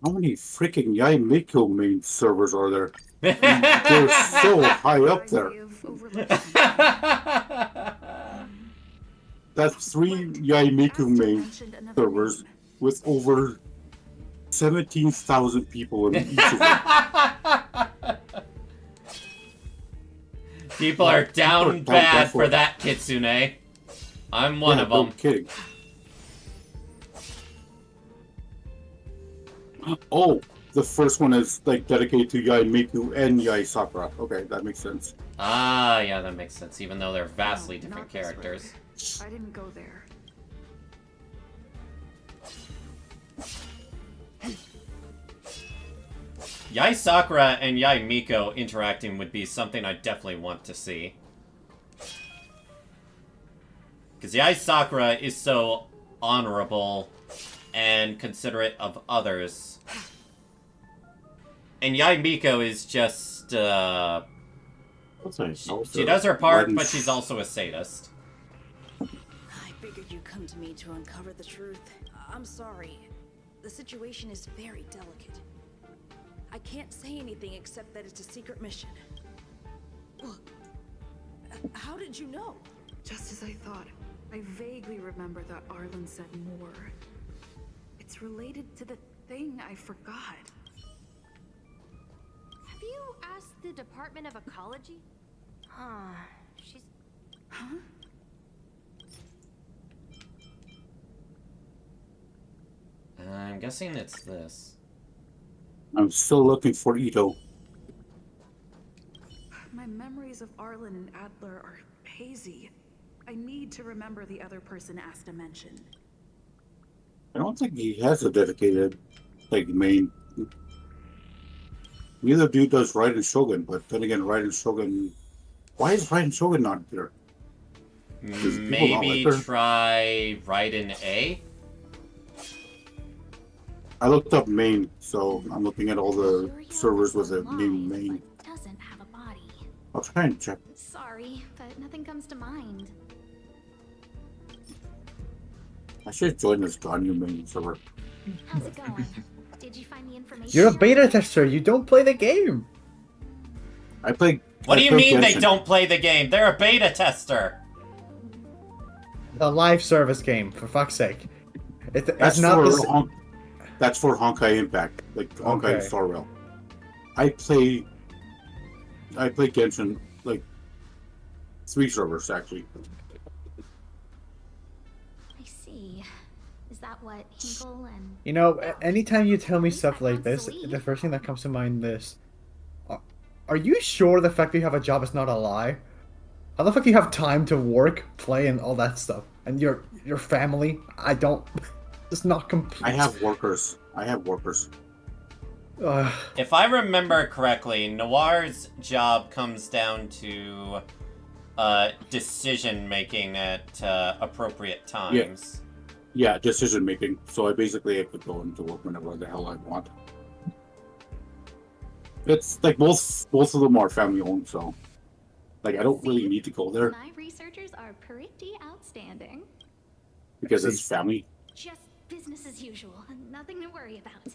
How many freaking Yaimiko main servers are there? They're so high up there. That's 3 Yaimiku main servers with over 17,000 people in each of them. People are down bad for that, Kitsune. I'm one of them. No kidding. Oh, the first one is like dedicated to Yaimiku and Yai Sakura. Okay, that makes sense. Ah, yeah, that makes sense, even though they're vastly different characters. I didn't go there. Yai Sakura and Yai Miko interacting would be something I definitely want to see. Because Yai Sakura is so honorable and considerate of others. And Yai Miko is just, she does her part, but she's also a sadist. I figured you'd come to me to uncover the truth. I'm sorry. The situation is very delicate. I can't say anything except that it's a secret mission. How did you know? Just as I thought, I vaguely remember that Arlen said more. It's related to the thing I forgot. Have you asked the Department of Ecology? She's... Huh? I'm guessing it's this. I'm still looking for Ito. My memories of Arlen and Adler are hazy. I need to remember the other person asked to mention. I don't think he has a dedicated, like, main. Neither dude does Raiden Shogun, but then again, Raiden Shogun. Why is Raiden Shogun not there? Does people not Maybe like her? try Raiden A? I looked up main, so I'm looking at all the servers with a name main. Doesn't have a body. I'll try and check. Sorry, but nothing comes to mind. I should join this Ganyu main server. How's it going? Did you find the information? You're a beta tester. You don't play the game. I play. What do you mean they Genshin. don't play the game? They're a beta tester. The live service game, for fuck's sake. It's That's not for the that's for Honkai Impact, like Honkai Okay. Star Rail. I play Genshin like 3 servers actually. I see. Is that what Hinkle and... You know, anytime you tell me stuff like this, the first thing that comes to mind is, are you sure the fact that you have a job is not a lie? How the fuck do you have time to work, play, and all that stuff? And your family? I don't... It's not complete. I have workers. If I remember correctly, Noir's job comes down to decision making at appropriate times. Yeah, decision making. So I could go into work whenever the hell I want. It's like both of them are family owned, so like I don't really need to go there My researchers are pretty outstanding. because it's family. Just business as usual. Nothing to worry about.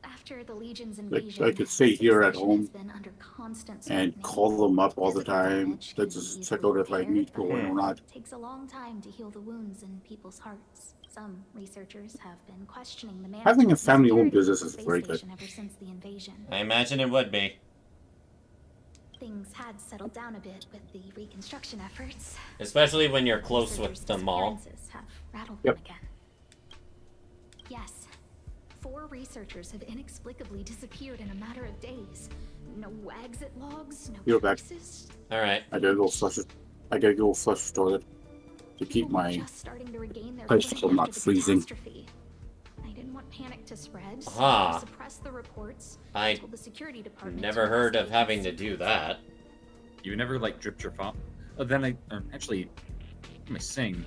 After the Legion's Like invasion, I could stay here at home has been under constant and scrutiny. call them up all the time to just check out if I need to go in or not. It takes a long time to heal the wounds in people's hearts. Some researchers have been questioning the management Having a and family-owned security of business the is space very good. station ever since the invasion. I imagine it would be. Things had settled down a bit with the reconstruction efforts. Especially when you're close with them all. Disappearances have rattled Yep. them again. Yes, 4 researchers have inexplicably disappeared in a matter of days. No exit logs, no You're back. traces. Alright. I gotta go flush it. I gotta go flush the toilet to keep my Just starting to regain their place footing from not after the freezing. catastrophe. I didn't want panic to spread, so Ah. I suppressed the reports. I told the security department never to heard of investigate having to do that. You never like dripped your faucet? Then actually, what am I saying?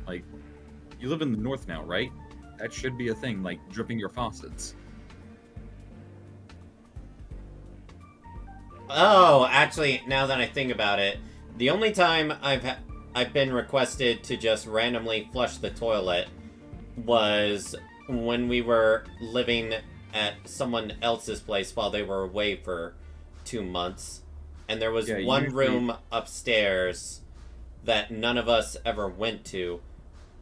Like, you live in the north now, right? That should be a thing, like dripping your faucets. Oh, actually, now that I think about it, the only time I've been requested to just randomly flush the toilet was when we were living at someone else's place while they were away for 2 months. And there was Yeah, one usually- room upstairs that none of us ever went to,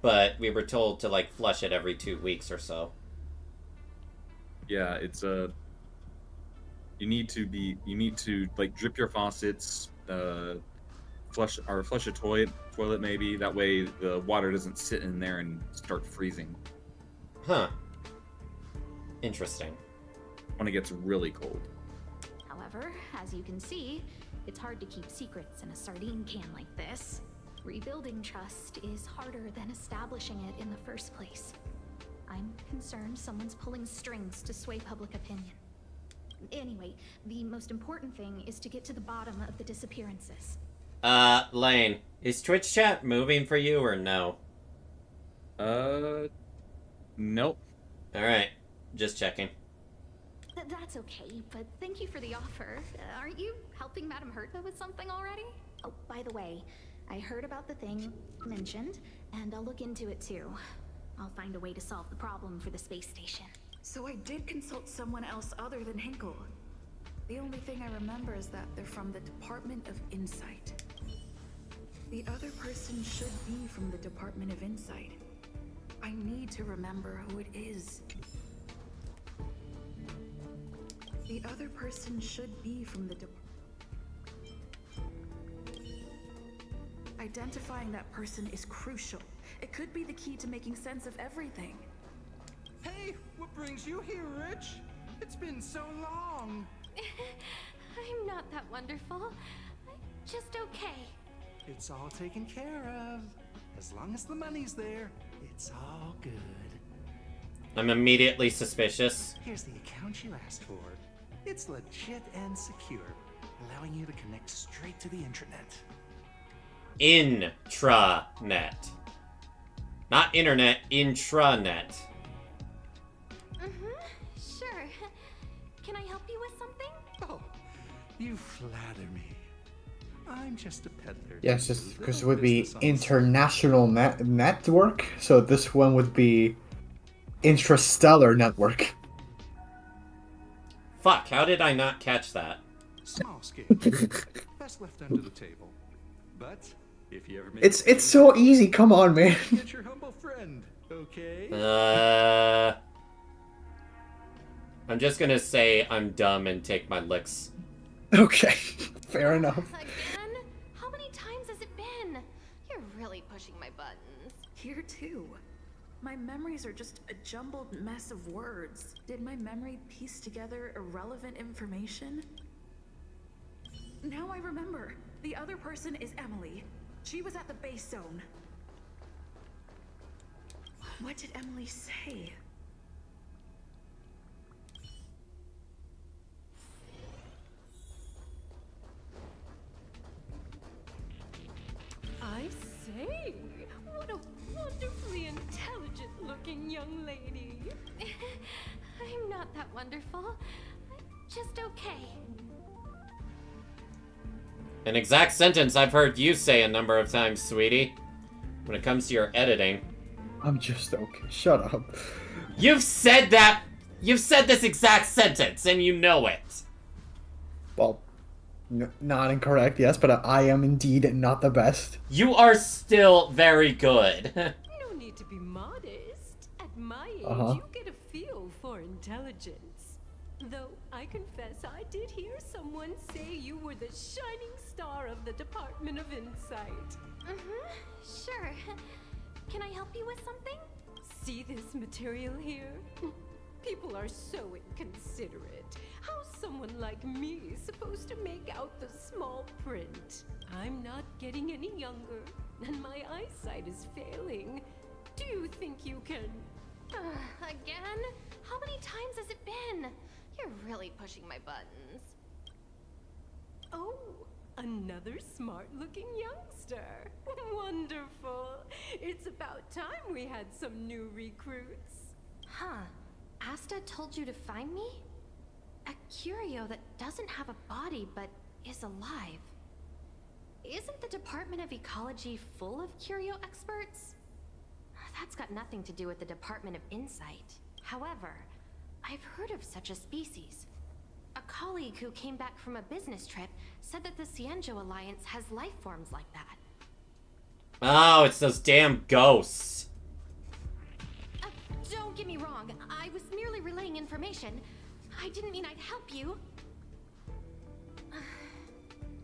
but we were told to like flush it every 2 weeks or so. Yeah, it's you need to like drip your faucets, flush a toilet maybe. That way the water doesn't sit in there and start freezing Huh. Interesting. when it gets really cold. However, as you can see, it's hard to keep secrets in a sardine can like this. Rebuilding trust is harder than establishing it in the first place. I'm concerned someone's pulling strings to sway public opinion. Anyway, the most important thing is to get to the bottom of the disappearances. Lane, is Twitch chat moving for you or no? Nope. Alright, just checking. That's okay, but thank you for the offer. Aren't you helping Madame Herta with something already? Oh, by the way, I heard about the thing mentioned, and I'll look into it too. I'll find a way to solve the problem for the space station. So I did consult someone else other than Hinkle. The only thing I remember is that they're from the Department of Insight. The other person should be from the Department of Insight. I need to remember who it is. The other person should be from the Identifying that person is crucial. It could be the key to making sense of everything. Hey, what brings you here, Rich? It's been so long. I'm not that wonderful. I'm just okay. It's all taken care of. As long as the money's there, it's all good. I'm immediately suspicious. Here's the account you asked for. It's legit and secure, allowing you to connect straight to the intranet. Intranet. Not internet, intranet. Sure. Can I help you with something? Oh, you flatter me. I'm just a peddler. Yes, just because it would be international network, so this one would be intrastellar network. Fuck, how did I not catch that? Small scale. Best left under the table. But if you ever make It's so easy, come on, man. get your humble friend, okay? I'm just gonna say I'm dumb and take my licks. Okay, fair enough. Again? How many times has it been? You're really pushing my buttons. Here too. My memories are just a jumbled mess of words. Did my memory piece together irrelevant information? Now I remember. The other person is Emily. She was at the base zone. What did Emily say? I say, what a wonderfully intelligent-looking young lady. I'm not that wonderful. I'm just okay. An exact sentence I've heard you say a number of times, sweetie. When it comes to your editing. I'm just okay. Shut up. You've said that! You've said this exact sentence, and you know it! Well, not incorrect, yes, but I am indeed not the best. You are still very good. No need to be modest. At my age, you get a feel for intelligence. Though, I confess I did hear someone say you were the shining star of the Department of Insight. Sure. Can I help you with something? See this material here? People are so inconsiderate. How's someone like me supposed to make out the small print? I'm not getting any younger, and my eyesight is failing. Do you think you can... Again? How many times has it been? You're really pushing my buttons. Oh, another smart-looking youngster. Wonderful. It's about time we had some new recruits. Huh. Asta told you to find me? A curio that doesn't have a body but is alive. Isn't the Department of Ecology full of curio experts? That's got nothing to do with the Department of Insight. However, I've heard of such a species. A colleague who came back from a business trip said that the Cienjo Alliance has life forms like that. Oh, it's those damn ghosts. Don't get me wrong. I was merely relaying information. I didn't mean I'd help you.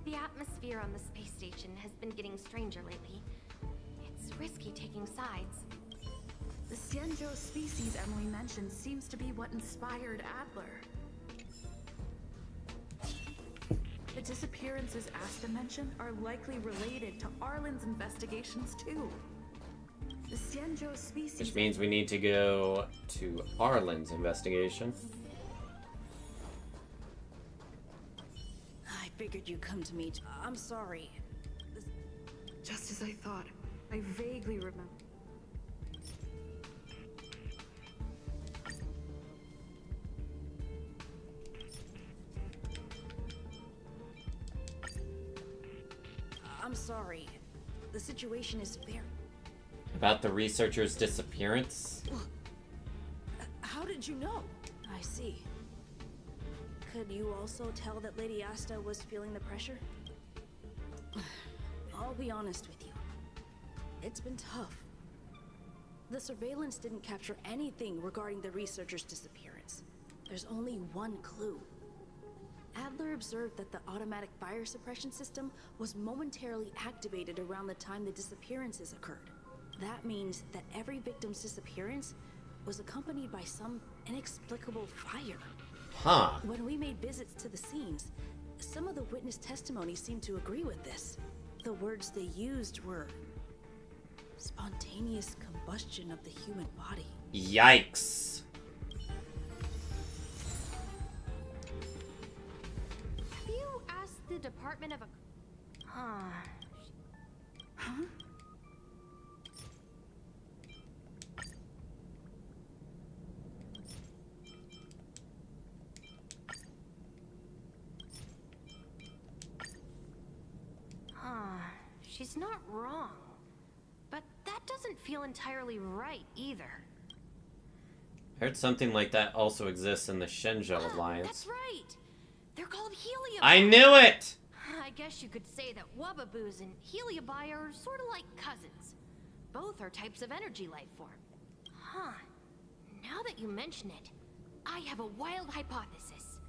The atmosphere on the space station has been getting stranger lately. It's risky taking sides. The Cienjo species Emily mentioned seems to be what inspired Adler. The disappearances Asta mentioned are likely related to Arlen's investigations too. The Cienjo species... Which means we need to go to Arlen's investigation. I figured you'd come to me. I'm sorry. Just as I thought. I vaguely remember. I'm sorry. The situation is very... About the researcher's disappearance? How did you know? I see. Could you also tell that Lady Asta was feeling the pressure? I'll be honest with you. It's been tough. The surveillance didn't capture anything regarding the researcher's disappearance. There's only one clue. Adler observed that the automatic fire suppression system was momentarily activated around the time the disappearances occurred. That means that every victim's disappearance was accompanied by some inexplicable fire. Huh. When we made visits to the scenes, some of the witness testimony seemed to agree with this. The words they used were spontaneous combustion of the human body. Yikes. Have you asked the Department of... Huh. Huh? She's not wrong. But that doesn't feel entirely right either. I heard something like that also exists in the Shenzhou Alliance. That's right! They're called Helium. I knew it! I guess you could say that Wubbaboos and Heliobi are sort of like cousins. Both are types of energy life form. Huh. Now that you mention it, I have a wild hypothesis.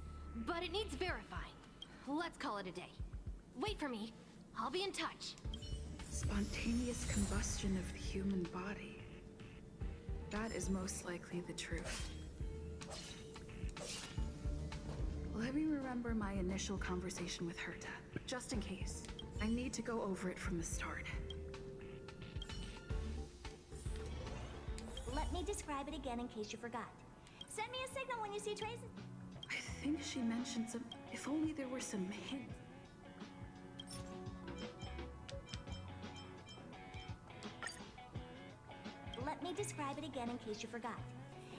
But it needs verifying. Let's call it a day. Wait for me. I'll be in touch. Spontaneous combustion of the human body. That is most likely the truth. Let me remember my initial conversation with Herta, just in case. I need to go over it from the start. Let me describe it again in case you forgot. Send me a signal when you see traces. I think she mentioned some... If only there were some hints. Let me describe it again in case you forgot.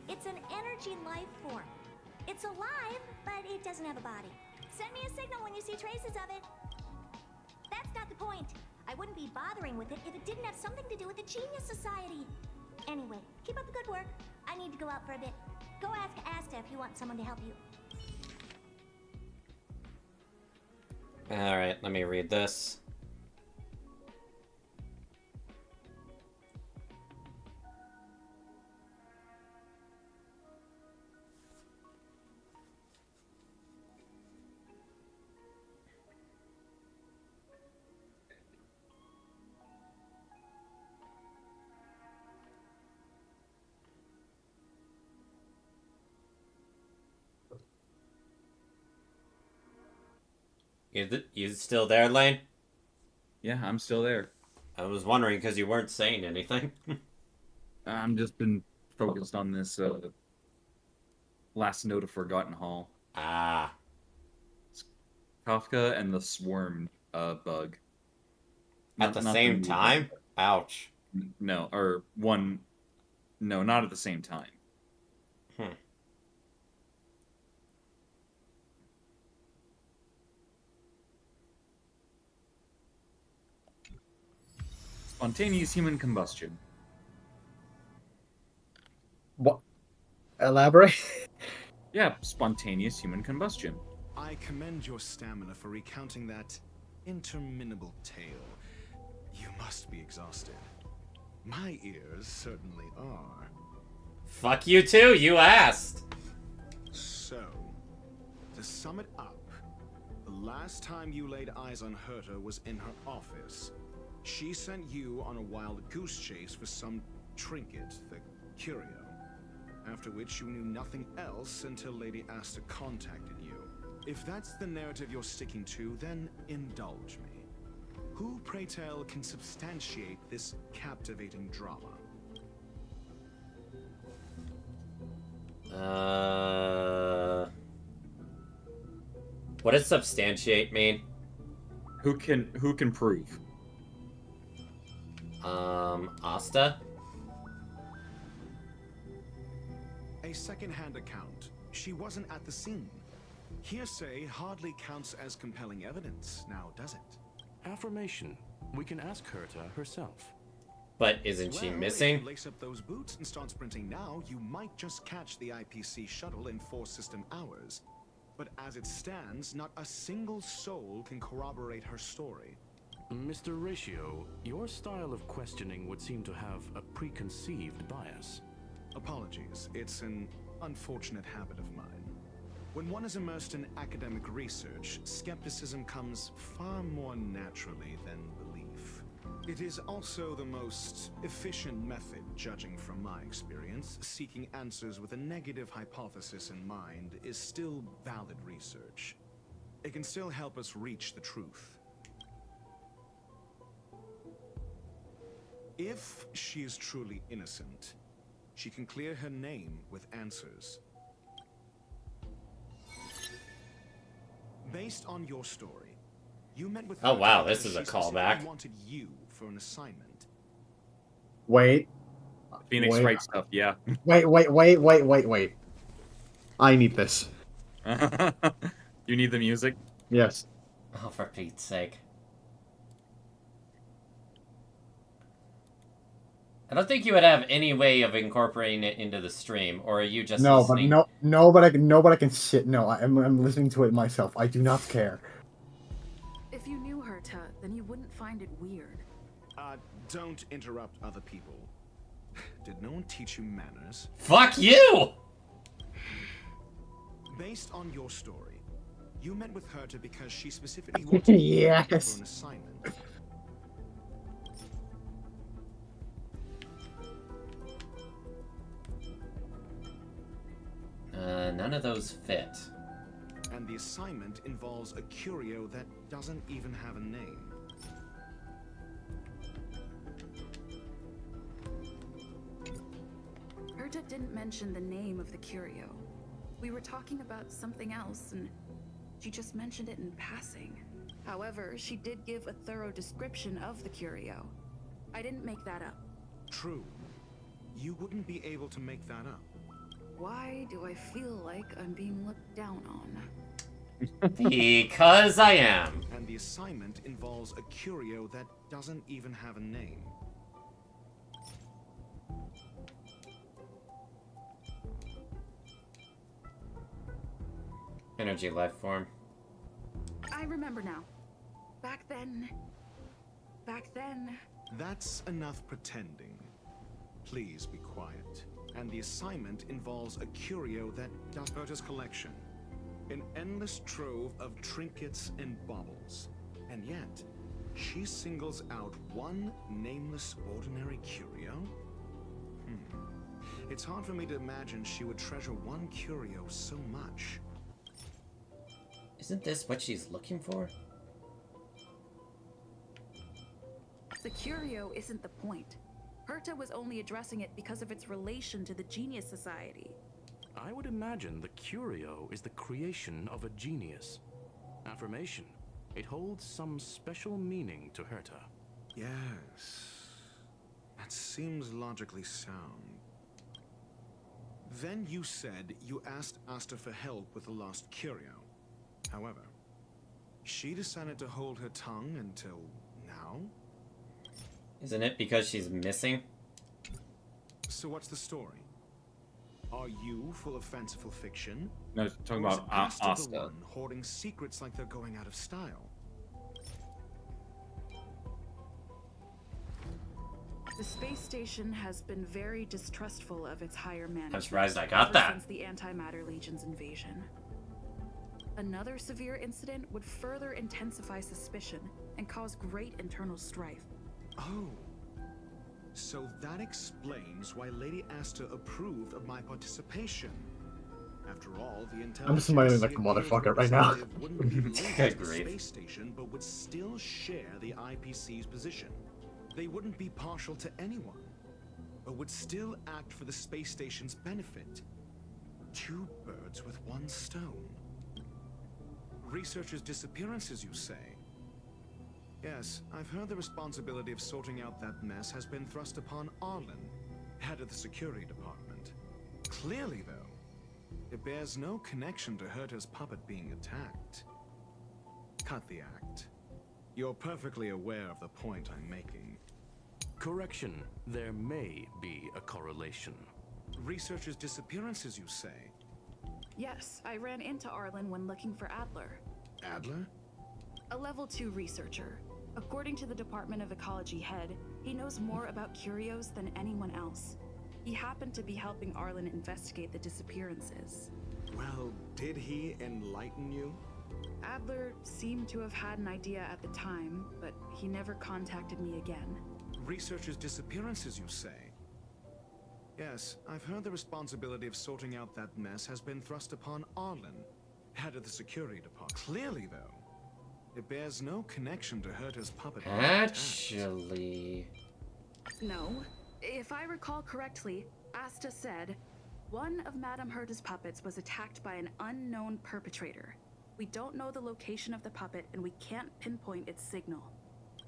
It's an energy life form. It's alive, but it doesn't have a body. Send me a signal when you see traces of it. That's not the point. I wouldn't be bothering with it if it didn't have something to do with the Genius Society. Anyway, keep up the good work. I need to go out for a bit. Go ask Asta if you want someone to help you. Alright, let me read this. You still there, Lane? Yeah, I'm still there. I was wondering because you weren't saying anything. I'm just been focused on this last note of Forgotten Hall. Ah. Kafka and the Swarm bug. At the same time? Ouch. No, or one... No, not at the same time. Spontaneous human combustion. What? Elaborate? Yeah, spontaneous human combustion. I commend your stamina for recounting that interminable tale. You must be exhausted. My ears certainly are. Fuck you too, you asked! So, to sum it up, the last time you laid eyes on Herta was in her office. She sent you on a wild goose chase for some trinket, the curio. After which you knew nothing else until Lady Asta contacted you. If that's the narrative you're sticking to, then indulge me. Who, pray tell, can substantiate this captivating drama? What does substantiate mean? Who can prove? Asta? A second-hand account. She wasn't at the scene. Hearsay hardly counts as compelling evidence, now does it? Affirmation. We can ask Herta herself. But isn't she missing? If you lace up those boots and start sprinting now, you might just catch the IPC shuttle in 4 system hours. But as it stands, not a single soul can corroborate her story. Mr. Ratio, your style of questioning would seem to have a preconceived bias. Apologies, it's an unfortunate habit of mine. When one is immersed in academic research, skepticism comes far more naturally than belief. It is also the most efficient method, judging from my experience. Seeking answers with a negative hypothesis in mind is still valid research. It can still help us reach the truth. If she is truly innocent, she can clear her name with answers. Based on your story, you met with Oh her wow, because this is a she specifically callback. wanted you for an assignment. Wait. Phoenix Wait. Wright stuff, yeah. Wait. I need this. You need the music? Yes. Oh, for Pete's sake. I don't think you would have any way of incorporating it into the stream, or are you just listening? But I can sit. No, I'm listening to it myself. I do not care. If you knew Herta, then you wouldn't find it weird. Don't interrupt other people. Did no one teach you manners? Fuck you! Based on your story, you met with Herta because she specifically wanted you for an assignment. None of those fit. And the assignment involves a curio that doesn't even have a name. Herta didn't mention the name of the curio. We were talking about something else, and she just mentioned it in passing. However, she did give a thorough description of the curio. I didn't make that up. True. You wouldn't be able to make that up. Why do I feel like I'm being looked down on? Because I am. And the assignment involves a curio that doesn't even have a name. Energy life form. I remember now. Back then... That's enough pretending. Please be quiet. And the assignment involves a curio that does Herta's collection. An endless trove of trinkets and baubles. And yet, she singles out one nameless ordinary curio? It's hard for me to imagine she would treasure one curio so much. Isn't this what she's looking for? The curio isn't the point. Herta was only addressing it because of its relation to the Genius Society. I would imagine the curio is the creation of a genius. Affirmation. It holds some special meaning to Herta. Yes. That seems logically sound. Then you said you asked Asta for help with the lost curio. However, she decided to hold her tongue until now? Isn't it because she's missing? So what's the story? Are you full of fanciful fiction? No, talking Or is about Asta the Asta. one hoarding secrets like they're going out of style? The space station has been very distrustful of its higher management. I'm surprised I got ever that. Since the Antimatter Legion's invasion. Another severe incident would further intensify suspicion and cause great internal strife. Oh. So that explains why Lady Asta approved of my participation. After all, the intelligence I'm smiling like a motherfucker right now. wouldn't be linked Good to the grief. space station, but would still share the IPC's position. They wouldn't be partial to anyone, but would still act for the space station's benefit. Two birds with one stone. Researchers' disappearances, you say? Yes, I've heard the responsibility of sorting out that mess has been thrust upon Arlen, head of the security department. Clearly, though, it bears no connection to Herta's puppet being attacked. Cut the act. You're perfectly aware of the point I'm making. Correction. There may be a correlation. Researchers' disappearances, you say? Yes, I ran into Arlen when looking for Adler. Adler? A level 2 researcher. According to the Department of Ecology head, he knows more about curios than anyone else. He happened to be helping Arlen investigate the disappearances. Well, did he enlighten you? Adler seemed to have had an idea at the time, but he never contacted me again. Researchers' disappearances, you say? Yes, I've heard the responsibility of sorting out that mess has been thrust upon Arlen, head of the security department. Clearly, though, it bears no connection to Herta's puppet. Actually... No. If I recall correctly, Asta said, one of Madame Herta's puppets was attacked by an unknown perpetrator. We don't know the location of the puppet, and we can't pinpoint its signal.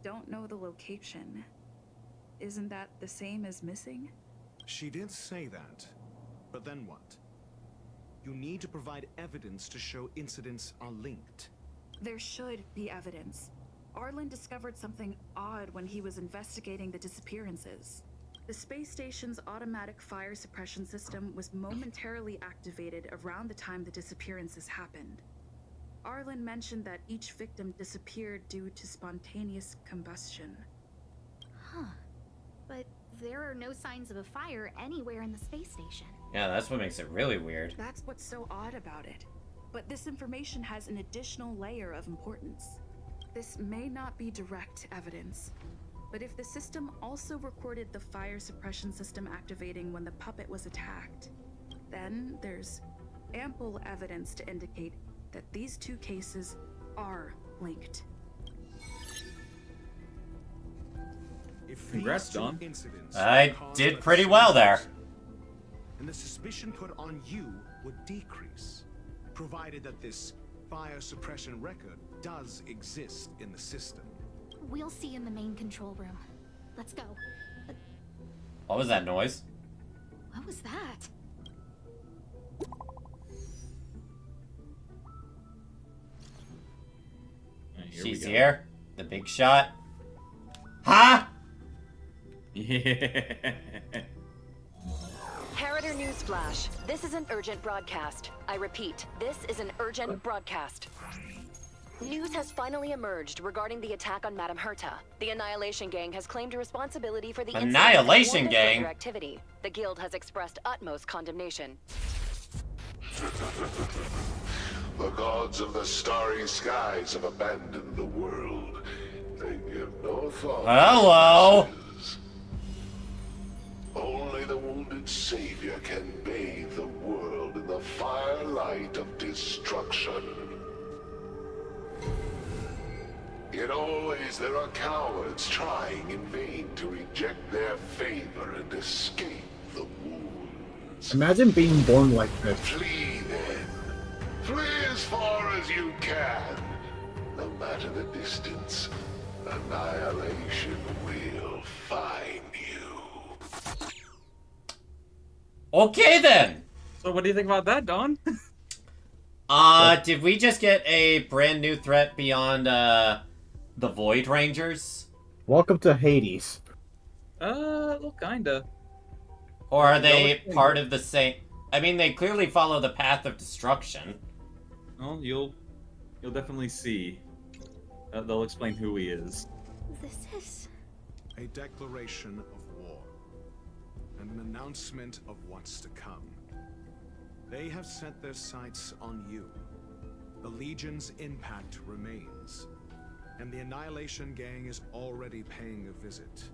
Don't know the location. Isn't that the same as missing? She did say that, but then what? You need to provide evidence to show incidents are linked. There should be evidence. Arlen discovered something odd when he was investigating the disappearances. The space station's automatic fire suppression system was momentarily activated around the time the disappearances happened. Arlen mentioned that each victim disappeared due to spontaneous combustion. Huh. But there are no signs of a fire anywhere in the space station. Yeah, that's what makes it really weird. That's what's so odd about it. But this information has an additional layer of importance. This may not be direct evidence, but if the system also recorded the fire suppression system activating when the puppet was attacked, then there's ample evidence to indicate that these two cases are linked. Congrats, Don. I did pretty well there. And the suspicion put on you would decrease, provided that this fire suppression record does exist in the system. We'll see in the main control room. Let's go. What was that noise? What was that? She's here. The big shot. Huh? Yeah. Herta Newsflash. This is an urgent broadcast. I repeat, this is an urgent broadcast. News has finally emerged regarding the attack on Madame Herta. The Annihilation Gang has claimed responsibility for the incident. Annihilation and Gang? further activity. The Guild has expressed utmost condemnation. The gods of the starry skies have abandoned the world. They give no thought. Hello. Only the wounded savior can bathe the world in the firelight of destruction. Yet always there are cowards trying in vain to reject their favor and escape the wounds. Imagine being born like this. Flee then. Flee as far as you can. No matter the distance, annihilation will find you. Okay then. So what do you think about that, Don? Did we just get a brand new threat beyond the Void Rangers? Welcome to Hades. Well, kinda. Or are they part of the same? I mean, they clearly follow the path of destruction. Well, you'll definitely see. They'll explain who he is. This is a declaration of war and an announcement of what's to come. They have set their sights on you. The Legion's impact remains, and the Annihilation Gang is already paying a visit.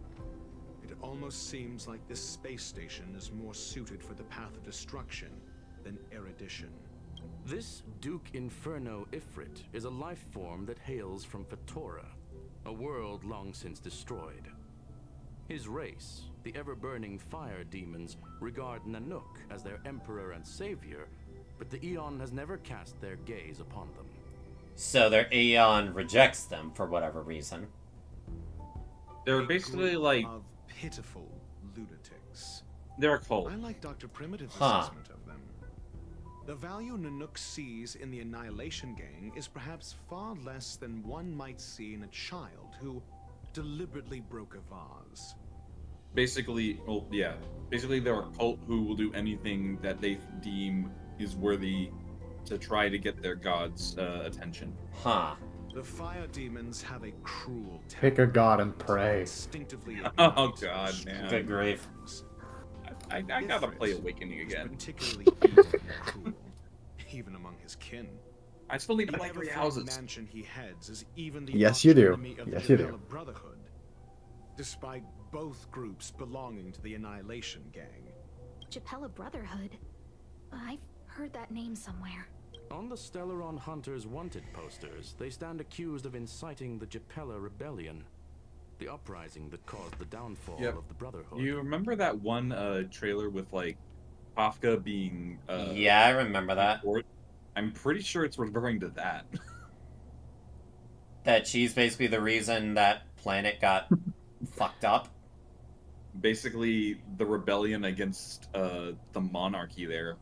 It almost seems like this space station is more suited for the path of destruction than erudition. This Duke Inferno Ifrit is a life form that hails from Fatora, a world long since destroyed. His race, the ever-burning fire demons, regard Nanook as their emperor and savior, but the Aeon has never cast their gaze upon them. So their Aeon rejects them for whatever reason. They're basically like of pitiful lunatics. They're a cult. I like Dr. Primitive's assessment of them. The value Nanook sees in the Annihilation Gang is perhaps far less than one might see in a child who deliberately broke a vase. Basically, well, yeah. Basically, they're a cult who will do anything that they deem is worthy to try to get their god's attention. Huh. The fire demons have a cruel Pick a god and pray. instinctively. Oh god, man. Good grief. I gotta play Awakening again. Particularly evil and cruel, even among his kin. I still need to The play 3 ever-flowing houses. mansion he heads is even the Yes, you do. arch-enemy of Yes, the you do. Capella Brotherhood, despite both groups belonging to the Annihilation Gang. Capella Brotherhood? I've heard that name somewhere. On the Stellaron Hunters wanted posters, they stand accused of inciting the Japella Rebellion, the uprising that caused the downfall Yep. of the Brotherhood. You remember that one trailer with like Kafka being Yeah, I remember that. I'm pretty sure it's referring to that. That she's basically the reason that planet got fucked up. Basically, the rebellion against the monarchy there.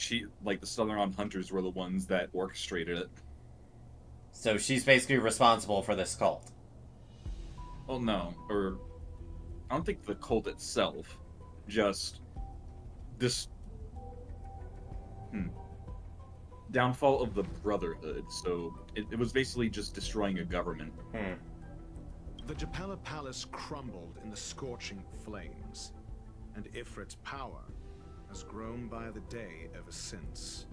The Stellaron Hunters were the ones that orchestrated it. So she's basically responsible for this cult. Well, no, or I don't think the cult itself, just this downfall of the Brotherhood. So it was basically just destroying a government. The Japella Palace crumbled in the scorching flames, and Ifrit's power has grown by the day ever since.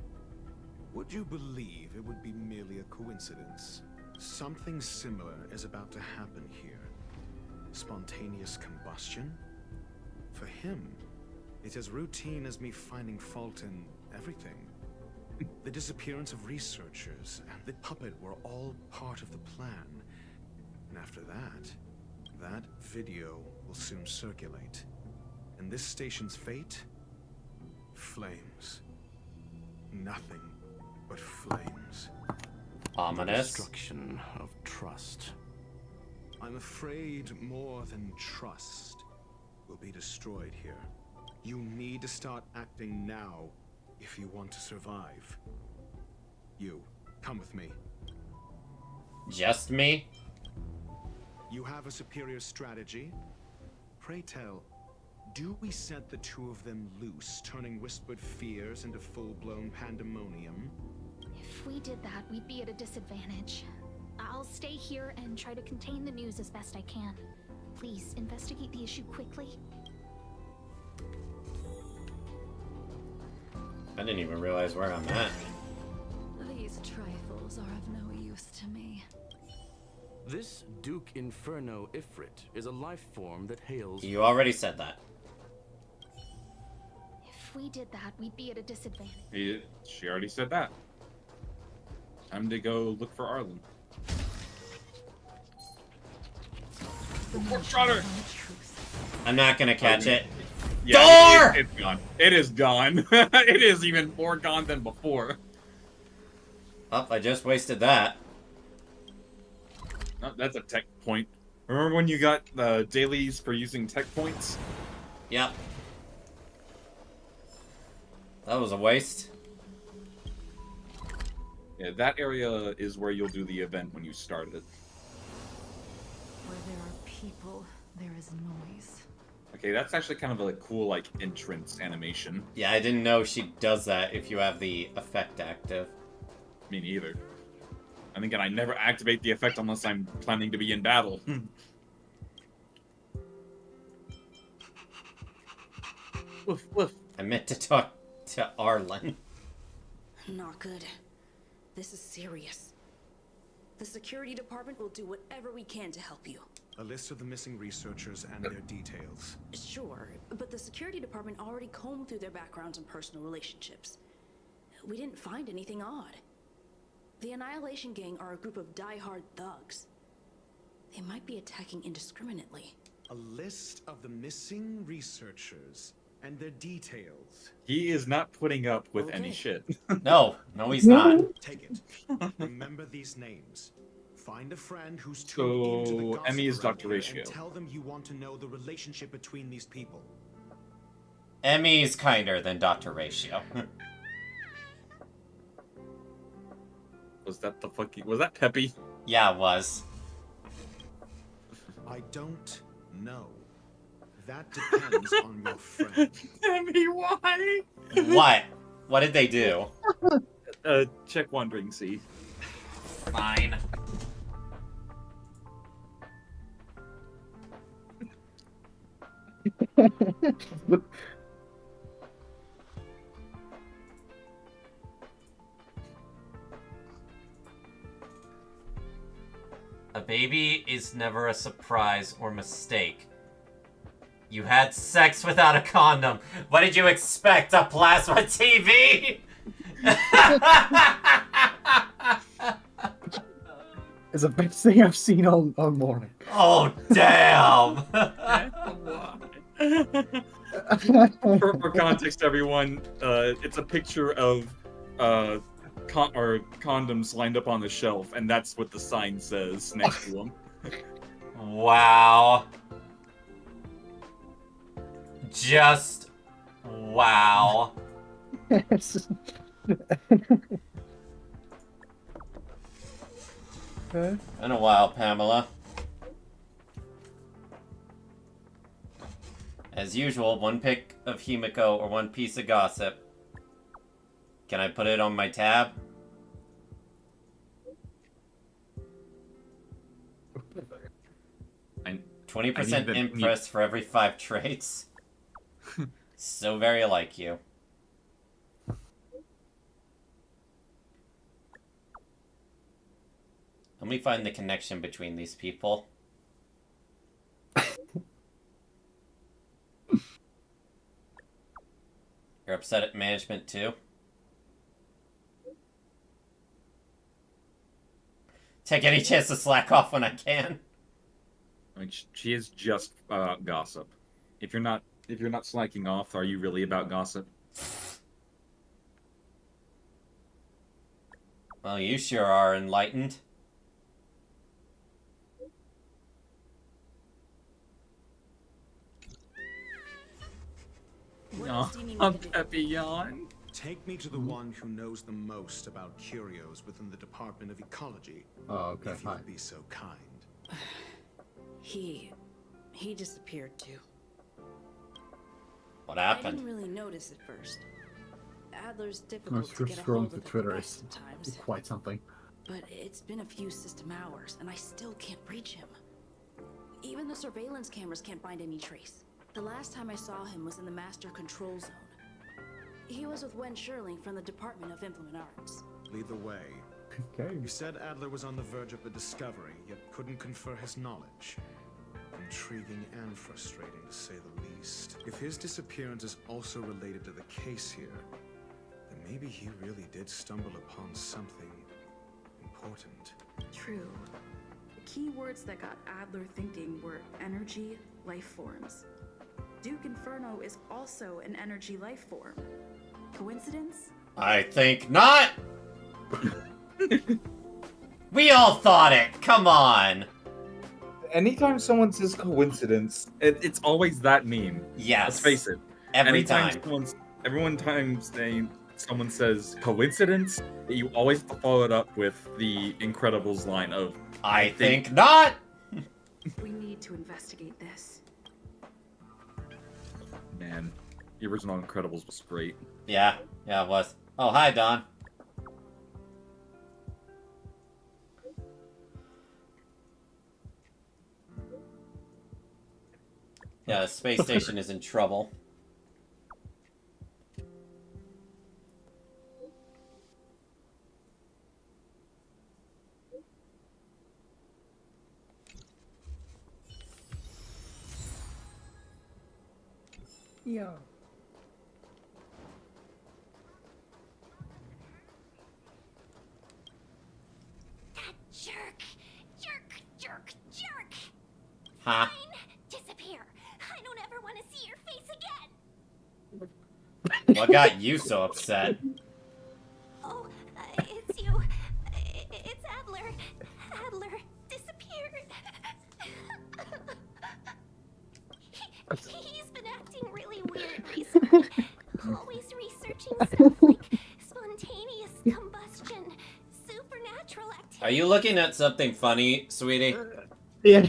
Would you believe it would be merely a coincidence? Something similar is about to happen here. Spontaneous combustion? For him, it's as routine as me finding fault in everything. The disappearance of researchers and the puppet were all part of the plan. And after that video will soon circulate. And this station's fate? Flames. Nothing but flames. Ominous. Destruction of trust. I'm afraid more than trust will be destroyed here. You need to start acting now if you want to survive. You, come with me. Just me? You have a superior strategy? Pray tell, do we set the two of them loose, turning whispered fears into full-blown pandemonium? If we did that, we'd be at a disadvantage. I'll stay here and try to contain the news as best I can. Please, investigate the issue quickly. I didn't even realize where I'm at. These trifles are of no use to me. This Duke Inferno Ifrit is a life form that hails... You already said that. If we did that, we'd be at a disadvantage. She already said that. Time to go look for Arlen. Shot I'm not gonna catch it. Yeah, Door! it's gone. It is gone. It is even more gone than before. Oh, I just wasted that. Oh, that's a tech point. Remember when you got dailies for using tech points? Yep. That was a waste. Yeah, that area is where you'll do the event when you start it. Where there are people, there is noise. Okay, that's actually kind of a cool, entrance animation. Yeah, I didn't know she does that if you have the effect active. Me neither. And again, I never activate the effect unless I'm planning to be in battle. Woof, woof. I meant to talk to Arlen. Not good. This is serious. The security department will do whatever we can to help you. A list of the missing researchers and their details. Sure, but the security department already combed through their backgrounds and personal relationships. We didn't find anything odd. The Annihilation Gang are a group of die-hard thugs. They might be attacking indiscriminately. A list of the missing researchers and their details. He is not putting up with any shit. No, he's not. Take it. Remember these names. Find a friend who's tuned into the So, gossip Emmy is around Dr. here Ratio. and tell them you want to know the relationship between these people. Emmy's kinder than Dr. Ratio. Was that the fucking... Was that Peppy? Yeah, it was. I don't know. That depends on your friend. Emmy, why? What? What did they do? Check Wandering Sea. Fine. A baby is never a surprise or mistake. You had sex without a condom. What did you expect? A plasma TV? It's the best thing I've seen all morning. Oh, damn! For context, everyone, it's a picture of condoms lined up on the shelf, and that's what the sign says next to them. Wow. Just wow. Been a while, Pamela. As usual, one pic of Himiko or one piece of gossip. Can I put it on my tab? I 20% impress for every 5 traits. So very like you. Let me find the connection between these people. You're upset at management too? Take any chance to slack off when I can. I mean, she is just gossip. If you're not slacking off, are you really about gossip? Well, you sure are enlightened. Papillon. Take me to the one who knows the most about curios within the Department of Ecology. Oh, okay, if you'd be so kind. He disappeared too. What I happened? didn't really notice at first. Adler's No, difficult to get a hold of Twitter at is sometimes. quite something. But it's been a few system hours, and I still can't reach him. Even the surveillance cameras can't find any trace. The last time I saw him was in the Master Control Zone. He was with Wen Sherling from the Department of Implement Arts. Lead the way. Okay. You said Adler was on the verge of a discovery, yet couldn't confer his knowledge. Intriguing and frustrating, to say the least. If his disappearance is also related to the case here, then maybe he really did stumble upon something important. True. The key words that got Adler thinking were energy, life forms. Duke Inferno is also an energy life form. Coincidence? I think not! We all thought it! Come on! Anytime someone says coincidence, it's always that meme. Yes. Let's face it. Every Anytime time. someone says coincidence, you always follow it up with the Incredibles line of I think not! We need to investigate this. Man, the original Incredibles was great. Yeah, it was. Oh, hi, Don. Yeah, the space station is in trouble. Yeah. Jerk! Jerk! Jerk! Jerk! Huh? Fine! Disappear! I don't ever want to see your face again! What got you so upset? Oh, it's you. It's Adler. Adler disappeared. He's been acting really weird recently. Always researching stuff like spontaneous combustion, supernatural activity. Are you looking at something funny, sweetie? Yeah.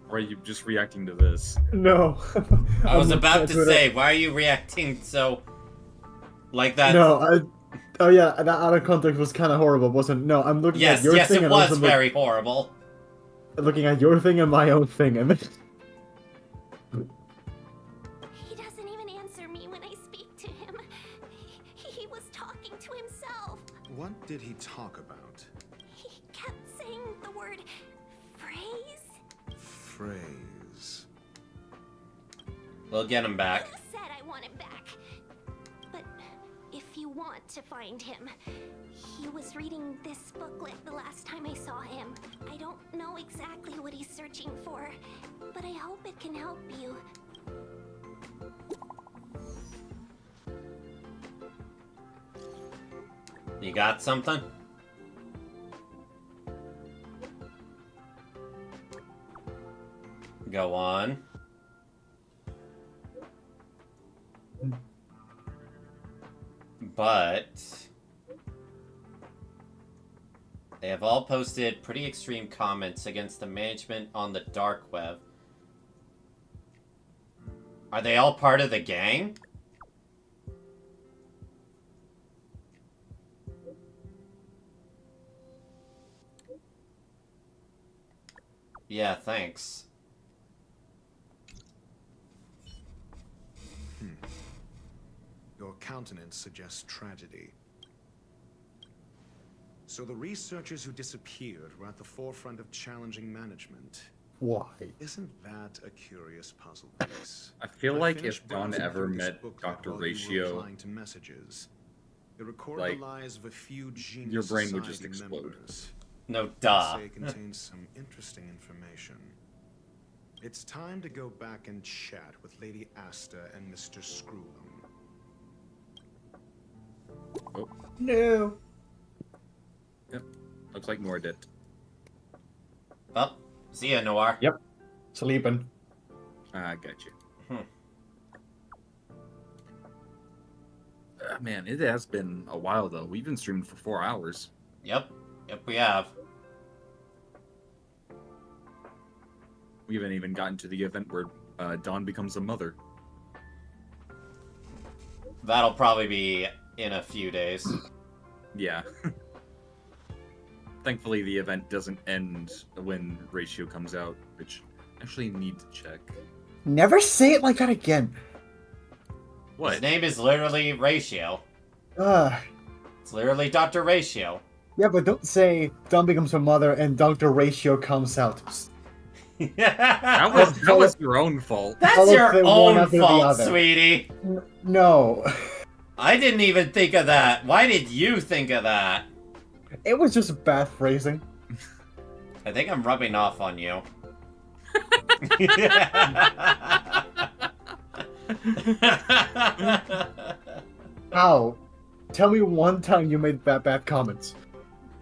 Or are you just reacting to this? No. I was about to say, why are you reacting so... like that? No, oh yeah, that out of context was kind of horrible, wasn't it? No, I'm looking at your thing. Yes, it was very horrible. Looking at your thing and my own thing, and did he talk about? He kept saying the word phrase. Phrase. We'll get him back. Who said I want him back? But if you want to find him, he was reading this booklet the last time I saw him. I don't know exactly what he's searching for, but I hope it can help you. You got something? Go on. But they have all posted pretty extreme comments against the management on the dark web. Are they all part of the gang? Yeah, thanks. Your countenance suggests tragedy. So the researchers who disappeared were at the forefront of challenging management. Why? Isn't that a curious puzzle piece? I feel like finished if Don browsing ever through this met booklet Dr. while you were Ratio, replying to messages. It recorded like, the lives of a few genius your brain would just society explode. members. No, duh. They say it contains some interesting information. It's time to go back and chat with Lady Asta and Mr. Screwlum. Oh, No. yep. Looks like Noir did. Well, see ya, Noir. Yep. Sleeping. I got you. Man, it has been a while though. We've been streaming for 4 hours. Yep. Yep, we have. We haven't even gotten to the event where Dawn becomes a mother. That'll probably be in a few days. Yeah. Thankfully, the event doesn't end when Ratio comes out, which I actually need to check. Never say it like that again. What? His name is literally Ratio. Uh, It's literally Dr. Ratio. yeah, but don't say Dawn becomes her mother and Dr. Ratio comes out. That was your own fault. That's your own fault, sweetie. No. I didn't even think of that. Why did you think of that? It was just bad phrasing. I think I'm rubbing off on you. How? Tell me one time you made bad comments.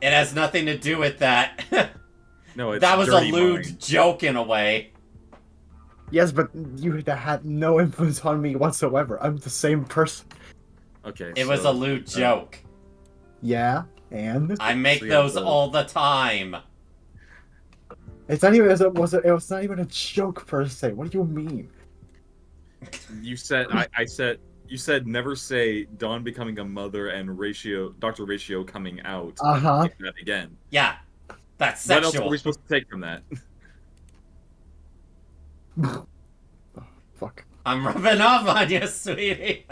It has nothing to do with that. No, it's that was a dirty lewd mind. joke in a way. Yes, but you had no influence on me whatsoever. I'm the same person. Okay. It was a lewd joke. Yeah, and I make So yeah, those so- all the time. it's not even it was not even a joke per se. What do you mean? You said you said never say Dawn becoming a mother and Dr. Ratio coming out. Uh-huh. Like that again. Yeah. That's What else sexual. are we supposed to take from that? Fuck. I'm rubbing off on you, sweetie.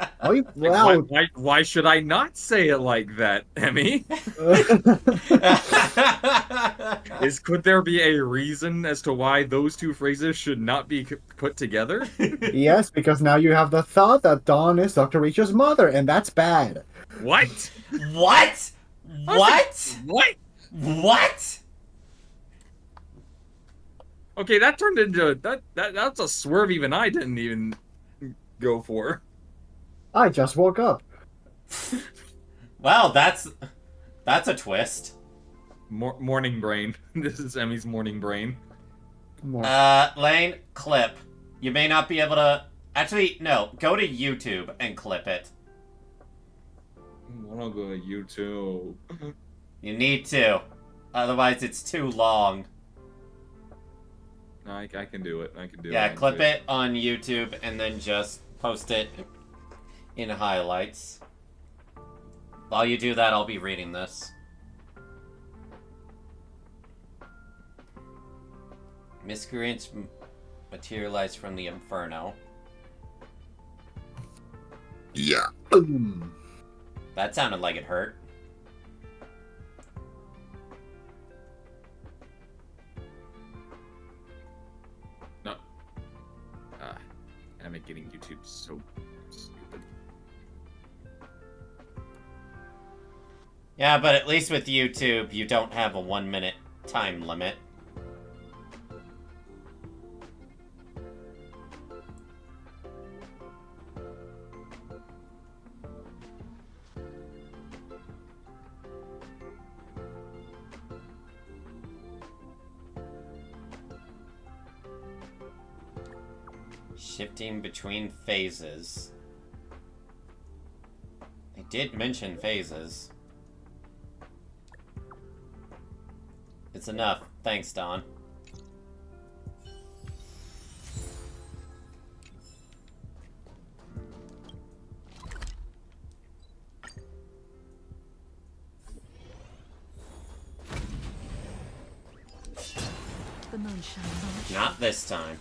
Why should I not say it like that, Emmy? Could there be a reason as to why those two phrases should not be put together? Yes, because now you have the thought that Dawn is Dr. Ratio's mother, and that's bad. What? What? What? What? What? Okay, that turned into that's a swerve even I didn't even go for. I just woke up. Well, that's a twist. Morning brain. This is Emmy's morning brain. Lane, clip. You may not be able to... Actually, no. Go to YouTube and clip it. I wanna go to YouTube. You need to. Otherwise, it's too long. No, I can do it. I can do it. Yeah, clip it on YouTube and then just post it in highlights. While you do that, I'll be reading this. Miscreants materialize from the Inferno. Yeah. That sounded like it hurt. getting YouTube so stupid. Yeah, but at least with YouTube, you don't have a 1-minute time limit. Shifting between phases. They did mention phases. It's enough. Thanks, Don. The moonshine. Not this time.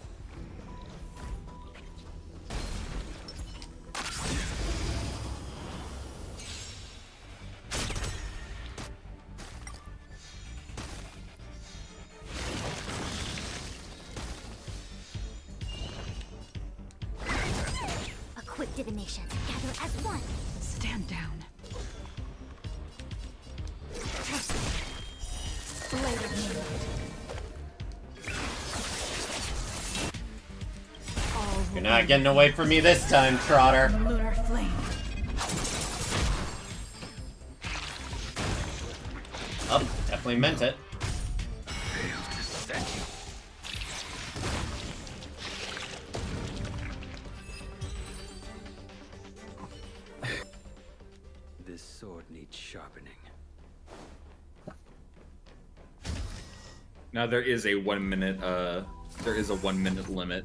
Quick divination. Gather as one. Stand down. Blade of moonlight. You're not getting away from me this time, Trotter. Lunar flame. Oh, definitely meant it. This sword needs sharpening. Now there is a 1 minute limit.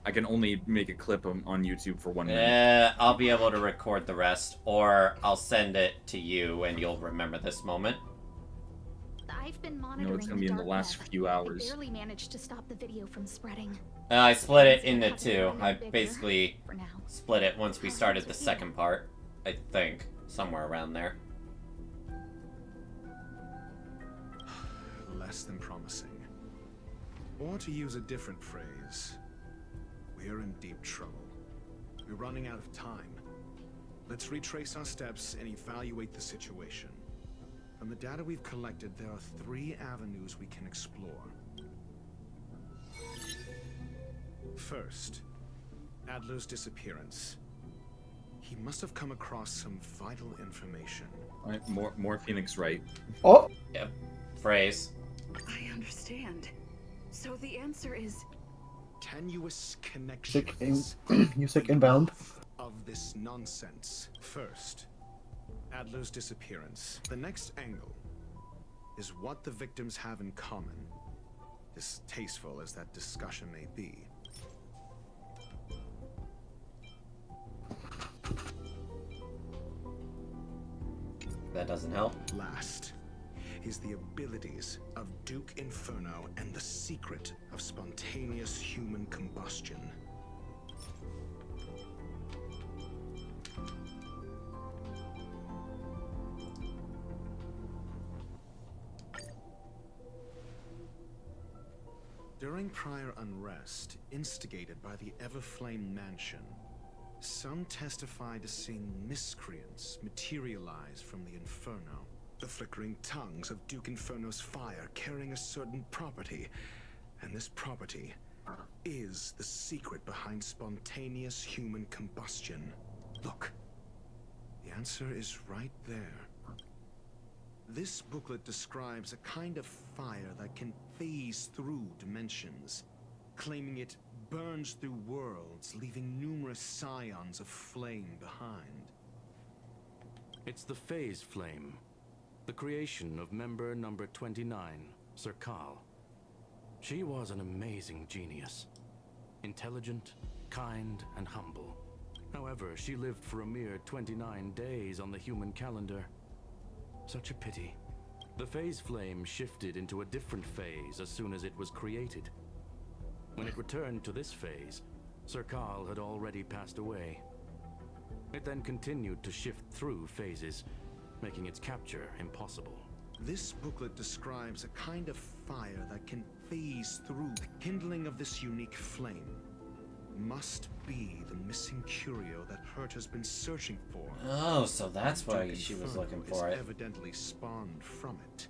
I can only make a clip on YouTube for 1 minute. I'll be able to record the rest, or I'll send it to you and you'll remember this moment. I've been monitoring No, it's gonna be in the last few hours. I barely managed to stop the video from spreading. I split it into two. I basically split it once we started the second part. I think. Somewhere around there. Less than promising. Or to use a different phrase, we're in deep trouble. We're running out of time. Let's retrace our steps and evaluate the situation. From the data we've collected, there are 3 avenues we can explore. First, Adler's disappearance. He must have come across some vital information. Alright, more Phoenix right. Oh! Yep. Phrase. I understand. So the answer is... Tenuous connections. Music inbound. Of this nonsense. First, Adler's disappearance. The next angle is what the victims have in common, distasteful as that discussion may be. That doesn't help. Last is the abilities of Duke Inferno and the secret of spontaneous human combustion. During prior unrest, instigated by the Everflame Mansion, some testify to seeing miscreants materialize from the Inferno. The flickering tongues of Duke Inferno's fire carrying a certain property, and this property is the secret behind spontaneous human combustion. Look, the answer is right there. This booklet describes a kind of fire that can phase through dimensions, claiming it burns through worlds, leaving numerous scions of flame behind. It's the phase flame, the creation of member number 29, Sir Kal. She was an amazing genius. Intelligent, kind, and humble. However, she lived for a mere 29 days on the human calendar. Such a pity. The phase flame shifted into a different phase as soon as it was created. When it returned to this phase, Sir Kal had already passed away. It then continued to shift through phases, making its capture impossible. This booklet describes a kind of fire that can phase through the kindling of this unique flame. must be the missing curio that Herta's been searching for. Oh, so that's why Duke she was Inferno looking is for it. evidently spawned from it.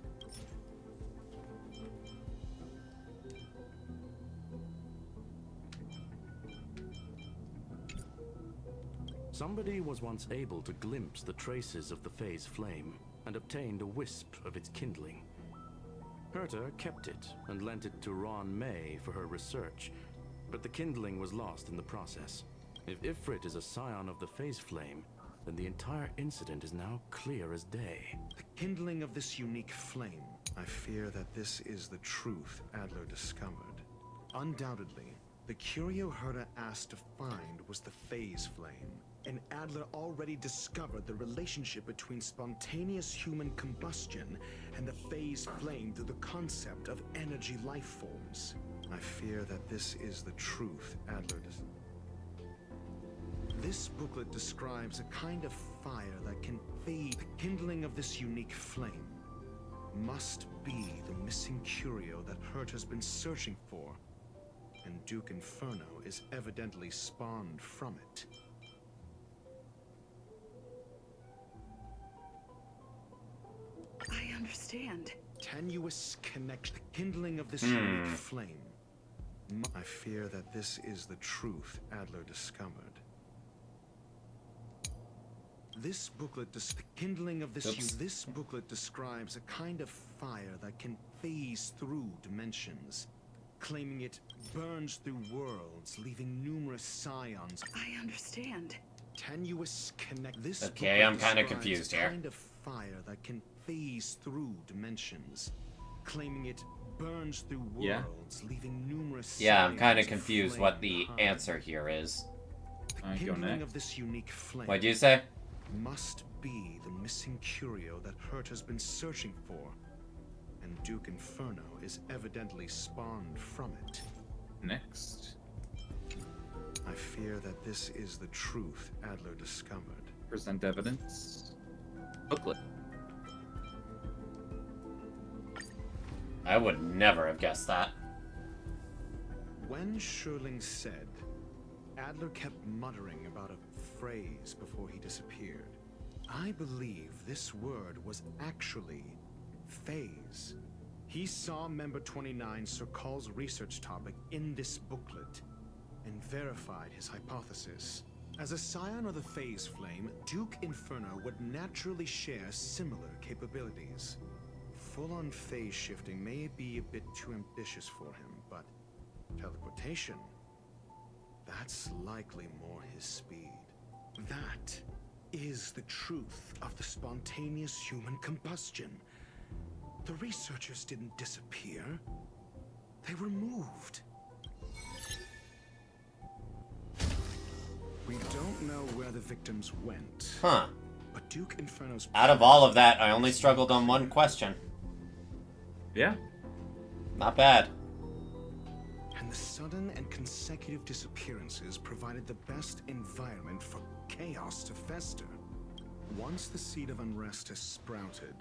Somebody was once able to glimpse the traces of the phase flame and obtained a wisp of its kindling. Herta kept it and lent it to Ron May for her research, but the kindling was lost in the process. If Ifrit is a scion of the phase flame, then the entire incident is now clear as day. The kindling of this unique flame. I fear that this is the truth Adler discovered. Undoubtedly, the curio Herta asked to find was the phase flame, and Adler already discovered the relationship between spontaneous human combustion and the phase flame through the concept of energy life forms. I fear that this is the truth Adler This booklet describes a kind of fire that can fade. The kindling of this unique flame must be the missing curio that Herta's been searching for, and Duke Inferno is evidently spawned from it. I understand. Tenuous connection. The kindling of this unique flame. I fear that this is the truth Adler discovered. This booklet the kindling of this booklet describes a kind of fire that can phase through dimensions, claiming it burns through worlds, leaving numerous scions. I understand. Tenuous connect. This Okay, I'm kind of describes confused a here. kind of fire that can phase through dimensions, claiming it burns through worlds, leaving numerous. Yeah, I'm kind of scions confused flame what the behind. answer here is. The kindling of this unique flame. What'd you say? Must be the missing curio that Herta's been searching for, and Duke Inferno is evidently spawned from it. Next. I fear that this is the truth Adler discovered. Present evidence. Booklet. I would never have guessed that. When Sherling said, Adler kept muttering about a phrase before he disappeared. I believe this word was actually phase. He saw Member 29 Sir Call's research topic in this booklet and verified his hypothesis. As a scion of the phase flame, Duke Inferno would naturally share similar capabilities. Full-on phase shifting may be a bit too ambitious for him, but teleportation, that's likely more his speed. That is the truth of the spontaneous human combustion. The researchers didn't disappear. They were moved. We don't know where the victims went. Huh. But Duke Inferno's Out of all of that, I only struggled on one question. Yeah. Not bad. And the sudden and consecutive disappearances provided the best environment for chaos to fester. Once the seed of unrest has sprouted,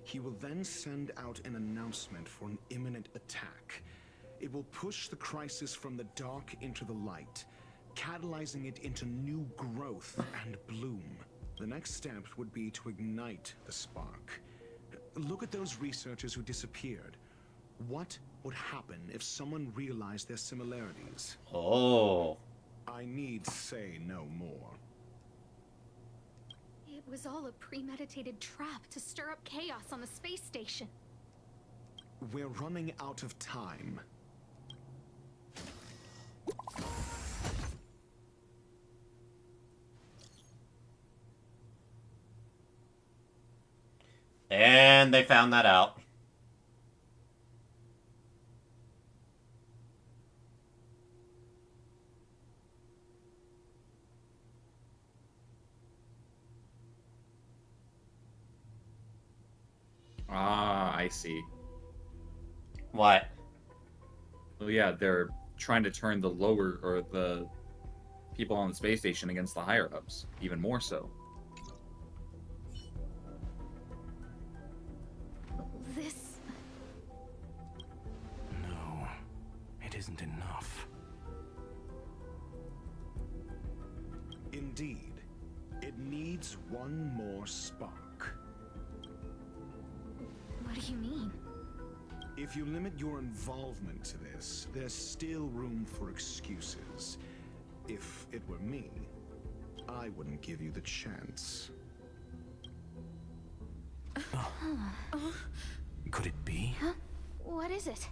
he will then send out an announcement for an imminent attack. It will push the crisis from the dark into the light, catalyzing it into new growth and bloom. The next step would be to ignite the spark. Look at those researchers who disappeared. What would happen if someone realized their similarities? Oh. I need say no more. It was all a premeditated trap to stir up chaos on the space station. We're running out of time. And they found that out. Ah, I see. What? Well, yeah, they're trying to turn the lower, or the people on the space station against the higher-ups, even more so. This... No, it isn't enough. Indeed. It needs one more spark. What do you mean? If you limit your involvement to this, there's still room for excuses. If it were me, I wouldn't give you the chance. Could it be? Huh? What is it?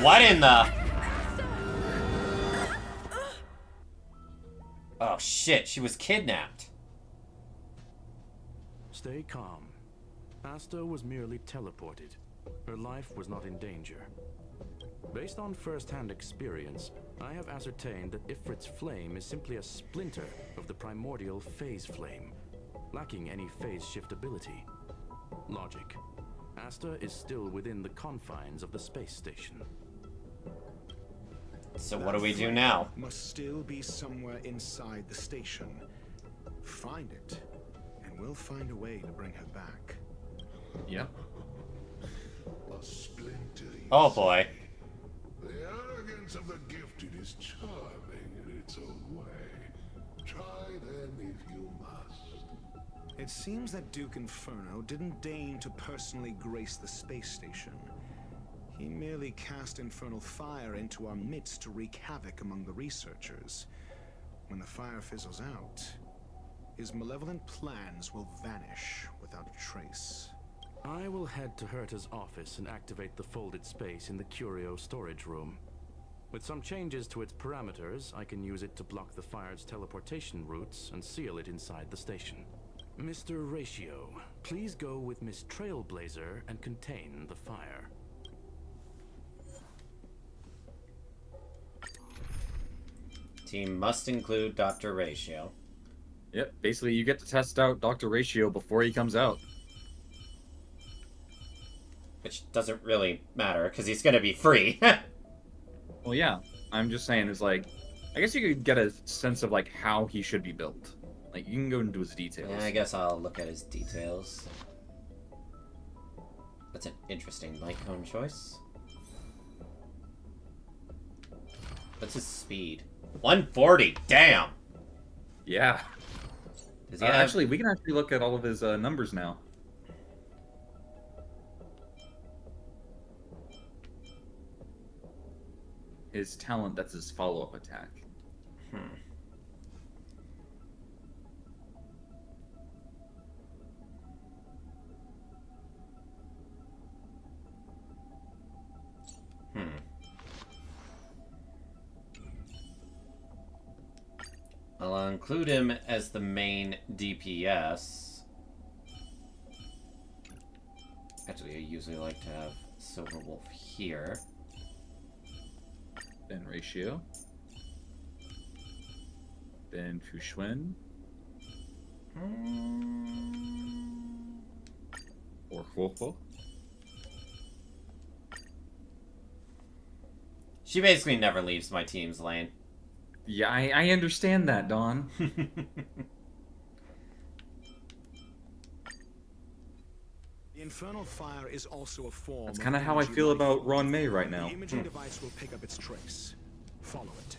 What in the... Oh shit, she was kidnapped. Stay calm. Asta was merely teleported. Her life was not in danger. Based on first-hand experience, I have ascertained that Ifrit's flame is simply a splinter of the primordial phase flame, lacking any phase shift ability. Logic. Asta is still within the confines of the space station. So what do we do now? Must still be somewhere inside the station. Find it, and we'll find a way to bring her back. Yep. A splinter. Oh boy. The arrogance of the gifted is charming in its own way. Try then if you must. It seems that Duke Inferno didn't deign to personally grace the space station. He merely cast infernal fire into our midst to wreak havoc among the researchers. When the fire fizzles out, his malevolent plans will vanish without a trace. I will head to Herta's office and activate the folded space in the curio storage room. With some changes to its parameters, I can use it to block the fire's teleportation routes and seal it inside the station. Mr. Ratio, please go with Miss Trailblazer and contain the fire. Team must include Dr. Ratio. Yep, basically you get to test out Dr. Ratio before he comes out. Which doesn't really matter, because he's gonna be free. Well, yeah. I'm just saying, it's like, I guess you could get a sense of, like, how he should be built. Like, you can go into his details. Yeah, I guess I'll look at his details. That's an interesting light cone choice. What's his speed? 140, damn! Yeah. Does he have... Actually, we can actually look at all of his numbers now. His talent, that's his follow-up attack. I'll include him as the main DPS. Actually, I usually like to have Silver Wolf here. Then Ratio. Then Fushuen. Or Huohuo. She basically never leaves my team's lane. Yeah, I understand that, Don. The infernal fire is also a form. That's kind of how I feel about Ron May right now. The imaging device will pick up its trace. Follow it.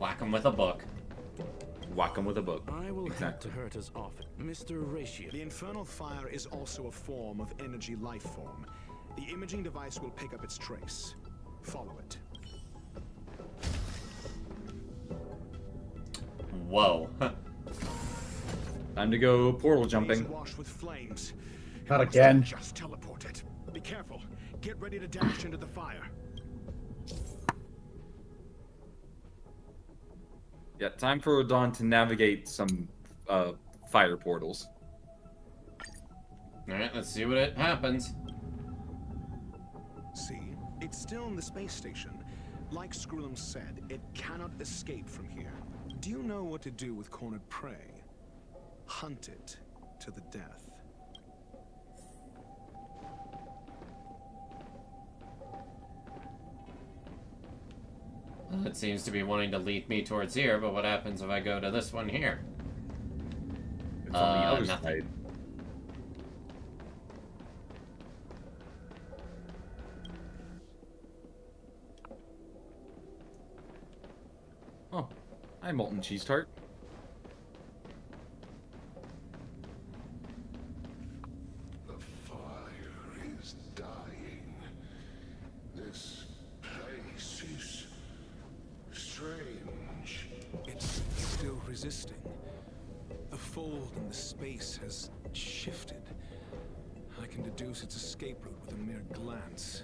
Whack him with a book. Whack him with a book. I will head to Herta's office. Mr. Ratio. The infernal fire is also a form of energy life form. The imaging device will pick up its trace. Follow it. Whoa. Time to go portal jumping. Washed with flames. Not again. Just teleport it. Be careful. Get ready to dash into the fire. Yeah, time for Don to navigate some fire portals. Alright, let's see what it happens. See? It's still in the space station. Like Skrullum said, it cannot escape from here. Do you know what to do with cornered prey? Hunt it to the death. It seems to be wanting to lead me towards here, but what happens if I go to this one here? It's on the other nothing. side. Hi, Molten Cheese Tart. The fire is dying. This place is strange. It's still resisting. The fold in the space has shifted. I can deduce its escape route with a mere glance.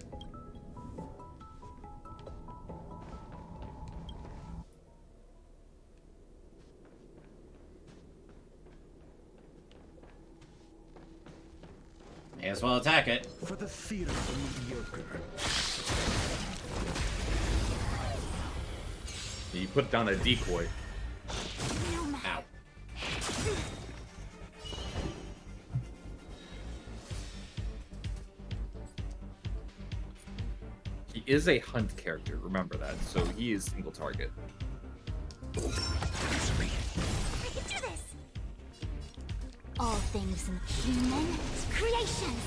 May as well attack it. For the fear of the mediocre. He put down a decoy. Ow. He is a hunt character, remember that, so he is single target. I can do this! All things in human creations!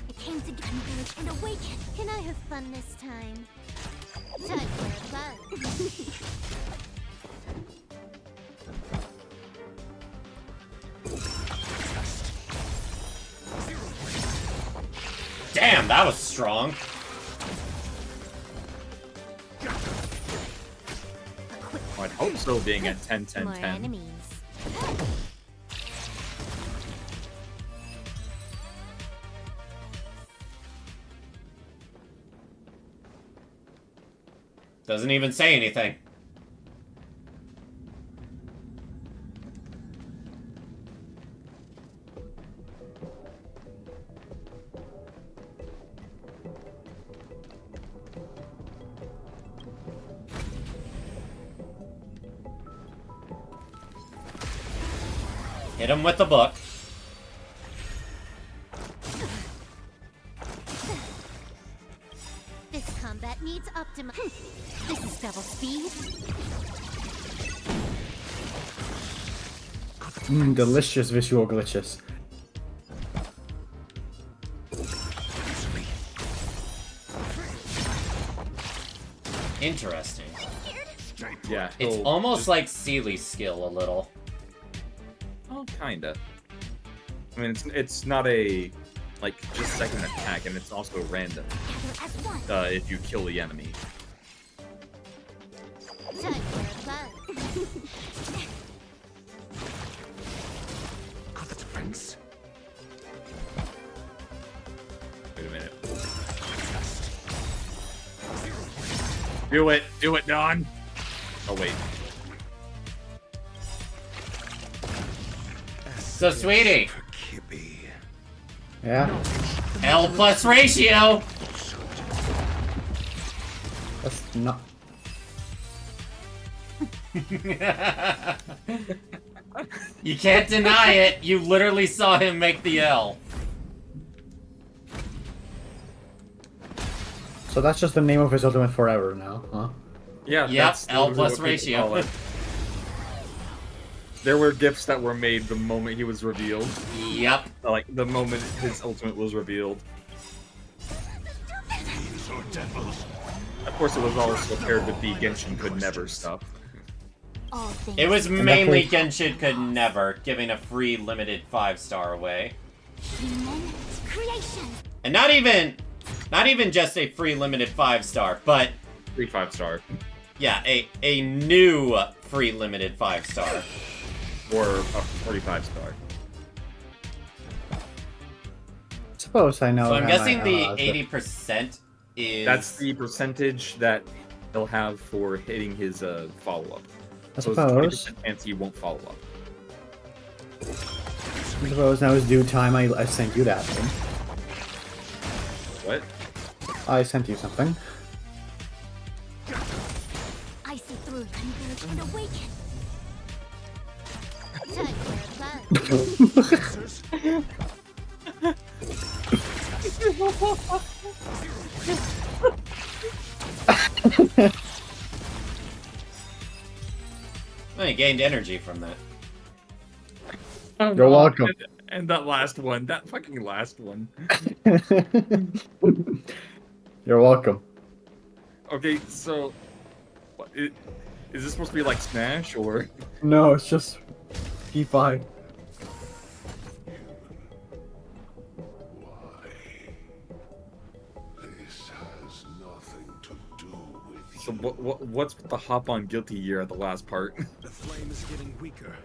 I came to converge and awaken. Can I have fun this time? Time for fun. Damn, that was strong. I'd hope so, being at 10, 10, More 10. enemies. Doesn't even say anything. Hit him with the book. This combat needs optima. This is double speed. Delicious visual glitches. Interesting. Yeah, It's he'll almost just- like Seely's skill a little. Oh, kinda. I mean, it's not a, like, just second attack, and it's also random. If you kill the enemy. Time for fun. Got the defense. Wait a minute. Do it! Do it, Don! Oh, wait. So, sweetie. Yeah. L plus ratio. That's not. You can't deny it. You literally saw him make the L. So that's just the name of his ultimate forever now, huh? Yeah, Yep, that's L literally plus what people ratio. call it. There were gifts that were made the moment he was revealed. Yep. Like, the moment his ultimate was revealed. Of course, it was also paired with the Genshin could never stuff. It was mainly Genshin could never, giving a free limited 5-star away. Human creation. And not even just a free limited 5-star, but free 5-star. Yeah, a new free limited 5-star. Or a 45-star. Suppose I know. So I'm how guessing my the allies 80% is... That's the percentage that he'll have for hitting his follow-up. I So suppose. it's 20% chance he won't follow up. I suppose now is due time I sent you that thing. What? I sent you something. I see through, converge, and awaken. Time for fun. I gained energy from that. You're welcome. And that last one, that fucking last one. You're welcome. Okay, so is this supposed to be like Smash or? No, it's just P5. This has nothing to do with So what's with the hop on Guilty Gear at the last part? The flame is getting weaker.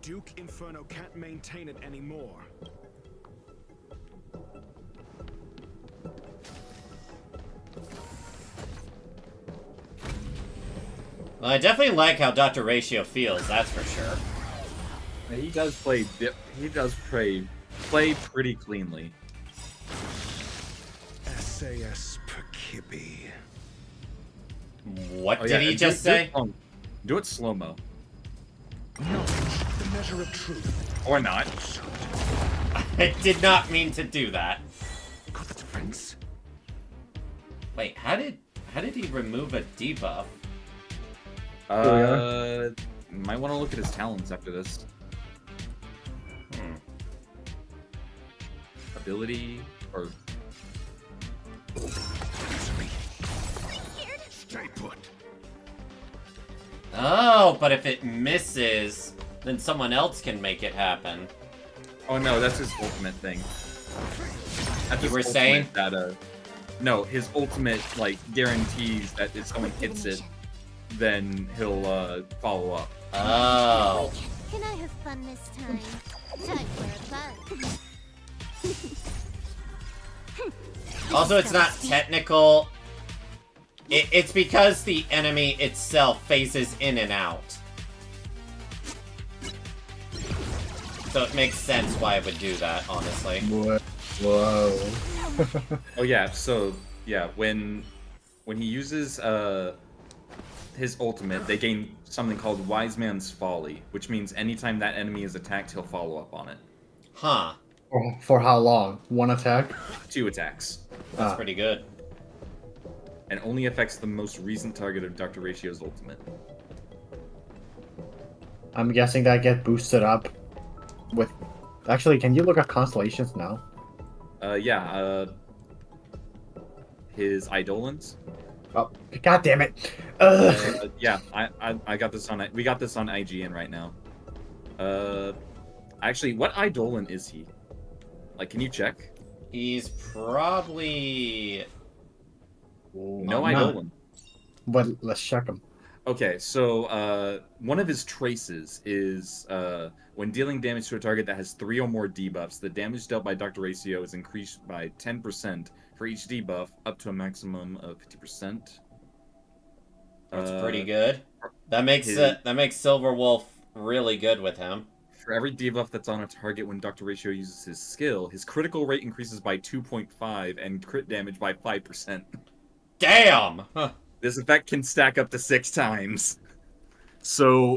Duke Inferno can't maintain it anymore. Well, I definitely like how Dr. Ratio feels, that's for sure. He does play. He does play pretty cleanly. SAS Perkibi. What did he just say? Do it slow mo. Knowledge, the measure of truth. Or not. I did not mean to do that. Got the difference? Wait, how did he remove a debuff? Might want to look at his talents after this. Ability or Stay put. Oh, but if it misses, then someone else can make it happen. Oh no, that's his ultimate thing. That's You his were ultimate saying? that no, his ultimate like guarantees that if someone hits it, then he'll follow up. Oh. Can I have fun this time? Time for a fun. Also, it's not technical. It's because the enemy itself phases in and out. So it makes sense why it would do that, honestly. Whoa. Oh yeah, so yeah, when he uses his ultimate, they gain something called Wise Man's Folly, which means anytime that enemy is attacked, he'll follow up on it. Huh. For how long? One attack? 2 attacks. That's pretty good. And only affects the most recent target of Dr. Ratio's ultimate. I'm guessing that get boosted up with... Actually, can you look at constellations now? His Eidolons. Oh, god damn it! Yeah, I got this on. We got this on IGN right now. Actually, what Eidolon is he? Like, can you check? He's probably... No Eidolon. But let's check him. Okay, so one of his traces is when dealing damage to a target that has 3 or more debuffs, the damage dealt by Dr. Ratio is increased by 10% for each debuff, up to a maximum of 50%. That's pretty good. That makes Silver Wolf really good with him. For every debuff that's on a target when Dr. Ratio uses his skill, his critical rate increases by 2.5 and crit damage by 5%. Damn! Huh. This effect can stack up to 6 times. So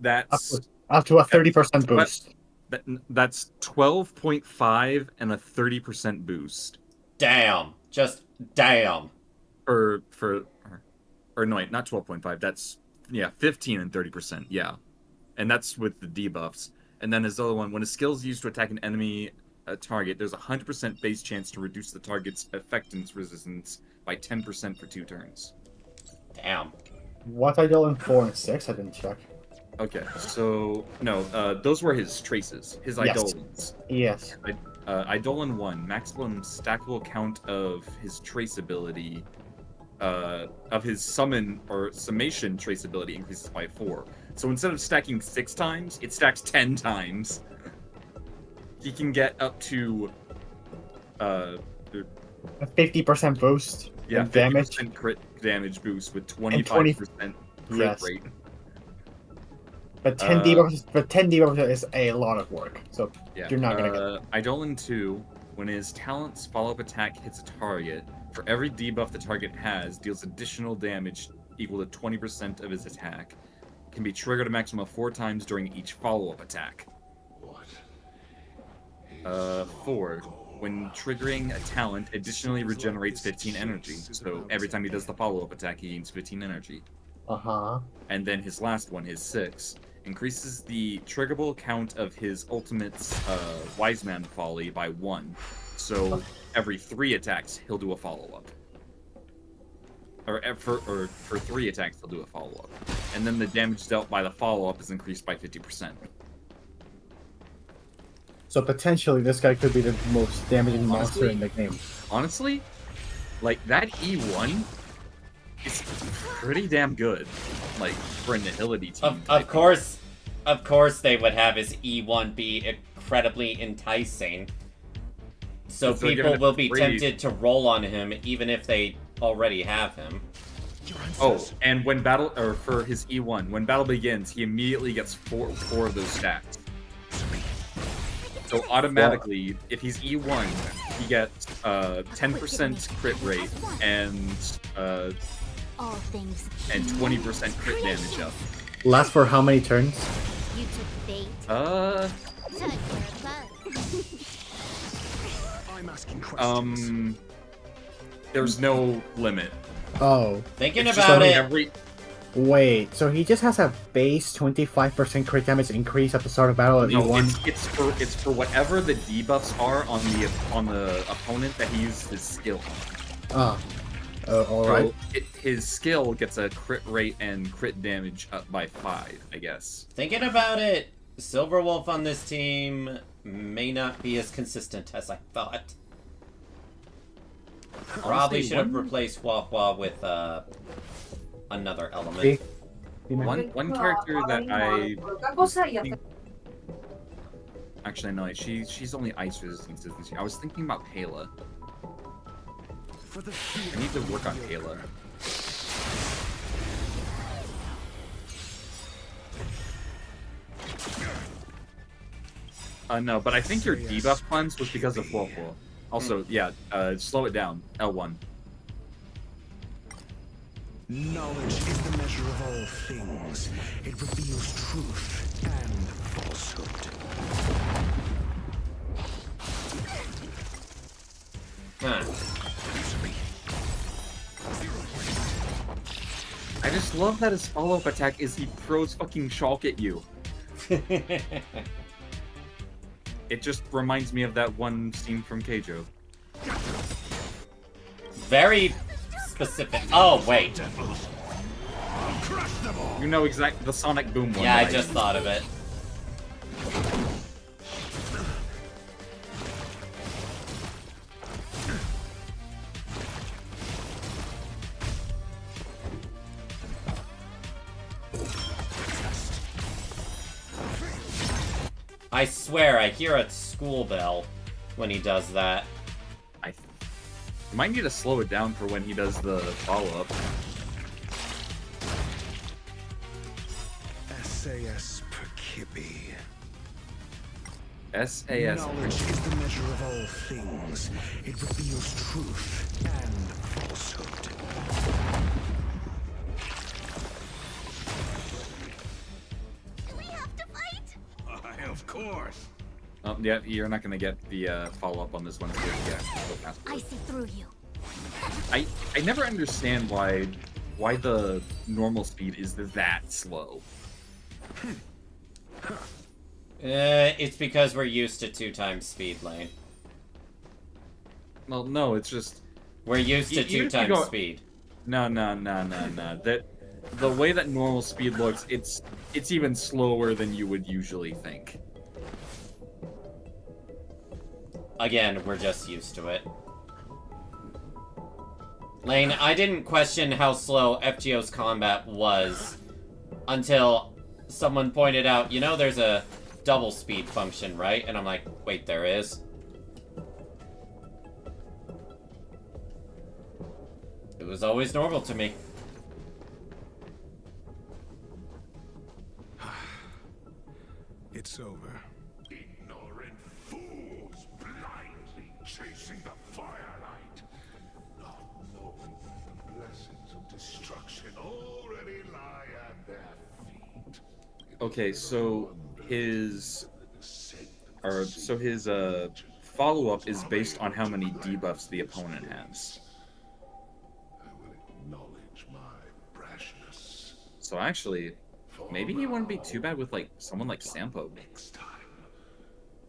that's up to a 30% boost. That's 12.5 and a 30% boost. Damn. Just damn. Or no, wait, not 12.5. That's 15 and 30%. Yeah. And that's with the debuffs. And then his other one, when a skill is used to attack an enemy target, there's a 100% base chance to reduce the target's effectiveness resistance by 10% for 2 turns. Damn. What I do in 4 and 6? I didn't check. Okay, so no, those were his traces, his Eidolons. Yes. Eidolon 1, maximum stackable count of his trace ability, of his summon or summation trace ability increases by 4. So instead of stacking 6 times, it stacks 10 times. He can get up to a 50% boost. Yeah, 50% damage. Crit damage boost with 25% crit rate. But 10 debuffs is a lot of work, so you're not gonna get. Eidolon 2, when his talent's follow-up attack hits a target, for every debuff the target has, deals additional damage equal to 20% of his attack. Can be triggered a maximum of 4 times during each follow-up attack. 4. When triggering a talent, additionally regenerates 15 energy. So every time he does the follow-up attack, he gains 15 energy. Uh-huh. And then his last one, his 6. increases the triggerable count of his ultimate's Wise Man Folly by 1. So every 3 attacks, he'll do a follow-up. Or for 3 attacks, he'll do a follow-up. And then the damage dealt by the follow-up is increased by 50%. So potentially this guy could be the most damaging monster in the game. Honestly, like that E1 is pretty damn good. Like for a Nihility team. Of course they would have his E1 be incredibly enticing. So people will be tempted to roll on him even if they already have him. Oh, and when battle, or for his E1, when battle begins, he immediately gets four of those stats. So automatically, if he's E1, he gets 10% crit rate and 20% crit damage up. Lasts for how many turns? You took bait. I'm asking questions. There's no limit. Oh. Thinking about it. Wait, so he just has a base 25% crit damage increase at the start of battle at E1? It's for whatever the debuffs are on the opponent that he uses his skill on. Alright. So his skill gets a crit rate and crit damage up by 5, I guess. Thinking about it, Silverwolf on this team may not be as consistent as I thought. Probably should have replaced Wah with another element. One character that I think... Actually, no, she's only ice resistance, isn't she? I was thinking about Kayla. I need to work on Kayla. No, but I think your debuff cleanse was because of Whirlpool. Also, yeah, slow it down. L1. Knowledge is the measure of all things. It reveals truth and falsehood. I just love that his follow-up attack is he throws fucking Shulk at you. It just reminds me of that one scene from Keijo. Very specific. Oh, wait. You know exactly the Sonic Boom one. Yeah, right? I just thought of it. I swear, I hear a school bell when he does that. You might need to slow it down for when he does the follow-up. SAS per Kibby. SAS. Knowledge is the measure of all things. It reveals truth and falsehood. Of course. Oh, yeah, you're not gonna get the follow-up on this one. So yeah, go past it. I see through you. I never understand why the normal speed is that slow. It's because we're used to 2 times speed, Lane. Well, no, it's just we're used to 2 times speed. No. That the way that normal speed looks, it's even slower than you would usually think. Again, we're just used to it. Lane, I didn't question how slow FGO's combat was until someone pointed out, you know, there's a double speed function, right? And I'm like, wait, there is? It was always normal to me. It's over. Ignorant fools blindly chasing the firelight, not knowing that the blessings of destruction already lie at their feet. Okay, so his follow-up is based on how many debuffs the opponent has. I will acknowledge my brashness. So actually, Maybe he wouldn't be too bad with like someone like Sampo. Next time,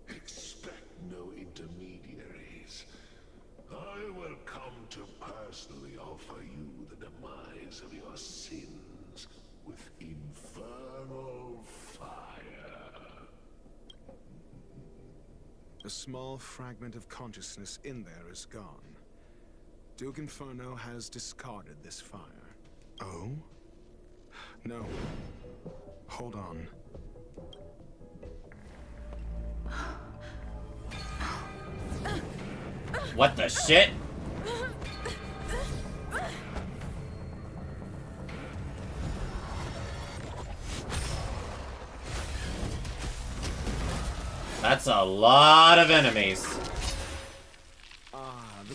expect no intermediaries. I will come to personally offer you the demise of your sins with infernal fire. A small fragment of consciousness in there is gone. Duke Inferno has discarded this fire. Oh? No. Hold on. What the shit? That's a lot of enemies.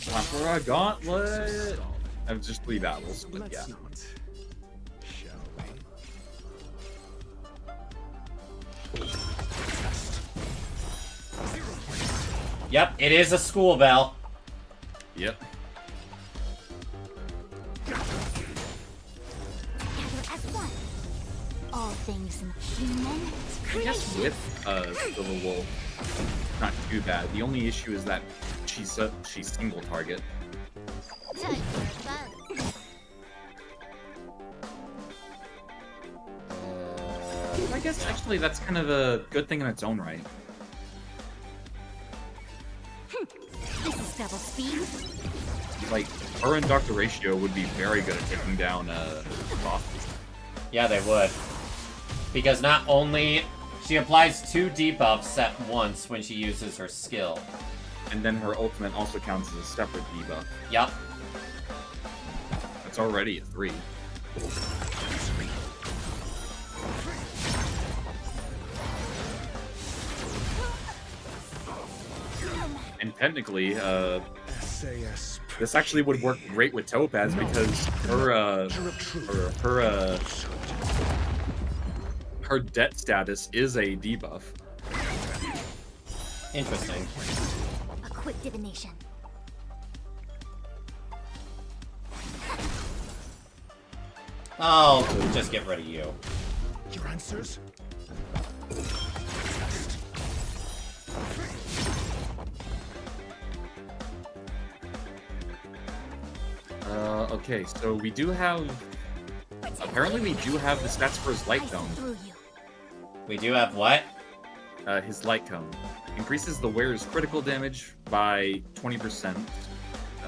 Time for a gauntlet. That was just 3 battles, but yeah. Yep, it is a school bell. Yep. All things human. I guess with Silver Wolf, not too bad. The only issue is that she's single target. I guess actually that's kind of a good thing in its own right. This is double speed. Like, her and Dr. Ratio would be very good at taking down bosses. Yeah, they would. Because not only she applies 2 debuffs at once when she uses her skill. And then her ultimate also counts as a separate debuff. Yup. That's already a 3. And technically, this actually would work great with Topaz because her debt status is a debuff. Interesting. A quick divination. I'll just get rid of you. Your answers? Okay, so we do have... Apparently we do have the stats for his light cone. We do have what? His light cone. Increases the wearer's critical damage by 20%.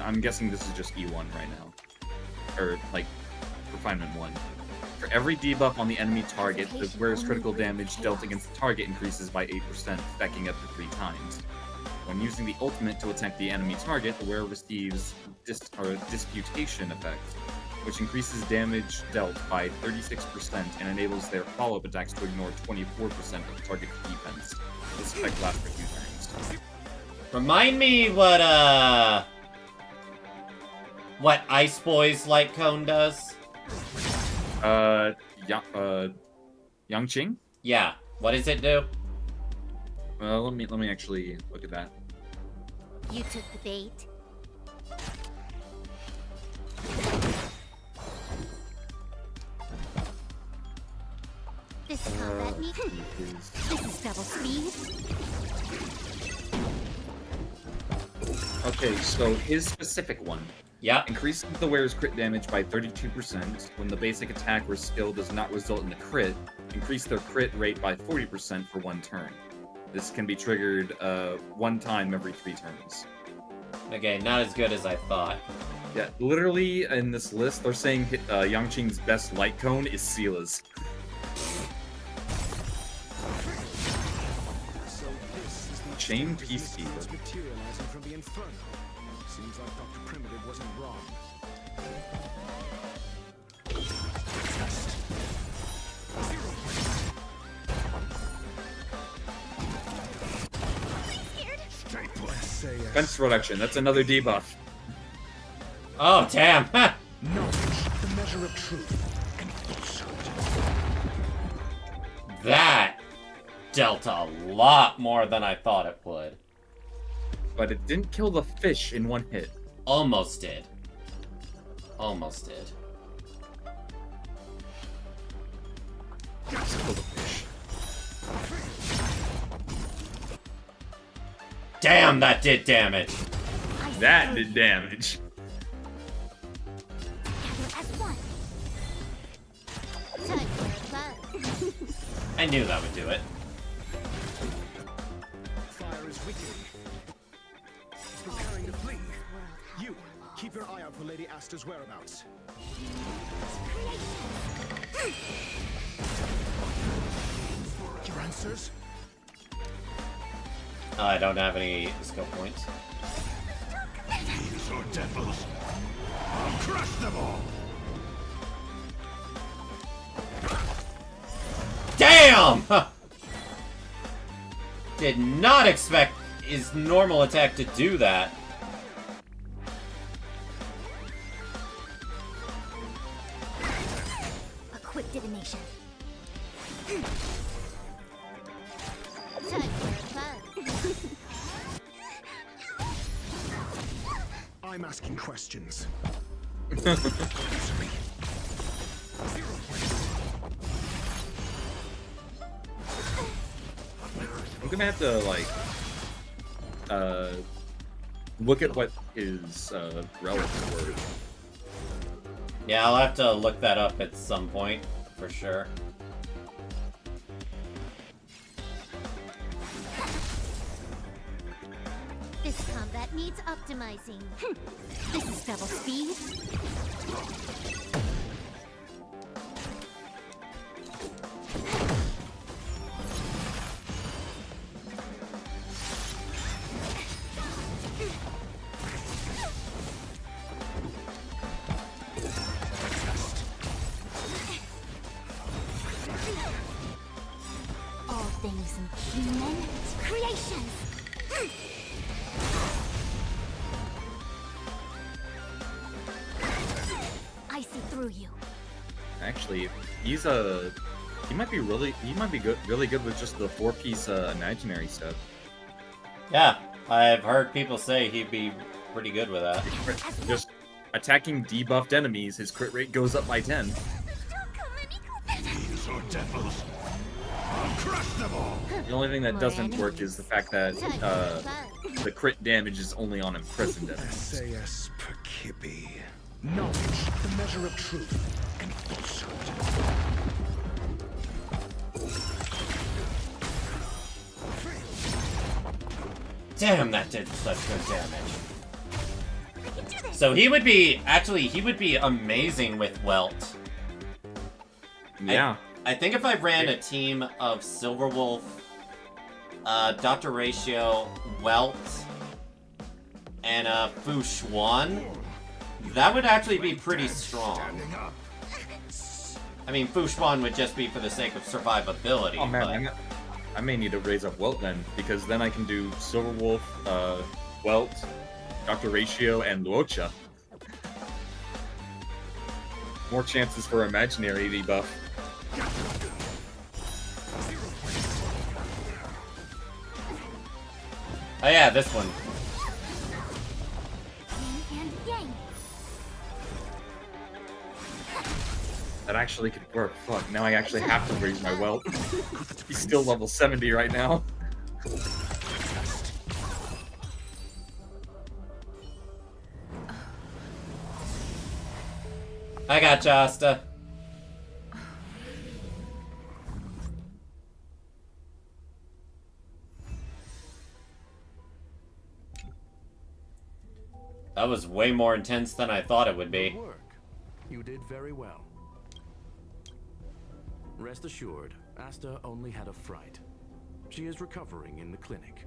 I'm guessing this is just E1 right now. Or, like, Refinement 1. For every debuff on the enemy target, the wearer's critical damage dealt against the target increases by 8%, stacking up to 3 times. When using the ultimate to attack the enemy target, the wearer receives Disputation effect, which increases damage dealt by 36% and enables their follow-up attacks to ignore 24% of the target's defense. This effect lasts for 2 turns. Remind me what Ice Boy's light cone does? Yangqing? Yeah. What does it do? Let me actually look at that. You took the bait. This combat me. This is double speed. Okay, so his specific one. Yeah. Increases the wearer's crit damage by 32% when the basic attack or skill does not result in a crit. Increase their crit rate by 40% for 1 turn. This can be triggered 1 time every 3 turns. Okay, not as good as I thought. Yeah, literally in this list, they're saying Yangqing's best light cone is Seela's. Chain Peacekeeper. Materializing from the Inferno. Seems like Dr. Primitive wasn't wrong. Defense reduction, that's another debuff. Oh, damn! Knowledge, the measure of truth, and falsehood. That dealt a lot more than I thought it would. But it didn't kill the fish in 1 hit. Almost did. Almost did. Just kill the fish. Damn, that did damage. That did damage. I knew that would do it. Fire is weakening. It's preparing to flee. You, keep your eye out for Lady Asta's whereabouts. Your answers? I don't have any skill points. Thieves or devils, I'll crush them all. Damn! Did not expect his normal attack to do that. A quick divination. I'm asking questions. I'm gonna have to like look at what his relics were. Yeah, I'll have to look that up at some point, for sure. This combat needs optimizing. This is double speed. All things human creations. I see through you. Actually, he might be really good with just the 4-piece imaginary set. Yeah, I've heard people say he'd be pretty good with that. Just attacking debuffed enemies, his crit rate goes up by 10. Thieves or devils, I'll crush them all. The only thing that doesn't work is the fact that the crit damage is only on imprisoned enemies. SAS Percipi. Knowledge, the measure of truth and falsehood. Damn, that did such good damage. So he would be amazing with Welt. Yeah. I think if I ran a team of Silverwolf, Dr. Ratio, Welt, and Fu Xuan, that would actually be pretty strong. I mean, Fu Xuan would just be for the sake of survivability. Oh man, I may need to raise up Welt then, because then I can do Silverwolf, Welt, Dr. Ratio, and Luocha. More chances for imaginary debuff. Oh yeah, this one. That actually could work. Fuck, now I actually have to raise my Welt. He's still level 70 right now. I got Asta. That was way more intense than I thought it would be. Good work. You did very well. Rest assured, Asta only had a fright. She is recovering in the clinic.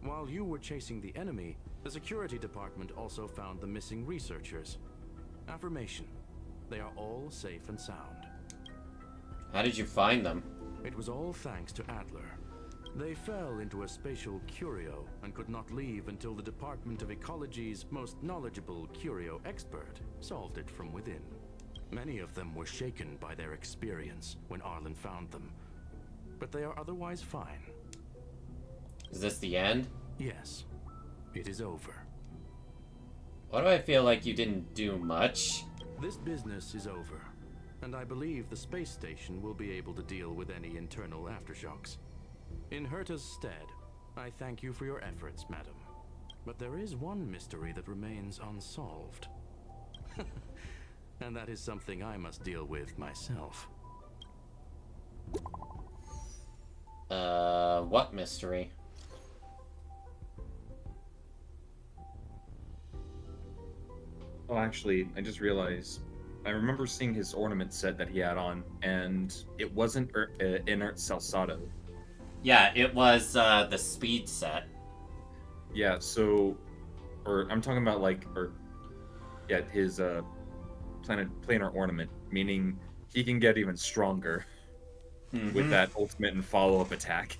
While you were chasing the enemy, the security department also found the missing researchers. Affirmation. They are all safe and sound. How did you find them? It was all thanks to Adler. They fell into a spatial curio and could not leave until the Department of Ecology's most knowledgeable curio expert solved it from within. Many of them were shaken by their experience when Arlen found them, but they are otherwise fine. Is this the end? Yes, it is over. Why do I feel like you didn't do much? This business is over. and I believe the space station will be able to deal with any internal aftershocks. In Herta's stead, I thank you for your efforts, madam. But there is one mystery that remains unsolved. And that is something I must deal with myself. What mystery? Oh, actually, I just realized. I remember seeing his ornament set that he had on, and it wasn't Inert Salsado. Yeah, it was the speed set. Yeah, so, or I'm talking about his planar ornament, meaning he can get even stronger with that ultimate and follow-up attack.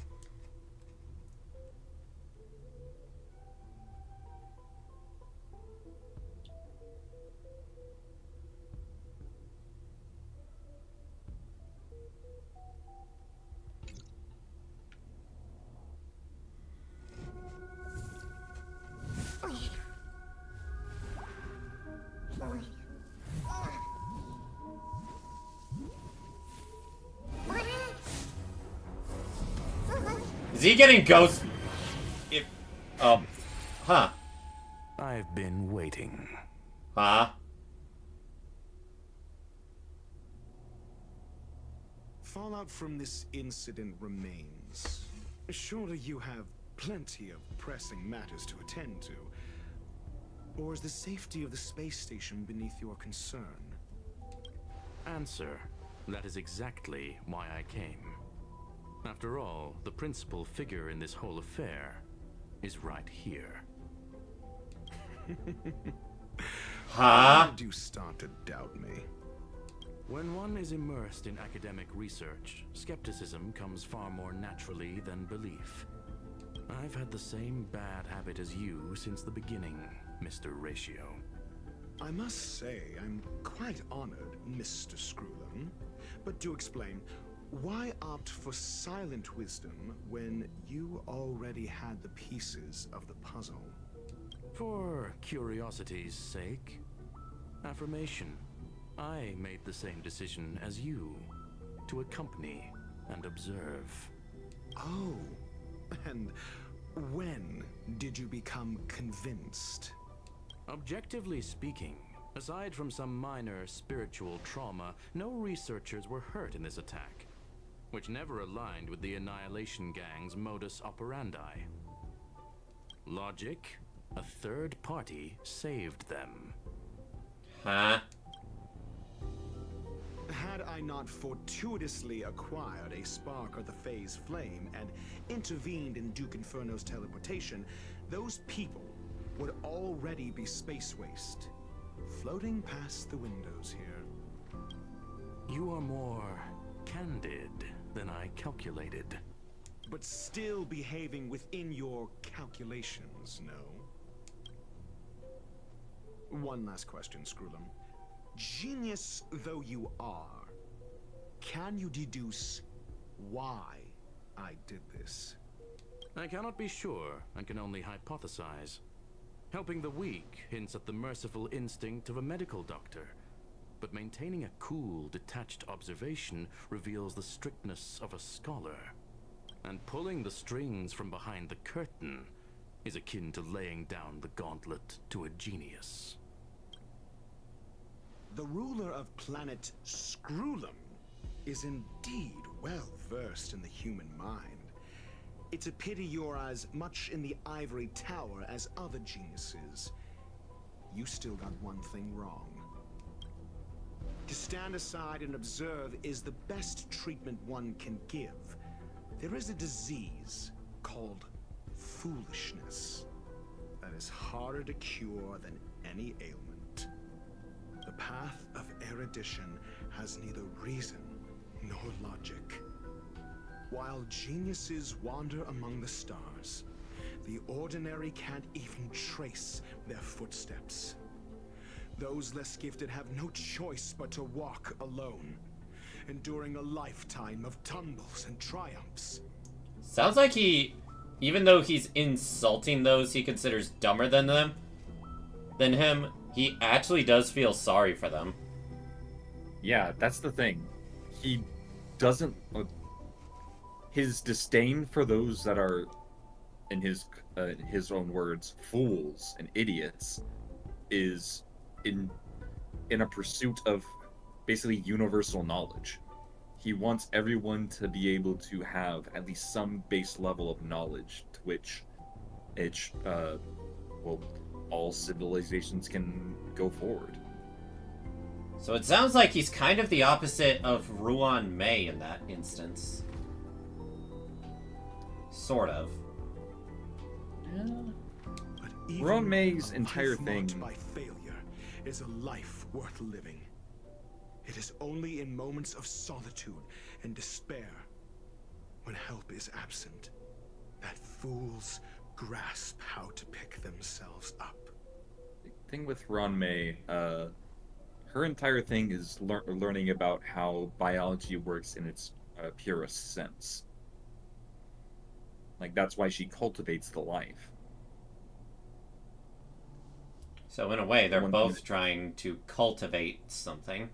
Is he getting ghost? Huh. I've been waiting. Huh? Fallout from this incident remains. Surely you have plenty of pressing matters to attend to. Or is the safety of the space station beneath your concern? Answer. That is exactly why I came. After all, the principal figure in this whole affair is right here. Huh? Why do you start to doubt me? When one is immersed in academic research, skepticism comes far more naturally than belief. I've had the same bad habit as you since the beginning, Mr. Ratio. I must say, I'm quite honored, Mr. Screwlum. But do explain, why opt for silent wisdom when you already had the pieces of the puzzle? For curiosity's sake. Affirmation. I made the same decision as you, to accompany and observe. Oh, and when did you become convinced? Objectively speaking, aside from some minor spiritual trauma, no researchers were hurt in this attack, which never aligned with the Annihilation Gang's modus operandi. Logic, a third party saved them. Huh? Had I not fortuitously acquired a spark of the phase flame and intervened in Duke Inferno's teleportation, those people would already be space waste, floating past the windows here. You are more candid than I calculated. But still behaving within your calculations, no? One last question, Screwlum. Genius though you are, can you deduce why I did this? I cannot be sure and can only hypothesize. Helping the weak hints at the merciful instinct of a medical doctor, but maintaining a cool, detached observation reveals the strictness of a scholar. And pulling the strings from behind the curtain is akin to laying down the gauntlet to a genius. The ruler of planet Screwlum is indeed well versed in the human mind. It's a pity you're as much in the ivory tower as other geniuses. You still got one thing wrong. To stand aside and observe is the best treatment one can give. There is a disease called foolishness that is harder to cure than any ailment. The path of erudition has neither reason nor logic. While geniuses wander among the stars, the ordinary can't even trace their footsteps. Those less gifted have no choice but to walk alone, enduring a lifetime of tumbles and triumphs. Sounds like even though he's insulting those he considers dumber than him, he actually does feel sorry for them. Yeah, that's the thing. He doesn't... his disdain for those that are, in his own words, fools and idiots, is in a pursuit of basically universal knowledge. He wants everyone to be able to have at least some base level of knowledge to which all civilizations can go forward. So it sounds like he's kind of the opposite of Ruan Mei in that instance. Sort of. Ruan Mei's entire thing by failure is a life worth living. It is only in moments of solitude and despair, when help is absent, that fools grasp how to pick themselves up. The thing with Ruan Mei, her entire thing is learning about how biology works in its purest sense. Like, that's why she cultivates the life. So in a way, they're both trying to cultivate something.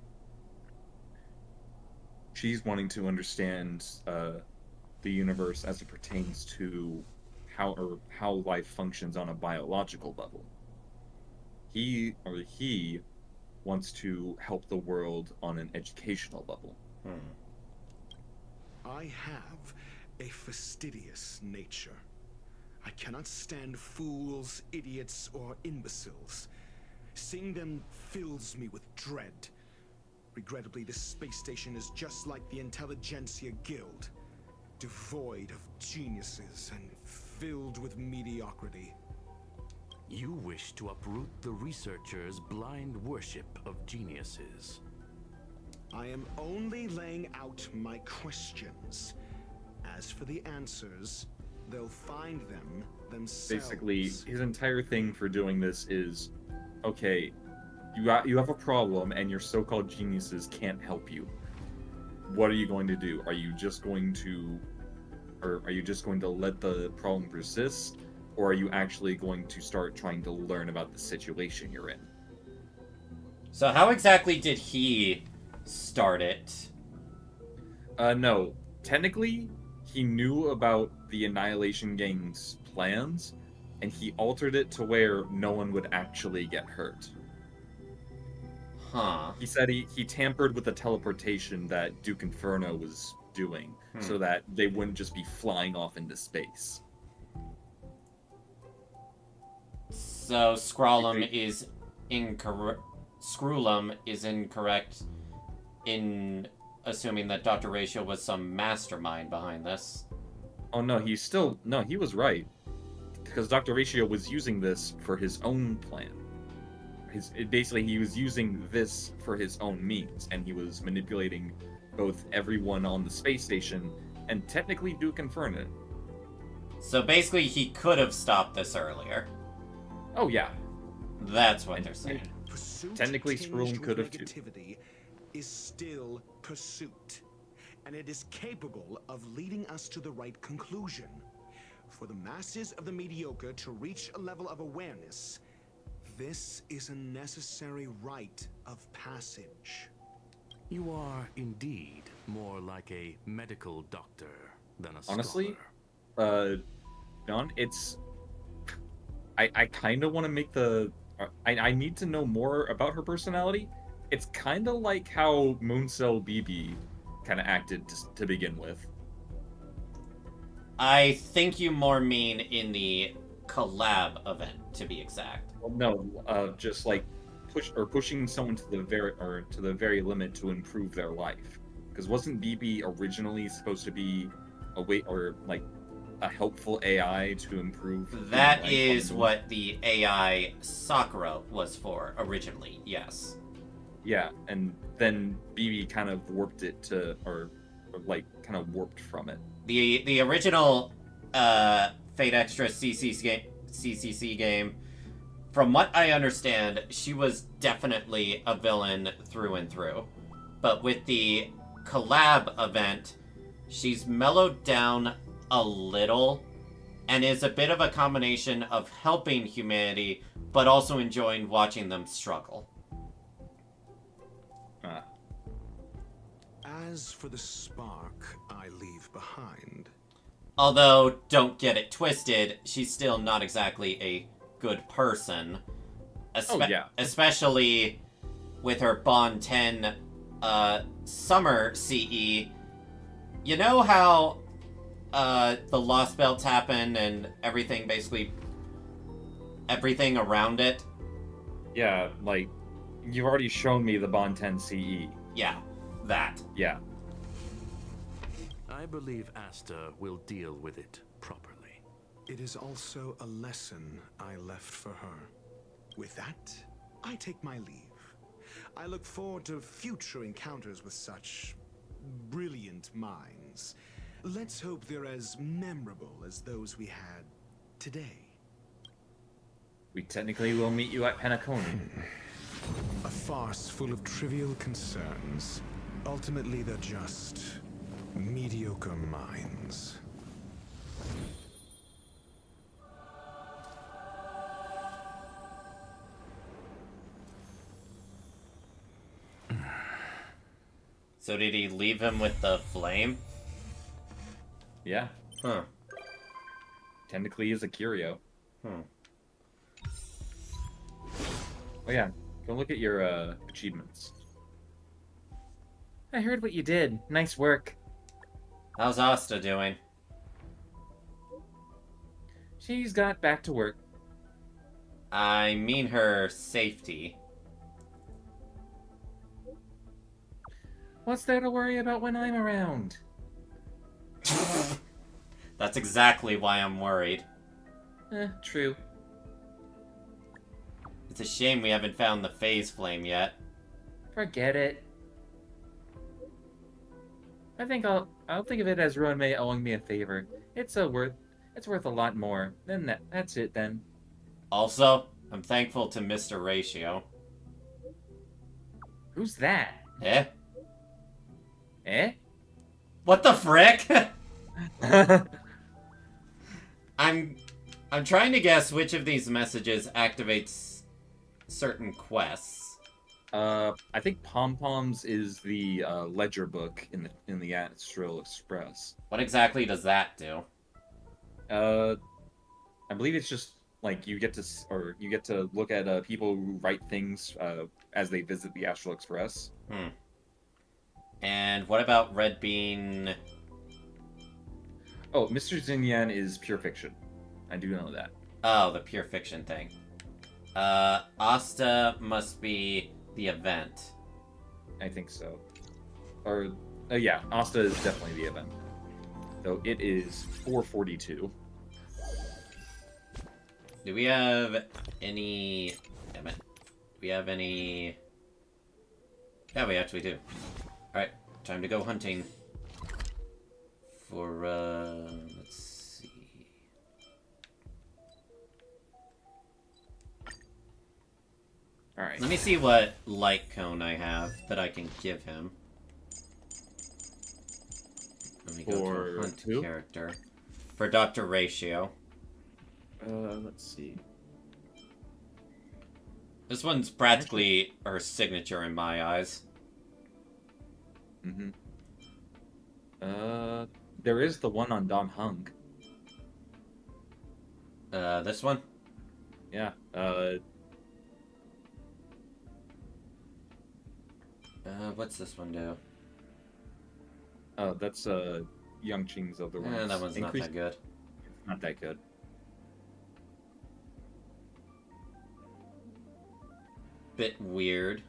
She's wanting to understand the universe as it pertains to how life functions on a biological level. He wants to help the world on an educational level. I have a fastidious nature. I cannot stand fools, idiots, or imbeciles. Seeing them fills me with dread. Regrettably, this space station is just like the Intelligentsia Guild, devoid of geniuses and filled with mediocrity. You wish to uproot the researchers' blind worship of geniuses. I am only laying out my questions. As for the answers, they'll find them themselves. Basically, his entire thing for doing this is, okay, you have a problem and your so-called geniuses can't help you. What are you going to do? Are you just going to let the problem persist? Or are you actually going to start trying to learn about the situation you're in? So how exactly did he start it? No. Technically, he knew about the Annihilation Gang's plans, and he altered it to where no one would actually get hurt. Huh. He said he tampered with the teleportation that Duke Inferno was doing, so that they wouldn't just be flying off into space. So Scrollum is incorrect. Scrollum is incorrect in assuming that Dr. Ratio was some mastermind behind this. Oh no, he was right. Because Dr. Ratio was using this for his own plan. Basically, he was using this for his own means, and he was manipulating both everyone on the space station and technically Duke Inferno. So basically, he could have stopped this earlier. Oh yeah. That's what they're saying. Technically, Scrollum could have too. Negativity is still pursuit, and it is capable of leading us to the right conclusion. For the masses of the mediocre to reach a level of awareness, this is a necessary rite of passage. You are indeed more like a medical doctor than a Honestly, scholar. John, it's... I kind of want to make the... I need to know more about her personality. It's kind of like how Mooncell BB kind of acted to begin with. I think you more mean in the collab event, to be exact. Well, no, just like pushing someone to the very limit to improve their life. Because wasn't BB originally supposed to be a helpful AI to improve? That is what the AI Sakura was for originally. Yes. Yeah, and then BB kind of warped it to, or kind of warped from it. The original Fate Extra CCC game, from what I understand, she was definitely a villain through and through. But with the collab event, she's mellowed down a little and is a bit of a combination of helping humanity, but also enjoying watching them struggle. As for the spark I leave behind... Although, don't get it twisted, she's still not exactly a good person. Especially with her Bond 10 Summer CE. You know how the Lost Belts happen and everything, basically everything around it? Yeah, like, you've already shown me the Bond 10 CE. Yeah, that. Yeah. I believe Asta will deal with it properly. It is also a lesson I left for her. With that, I take my leave. I look forward to future encounters with such brilliant minds. Let's hope they're as memorable as those we had today. We technically will meet you at Penacony. A farce full of trivial concerns. Ultimately, they're just mediocre minds. So did he leave him with the flame? Yeah. Huh. Technically is a curio. Hmm. Oh yeah, go look at your achievements. I heard what you did. Nice work. How's Asta doing? She's got back to work. I mean her safety. What's there to worry about when I'm around? That's exactly why I'm worried. True. It's a shame we haven't found the phase flame yet. Forget it. I think I'll think of it as Ruan Mei owing me a favor. It's worth a lot more. Then that's it then. Also, I'm thankful to Mr. Ratio. Who's that? Eh? Eh? What the frick? I'm trying to guess which of these messages activates certain quests. I think Pom Poms is the ledger book in the Astral Express. What exactly does that do? I believe it's just like you get to look at people who write things as they visit the Astral Express. Hmm. And what about Red Bean? Oh, Mr. Xinyan is pure fiction. I do know that. Oh, the pure fiction thing. Asta must be the event. I think so. Or, yeah, Asta is definitely the event. So it is 442. Do we have any... Damn it. Do we have any... Yeah, we actually do. Alright, time to go hunting. For, let's see... Alright. Let me see what light cone I have that I can give him. Let me go to a hunt character. For Dr. Ratio. Let's see. This one's practically her signature in my eyes. Mm-hmm. There is the one on Don Hung. This one? Yeah, what's this one do? Oh, that's, Young Ching's other one. That one's not that good. It's not that good. Bit weird.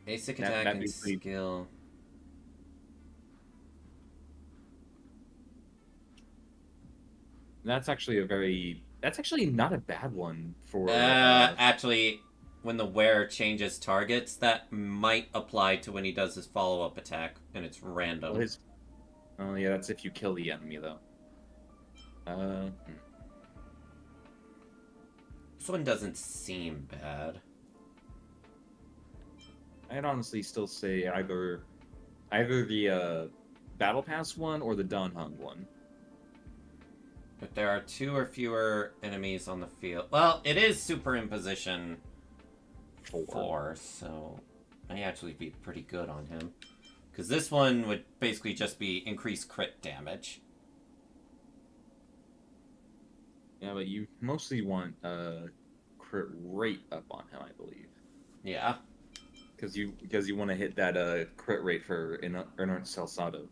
Basic attack and skill. That's actually not a bad one for... Actually, when the wearer changes targets, that might apply to when he does his follow-up attack, and it's random. Oh, yeah, that's if you kill the enemy, though. This one doesn't seem bad. I'd honestly still say either the Battle Pass one or the Don Hung one. If there are 2 or fewer enemies on the field... Well, it is superimposition 4, so may actually be pretty good on him. Because this one would basically just be increased crit damage. Yeah, but you mostly want crit rate up on him, I believe. Yeah. Because you want to hit that crit rate for Inert Salsado.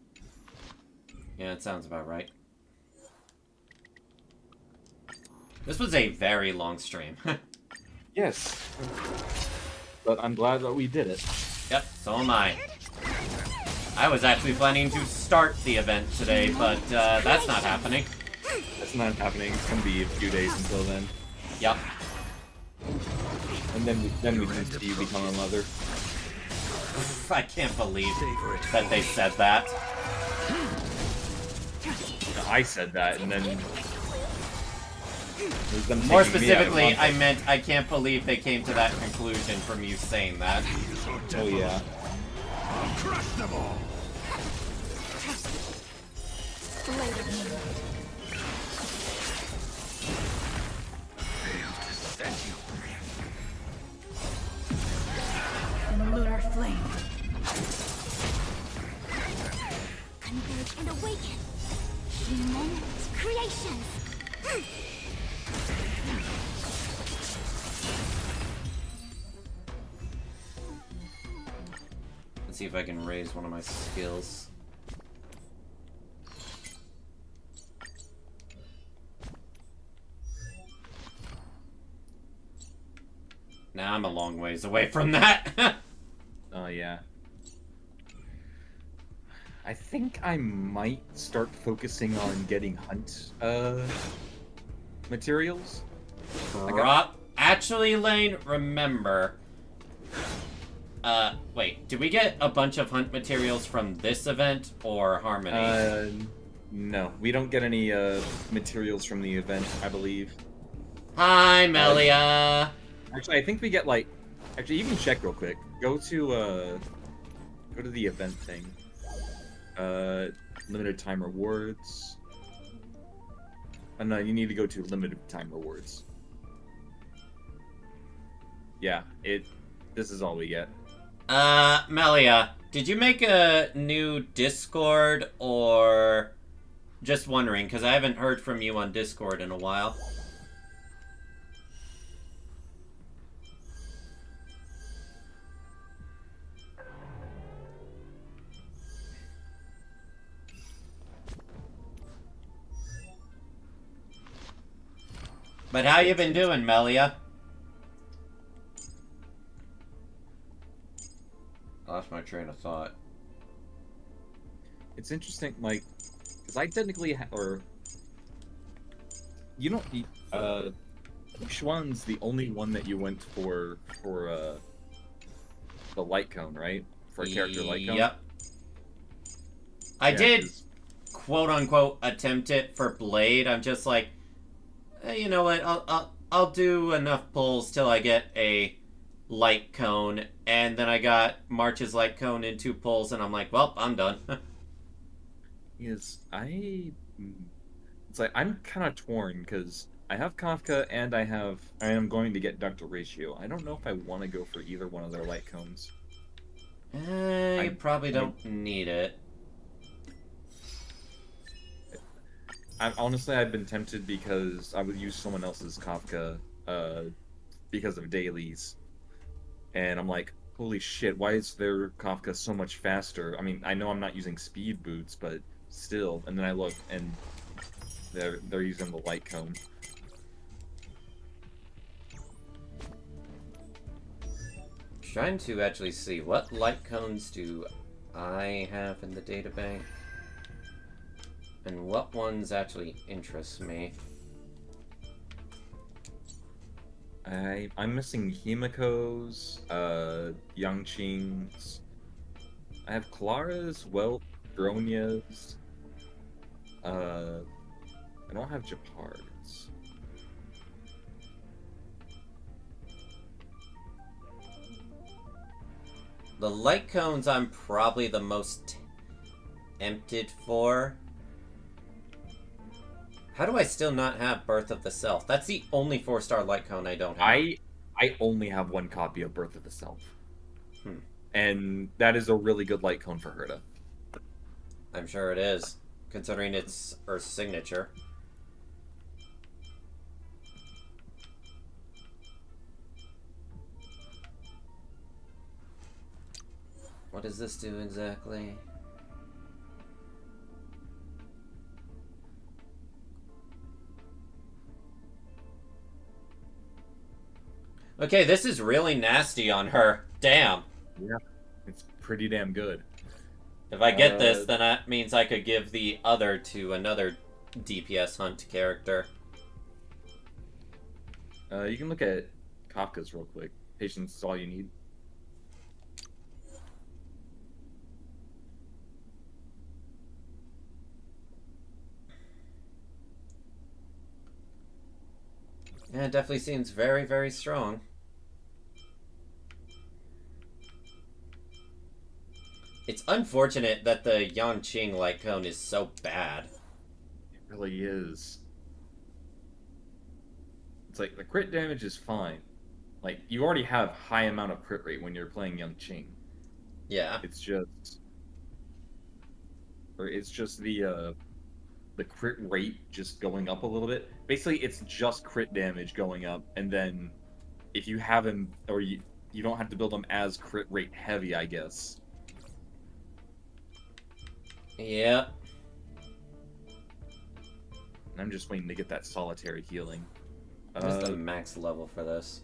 Yeah, it sounds about right. This was a very long stream. Yes. But I'm glad that we did it. Yep, so am I. I was actually planning to start the event today, but that's not happening. That's not happening. It's gonna be a few days until then. Yep. And then we can see you become a mother. I can't believe that they said that. I said that, and then... More specifically, I meant I can't believe they came to that conclusion from you saying that. Oh yeah. I'll crush them all. In a lunar flame. Converge and awaken. Human creations. Let's see if I can raise one of my skills. Now I'm a long ways away from that. Oh, yeah. I think I might start focusing on getting hunt materials. Actually, Lane, remember. Wait, did we get a bunch of hunt materials from this event or Harmony? No, we don't get any materials from the event, I believe. Hi, Melia. Actually, I think we get like. Actually, you can check real quick. Go to the event thing. Limited time rewards. Oh, no, you need to go to limited time rewards. Yeah, this is all we get. Melia, did you make a new Discord or just wondering? Because I haven't heard from you on Discord in a while. But how you been doing, Melia? I lost my train of thought. It's interesting, like, because I technically or you don't. Xuan's the only one that you went for the light cone, right? For a character light cone. Yep. I did, quote unquote, attempt it for Blade. I'm just like, you know what? I'll do enough pulls till I get a light cone, and then I got March's light cone in 2 pulls, and I'm like, well, I'm done. It's like I'm kind of torn because I have Kafka and I am going to get Ductal Ratio. I don't know if I want to go for either one of their light cones. You probably don't need it. Honestly, I've been tempted because I would use someone else's Kafka because of dailies. And I'm like, holy shit, why is their Kafka so much faster? I mean, I know I'm not using speed boots, but still. And then I look, and they're using the light cone. Trying to actually see, what light cones do I have in the databank? And what ones actually interest me? I'm missing Himiko's, Yangqing's. I have Clara's, Bronya's. I don't have Japard's. The light cones I'm probably the most tempted for. How do I still not have Birth of the Self? That's the only 4-star light cone I don't have. I only have one copy of Birth of the Self. Hmm. And that is a really good light cone for Herta. I'm sure it is, considering it's Earth's signature. What does this do exactly? Okay, this is really nasty on her. Damn. Yeah, it's pretty damn good. If I get this, then that means I could give the other to another DPS hunt character. You can look at Kafka's real quick. Patience is all you need. Yeah, it definitely seems very, very strong. It's unfortunate that the Yangqing light cone is so bad. It really is. It's like, the crit damage is fine. Like, you already have high amount of crit rate when you're playing Yangqing. Yeah. It's just... Or it's just the crit rate just going up a little bit. Basically, it's just crit damage going up, and then if you have him, or you don't have to build him as crit rate heavy, I guess. Yeah. And I'm just waiting to get that solitary healing. What's the max level for this?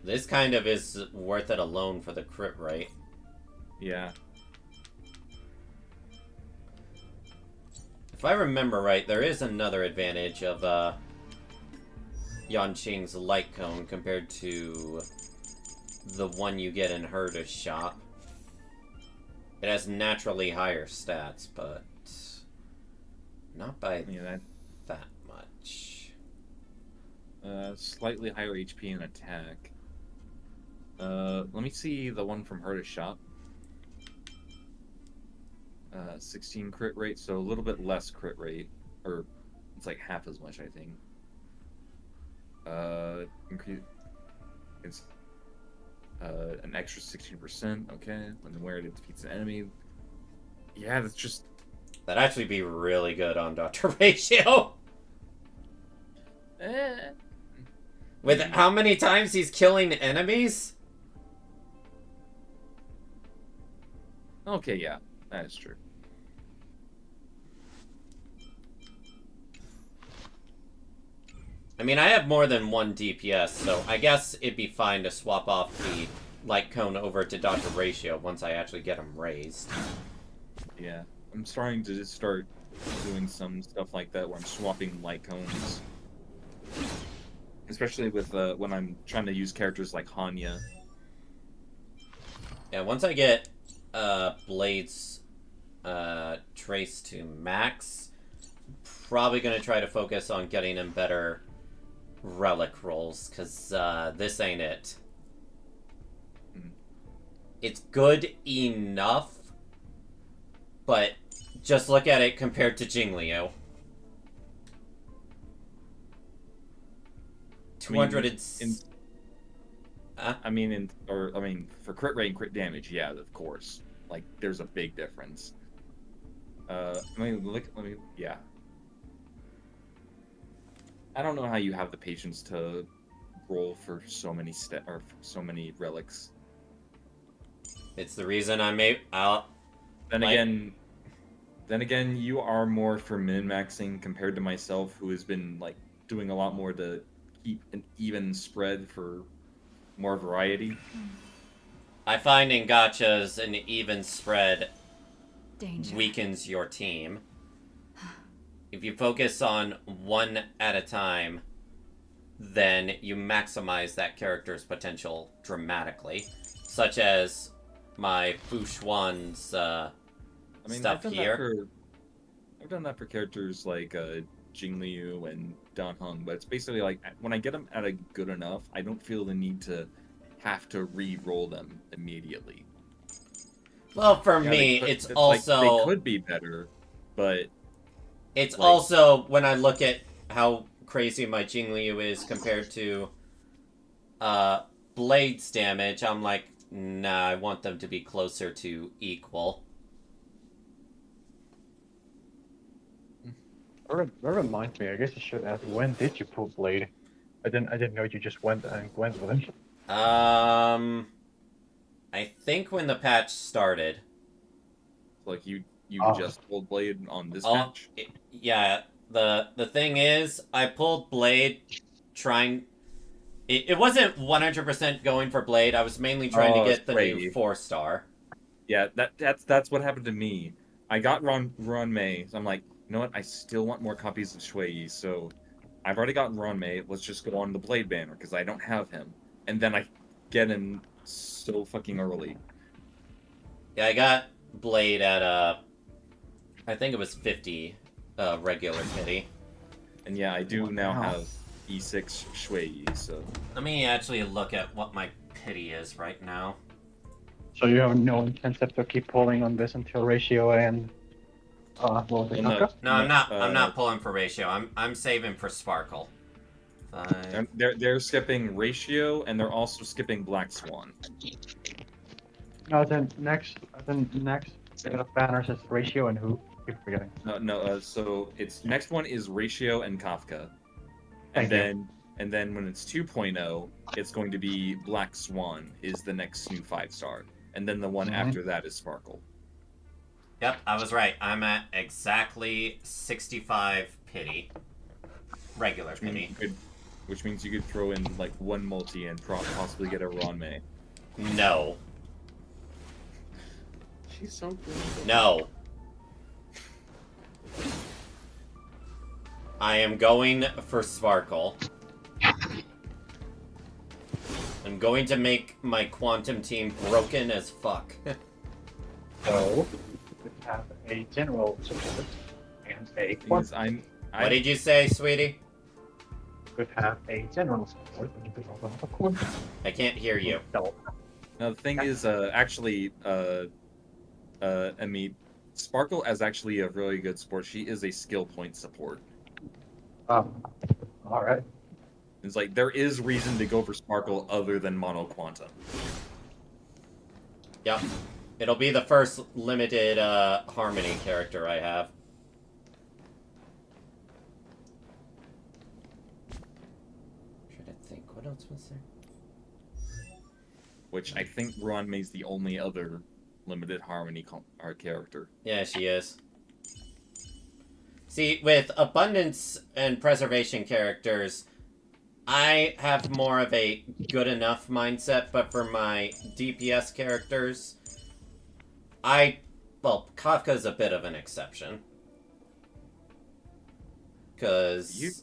This kind of is worth it alone for the crit rate. Yeah. If I remember right, there is another advantage of Yangqing's light cone compared to the one you get in Herta's shop. It has naturally higher stats, but not by that much. Slightly higher HP and attack. Let me see the one from Herta's shop. 16 crit rate, so a little bit less crit rate, or it's like half as much, I think. Increase. It's an extra 16%. Okay, when where it defeats an enemy. Yeah, that's just. That'd actually be really good on Dr. Ratio. With how many times he's killing enemies? Okay, yeah, that is true. I mean, I have more than one DPS, so I guess it'd be fine to swap off the light cone over to Dr. Ratio once I actually get him raised. Yeah, I'm starting to just start doing some stuff like that where I'm swapping light cones. Especially with when I'm trying to use characters like Hanya. Yeah, once I get Blade's trace to max, probably gonna try to focus on getting him better relic rolls, because this ain't it. It's good enough, but just look at it compared to Jingliu. 200 for crit rate and crit damage, yeah, of course. Like, there's a big difference. Yeah. I don't know how you have the patience to roll for so many so many relics. It's the reason I made. Then again, you are more for min-maxing compared to myself, who has been like doing a lot more to keep an even spread for more variety. I find in gachas an even spread Danger. weakens your team. If you focus on one at a time, then you maximize that character's potential dramatically. Such as my Fushuan's stuff here. I've done that for characters like Jingliu and Dan Heng, but it's basically like when I get them at a good enough, I don't feel the need to have to re-roll them immediately. Well, for Yeah, me, they it's like, also... they could be better, but It's like, also, when I look at how crazy my Jingliu is compared to Blade's damage, I'm like, nah, I want them to be closer to equal. That reminds me, I guess I should ask, when did you pull Blade? I didn't know you just went with him. I think when the patch started. like you Oh. just pulled Blade on this Oh, patch? Yeah, the thing is, I pulled Blade trying... It wasn't 100% going for Blade, I was mainly trying to get the new 4-star. Yeah, that's what happened to me. I got Ron May, so I'm like, you know what, I still want more copies of Shui, so I've already gotten Ron May, let's just go on the Blade banner, because I don't have him. And then I get him so fucking early. Yeah, I got Blade at, I think it was 50 regular pity. And yeah, I do now have E6 Shui, so... Let me actually look at what my pity is right now. So you have no incentive to keep pulling on this until Ratio and what was it? No, I'm not pulling for Ratio. I'm saving for Sparkle. They're skipping Ratio, and they're also skipping Black Swan. No, then next set of banners is Ratio and who? Keep forgetting. So it's next one is Ratio and Kafka. Thank you. And then when it's 2.0, it's going to be Black Swan is the next new 5-star. And then the one after that is Sparkle. Yep, I was right. I'm at exactly 65 pity. Regular pity. Which means you could throw in like one multi and possibly get a Ron May. No. She's so good. No. I am going for Sparkle. I'm going to make my quantum team broken as fuck. So, we have a general support and a quantum. What did you say, sweetie? Could have a general support, but you could also have a quantum. I can't hear you. Now the thing is, actually, I mean, Sparkle is actually a really good support. She is a skill point support. Alright. It's like, there is reason to go for Sparkle other than Mono Quantum. Yep. It'll be the first limited Harmony character I have. Trying to think, what else was there? Which I think Ron May's the only other limited Harmony character. Yeah, she is. See, with Abundance and Preservation characters, I have more of a good enough mindset, but for my DPS characters, well, Kafka's a bit of an exception. Because...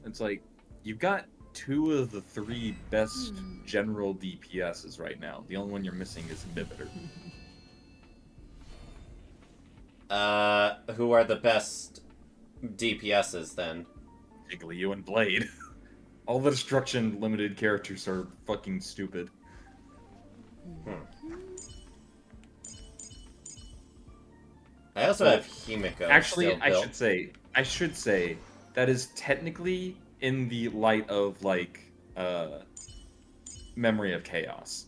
It's like, you've got 2 of the 3 best general DPSs right now. The only one you're missing is Inhibitor. Who are the best DPSs then? Jiggly and Blade. All the destruction limited characters are fucking stupid. I also have Himiko. Actually, still I should say that is technically in the light of like Memory of Chaos.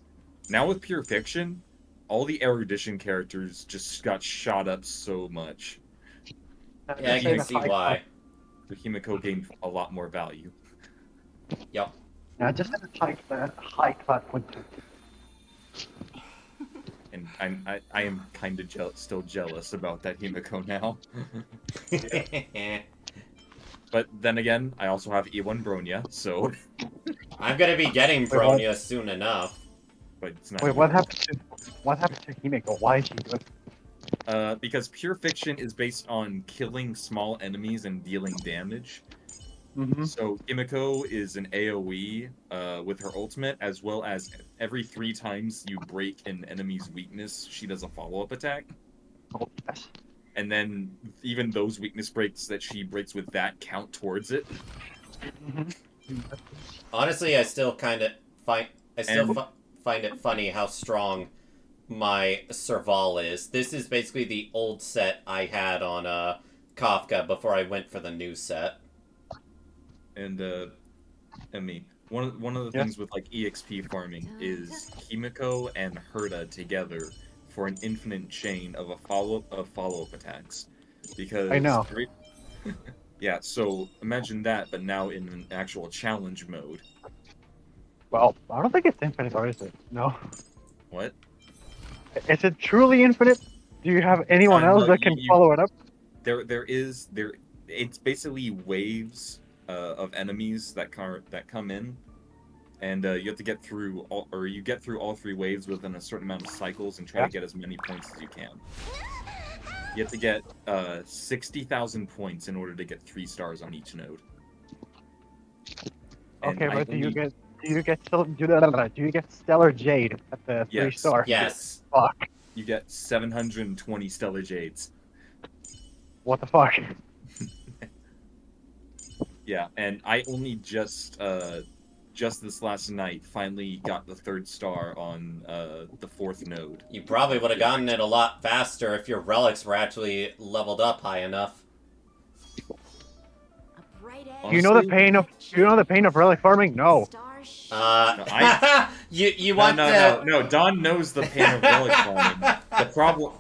Now with Pure Fiction, all the erudition characters just got shot up so much. Yeah, I can see why. The Himiko gained a lot more value. Yep. Yeah, just had a high class winter. And I am kind of still jealous about that Himiko now. But then again, I also have E1 Bronya, so... I'm gonna be getting Bronya soon enough. But it's not. Wait, what happened to Himiko? Why is she good? Because Pure Fiction is based on killing small enemies and dealing damage. So Himiko is an AoE with her ultimate, as well as every 3 times you break an enemy's weakness, she does a follow-up attack. Oh, yes. And then even those weakness breaks that she breaks with that count towards it. Honestly, I still kind of find find it funny how strong my Serval is. This is basically the old set I had on Kafka before I went for the new set. And me. One of the things with like EXP farming is Himiko and Herta together for an infinite chain of follow-up attacks. Because I know. Yeah, so imagine that, but now in an actual challenge mode. Well, I don't think it's infinite, or is it? No. What? Is it truly infinite? Do you have anyone else No, that can follow it up? It's basically waves of enemies that come in, and you have to get through all 3 waves within a certain amount of cycles and try to get as many points as you can. You have to get 60,000 points in order to get 3 stars on each node. And Okay, but do you get Stellar Jade at the 3-star? Yes. Fuck. You get 720 Stellar Jades. What the fuck? Yeah, and I only just this last night finally got the 3rd star on the 4th node. You probably would have gotten it a lot faster if your relics were actually leveled up high enough. Do you know the pain of relic farming? No. You want No, Don knows the pain of relic farming.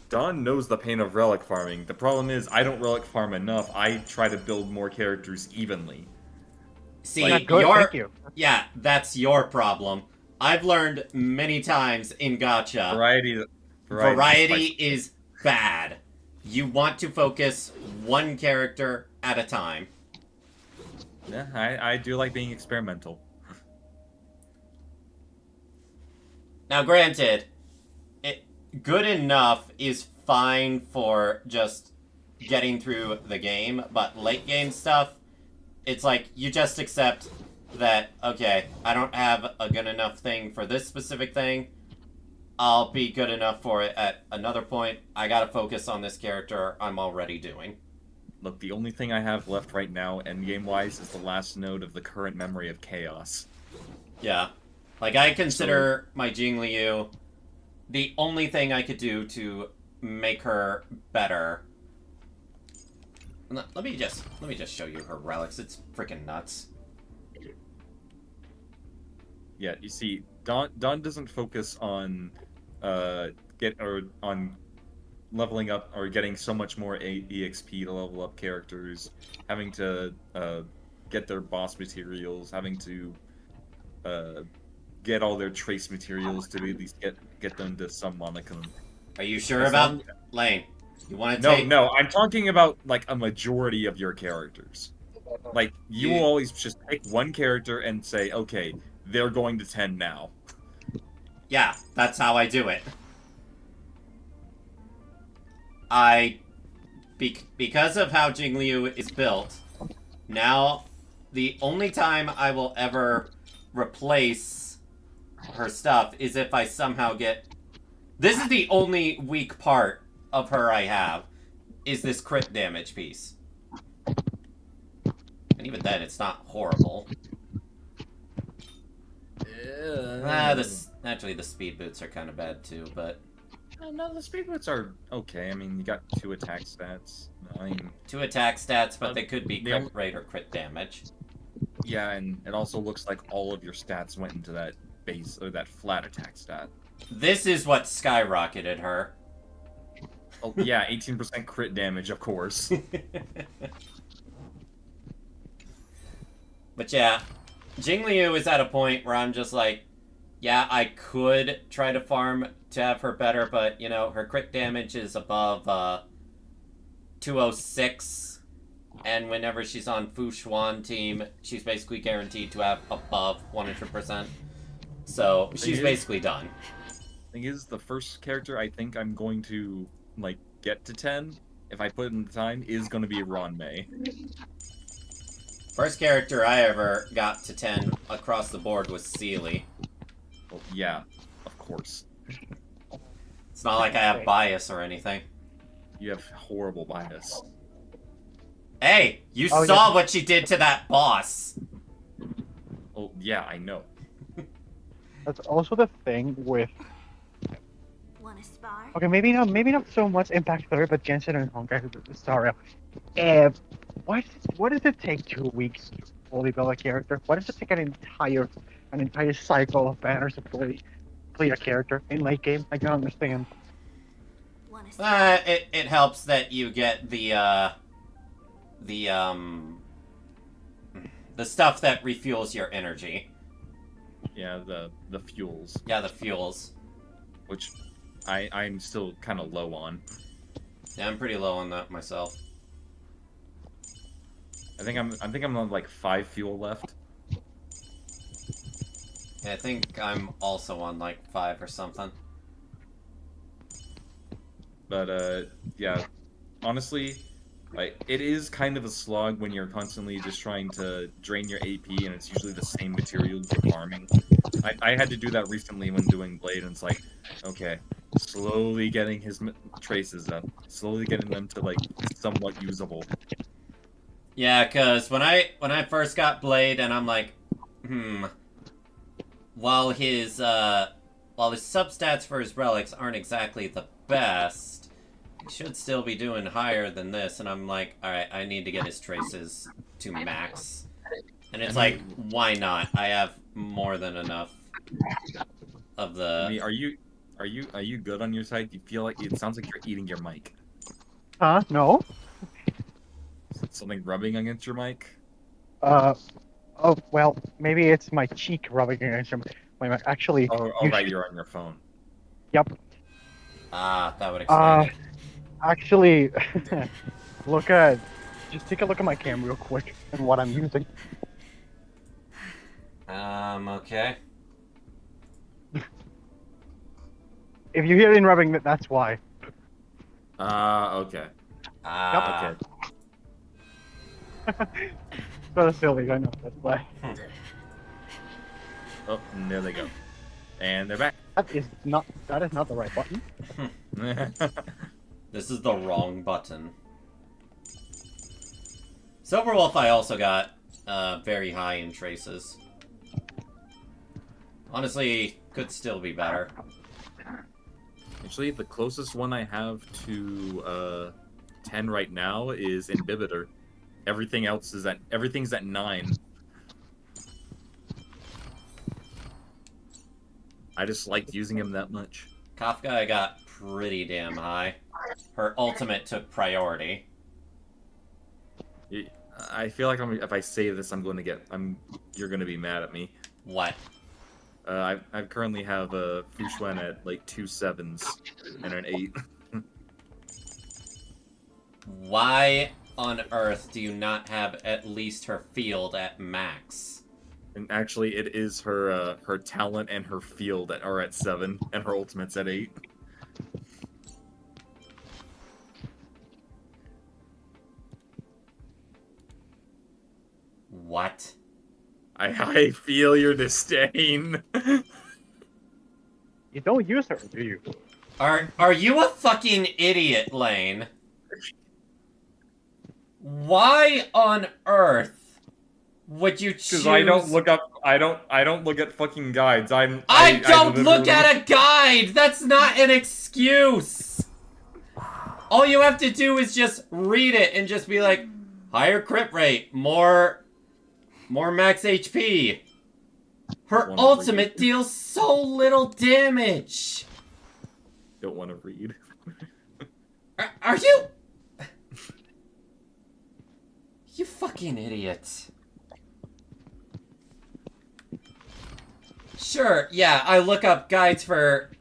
Don knows the pain of relic farming. The problem is I don't relic farm enough. I try to build more characters evenly. See, Thank you. Yeah, that's your problem. I've learned many times in gacha. Variety is bad. You want to focus one character at a time. Yeah, I do like being experimental. Now, granted, good enough is fine for just getting through the game, but late game stuff, it's like you just accept that, okay, I don't have a good enough thing for this specific thing. I'll be good enough for it at another point. I gotta focus on this character I'm already doing. Look, the only thing I have left right now, endgame-wise, is the last node of the current Memory of Chaos. Yeah. Like, I consider my Jingliu the only thing I could do to make her better. Let me just show you her relics. It's freaking nuts. Yeah, you see, Don doesn't focus on on leveling up or getting so much more EXP to level up characters, having to get their boss materials, having to get all their trace materials to at least get them to some monicum. Are you sure about Lane? You want to take... No, I'm talking about like a majority of your characters. Like you will always just pick one character and say, okay, they're going to 10 now. Yeah, that's how I do it. Because of how Jingliu is built, now the only time I will ever replace her stuff is if I somehow get... This is the only weak part of her I have, is this crit damage piece. And even then, it's not horrible. Actually, the speed boots are kind of bad too, but... No, the speed boots are okay. I mean, you got 2 attack stats. I mean, 2 attack stats, but they could be crit rate or crit damage. Yeah, and it also looks like all of your stats went into that base, or that flat attack stat. This is what skyrocketed her. Oh, yeah, 18% crit damage, of course. But yeah, Jingliu is at a point where I'm just like, yeah, I could try to farm to have her better, but, you know, her crit damage is above 206, and whenever she's on Fu Xuan team, she's basically guaranteed to have above 100%. So, she's basically done. Thing is, the first character I think I'm going to, like, get to 10, if I put in the time, is going to be Ron May. First character I ever got to 10 across the board was Seely. Well, yeah, of course. It's not like I have bias or anything. You have horrible bias. Hey, you saw what she did to that boss. Oh, yeah, I know. That's also the thing with. Wanna spar? Okay, maybe not so much Impact 3, but Genshin and Honkai Star Rail. What does it take 2 weeks to fully build a character? Why does it take an entire cycle of banners to fully complete a character in late game? I don't understand. It helps that you get the stuff that refuels your energy. Yeah, the fuels. Yeah, the fuels. Which I'm still kind of low on. Yeah, I'm pretty low on that myself. I think I'm on like 5 fuel left. Yeah, I think I'm also on like 5 or something. But yeah, honestly, like it is kind of a slog when you're constantly just trying to drain your AP, and it's usually the same materials you're farming. I had to do that recently when doing Blade, and it's like, okay, slowly getting his traces up, slowly getting them to like somewhat usable. Yeah, cause when I first got Blade, and I'm like, while his substats for his relics aren't exactly the best, he should still be doing higher than this, and I'm like, alright, I need to get his traces to max. And it's like, why not? I have more than enough of the... I mean, are you good on your side? Do you feel like it sounds like you're eating your mic? No. Something rubbing against your mic? Oh, well, maybe it's my cheek rubbing against my mic. Actually... Oh, right, you're on your phone. Yep. Ah, that would explain it. Actually, just take a look at my cam real quick and what I'm using. Okay. If you hear it rubbing, that's why. Okay. Okay. Sort of silly, I know, that's why. Oh, and there they go. And they're back. That is not the right button. This is the wrong button. Silverwolf I also got very high in traces. Honestly, could still be better. Actually, the closest one I have to 10 right now is Inhibitor. Everything's at 9. I just liked using him that much. Kafka I got pretty damn high. Her ultimate took priority. I feel like if I say this, you're gonna be mad at me. What? I currently have a Fushuen at like 2 7s and an 8. Why on earth do you not have at least her field at max? And actually, it is her talent and her field that are at 7, and her ultimate's at 8. What? I feel your disdain. You don't use her, do you? Are you a fucking idiot, Lane? Why on earth would you choose? Because I don't look at fucking guides. I don't look at a guide. That's not an excuse. All you have to do is just read it and just be like, higher crit rate, more max HP. Her ultimate deals so little damage. Don't want to read. Are you? You fucking idiots. Sure, yeah, I look up guides for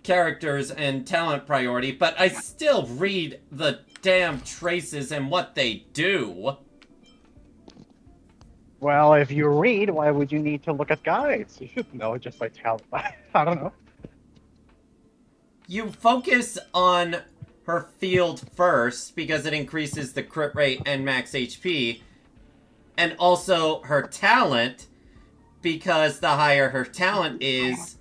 characters and talent priority, but I still read the damn traces and what they do. Well, if you read, why would you need to look at guides? You should know just by talent. I don't know. You focus on her field first because it increases the crit rate and max HP, and also her talent because the higher her talent is,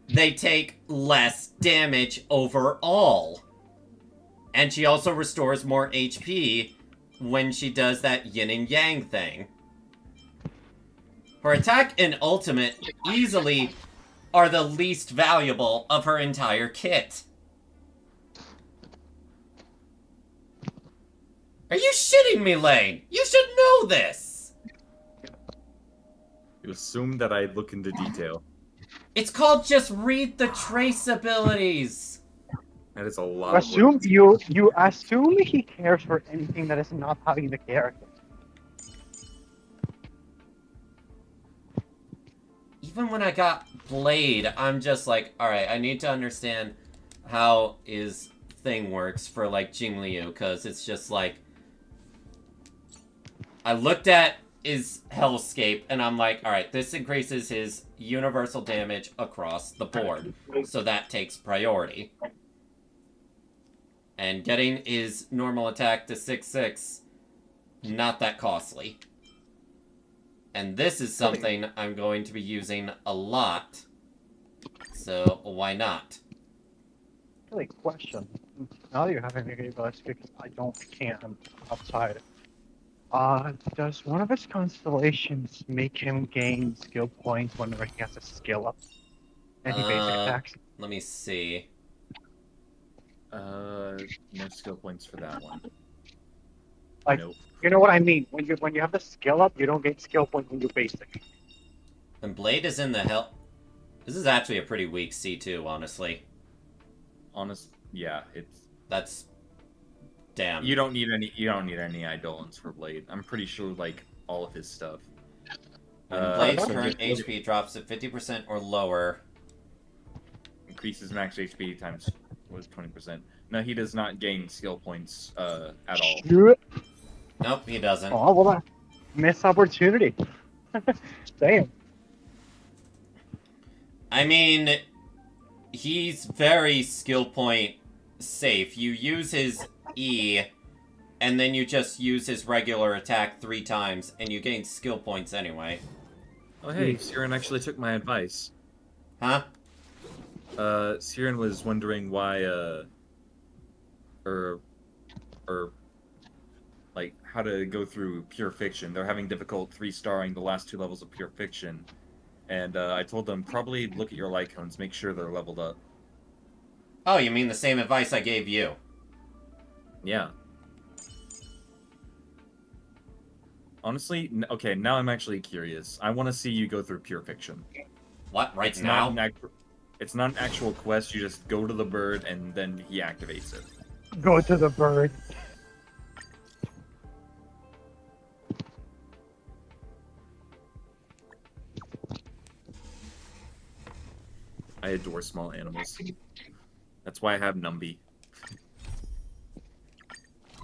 they take less damage overall. And she also restores more HP when she does that yin and yang thing. Her attack and ultimate easily are the least valuable of her entire kit. Are you shitting me, Lane? You should know this! You assume that I'd look into detail. It's called just read the trace abilities. That is a lot of work. You assume he cares for anything that is not having the character. Even when I got Blade, I'm just like, alright, I need to understand how his thing works for, like, Jingliu, because it's just like... I looked at his Hellscape, and I'm like, alright, this increases his universal damage across the board, so that takes priority. And getting his normal attack to 6/6, not that costly. And this is something I'm going to be using a lot, so why not? Really question. Now that you're having a let's because I can't outside. Does one of his constellations make him gain skill points whenever he has a skill up? Any basic attacks? Let me see. No skill points for that one. Like, nope. You know what I mean? When you have the skill up, you don't get skill points when you basic. And Blade is in the hell. This is actually a pretty weak C2, honestly. Yeah, it's. That's. Damn. You don't need any Eidolons for Blade. I'm pretty sure like all of his stuff. When Blade's current HP drops to 50% or lower. Increases max HP times 20%. No, he does not gain skill points at all. Nope, he doesn't. Oh, well, missed opportunity. Damn. I mean, he's very skill point safe. You use his E, and then you just use his regular attack 3 times, and you gain skill points anyway. Oh hey, Siren actually took my advice. Huh? Siren was wondering why, like, how to go through Pure Fiction. They're having difficulty 3-starring the last 2 levels of Pure Fiction. And, I told them, probably look at your Lycones, make sure they're leveled up. Oh, you mean the same advice I gave you? Yeah. Honestly, okay, now I'm actually curious. I want to see you go through Pure Fiction. What, right it's now? It's not an actual quest, you just go to the bird and then he activates it. Go to the bird. I adore small animals. That's why I have Numby.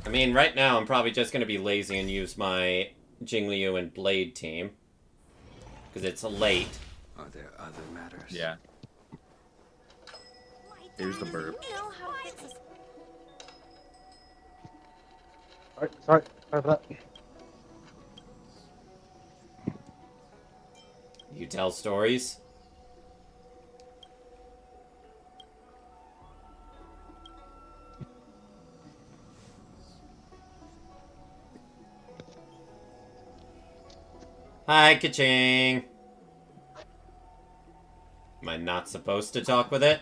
I mean, right now I'm probably just going to be lazy and use my Jingliu and Blade team. Because it's late. Are there other matters? Yeah. Here's the burp. Sorry for that. You tell stories? Hi, ka-ching! Am I not supposed to talk with it?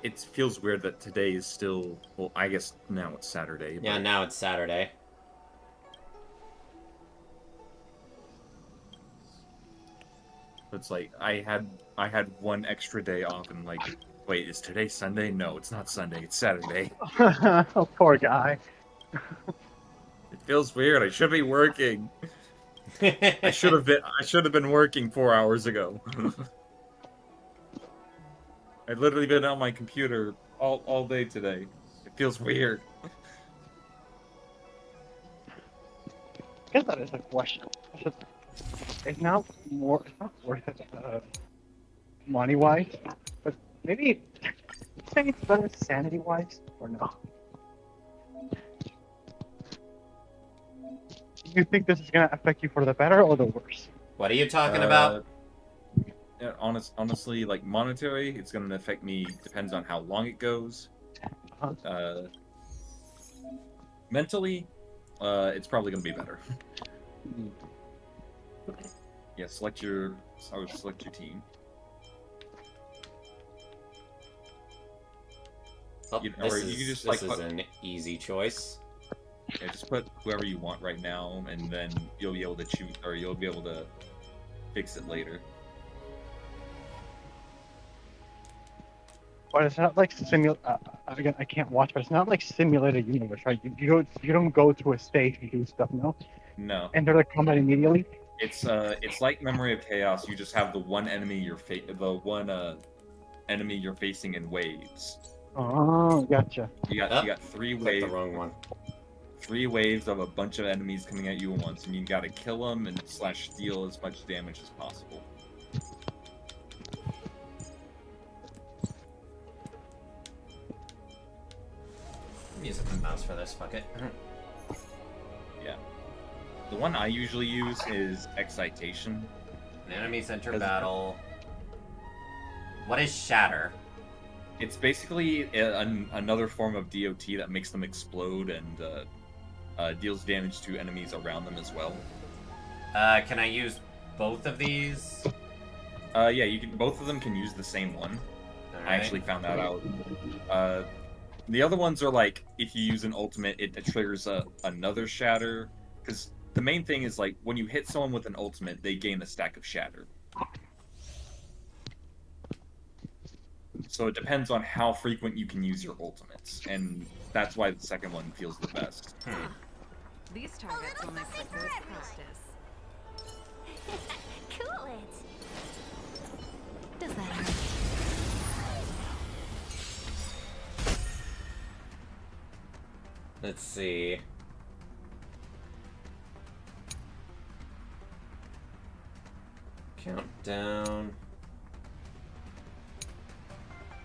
It feels weird that today is still... Well, I guess now it's Saturday. Yeah, now it's Saturday. It's like, I had one extra day off and like, wait, is today Sunday? No, it's not Sunday, it's Saturday. Oh, poor guy. It feels weird, I should be working. I should have been working 4 hours ago. I've literally been on my computer all day today. It feels weird. I guess that is a question. It's not worth it money-wise, but maybe say it's better sanity-wise, or no? Do you think this is gonna affect you for the better or the worse? What are you talking about? honestly, like monetary, it's gonna affect me. Depends on how long it goes. Mentally, it's probably gonna be better. Yeah, select your team. Oh, You this can is just, this like, is an easy choice. Yeah, just put whoever you want right now, and then you'll be able to choose, or you'll be able to fix it later. But it's not like again, I can't watch, but it's not like simulated universe, right? You don't go to a stage and do stuff, no? No. Enter the combat immediately? It's like Memory of Chaos. You just have the one enemy you're facing in waves. Oh, gotcha. You got 3 waves. The wrong one. 3 waves of a bunch of enemies coming at you at once, and you gotta kill them and /steal as much damage as possible. I'm using the mouse for this. Fuck it. Yeah. The one I usually use is Excitation. An enemies enter battle. What is Shatter? It's basically another form of DOT that makes them explode and deals damage to enemies around them as well. Can I use both of these? Yeah, you can. Both of them can use the same one. All I actually found that out. The other ones are like, if you use an ultimate, it triggers another Shatter. Because the main thing is, like, when you hit someone with an ultimate, they gain a stack of Shatter. So it depends on how frequent you can use your ultimates, and that's why the second one feels the best. These targets will make for good practice. Cool it. Does that hurt? Let's see. Countdown.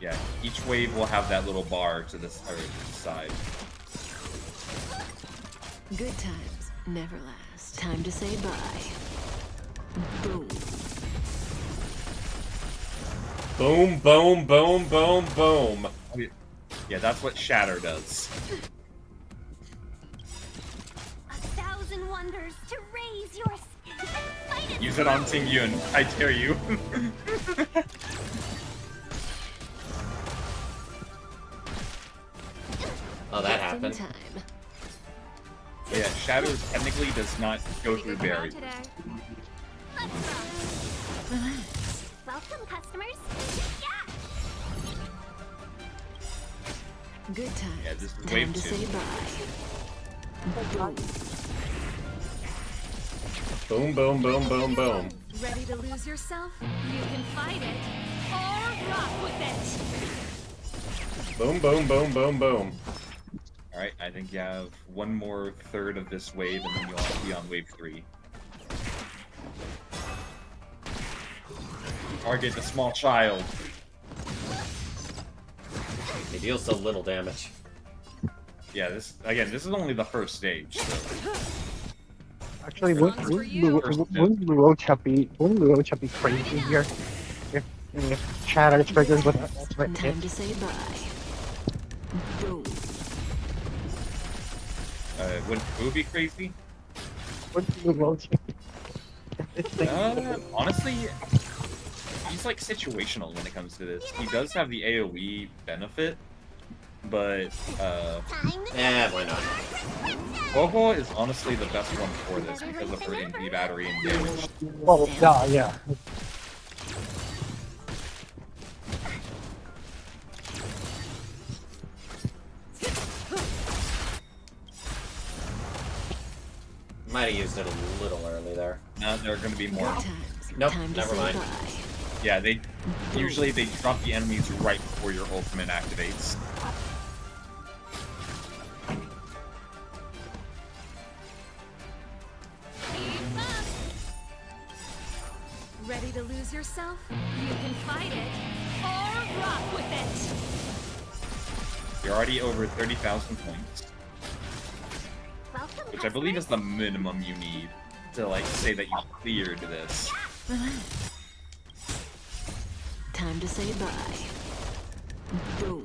Yeah, each wave will have that little bar to the side. Good times never last. Time to say bye. Boom. Boom, boom, boom, boom, boom. Yeah, that's what Shatter does. 1,000 wonders to raise your fight it. Use it on Ting Yun, I dare you. Oh, that happened. Yeah, Shatter technically does not go through barriers. Welcome, customers. Yeah. Good times. Yeah, this is Time wave to 2. say bye. Boom, Boom. boom, boom, boom, boom. Ready to lose yourself? You can fight it or rock with it. Boom, boom, boom, boom, boom. Alright, I think you have one more third of this wave, and then you'll be on wave 3. Target the small child. They deal so little damage. Yeah, this is only the first stage. So. Actually, wouldn't Luocha be crazy here? If Shatter triggers with an ultimate hit? Time to say bye. Boom. Wouldn't Boo be crazy? Wouldn't Luocha? Honestly, he's like situational when it comes to this. He does have the AoE benefit, but why not? Boho is honestly the best one for this because of her MP battery and damage. Well, yeah. Might have used it a little early there. Now there are going to be more. Nope, never mind. Yeah, usually they drop the enemies right before your ultimate activates. Ready to lose yourself? You can fight it or rock with it. You're already over 30,000 points, which I believe is the minimum you need to like say that you cleared this. time to say bye. Boom.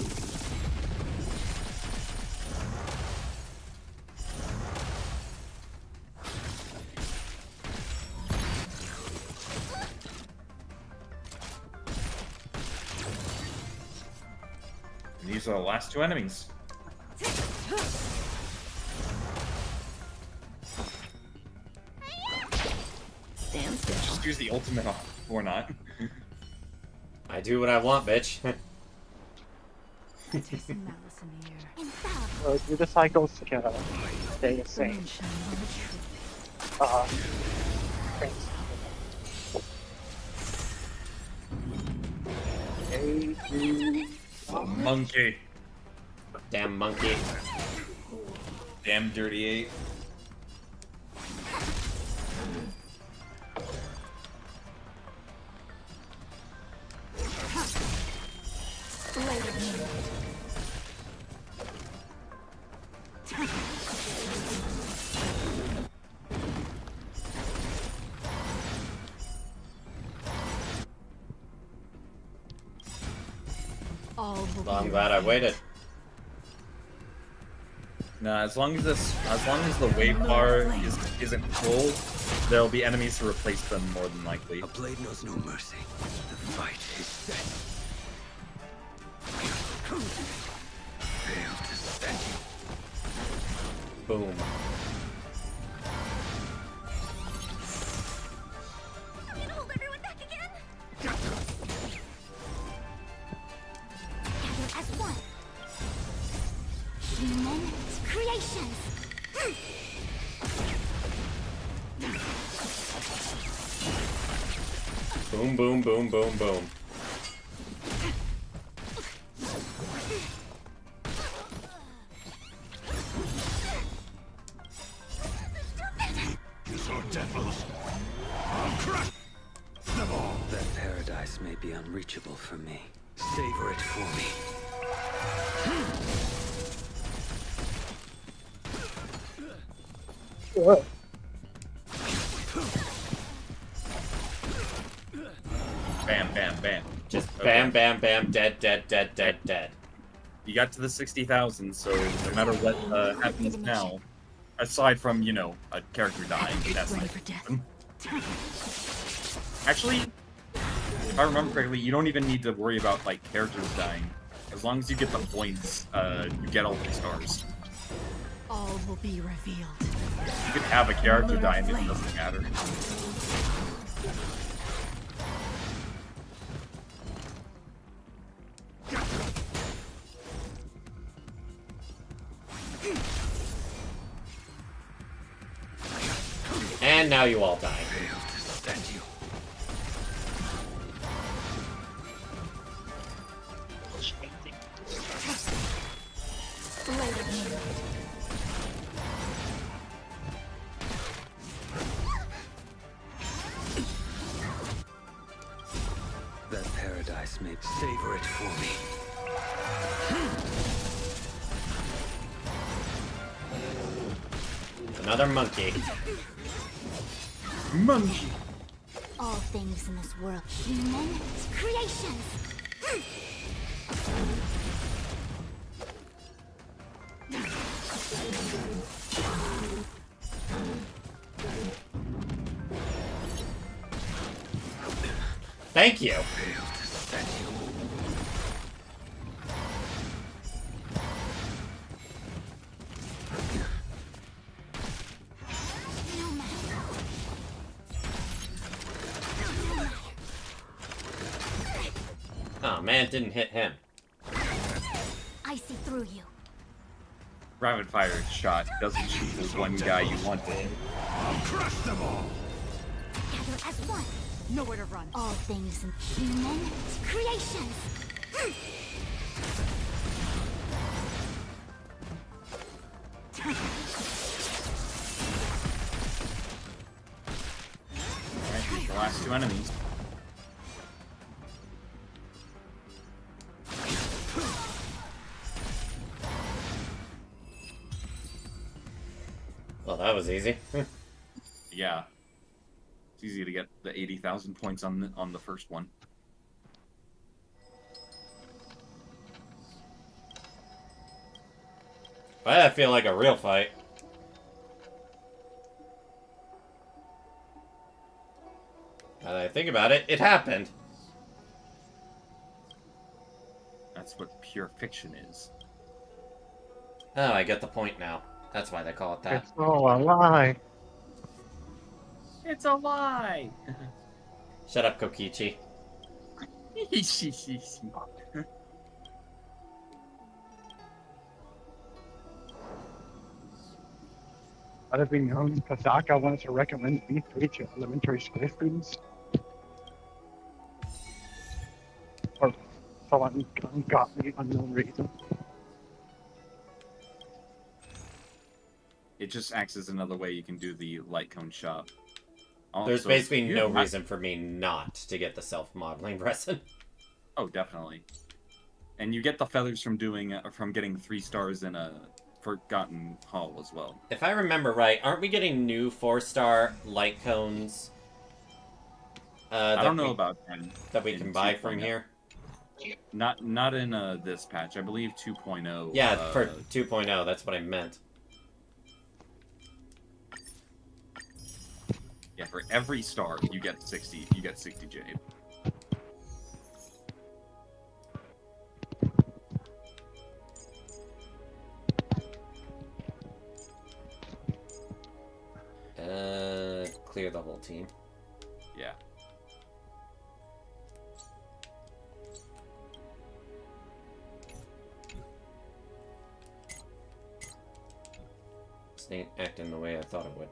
And these are the last two enemies. Stand still. Just use the ultimate on, or not. I do what I want, bitch. Do the cycles together. Stay the same. Thanks. Monkey. Damn monkey. Damn dirty ape. Well, I'm glad I waited. Nah, as long as the wave bar isn't full, there'll be enemies to replace them more than likely. A blade knows no mercy. The fight is set. Fail to stand you. Boom. Hold everyone back again. Gather as one. Human creations. Boom, boom, boom, boom, boom. That paradise may be unreachable for me. Savor it for me. What? Bam, bam, bam. Just bam, bam, bam, dead, dead, dead, dead, dead. You got to the 60,000, so no matter what happens now, aside from, you know, a character dying, that's not happen. Actually, if I remember correctly, you don't even need to worry about, like, characters dying. As long as you get the points, you get all the stars. All will be revealed. You could have a character die and it doesn't matter. And now you all die. That paradise may savor it for me. Another monkey. Monkey. All things in this world. Human creations. Thank you. Oh man, it didn't hit him. I see through you. Rapid fire shot doesn't shoot the one guy you want to hit. Crush them all. Gather as one. Nowhere to run. All things in human creations. Alright, the last two enemies. Well, that was easy. Yeah. It's easy to get the 80,000 points on the first one. Why did that feel like a real fight? Now that I think about it, it happened. That's what pure fiction is. Oh, I get the point now. That's why they call it that. It's all a lie. It's a lie! Shut up, Kokichi. I'd have been known Kasaka wanted to recommend V3 to elementary school students. Or for an ungodly, unknown reason. It just acts as another way you can do the light cone shot. There's Also, basically you no have not- reason for me not to get the self-modeling resin. Oh, definitely. And you get the feathers from getting 3 stars in a Forgotten Hall as well. If I remember right, aren't we getting new 4-star light cones? I don't know about that we can buy from here. Not in this patch. I believe 2.0. Yeah, for 2.0, that's what I meant. Yeah, for every star you get 60. You get 60 jade. Clear the whole team. Yeah. It's not acting the way I thought it would.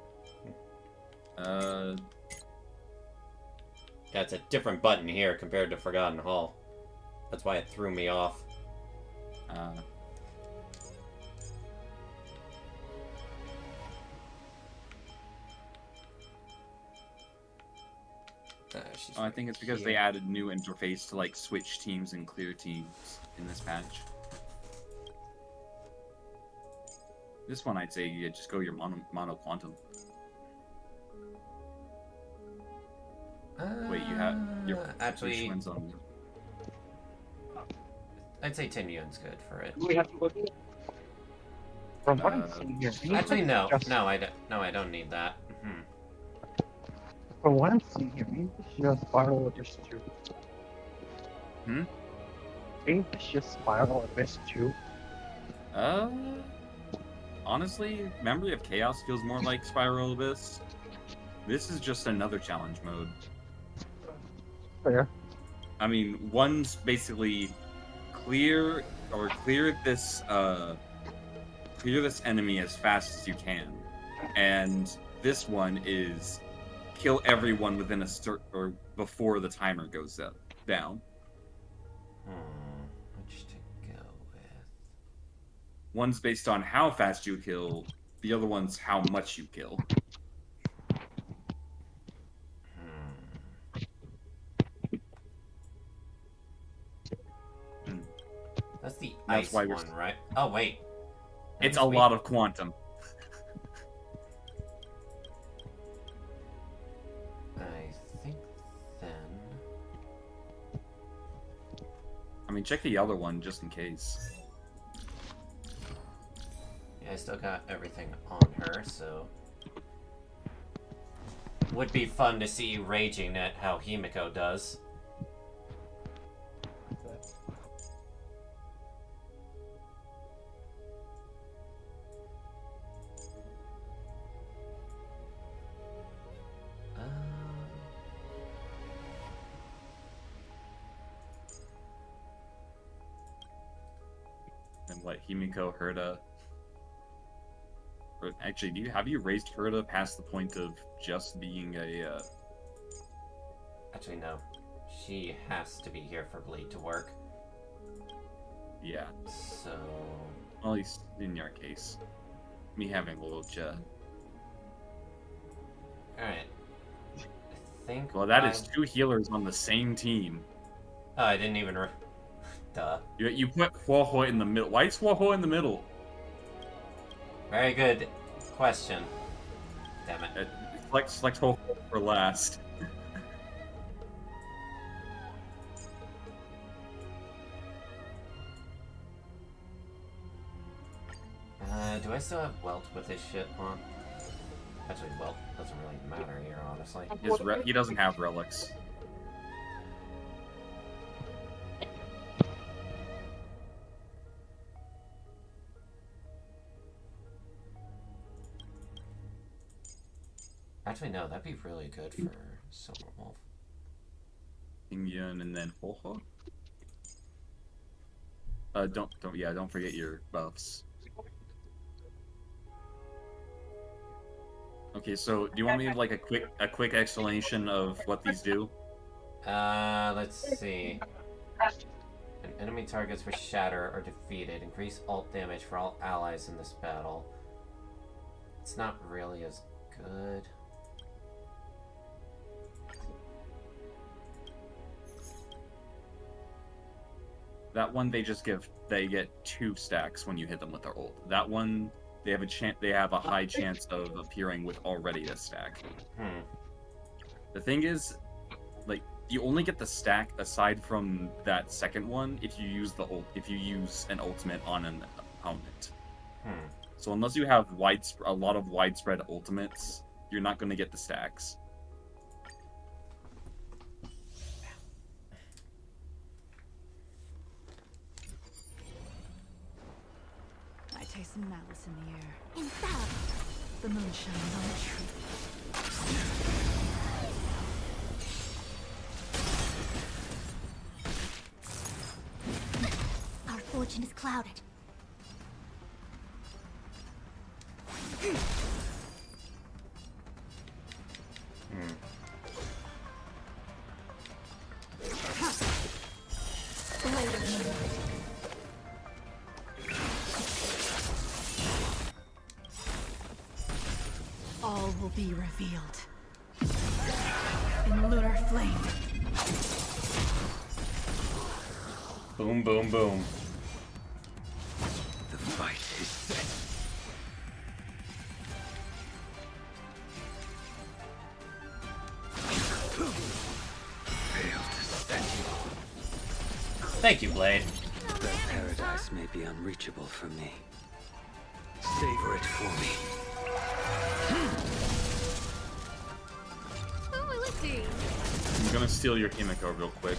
Yeah, it's a different button here compared to Forgotten Hall. That's why it threw me off. I think it's because they added new interface to like switch teams and clear teams in this patch. This one, I'd say you just go your mono quantum. Wait, you have your actually. ones on. I'd say Tin Yun's good for it. We have to look at it. From what I'm seeing here, Actually, no, I don't need that. From what I'm seeing here, maybe this just Spiral Abyss 2. Maybe this just Spiral Abyss 2. Honestly, Memory of Chaos feels more like Spiral Abyss. This is just another challenge mode. Fair. I mean, one's basically clear this enemy as fast as you can, and this one is kill everyone within or before the timer goes down. Which to go with? One's based on how fast you kill, the other one's how much you kill. That's the That's ice why one, right? Oh, wait. It's a lot of quantum. I think then... I mean, check the other one just in case. Yeah, I still got everything on her, so... Would be fun to see raging at how Himiko does. And what, Himiko, Herta? Or actually, have you raised Herta past the point of just being a? Actually, no. She has to be here for Bleed to work. Yeah. So... Well, at least in your case. Me having a little Alright. I think... Well, that is 2 healers on the same team. Oh, I didn't even... Duh. You put Huoho in the middle. Why is Huoho in the middle? Very good question. Damn it. Select Huoho for last. do I still have Welt with his shit on? Actually, Welt doesn't really matter here, honestly. He doesn't have relics. Actually, no, that'd be really good for Silver Wolf. Yun and then Ho-Ho. Don't forget your buffs. Okay, so do you want me to like a quick explanation of what these do? Let's see. When enemy targets were shatter or defeated, increase ult damage for all allies in this battle. It's not really as good. That one they get 2 stacks when you hit them with their ult. That one they have a high chance of appearing with already a stack. The thing is, like, you only get the stack aside from that second one if you use an ultimate on an opponent. So unless you have a lot of widespread ultimates, you're not going to get the stacks. I taste some malice in the air. Infallible. The moon shines on the tree. Our fortune is clouded. All will be revealed in lunar flame. Boom, boom, boom. The fight is set. Fail to set you. Thank you, Blade. That paradise may be unreachable for me. Savor it for me. Who will it be? I'm gonna steal your Himiko real quick.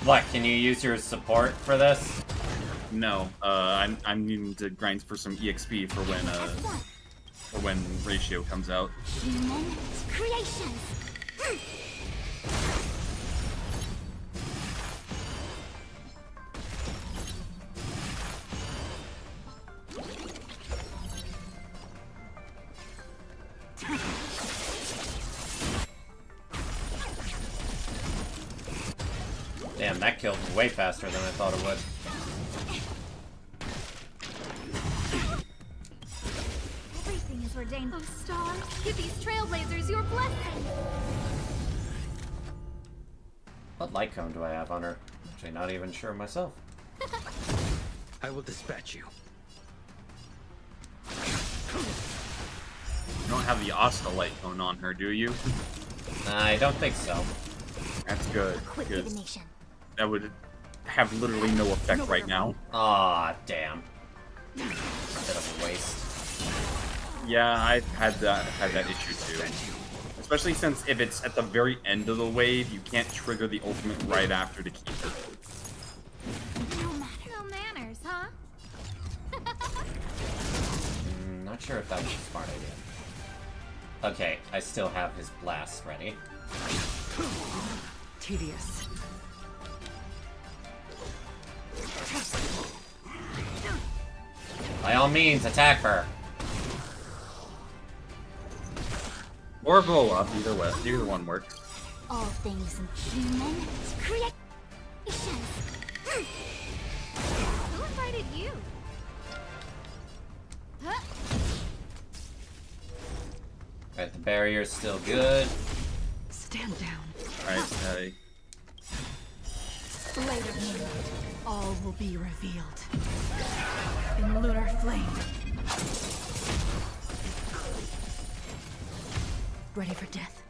What, can you use your support for this? No, I'm needing to grind for some EXP for when Ratio comes out. Human creations. Damn, that killed way faster than I thought it would. Everything is ordained. Oh, stars, give these trailblazers your blessing. What light cone do I have on her? Actually, not even sure myself. I will dispatch you. You don't have the Asta light cone on her, do you? I don't think so. That's good. Quick Because divination. that would have literally no effect right now. Aw, damn. Bit of a waste. Yeah, I've had that issue too. Especially since if it's at the very end of the wave, you can't trigger the ultimate right after to keep it. No manners, huh? Not sure if that was a smart idea. Okay, I still have his blast ready. Tedious. By all means, attack her. Or blow up, either way. Either one works. All things human creations. Who invited you? Huh? Alright, the barrier's still good. Stand down. Alright, Later, all will be revealed in lunar flame. Ready for death.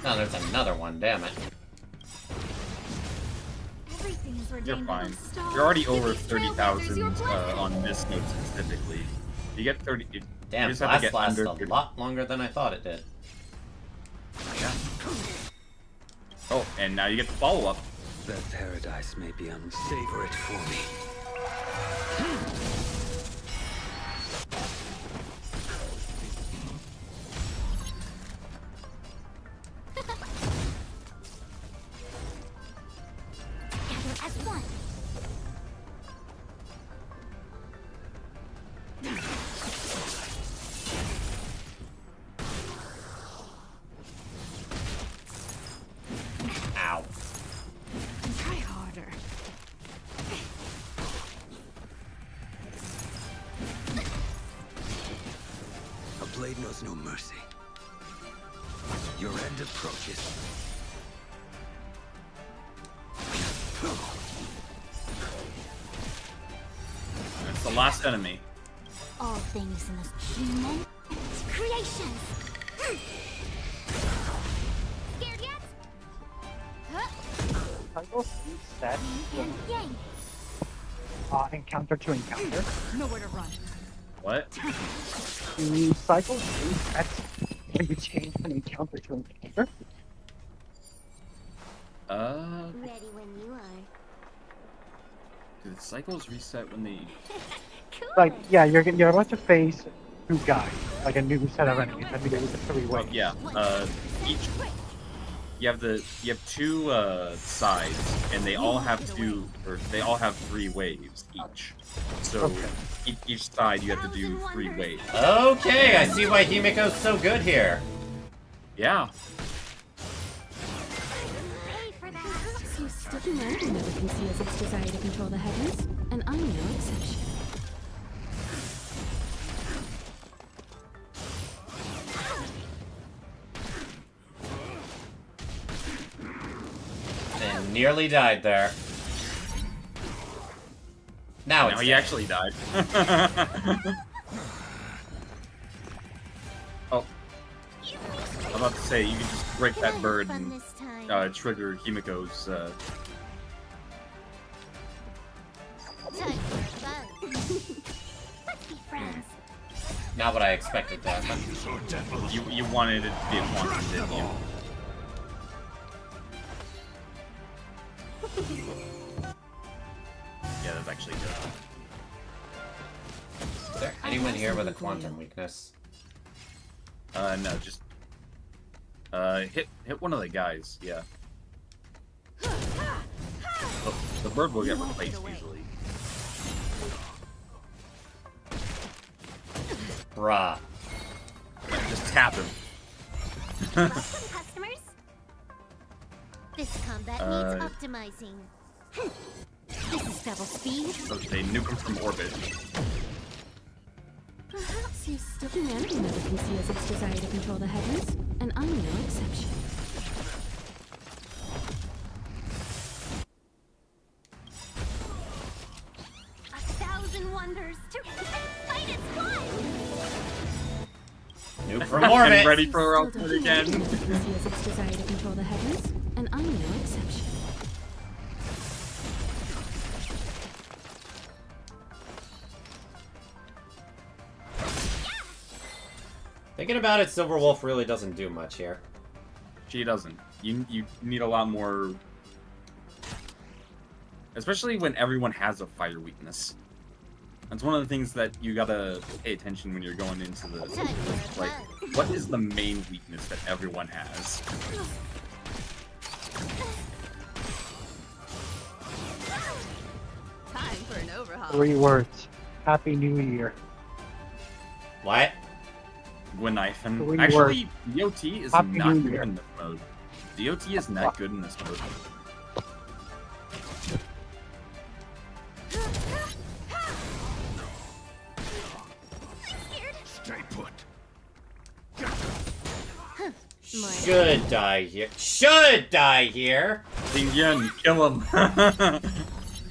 Oh, there's another one, damn it. You're fine. You're already over 30,000 on this note specifically. You get 30. Damn, you just have to Blast get lasts under a lot longer than I thought it did. Yeah. Oh, and now you get the follow-up. That paradise may be savor it for me. Together as one. Ow. Try harder. A blade knows no mercy. Your end approaches. That's the last enemy. All things in this human creations. Scared yet? Huh? Cycles reset. Yin and yang. Encounter to encounter. Nowhere to run. What? The cycles reset when you change an encounter to encounter. Ready when you are. Do the cycles reset when they... Like, yeah, you're about to face two guys, like a new set of enemies. I mean, it was a 3-way. Yeah. Each... You have two sides, and they all have they all have 3 waves each. So each side you have to do 3 waves. Okay, I see why Himiko's so good here. Yeah. So still humanity never conceals its desire to control the heavens, and I'm no exception. And nearly died there. Now he actually died. Oh. I'm about to say, you can just break that bird and trigger Himiko's, Not what I expected to happen. You wanted it to be a quantum, didn't you? Yeah, that's actually good. Is there anyone here with a quantum weakness? No, just hit one of the guys. Yeah. The bird will get replaced easily. Bruh. Just tap him. Customers? This combat needs optimizing. This is double speed. Okay, nuke him from orbit. Perhaps you still humanity never conceals its desire to control the heavens, and I'm no exception. A thousand wonders to fight as one. Nuke from orbit. Ready for output again. Conceals its desire to control the heavens, and I'm no exception. Thinking about it, Silverwolf really doesn't do much here. She doesn't. You need a lot more, especially when everyone has a fire weakness. That's one of the things that you gotta pay attention when you're going into the like, what is the main weakness that everyone has? Time for an overhaul. 3 words. Happy New Year. What? Gwynnithan. 3 Actually, words. DOT is Happy not New good Year. in this mode. DOT is not good in this mode. Stay put. Should die here. Should die here! Ding Yen, kill him.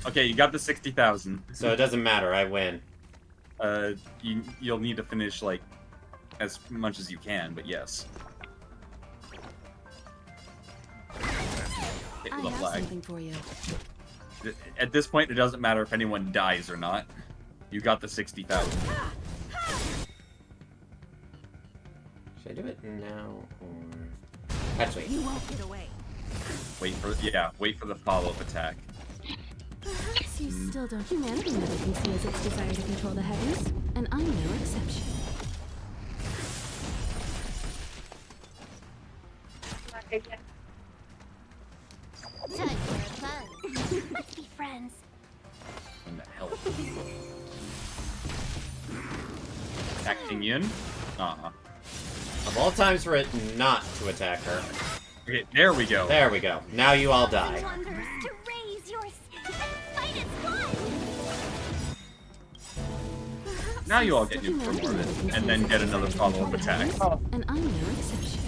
Okay, you got the 60,000. So it doesn't matter, I win. You'll need to finish, like, as much as you can, but yes. Hit I the have flag. something for you. At this point, it doesn't matter if anyone dies or not. You got the 60,000. Should I do it now or? Actually, You won't get away. Wait for the follow-up attack. Perhaps you still don't. Humanity never conceals its desire to control the heavens, and I'm no exception. Time for fun. Let's be friends. What the hell? Acting Yun? Uh-huh. Of all times for it not to attack her. Okay, there we go. There we go. Now you all die. Wonders to raise your fight is fun. Now you all get nuked for more of it, and then get another follow-up attack. And I'm no exception.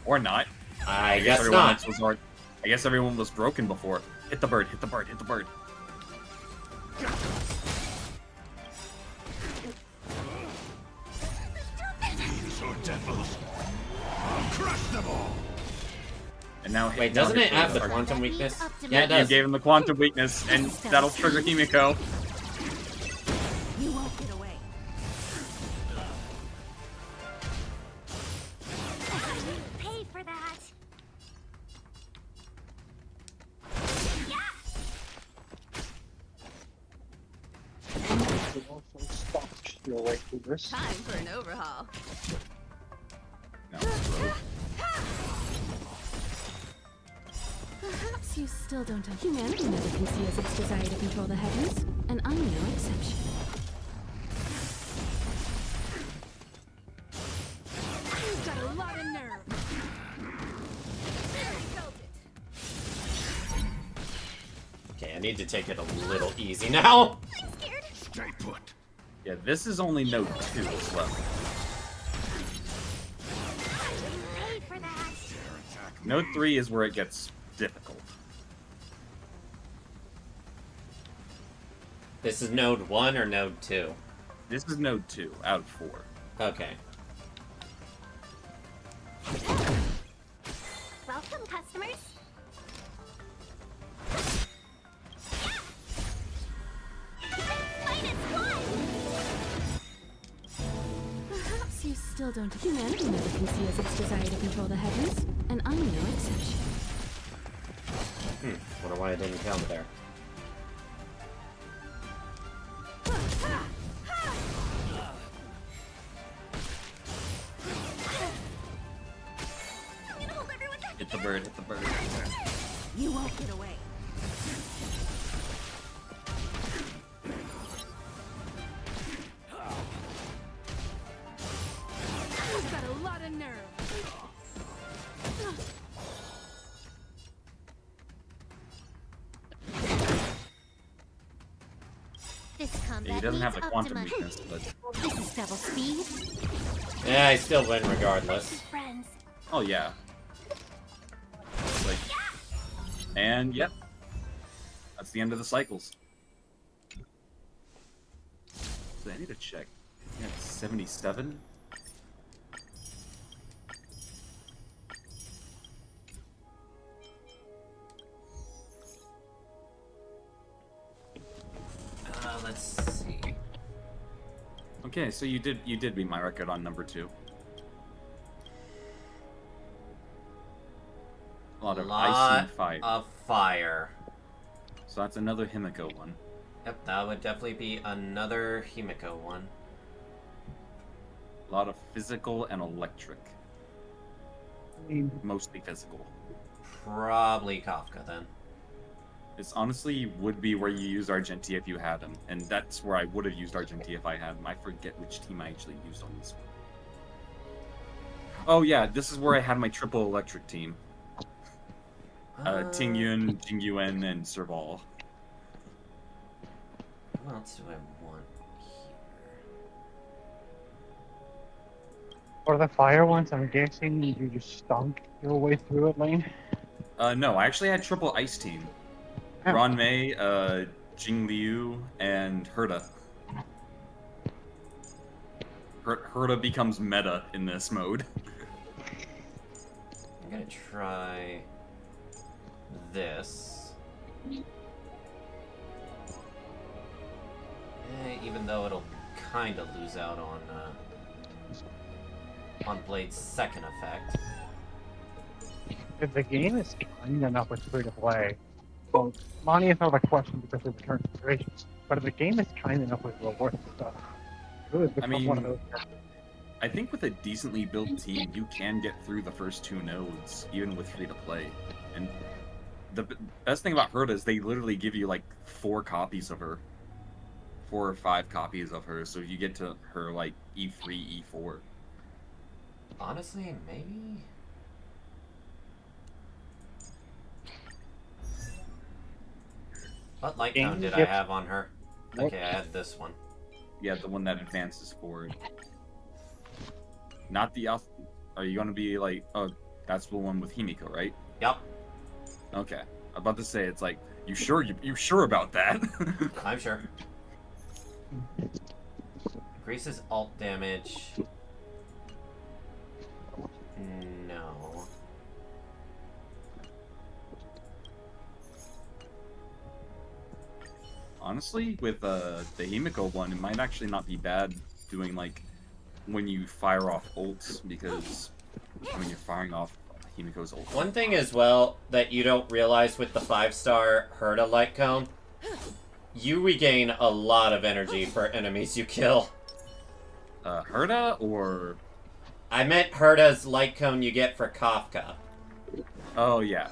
Or not. I guess everyone not. else was I guess everyone was broken before. Hit the bird, hit the bird, hit the bird. These are devils. I'll crush them all. And now Wait, doesn't it have the quantum weakness? Yeah, it You does. gave him the quantum weakness, and that'll trigger Himiko. You won't get away. Pay for that. Your way through this. Time for an overhaul. Perhaps you still don't. Humanity never conceals its desire to control the heavens, and I'm no exception. You've got a lot of nerve. Okay, I need to take it a little easy now. Stay put. Yeah, this is only node 2 as well. Pay for that. Node 3 is where it gets difficult. This is node 1 or node 2? This is node 2 out of 4. Okay. Welcome, customers. Fight is fun. Perhaps you still don't. Humanity never conceals its desire to control the heavens, and I'm no exception. Wonder why I didn't count there. Hit the bird, hit the bird. You won't get away. You've got a lot of nerve. This combat Yeah, he doesn't have the needs quantum optimi- weakness, but... This is double speed. Yeah, I still win regardless. Friends. Oh, yeah. Like... And, yep. That's the end of the cycles. So I need to check. Yeah, 77? Let's see. Okay, so you did beat my record on number 2. A lot of ice and fire. Of fire. So that's another Himiko one. Yep, that would definitely be another Himiko one. A lot of physical and electric. Mostly physical. Probably Kafka then. It's honestly would be where you use Argentia if you had him, and that's where I would have used Argentia if I had him. I forget which team I actually used on this one. Oh yeah, this is where I had my triple electric team. Tingyun, Jingyuan, and Serval. What else do I want For the fire ones, I'm guessing you just stunk your way through it, Lane. No, I actually had triple ice team. Oh. Ranmei, Jing Liu, and Herta. Herta becomes meta in this mode. I'm gonna try this. Even though it'll kind of lose out on Blade's second effect. If the game is kind enough with free to play, well, money is not a question because of the current situation. But if the game is kind enough with rewards and stuff, it would become one of those. I think with a decently built team, you can get through the first 2 nodes, even with free to play. And the best thing about Herta is they literally give you like 4 copies of her. 4 or 5 copies of her, so you get to her like E3, E4. Honestly, maybe. What light cone did I have on her? Okay, I had this one. Yeah, the one that advances forward. Not the Are you gonna be like, oh, that's the one with Himiko, right? Yep. Okay. I'm about to say, it's like, you sure about that? I'm sure. Increases alt damage. No. Honestly, with the Himiko one, it might actually not be bad doing like when you fire off ults, because when you're firing off Himiko's ult. One thing as well that you don't realize with the 5-star Herta light cone, you regain a lot of energy for enemies you kill. Herta or? I meant Herta's light cone you get for Kafka. Oh yeah.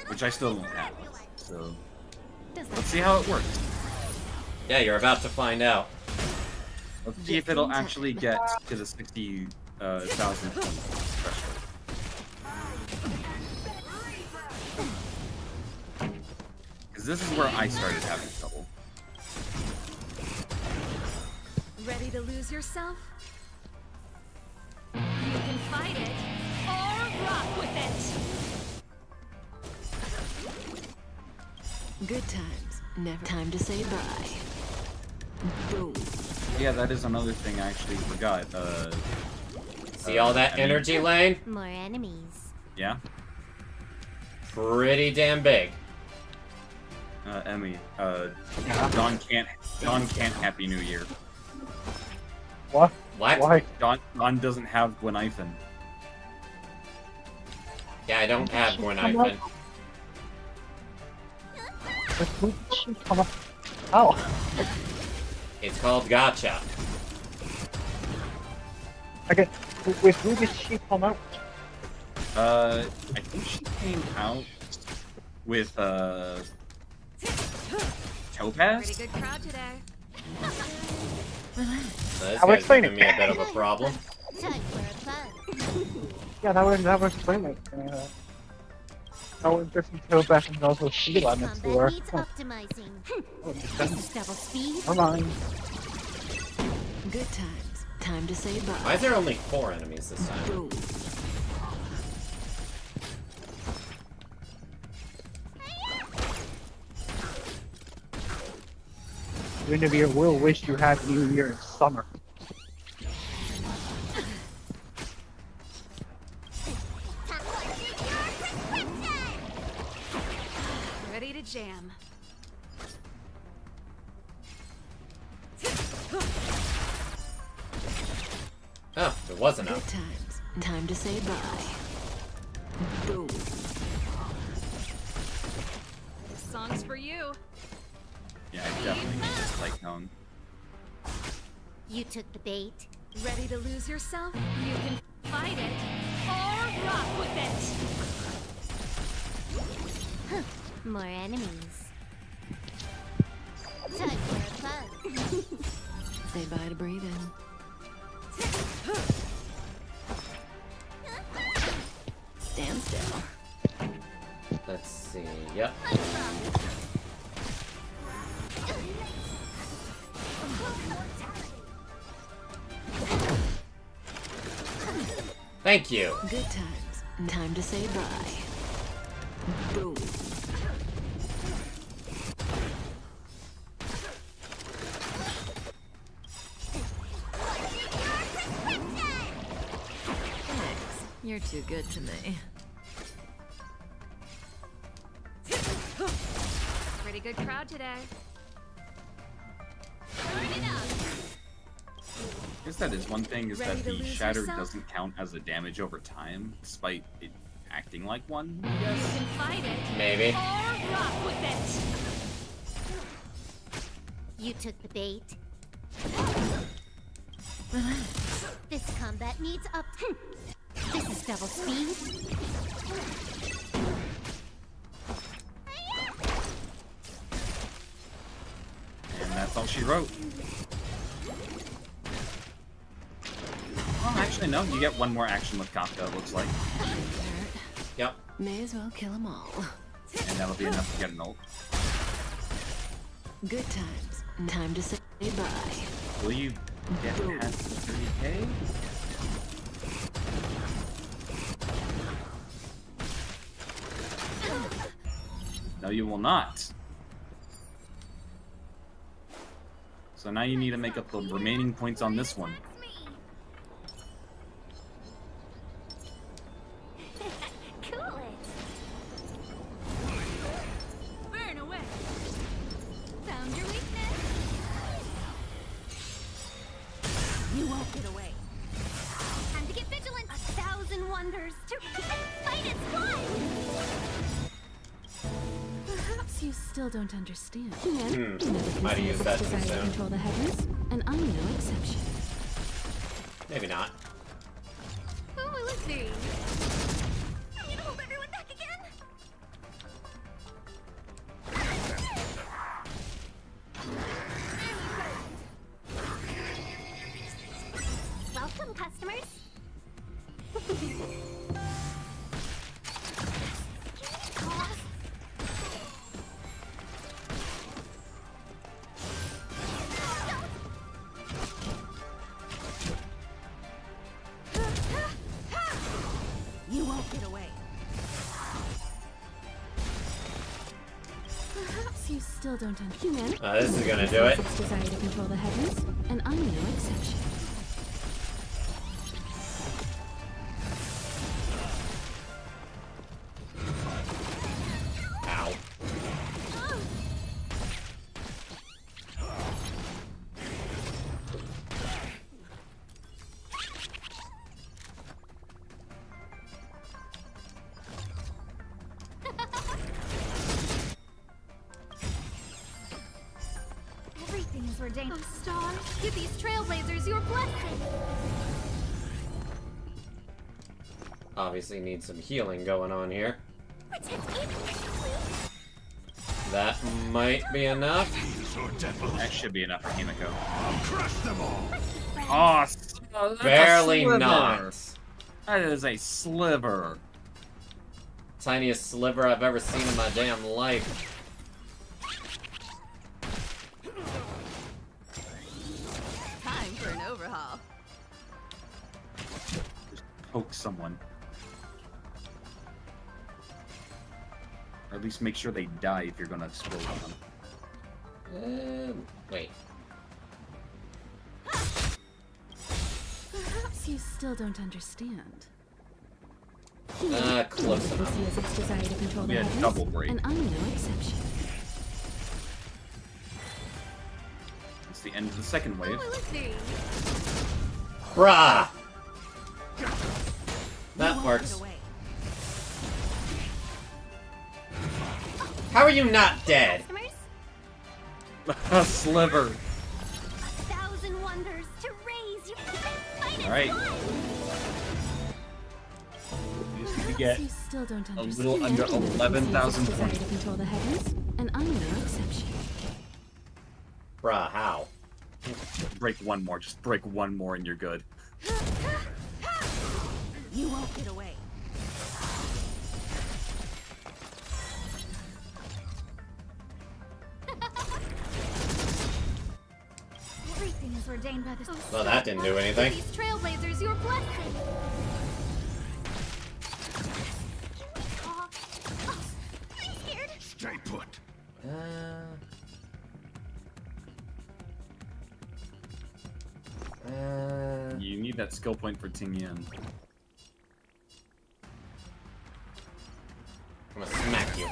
Which I still don't have, so let's see how it works. Yeah, you're about to find out. Let's see if it'll actually get to the 60,000 threshold. Because this is where I started having trouble. Ready to lose yourself? You can fight it or rock with it. Good times. Never time to say bye. Boom. Yeah, that is another thing I actually forgot. See all that energy, Lane? More enemies. Yeah? Pretty damn big. Emmy, Dawn can't Happy New Year. What? What? Why? Dawn doesn't have Gwenithan. Yeah, I don't have Gwenithan. Come on. Oh. It's called Gotcha. Okay, with who did she come out? I think she came out with, Topaz? Pretty good crowd today. So this I'll guy's explain giving it. me a bit of a problem. Time for a fun. Yeah, that was explaining. Oh, different tailback and also Sheila next to her. Combat needs optimizing. Oh, This is double speed. Come on. Good times. Time to say bye. Why is there only 4 enemies this time? Boom. Guinevere will wish you had New Year in summer. Ready to jam. Oh, there was enough. Good times. Time to say bye. Boom. This song's for you. Yeah, I definitely need this light cone. You took the bait. Ready to lose yourself? You can fight it or rock with it. More enemies. Time for a fun. Say bye to breathing. Stand still. Let's see. Yep. Thank you. Good times. Time to say bye. Boom. Thanks. You're too good to me. a good crowd today. I guess that is one thing, is that the shatter doesn't count as a damage over time, despite it acting like one, I guess. You can fight it. Maybe. Or rock with it. You took the bait. This combat needs up. This is double speed. And that's all she wrote. Oh, actually, no. You get one more action with Kafka, it looks like. Yep. May as well kill them all. And that'll be enough to get an ult. Good times. Time to say bye. Will you get past 30k? No, you will not. So now you need to make up the remaining points on this one. Cool it. Burn away. Found your weakness. You won't get away. Time to get vigilant. 1,000 wonders to fight its fly. Perhaps you still don't understand. Might have used that too Desire to soon. control the heavens, and I'm no exception. Maybe not. Who will it be? I need to hold everyone back again. Welcome, customers. You won't get away. Perhaps you still don't understand. This is gonna do it. Its desire to control the heavens, and I'm no exception. Ow. Everything is ordained. Oh, Star, give these trailblazers your blessing. Obviously need some healing going on here. Protect even, please. That might be enough. That should be enough for Himiko. I'll crush them all. Oh, that's Barely a sliver. not. That is a sliver. Tiniest sliver I've ever seen in my damn life. Time for an overhaul. Just poke someone. Or at least make sure they die if you're gonna explode on them. Wait. Perhaps you still don't understand. Close Can enough. see as its desire to control the Yeah, heavens, double break. and I'm no exception. It's the end of the second wave. Who will it be? Bruh! That works. How are you not dead? A sliver. 1,000 wonders to raise you. Fight its Alright. fly. You just need to get You still don't a understand. little under 11,000 Desire points. to control the heavens, and I'm no exception. Bruh, how? Break one more. Just break one more and you're good. You won't get away. Everything is ordained by the. Well, that didn't do anything. These trailblazers, your blessing. Oh, I'm scared. Stay put. You need that skill point for Ting Yan. I'm gonna smack you.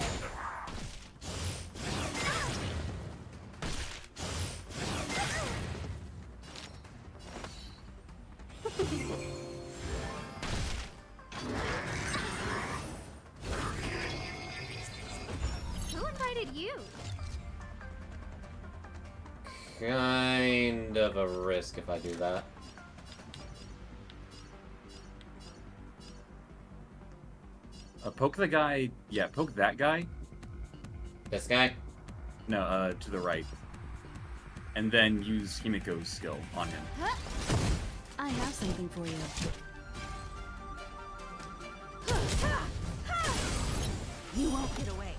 Who invited you? Kind of a risk if I do that. Poke the guy. Yeah, poke that guy. This guy? No, to the right. And then use Himiko's skill on him. I have something for you. You won't get away.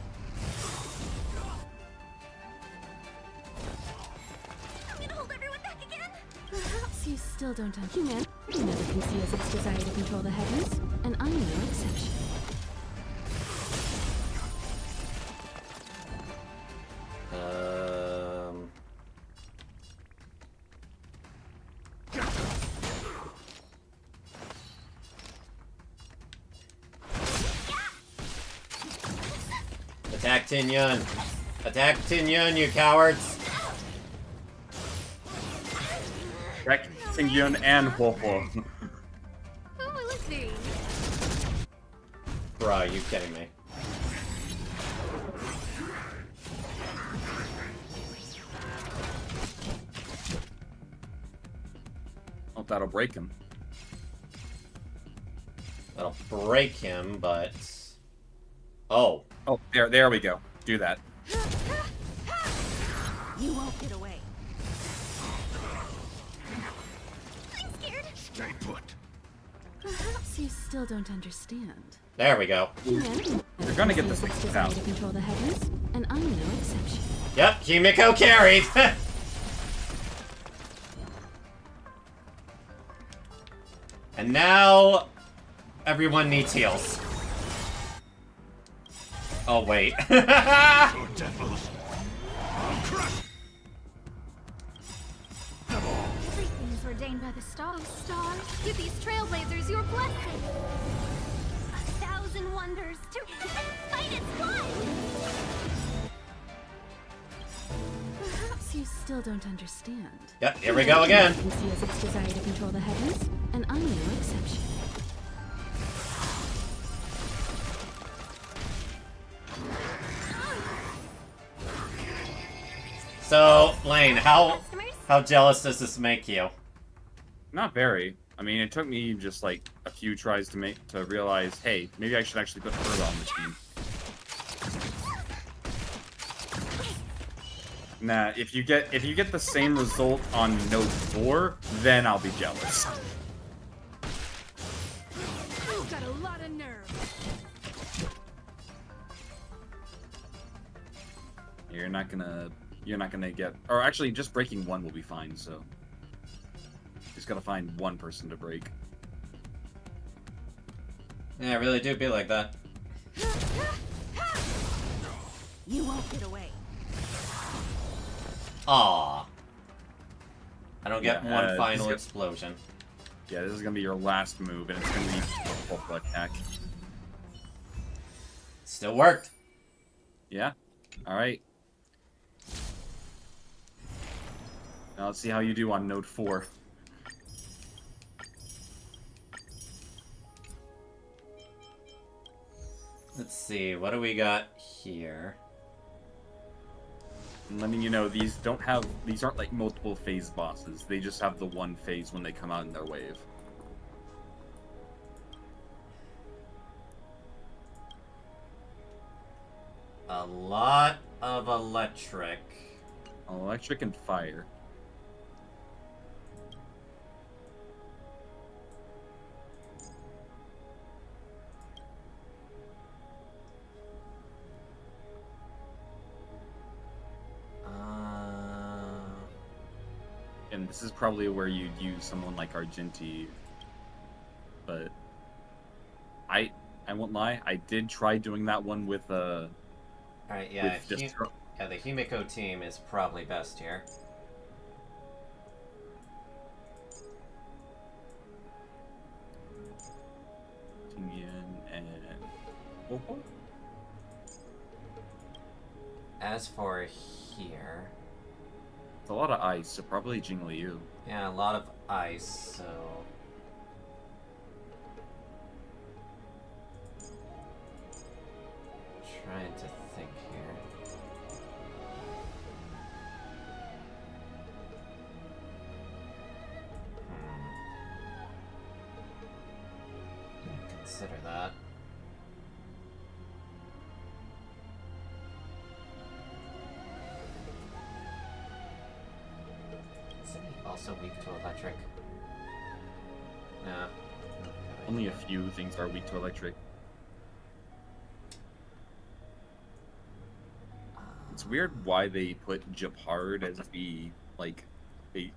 I'm gonna hold everyone back again. Perhaps you still don't understand. Humanity never conceals its desire to control the heavens, and I'm no exception. Attack Tin Yun! Attack Tin Yun, you cowards! Attack Tin Yun and Huohuo. Who will it be? Bro, are you kidding me? Oh, that'll break him. That'll break him, but... Oh. Oh, there we go. Do that. You won't get away. I'm scared. Stay put. Perhaps you still don't understand. There we go. Humanity You're gonna get this its thing desire down. to control the heavens, and I'm no exception. Yep, Himiko carried! And now... everyone needs heals. Oh, wait. Everything is ordained by the stars. Stars, give these trailblazers your blessing. 1,000 wonders to fight its blood. Perhaps you still don't understand. Yep, here we go again. Humanity conceals its desire to control the heavens, and I'm no exception. So, Lane, how jealous does this make you? Not very. I mean, it took me just like a few tries to realize, hey, maybe I should actually put Herta on the team. Nah, if you get the same result on Note 4, then I'll be jealous. You've got a lot of nerve. You're not gonna get, or actually just breaking one will be fine, so just gotta find one person to break. Yeah, I really do be like that. You won't get away. Aww. I don't get Yeah, one final this is- explosion. Yeah, this is gonna be your last move, and it's gonna be a full attack. Still worked. Yeah. All right. Now let's see how you do on Note 4. Let's see, what do we got here? And letting you know, these aren't like multiple phase bosses. They just have the one phase when they come out in their wave. A lot of electric. Electric and fire. And this is probably where you'd use someone like Argenti. But I won't lie, I did try doing that one with Alright, yeah, with Destro- yeah, the Himiko team is probably best here. and As for here... It's a lot of ice, so probably Jingliu. Yeah, a lot of ice, so... Trying to think here. Didn't consider that. Isn't he also weak to electric? Nah. Only a few things are weak to electric. It's weird why they put Japard as the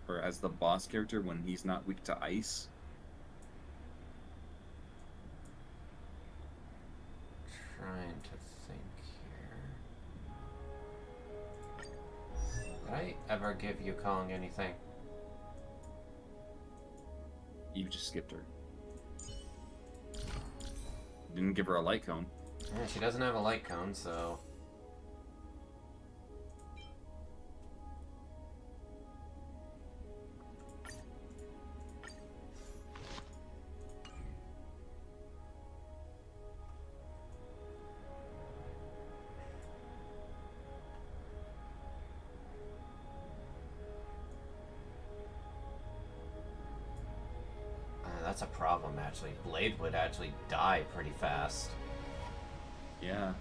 or as the boss character when he's not weak to ice. Trying to think here. Did I ever give Yukong anything? You just skipped her. Didn't give her a light cone. Yeah, she doesn't have a light cone, so... That's a problem, actually. Blade would actually die pretty fast. Yeah.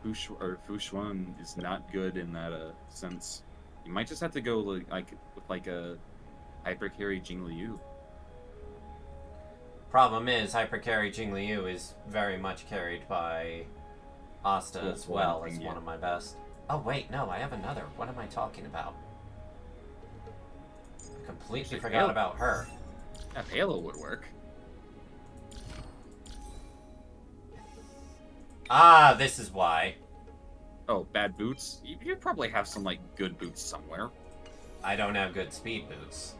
Fu Xuan is not good in that sense. You might just have to go with a hyper carry Jing Liu. Problem is, hyper carry Jing Liu is very much carried by Asta as well as one of my best. Oh wait, no, I have another. What am I talking about? I completely forgot about her. Yeah, Halo would work. Ah, this is why. Oh, bad boots? You probably have some, good boots somewhere. I don't have good speed boots.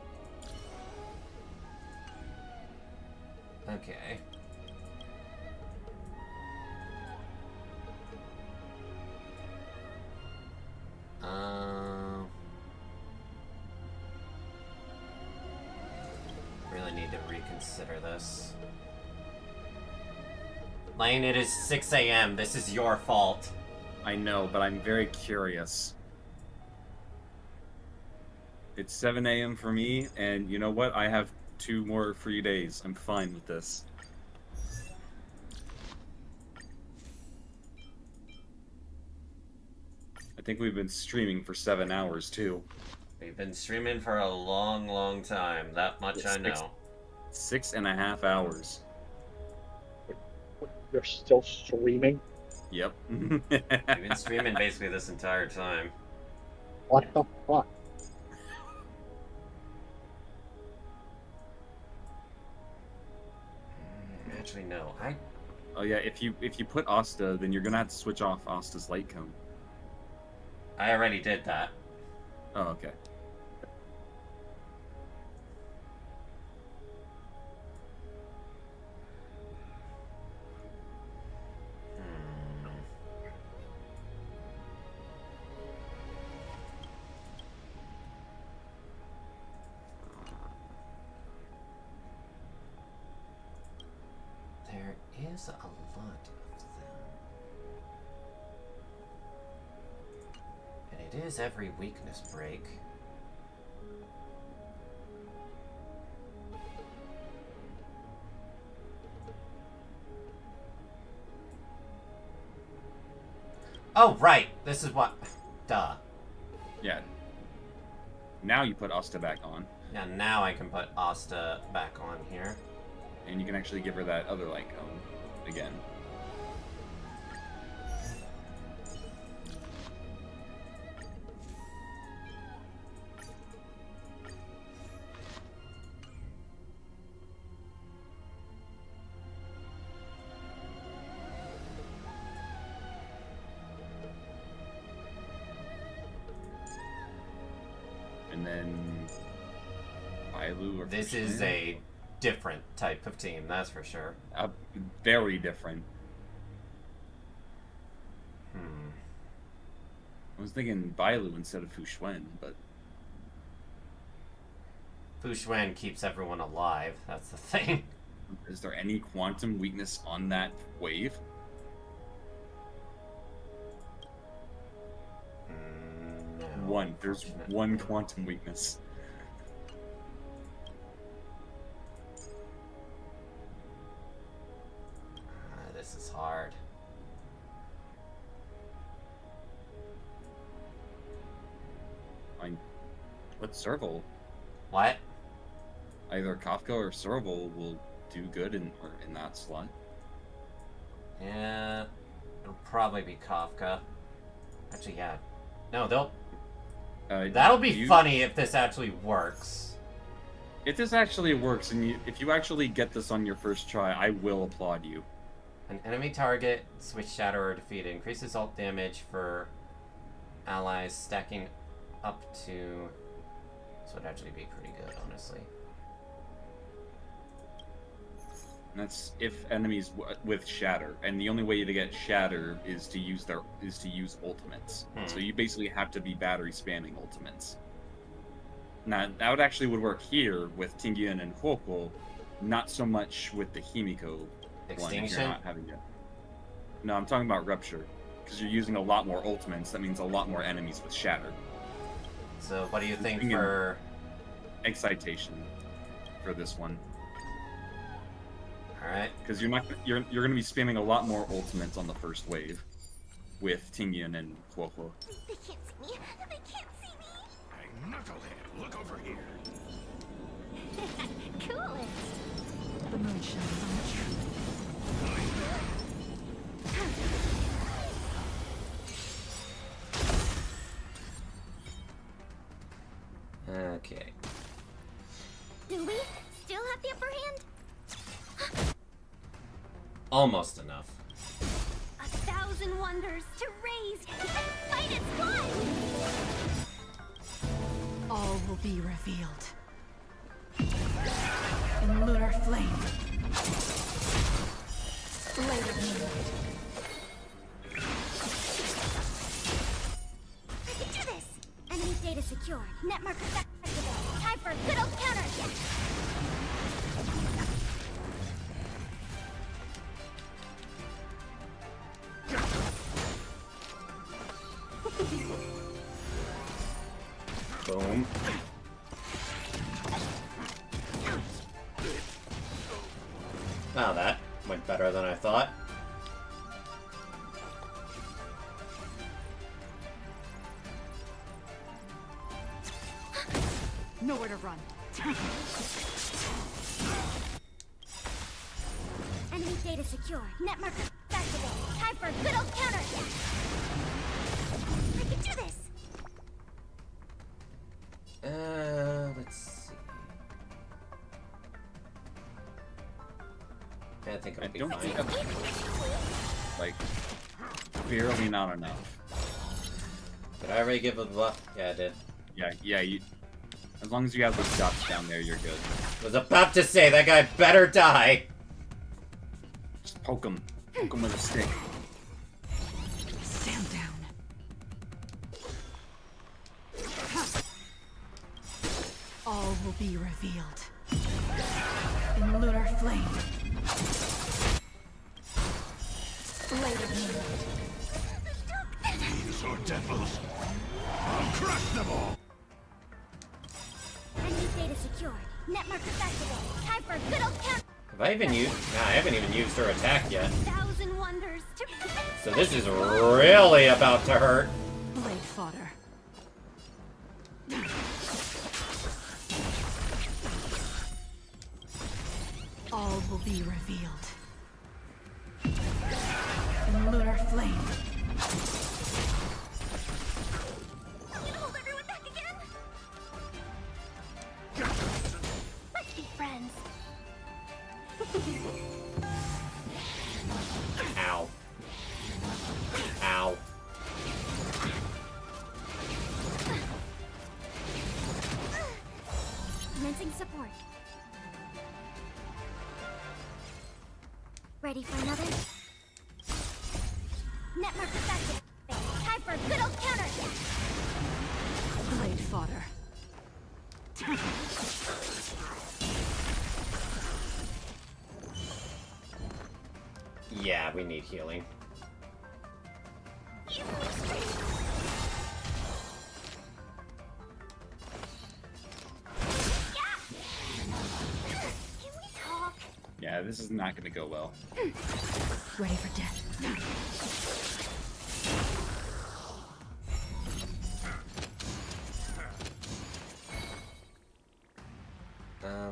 Okay. Really need to reconsider this. Lane, it is 6 a.m. This is your fault. I know, but I'm very curious. It's 7 a.m. for me, and you know what? I have 2 more free days. I'm fine with this. I think we've been streaming for 7 hours, too. We've been streaming for a long, long time. That much I know. 6.5 hours. You're still streaming? Yep. We've been streaming basically this entire time. What the fuck? Actually, no. Oh yeah, if you put Asta, then you're gonna have to switch off Asta's light cone. I already did that. Oh, okay. There is a lot of them. And it is every weakness break. Oh, right! This is what... Duh. Yeah. Now you put Asta back on. Yeah, now I can put Asta back on here. And you can actually give her that other light cone again. And then Bailu or This is a different type of team, that's for sure. Very different. I was thinking Bailu instead of Fu Xuan, but... Fu Xuan keeps everyone alive, that's the thing. Is there any quantum weakness on that wave? one. There's one quantum weakness. This is hard. But Serval. What? Either Kafka or Serval will do good in that slot. Yeah, it'll probably be Kafka. Actually, yeah. No, they'll... That'll be funny if this actually works. If this actually works, and if you actually get this on your first try, I will applaud you. An enemy target, switch shatter or defeat, increases ult damage for allies stacking up to... This would actually be pretty good, honestly. And that's if enemies with shatter, and the only way to get shatter is to use ultimates. So you basically have to be battery spamming ultimates. Now that would work here with Tingyun and Huoko, not so much with the Himiko one. If Extinction? you're not having it. No, I'm talking about rupture, because you're using a lot more ultimates. That means a lot more enemies with shatter. So what do you think for excitation for this one? All right. Because you're going to be spamming a lot more ultimates on the first wave with Tingyun and Huoko. They can't see me. They can't see me. Hey, knucklehead, look over here. Cool it. The moon shines on the tree. Okay. Do we still have the upper hand? Almost enough. 1,000 wonders to raise and fight its blood. All will be revealed. In lunar flame. Blade of moonlight. I can do this. Enemy data secure. Net marker activated. Time for a good old counterattack. Boom. Wow, that went better than I thought. Nowhere to run. Enemy data secure. Net marker activated. Time for a good old counterattack. I can do this. Let's see. I think I'll be don't fine. think like, barely not enough. Did I already give a buff? Yeah, I did. Yeah, as long as you have those dots down there, you're good. Was about to say, that guy better die! Just poke him. Poke him with a stick. Stand down. All will be revealed. In lunar flame. Blade of moonlight. These are devils. I'll crush them all. Enemy data secured. Net marker activated. Time for a good old count. Have I even used... Nah, I haven't even used her attack yet. 1,000 wonders to... So this is really about to hurt. Blade fodder. All will be revealed. In lunar flame. Hold everyone back again. Let's be friends. Ow. Ow. Commencing support. Ready for another? Net marker activated. Time for a good old counterattack. Blade fodder. Yeah, we need healing. Yeah, this is not gonna go well. Ready for death.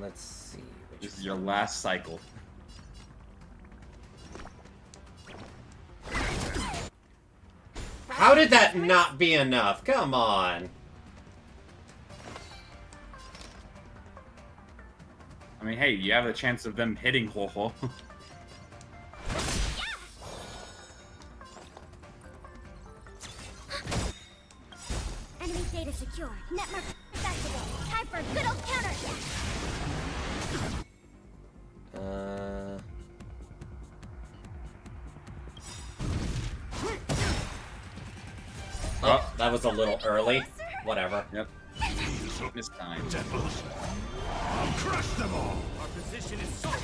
Let's see. This is your last cycle. How did that not be enough? Come on. I mean, hey, you have a chance of them hitting Ho-Ho. Enemy data secure. Network activated. Time for a good old counterattack. Oh, that was a little early. Whatever. Yep. This time. I'll crush them all. Our position is solid.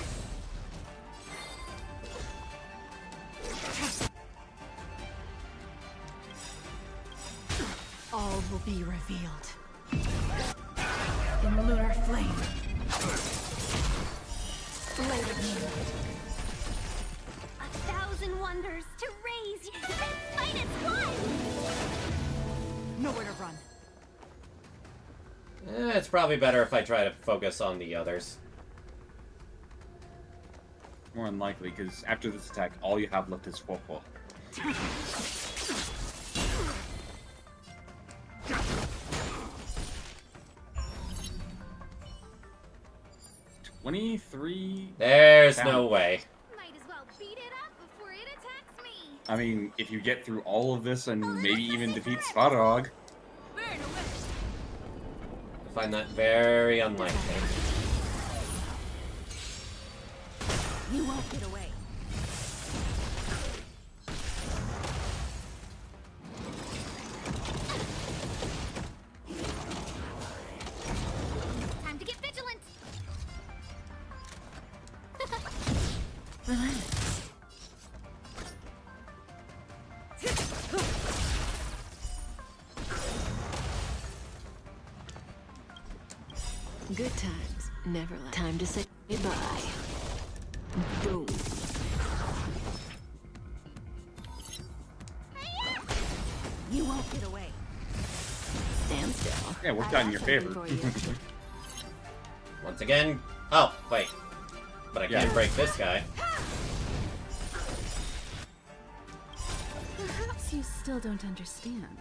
All will be revealed. In lunar flame. Blade of moonlight. 1,000 wonders to raise and fight its blood. Nowhere to run. It's probably better if I try to focus on the others. More unlikely, because after this attack, all you have left is Ho-Ho. 23. There's no way. Might as well beat it up before it attacks me. I mean, if you get through all of this and maybe even defeat Svarog. I find that very unlikely. You won't get away. Time to get vigilant. Relax. Good times, never last. Time to say goodbye. Boom. You won't get away. Stand still. Yeah, worked out in your favor. Once again. Oh, wait. But I can't Yeah. break this guy. Perhaps you still don't understand.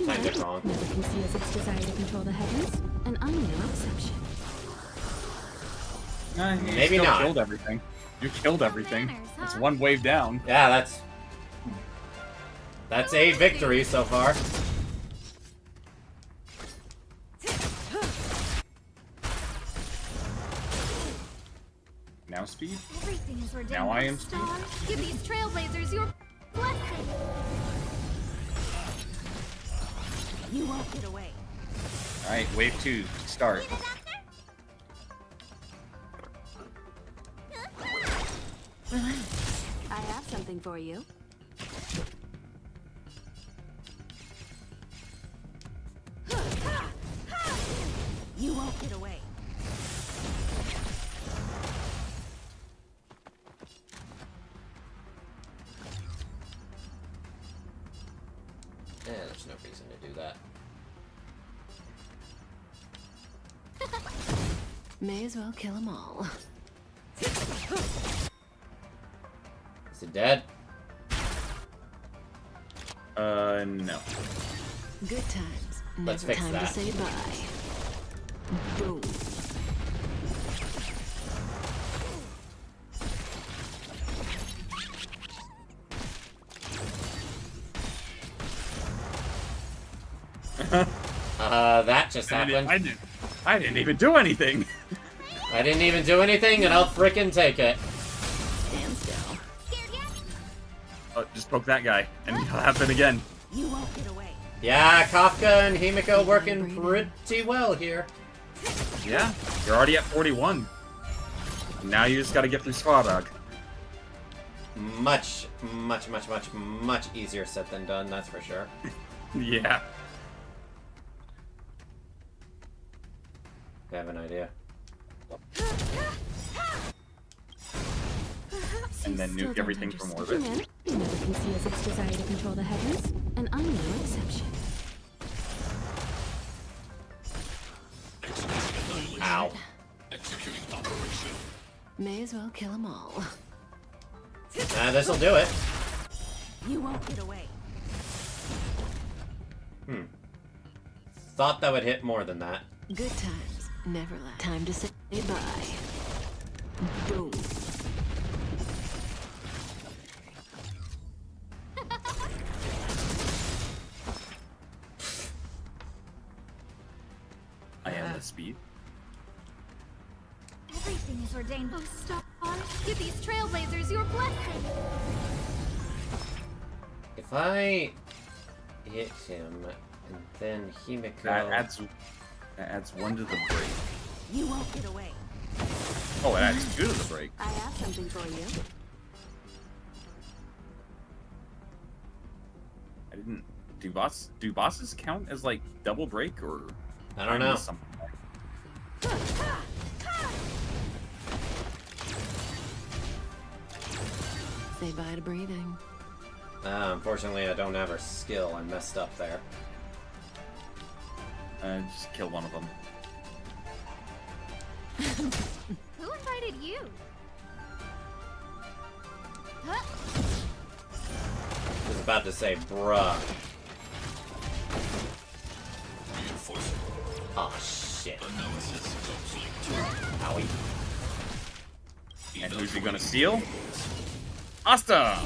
Timed it wrong. Never conceals its desire to control the heavens, and I'm no exception. You Maybe still not. killed everything. You killed everything. It's one wave down. Yeah, that's a victory so far. Now speed? Everything is ordained Now I by am star. Give these trailblazers your blessing. You won't get away. Alright, wave 2, start. Relax. I have something for you. You won't get away. Yeah, there's no reason to do that. May as well kill them all. Is it dead? No. Good times. Let's Never fix time that. to say bye. Boom. That just happened. I didn't even do anything. I didn't even do anything, and I'll frickin' take it. Stand still. Oh, just poke that guy, and it'll happen again. You won't get away. Yeah, Kafka and Himiko working pretty well here. Yeah, you're already at 41. Now you just gotta get through Svarog. Much easier said than done, that's for sure. Yeah. I have an idea. and then Still nuke don't everything from understand. orbit. Humanity never conceals its desire to control the heavens, and I'm no exception. Ow. Executing operation. May as well kill them all. This'll do it. You won't get away. Thought that would hit more than that. Good times never last. Time to say bye. Boom. I am the speed. Everything is ordained. Oh, Star, give these trailblazers your blessing. If I hit him, and then Himiko... That adds 1 to the break. You won't get away. Oh, it adds 2 to the break. I have something for you. I didn't. Do bosses count as like double break or? I don't know. Something. Say bye to breathing. Unfortunately, I don't have her skill. I messed up there. Just kill one of them. Who invited you? Huh? I was about to say, bruh. Oh shit. Owie. And who's he gonna steal? Asta!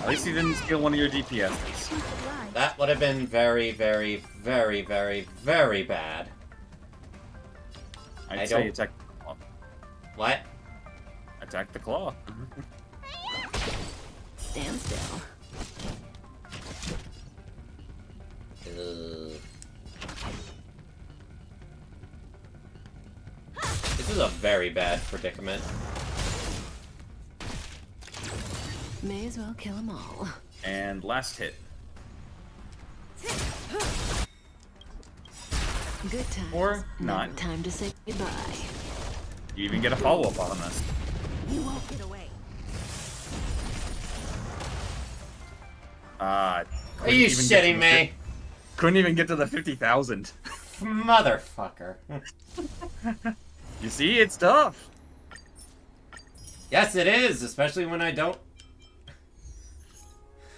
At least he didn't steal one of your DPSs. That would have been very, very, very, very, very bad. I'd say attack the claw. What? Attack the claw. Stand still. This is a very bad predicament. May as well kill them all. And last hit. Good times. Or not. Time to say goodbye. You even get a follow-up on this. You won't get away. Are you shitting me? Couldn't even get to the 50,000. Motherfucker. You see, it's tough. Yes, it is, especially when I don't.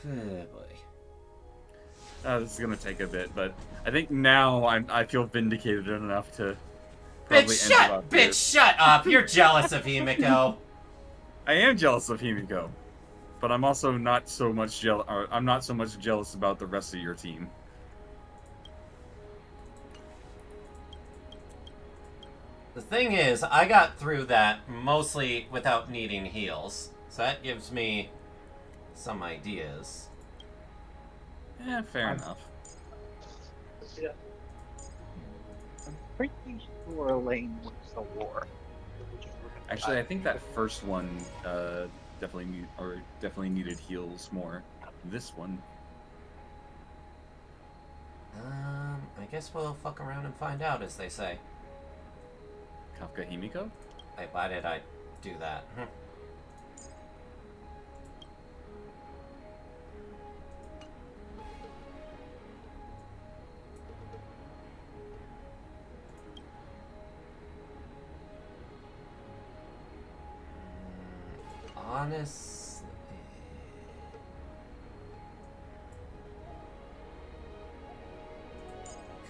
Oh boy. This is gonna take a bit, but I think now I feel vindicated enough to probably Bitch, end it off here. shut up! You're jealous of Himiko. I am jealous of Himiko, but I'm also not so much I'm not so much jealous about the rest of your team. The thing is, I got through that mostly without needing heals, so that gives me some ideas. Yeah, fair enough. I'm pretty sure Lane wins the war. Actually, I think that first one definitely needed heals more. This one, I guess we'll fuck around and find out, as they say. Kafka Himiko? Why did I do that? Honestly,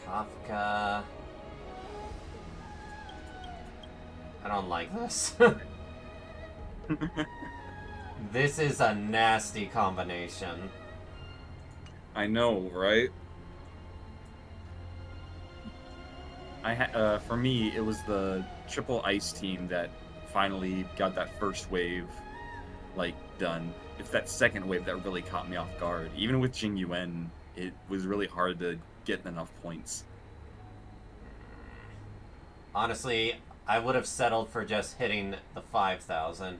Kafka. I don't like this. This is a nasty combination. I know, right? For me, it was the triple ice team that finally got that first wave, like, done. It's that second wave that really caught me off guard. Even with Jing Yuan, it was really hard to get enough points. Honestly, I would have settled for just hitting the 5,000.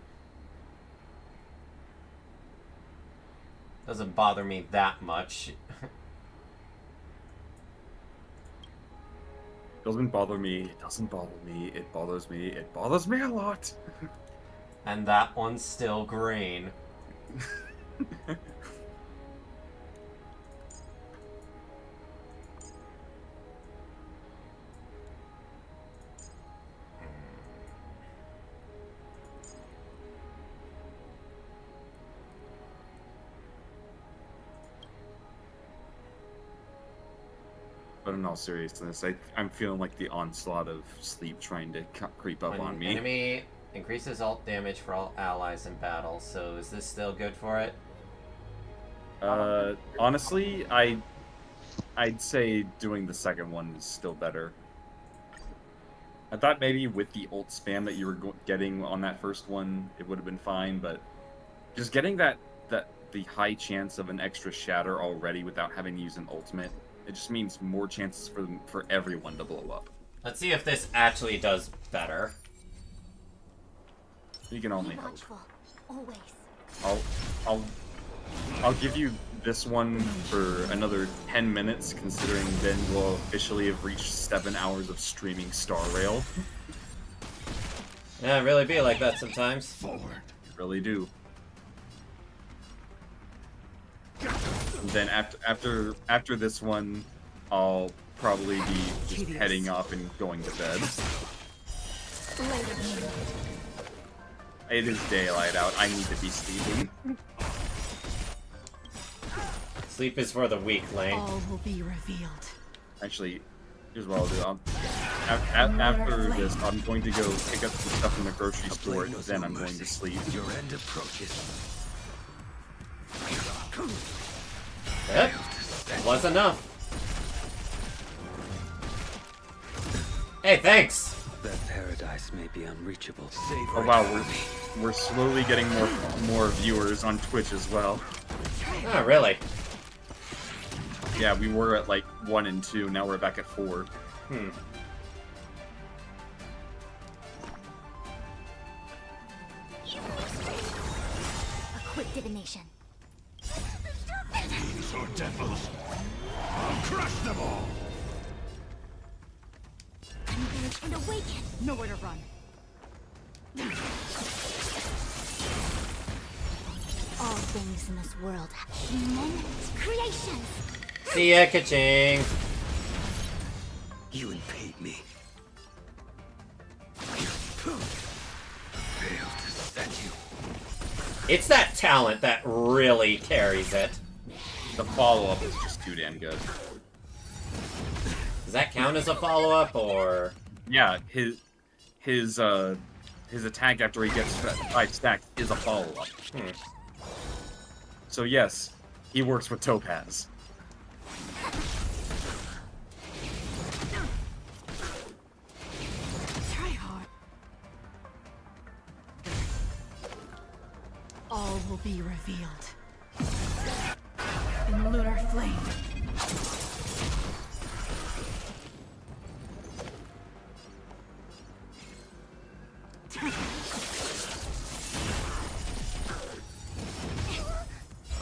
Doesn't bother me that much. Doesn't bother me. It doesn't bother me. It bothers me. It bothers me a lot. And that one's still green. But in all seriousness, I'm feeling like the onslaught of sleep trying to creep up on me. Enemy increases ult damage for all allies in battle, so is this still good for it? Honestly, I'd say doing the second one is still better. I thought maybe with the ult spam that you were getting on that first one, it would have been fine, but just getting the high chance of an extra shatter already without having to use an ultimate, it just means more chances for everyone to blow up. Let's see if this actually does better. You can only hope. Always. I'll give you this one for another 10 minutes, considering then we'll officially have reached 7 hours of streaming Star Rail. Yeah, it really be like that sometimes. Forward. Really do. And then after this one, I'll probably be just heading off and going to bed. It is daylight out. I need to be sleeping. Sleep is for the weak, Lane. All will be revealed. Actually, here's what I'll do. After this, I'm going to go pick up the stuff in the grocery store, and then I'm going to sleep. Your end approaches. Yep. Was enough. Hey, thanks. That paradise may be unreachable. Oh wow, we're slowly getting more viewers on Twitch as well. Oh, really? Yeah, we were at like 1 and 2. Now we're back at 4. A quick divination. Fiends or devils, I'll crush them all. Converge and awaken. Nowhere to run. All things in this world, human creations. See ya, ka-ching. You impede me. Failed to set you. It's that talent that really carries it. The follow-up is just too damn good. Does that count as a follow-up, or...? Yeah, his attack after he gets 5 stacks is a follow-up. So yes, he works with Topaz. Try hard. All will be revealed. In lunar flame.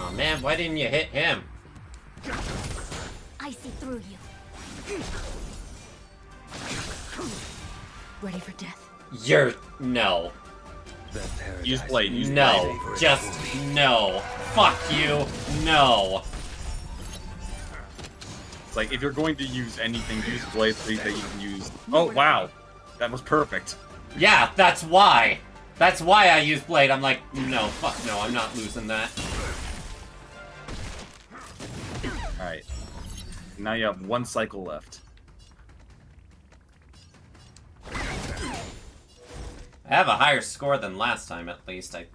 Oh man, why didn't you hit him? I see through you. Ready for death? You're... no. Use blade. Use no. blade. Just no. Fuck you. No. It's like, if you're going to use anything, use blade so that you can use... Oh, wow. That was perfect. Yeah, that's why. That's why I use blade. I'm like, no, fuck no, I'm not losing that. Alright. Now you have 1 cycle left. I have a higher score than last time, at least, I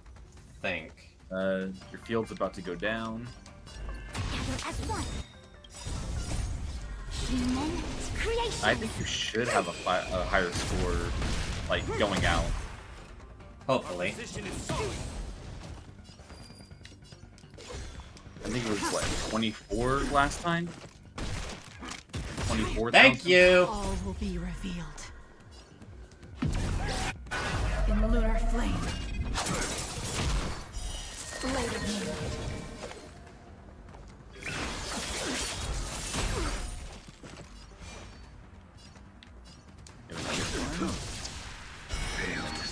think. Your field's about to go down. Together as one. Human creation. I think you should have a higher score, like, going out. Hopefully. I think it was, what, 24 last time? 24,000? Thank you! All will be revealed. In lunar flame. Blade of moon.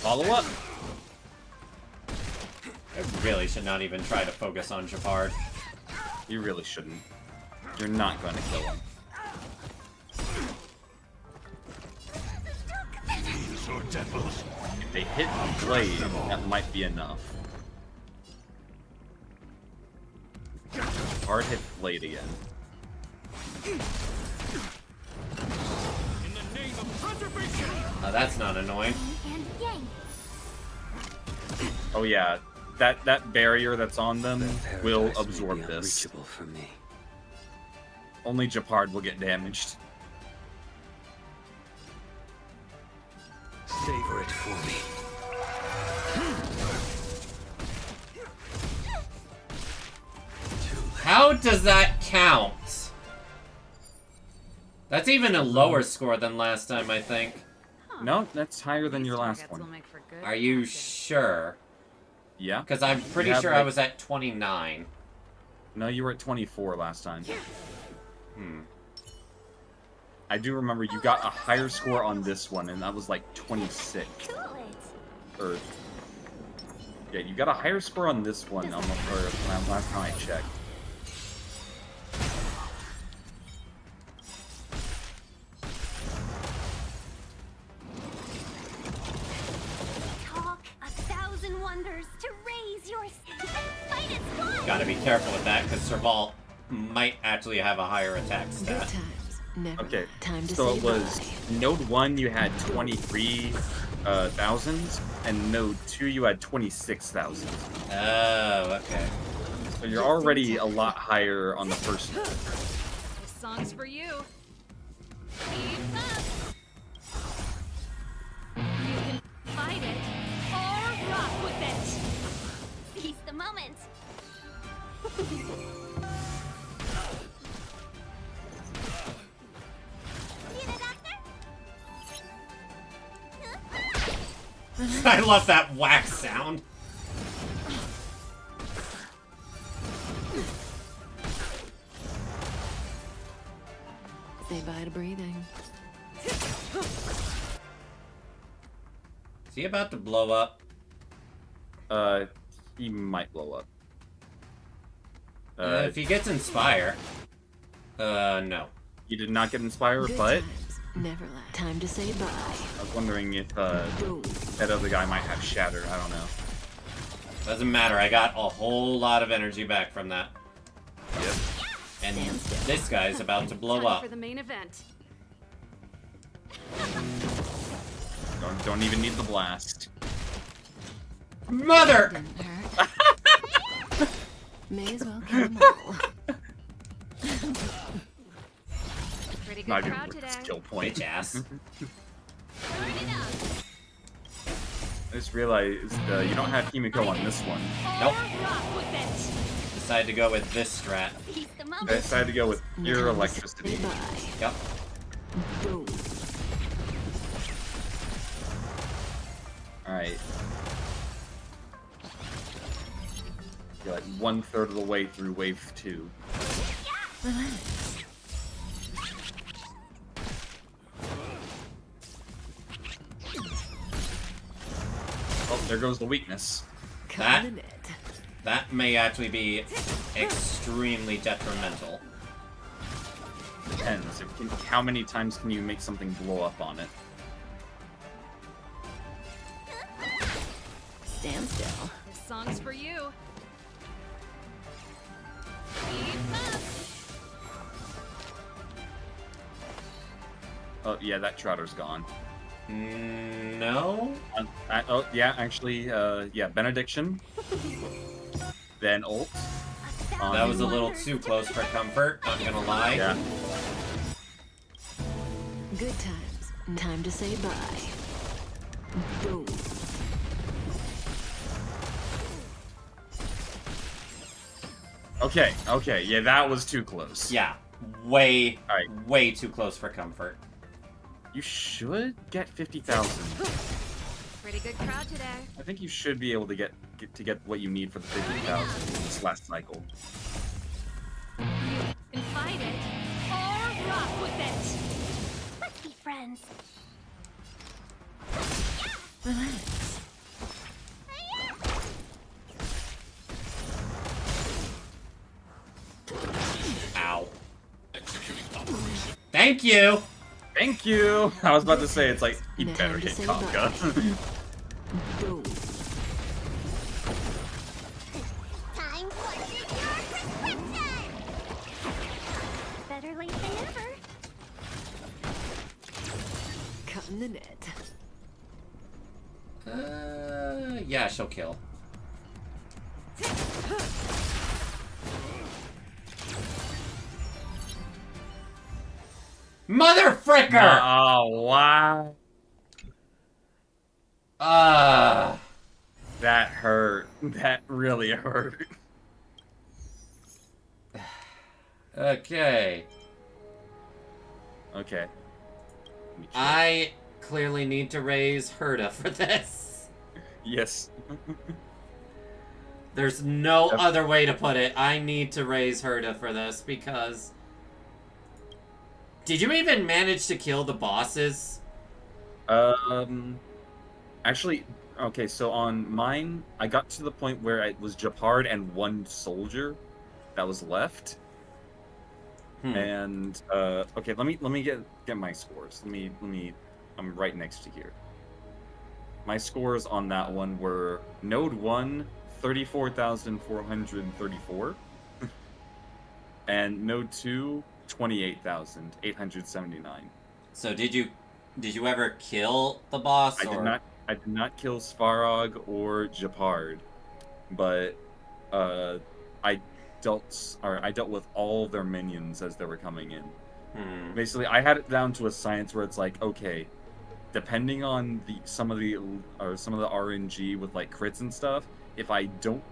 Follow up! really should not even try to focus on Japard. You really shouldn't. You're not going to kill him. If they hit Blade, that might be enough. Hard hit Blade again. That's not annoying. Oh yeah, that barrier that's on them will absorb this. For me. Only Japard will get damaged. Savor it for me. How does that count? That's even a lower score than last time, I think. No, that's higher than your last one. Are you sure? Yeah. Because I'm pretty sure I was at 29. No, you were at 24 last time. I do remember you got a higher score on this one, and that was like 26. Or, yeah, you got a higher score on this one last time I checked. Talk 1,000 wonders to raise your fight as one. Gotta be careful with that, because Serval might actually have a higher attack stat. Okay, so it was Node 1 you had 23,000, and Node 2 you had 26,000. Oh, okay. So you're already a lot higher on the first one. This song's for you. Keep up. You can fight it or rock with it. Seize the moment. I love that whack sound. Say bye to breathing. Is he about to blow up? He might blow up. If he gets Inspire. No. He did not get Inspire, but... Never left. Time to say bye. I was wondering if that other guy might have Shatter. I don't know. Doesn't matter. I got a whole lot of energy back from that. Yep. And this guy's about to blow up. For the main event. Don't even need the blast. Mother! May as well kill them all. Pretty Not good even crowd worth the today. skill point. Bitch ass. I just realized you don't have Himiko on this one. Nope. Decided to go with this strat. I decided to go with pure electricity. Yep. Alright. You're like 1/3 of the way through wave 2. Oh, there goes the weakness. That may actually be extremely detrimental. Depends. How many times can you make something blow up on it? Stand still. This song's for you. Keep up. Oh, yeah, that Trouter's gone. No? Oh, yeah, actually, yeah, Benediction. Then ult. That was a little too close for comfort, not gonna lie. Yeah. Good times. Time to say bye. Boom. Okay, yeah, that was too close. Yeah, way too close for comfort. You should get 50,000. Pretty good crowd today. I think you should be able to get what you need for the 50,000 this last cycle. You can fight it or rock with it. Let's be friends. Relax. Thank you! Thank you! I was about to say, it's like, he better hit Tonka. Time for your prescription! Better late than never. Cutting the net. Yeah, she'll kill. Mother fricker! Oh, wow. That hurt. That really hurt. Okay. Okay. I clearly need to raise Herta for this. Yes. There's no other way to put it. I need to raise Herta for this because... Did you even manage to kill the bosses? Actually, okay, so on mine, I got to the point where it was Japard and one soldier that was left. And, okay, let me get my scores. I'm right next to here. My scores on that one were Node 1, 34,434. And Node 2, 28,879. So did you ever kill the boss? I did not kill Svarog or Japard, but I dealt with all their minions as they were coming in. Basically, I had it down to a science where it's like, okay, depending on some of the RNG with like crits and stuff, if I don't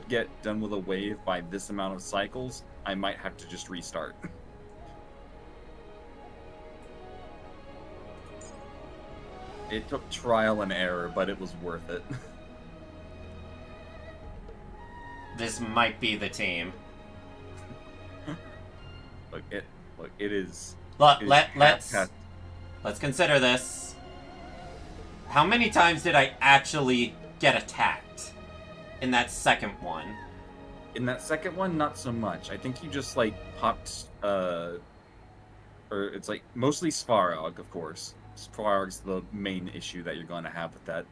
get done with a wave by this amount of cycles, I might have to just restart. It took trial and error, but it was worth it. This might be the team. It is. Look, let's consider this. How many times did I actually get attacked in that second one? In that second one, not so much. I think you just like popped, or it's like mostly Svarog, of course. Svarog's the main issue that you're going to have with that,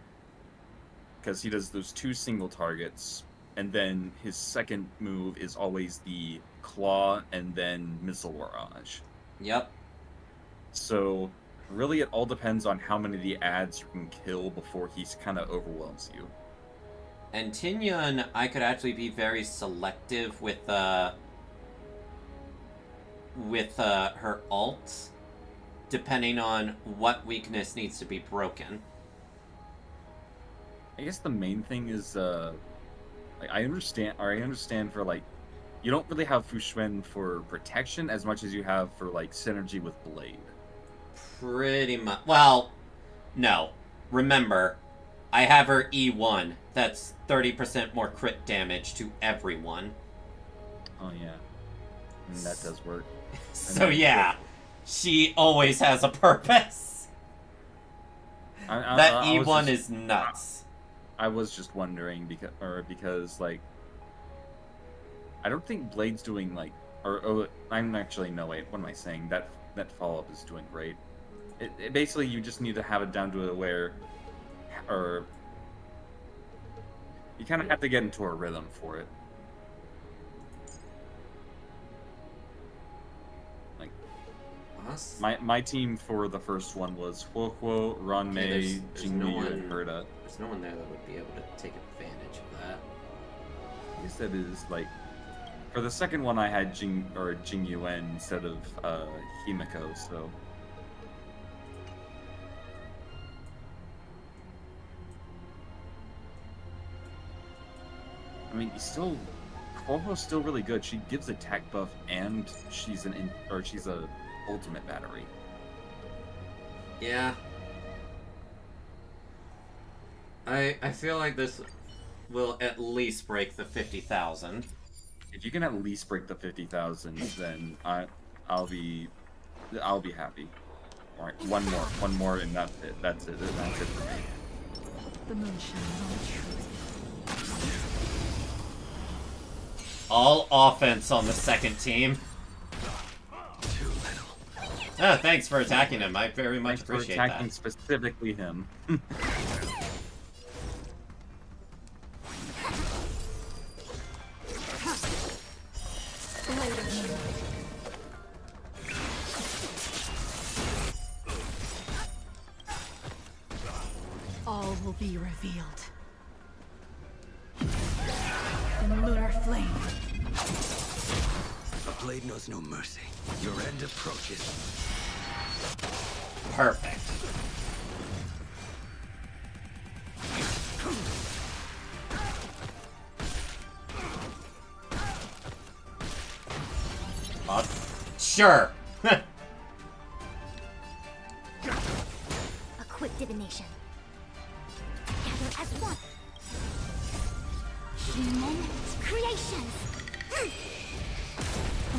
because he does those 2 single targets, and then his second move is always the claw and then missile barrage. Yep. So really, it all depends on how many of the ads you can kill before he kind of overwhelms you. And Tinyun, I could actually be very selective with her ult, depending on what weakness needs to be broken. I guess the main thing is, like, I understand for, like, you don't really have Fushuen for protection as much as you have for, like, synergy with Blade. Pretty much. Well, no. Remember, I have her E1. That's 30% more crit damage to everyone. Oh, yeah. And that does work. So, yeah. She always has a purpose. That E1 is nuts. I was just wondering, because, like, I don't think Blade's doing, like, I'm actually, no, wait, what am I saying? That follow-up is doing great. It basically, you just need to have it down to where, or you kind of have to get into a rhythm for it. Like, my team for the first one was Huohuo, Ranmei, Jingyu, and Herta. There's no one there that would be able to take advantage of that. I guess that is, like, for the second one I had Jingyuan instead of Himiko, so. I mean, Huohuo's still really good. She gives attack buff and she's a ultimate battery. Yeah. I feel like this will at least break the 50,000. If you can at least break the 50,000, then I'll be happy. All right, one more, and that's it. That's it for me. The moon shines on the truth. All offense on the second team. Thanks for attacking him. I very much appreciate for attacking that. specifically him. All will be revealed. In lunar flame. The blade knows no mercy. Your end approaches. Perfect. Sure. A quick divination. Together as one. Human creations.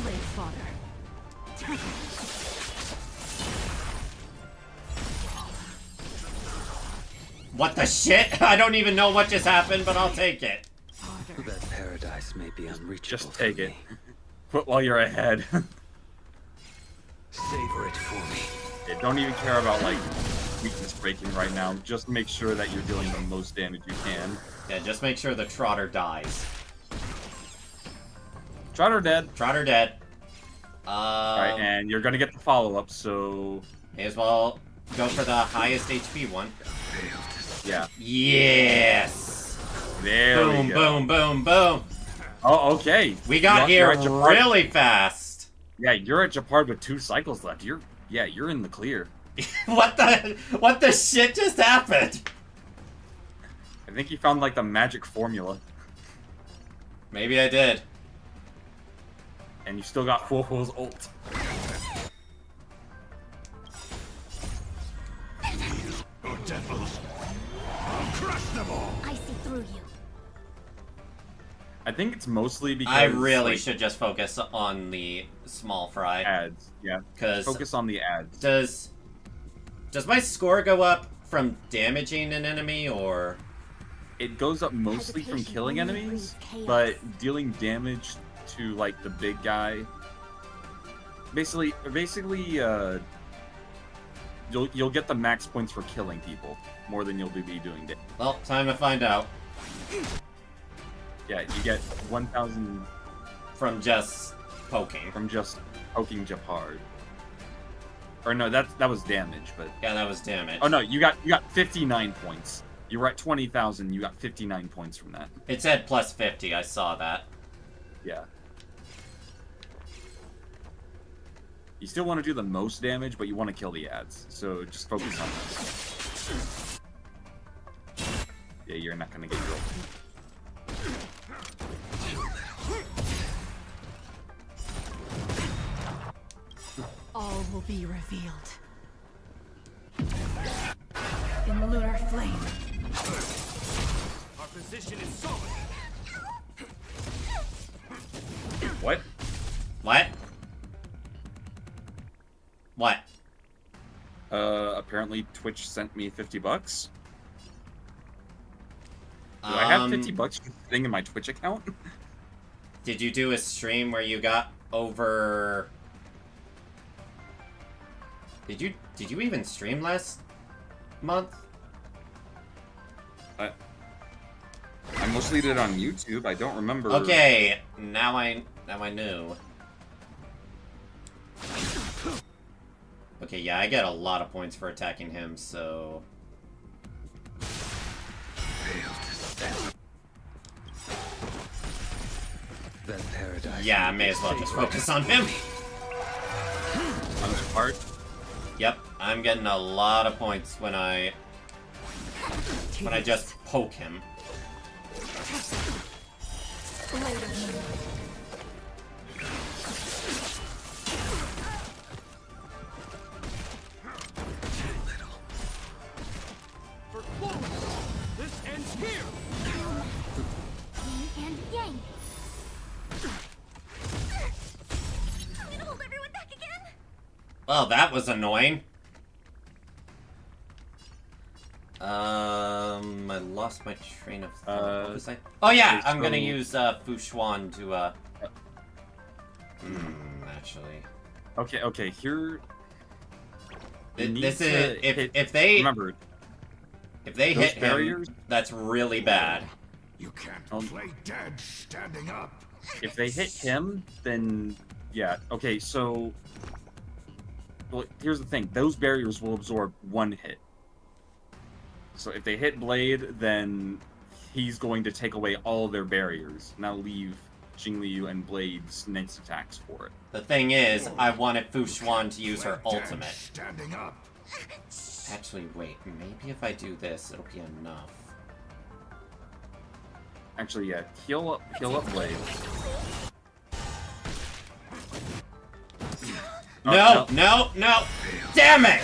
Blade fodder. What the shit? I don't even know what just happened, but I'll take it. That paradise may be unreachable. Just take it. Put while you're ahead. Savor it for me. Yeah, don't even care about like weakness breaking right now. Just make sure that you're dealing the most damage you can. Yeah, just make sure the Trotter dies. Trotter dead. Trotter dead. Alright, and you're gonna get the follow-up, so... May as well go for the highest HP one. Yeah. Yes! There boom, we go. boom, boom, boom. Oh, okay. We got here really fast. Yeah, you're at Japard with 2 cycles left. You're in the clear. What the shit just happened? I think you found like the magic formula. Maybe I did. And you still got Fuo's ult. Oh, devils! I'll crush them all! I see through you. I think it's mostly because I really like, should just focus on the small fry. Ads, yeah. Because focus on the ads. Does my score go up from damaging an enemy, or? It goes up mostly from killing enemies, but dealing damage to like the big guy. Basically, you'll get the max points for killing people more than you'll be doing damage. Well, time to find out. Yeah, you get 1,000 from just poking. From just poking Japard. Or no, that was damage, but yeah, that was damage. Oh no, you got 59 points. You were at 20,000. You got 59 points from that. It said plus 50. I saw that. Yeah. You still want to do the most damage, but you want to kill the ads. So just focus on that. Yeah, you're not gonna get your ult. All will be revealed. In lunar flame. Our position is solid. What? What? What? Apparently Twitch sent me $50. Do I have $50 thing in my Twitch account? Did you do a stream where you got over? Did you even stream last month? I mostly did it on YouTube. I don't remember. Okay, now I knew. Okay, yeah, I get a lot of points for attacking him, so. That paradise. Yeah, I may as well just focus on him. On the part. Yep, I'm getting a lot of points when I just poke him. This ends here. Yin and yang. I'm gonna hold everyone back again. Well, that was annoying. I lost my train of thought. What was I? Oh yeah, I'm gonna use Fushuan to actually. Okay, here. This is if they remember if they those hit barriers. him, that's really bad. You can't play dead standing up. If they hit him, then yeah. Okay, so well, here's the thing: those barriers will absorb one hit. So if they hit Blade, then he's going to take away all their barriers, and that'll leave Xingliu and Blade's next attacks for it. The thing is, I wanted Fu Xuan to use her ultimate. Standing up. Actually, wait. Maybe if I do this, it'll be enough. Actually, yeah, heal up Blade. No, no, no! Damn it!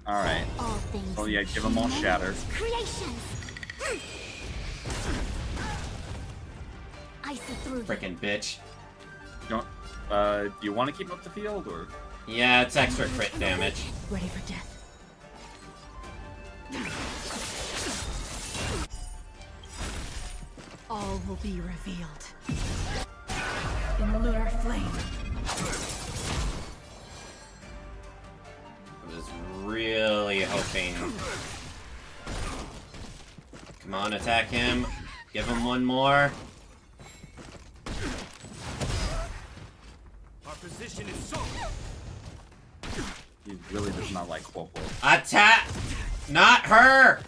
Alright. Oh yeah, give them all shatter. I see through Frickin' bitch. Do you want to keep up the field, or? Yeah, it's extra crit damage. Ready for death. All will be revealed. In lunar flame. I was really hoping. Come on, attack him. Give him one more. Our position is so. He really does not like Quopo. Attack! Not her!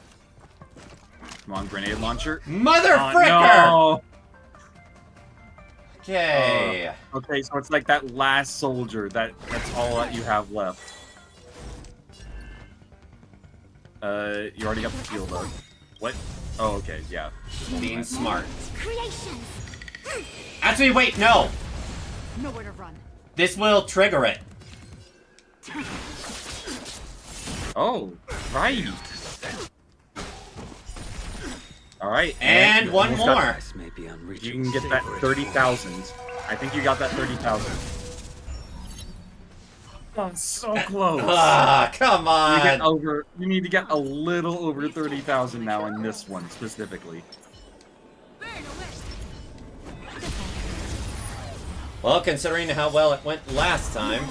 Come on, grenade launcher. Mother fricker! No! Okay. Okay, so it's like that last soldier. That's all that you have left. You already got the shield up. What? Oh, okay, yeah. Being smart. Creations. Actually, wait, no! Nowhere to run. This will trigger it. Oh, right. Alright, and one more. You can get that 30,000. I think you got that 30,000. Oh, so close. Ah, come on. You need to get a little over 30,000 now in this one specifically. Well, considering how well it went last time.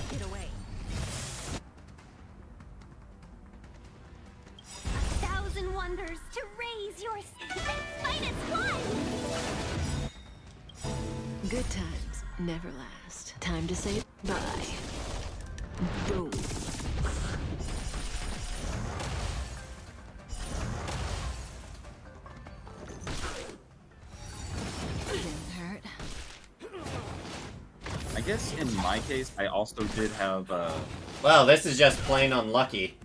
A thousand wonders to raise your finest one. Good times never last. Time to say bye. Boom. Didn't hurt. I guess in my case, I also did have. Well, this is just plain unlucky.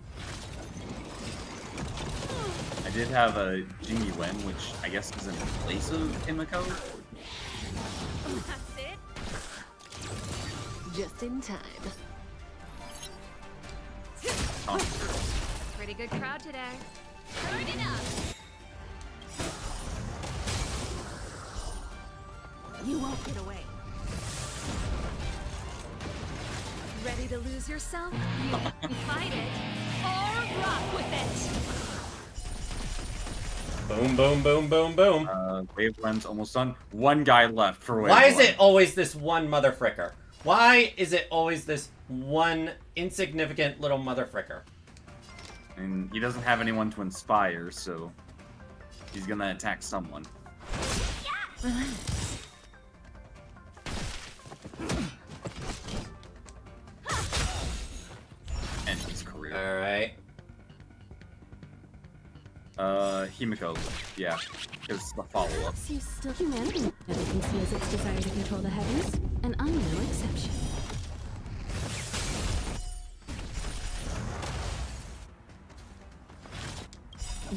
I did have a Jingy Wen, which I guess is in place of Himiko. That's it. Just in time. Pretty good crowd today. Turn it up. You won't get away. Ready to lose yourself? You can fight it or rock with it. Boom, boom, boom, boom, boom. Wave Lens almost done. One guy left for Wave Why is Lens. it always this one mother fricker? Why is it always this one insignificant little mother fricker? And he doesn't have anyone to inspire, so he's gonna attack someone. End his career. Alright. Himiko. Yeah, because the follow-up. See, still humanity never conceals its desire to control the heavens, and I'm no exception.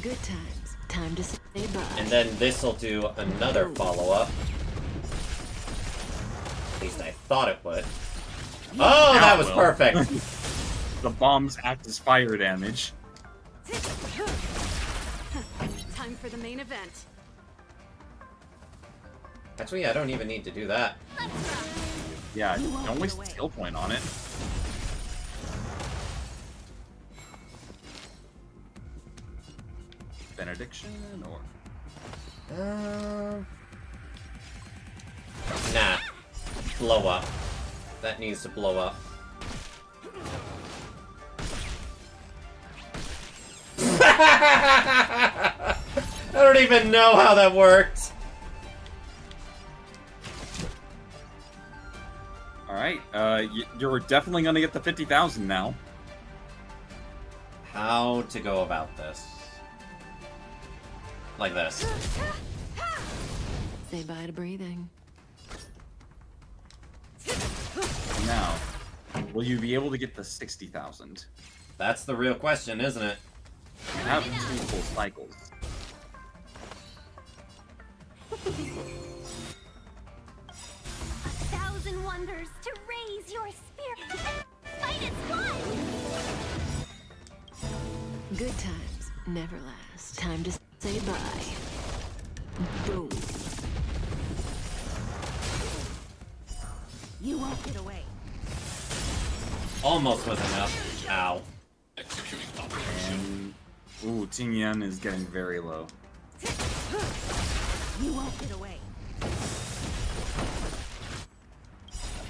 Good times. Time to say bye. And then this'll do another follow-up. At least I thought it would. Oh, Now that was it will. perfect! The bombs act as fire damage. Time for the main event. Actually, I don't even need to do that. Yeah, don't waste a skill point on it. Benediction or Nah. blow up. That needs to blow up. I don't even know how that worked. Alright, you're definitely gonna get the 50,000 now. How to go about this? Like this. Say bye to breathing. Now, will you be able to get the 60,000? That's the real question, isn't it? You have 2 full cycles. A thousand wonders to raise your spirit. Fight as one! Good times never last. Time to say bye. Boom. You won't get away. Almost was enough. Ow. And, ooh, Tingyan is getting very low. You won't get away.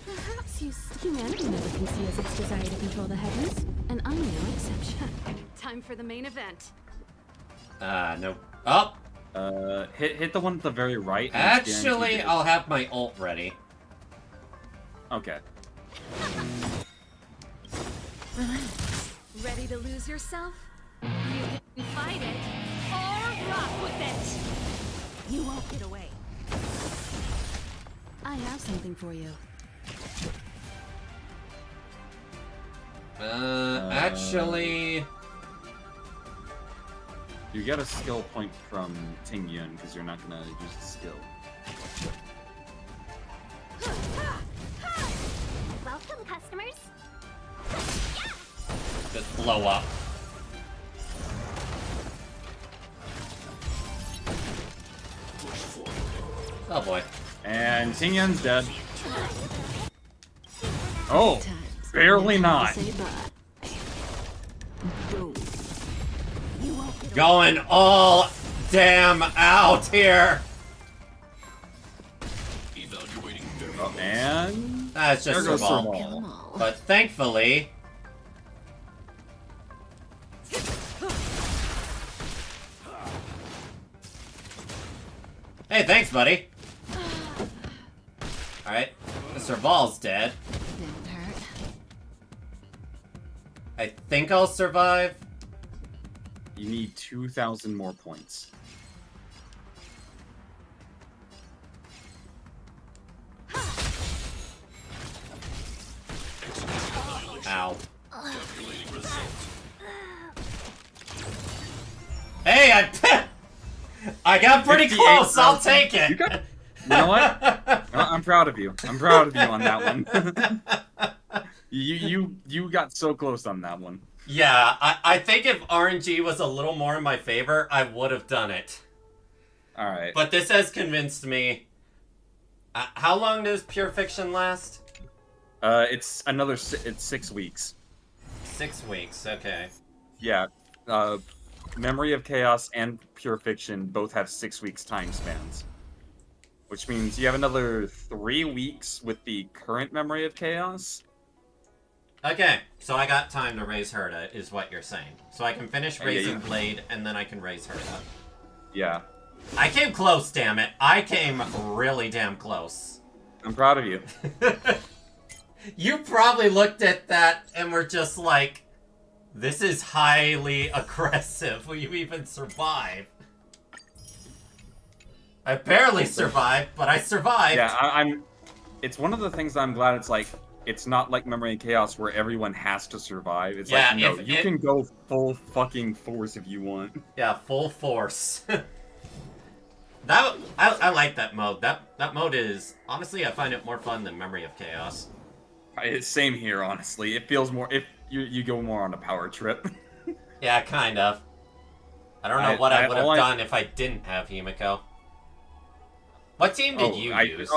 Perhaps you humanity never conceals its desire to control the heavens, and I'm no exception. Time for the main event. No. Oh! Hit the one at the very right. and it's Actually, guaranteed to- I'll have my ult ready. Okay. Relax. Ready to lose yourself? You can fight it or rock with it. You won't get away. I have something for you. Actually... You get a skill point from Tingyan because you're not gonna use the skill. Welcome, customers. Just blow up. Oh boy. And Tingyan's dead. Oh! Barely not. Going all damn out here. And that's just there goes Serval. Serval. But thankfully, hey, thanks, buddy. All right, Serval's dead. Didn't hurt. I think I'll survive. You need 2,000 more points. Ow. Hey, I got pretty close. I'll take it. You know what? I'm proud of you. I'm proud of you on that one. you got so close on that one. Yeah, I think if RNG was a little more in my favor, I would have done it. All right. But this has convinced me. How long does Pure Fiction last? It's another. It's 6 weeks. 6 weeks. Okay. Yeah. Memory of Chaos and Pure Fiction both have 6 weeks time spans, which means you have another 3 weeks with the current Memory of Chaos. Okay, so I got time to raise Herta, is what you're saying. So I can finish raising Blade, and then I can raise Herta. Yeah. I came close, damn it. I came really damn close. I'm proud of you. You probably looked at that and were just like, this is highly aggressive. Will you even survive? I barely survived, but I survived. Yeah, I'm. It's one of the things I'm glad it's like. It's not like Memory of Chaos where everyone has to survive. It's Yeah, like, no, you can go full fucking force if you want. Yeah, full force. I like that mode. That mode is, honestly, I find it more fun than Memory of Chaos. It's same here, honestly. It feels more, if you go more on a power trip. Yeah, kind of. I don't know what I would have done if I didn't have Himiko. What team did you use?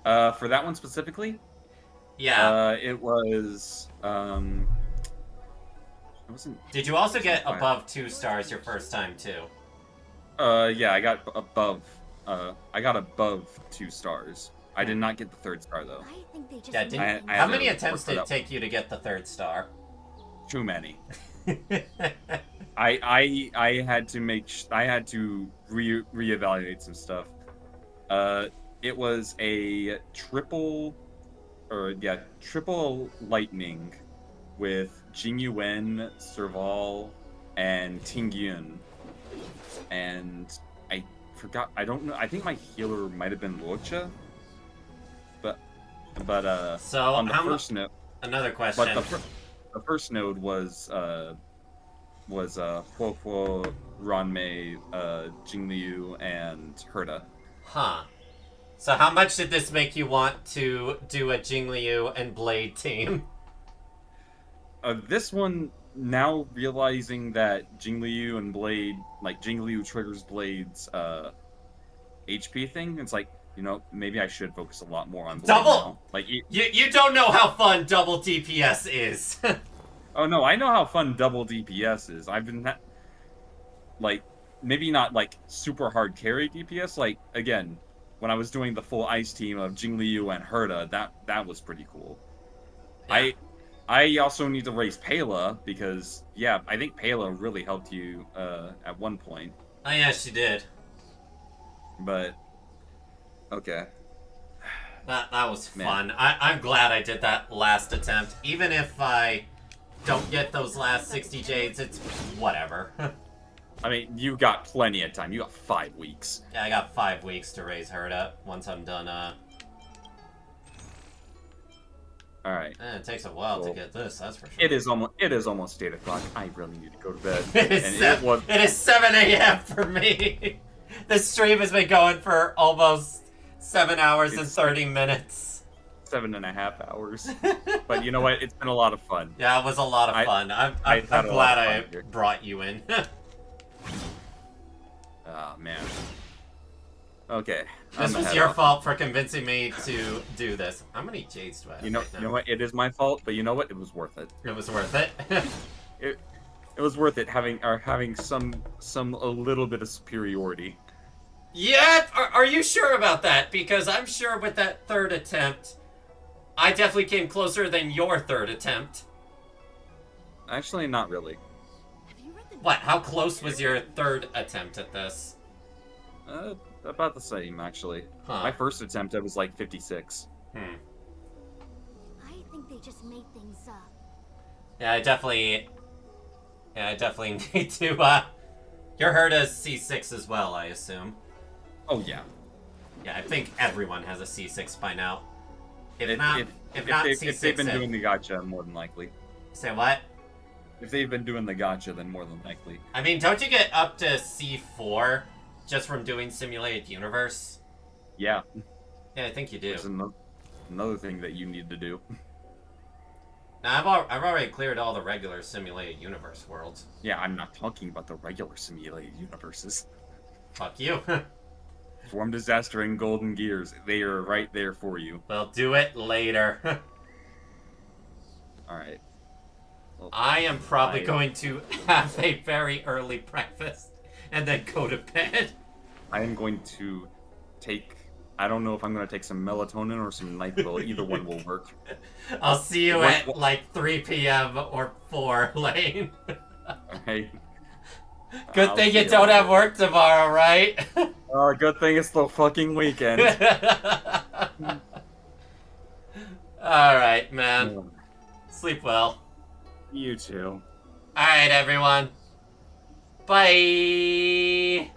For that one specifically? Yeah. It was, it wasn't... Did you also get above 2 stars your first time, too? Yeah, I got above 2 stars. I did not get the 3rd star though. I think they just Yeah, I how had many to attempts work did it it up. take you to get the 3rd star? Too many. I had to I had to reevaluate some stuff. It was a triple lightning with Jingyuan, Serval, and Tingyun. And I forgot, I don't know, I think my healer might have been Luocha. But So, on the first node. Another question. But the first node was Huohuo, Ranmei, Jingliu, and Herta. Huh. So how much did this make you want to do a Jingliu and Blade team? This one, now realizing that Jingliu and Blade, like Jingliu triggers Blade's HP thing, it's like, you know, maybe I should focus a lot more on Blade Double! now. Like, You don't know how fun double DPS is. Oh no, I know how fun double DPS is. I've been like, maybe not like super hard carry DPS. Like again, when I was doing the full ice team of Jingliu and Herta, that was pretty cool. Yeah. I also need to raise Pela because yeah, I think Pela really helped you at one point. Oh yeah, she did. But okay. That was fun. I'm glad I did that last attempt. Even if I don't get those last 60 Jades, it's whatever. I mean, you got plenty of time. You got 5 weeks. Yeah, I got 5 weeks to raise Herta once I'm done, Alright. it takes a while to get this, that's for sure. It is almost 8 o'clock. I really need to go to bed. It is 7 a.m. for me. This stream has been going for almost 7 hours and 30 minutes. 7.5 hours. But you know what? It's been a lot of fun. Yeah, it was a lot of fun. I'm glad I brought you in. Oh, man. Okay. This was your fault for convincing me to do this. How many Jades do I have You know what? It is my fault, but you know what? It was worth it. It was worth it? It was worth it having some a little bit of superiority. Yeah? Are you sure about that? Because I'm sure with that 3rd attempt, I definitely came closer than your 3rd attempt. Actually, not really. What? How close was your 3rd attempt at this? About the same, actually. Huh. My first attempt, I was like 56. I think they just made things up. Yeah, I definitely need to, your Herta's C6 as well, I assume. Oh, yeah. Yeah, I think everyone has a C6 by now. If they've been doing the gacha, more than likely. Say what? If they've been doing the gacha, then more than likely. I mean, don't you get up to C4 just from doing Simulated Universe? Yeah. Yeah, I think you do. There's another thing that you need to do. Now, I've already cleared all the regular Simulated Universe worlds. Yeah, I'm not talking about the regular Simulated Universes. Fuck you. Swarm Disaster and Golden Gears, they are right there for you. Well, do it later. Alright. Well, I am probably going to have a very early breakfast and then go to bed. I am going to take... I don't know if I'm going to take some melatonin or some NyQuil. Either one will work. I'll see you at like 3 p.m. or 4, Lane. Okay. Good thing you don't have work tomorrow, right? Good thing it's the fucking weekend. Alright, man. Sleep well. You too. Alright, everyone. Bye!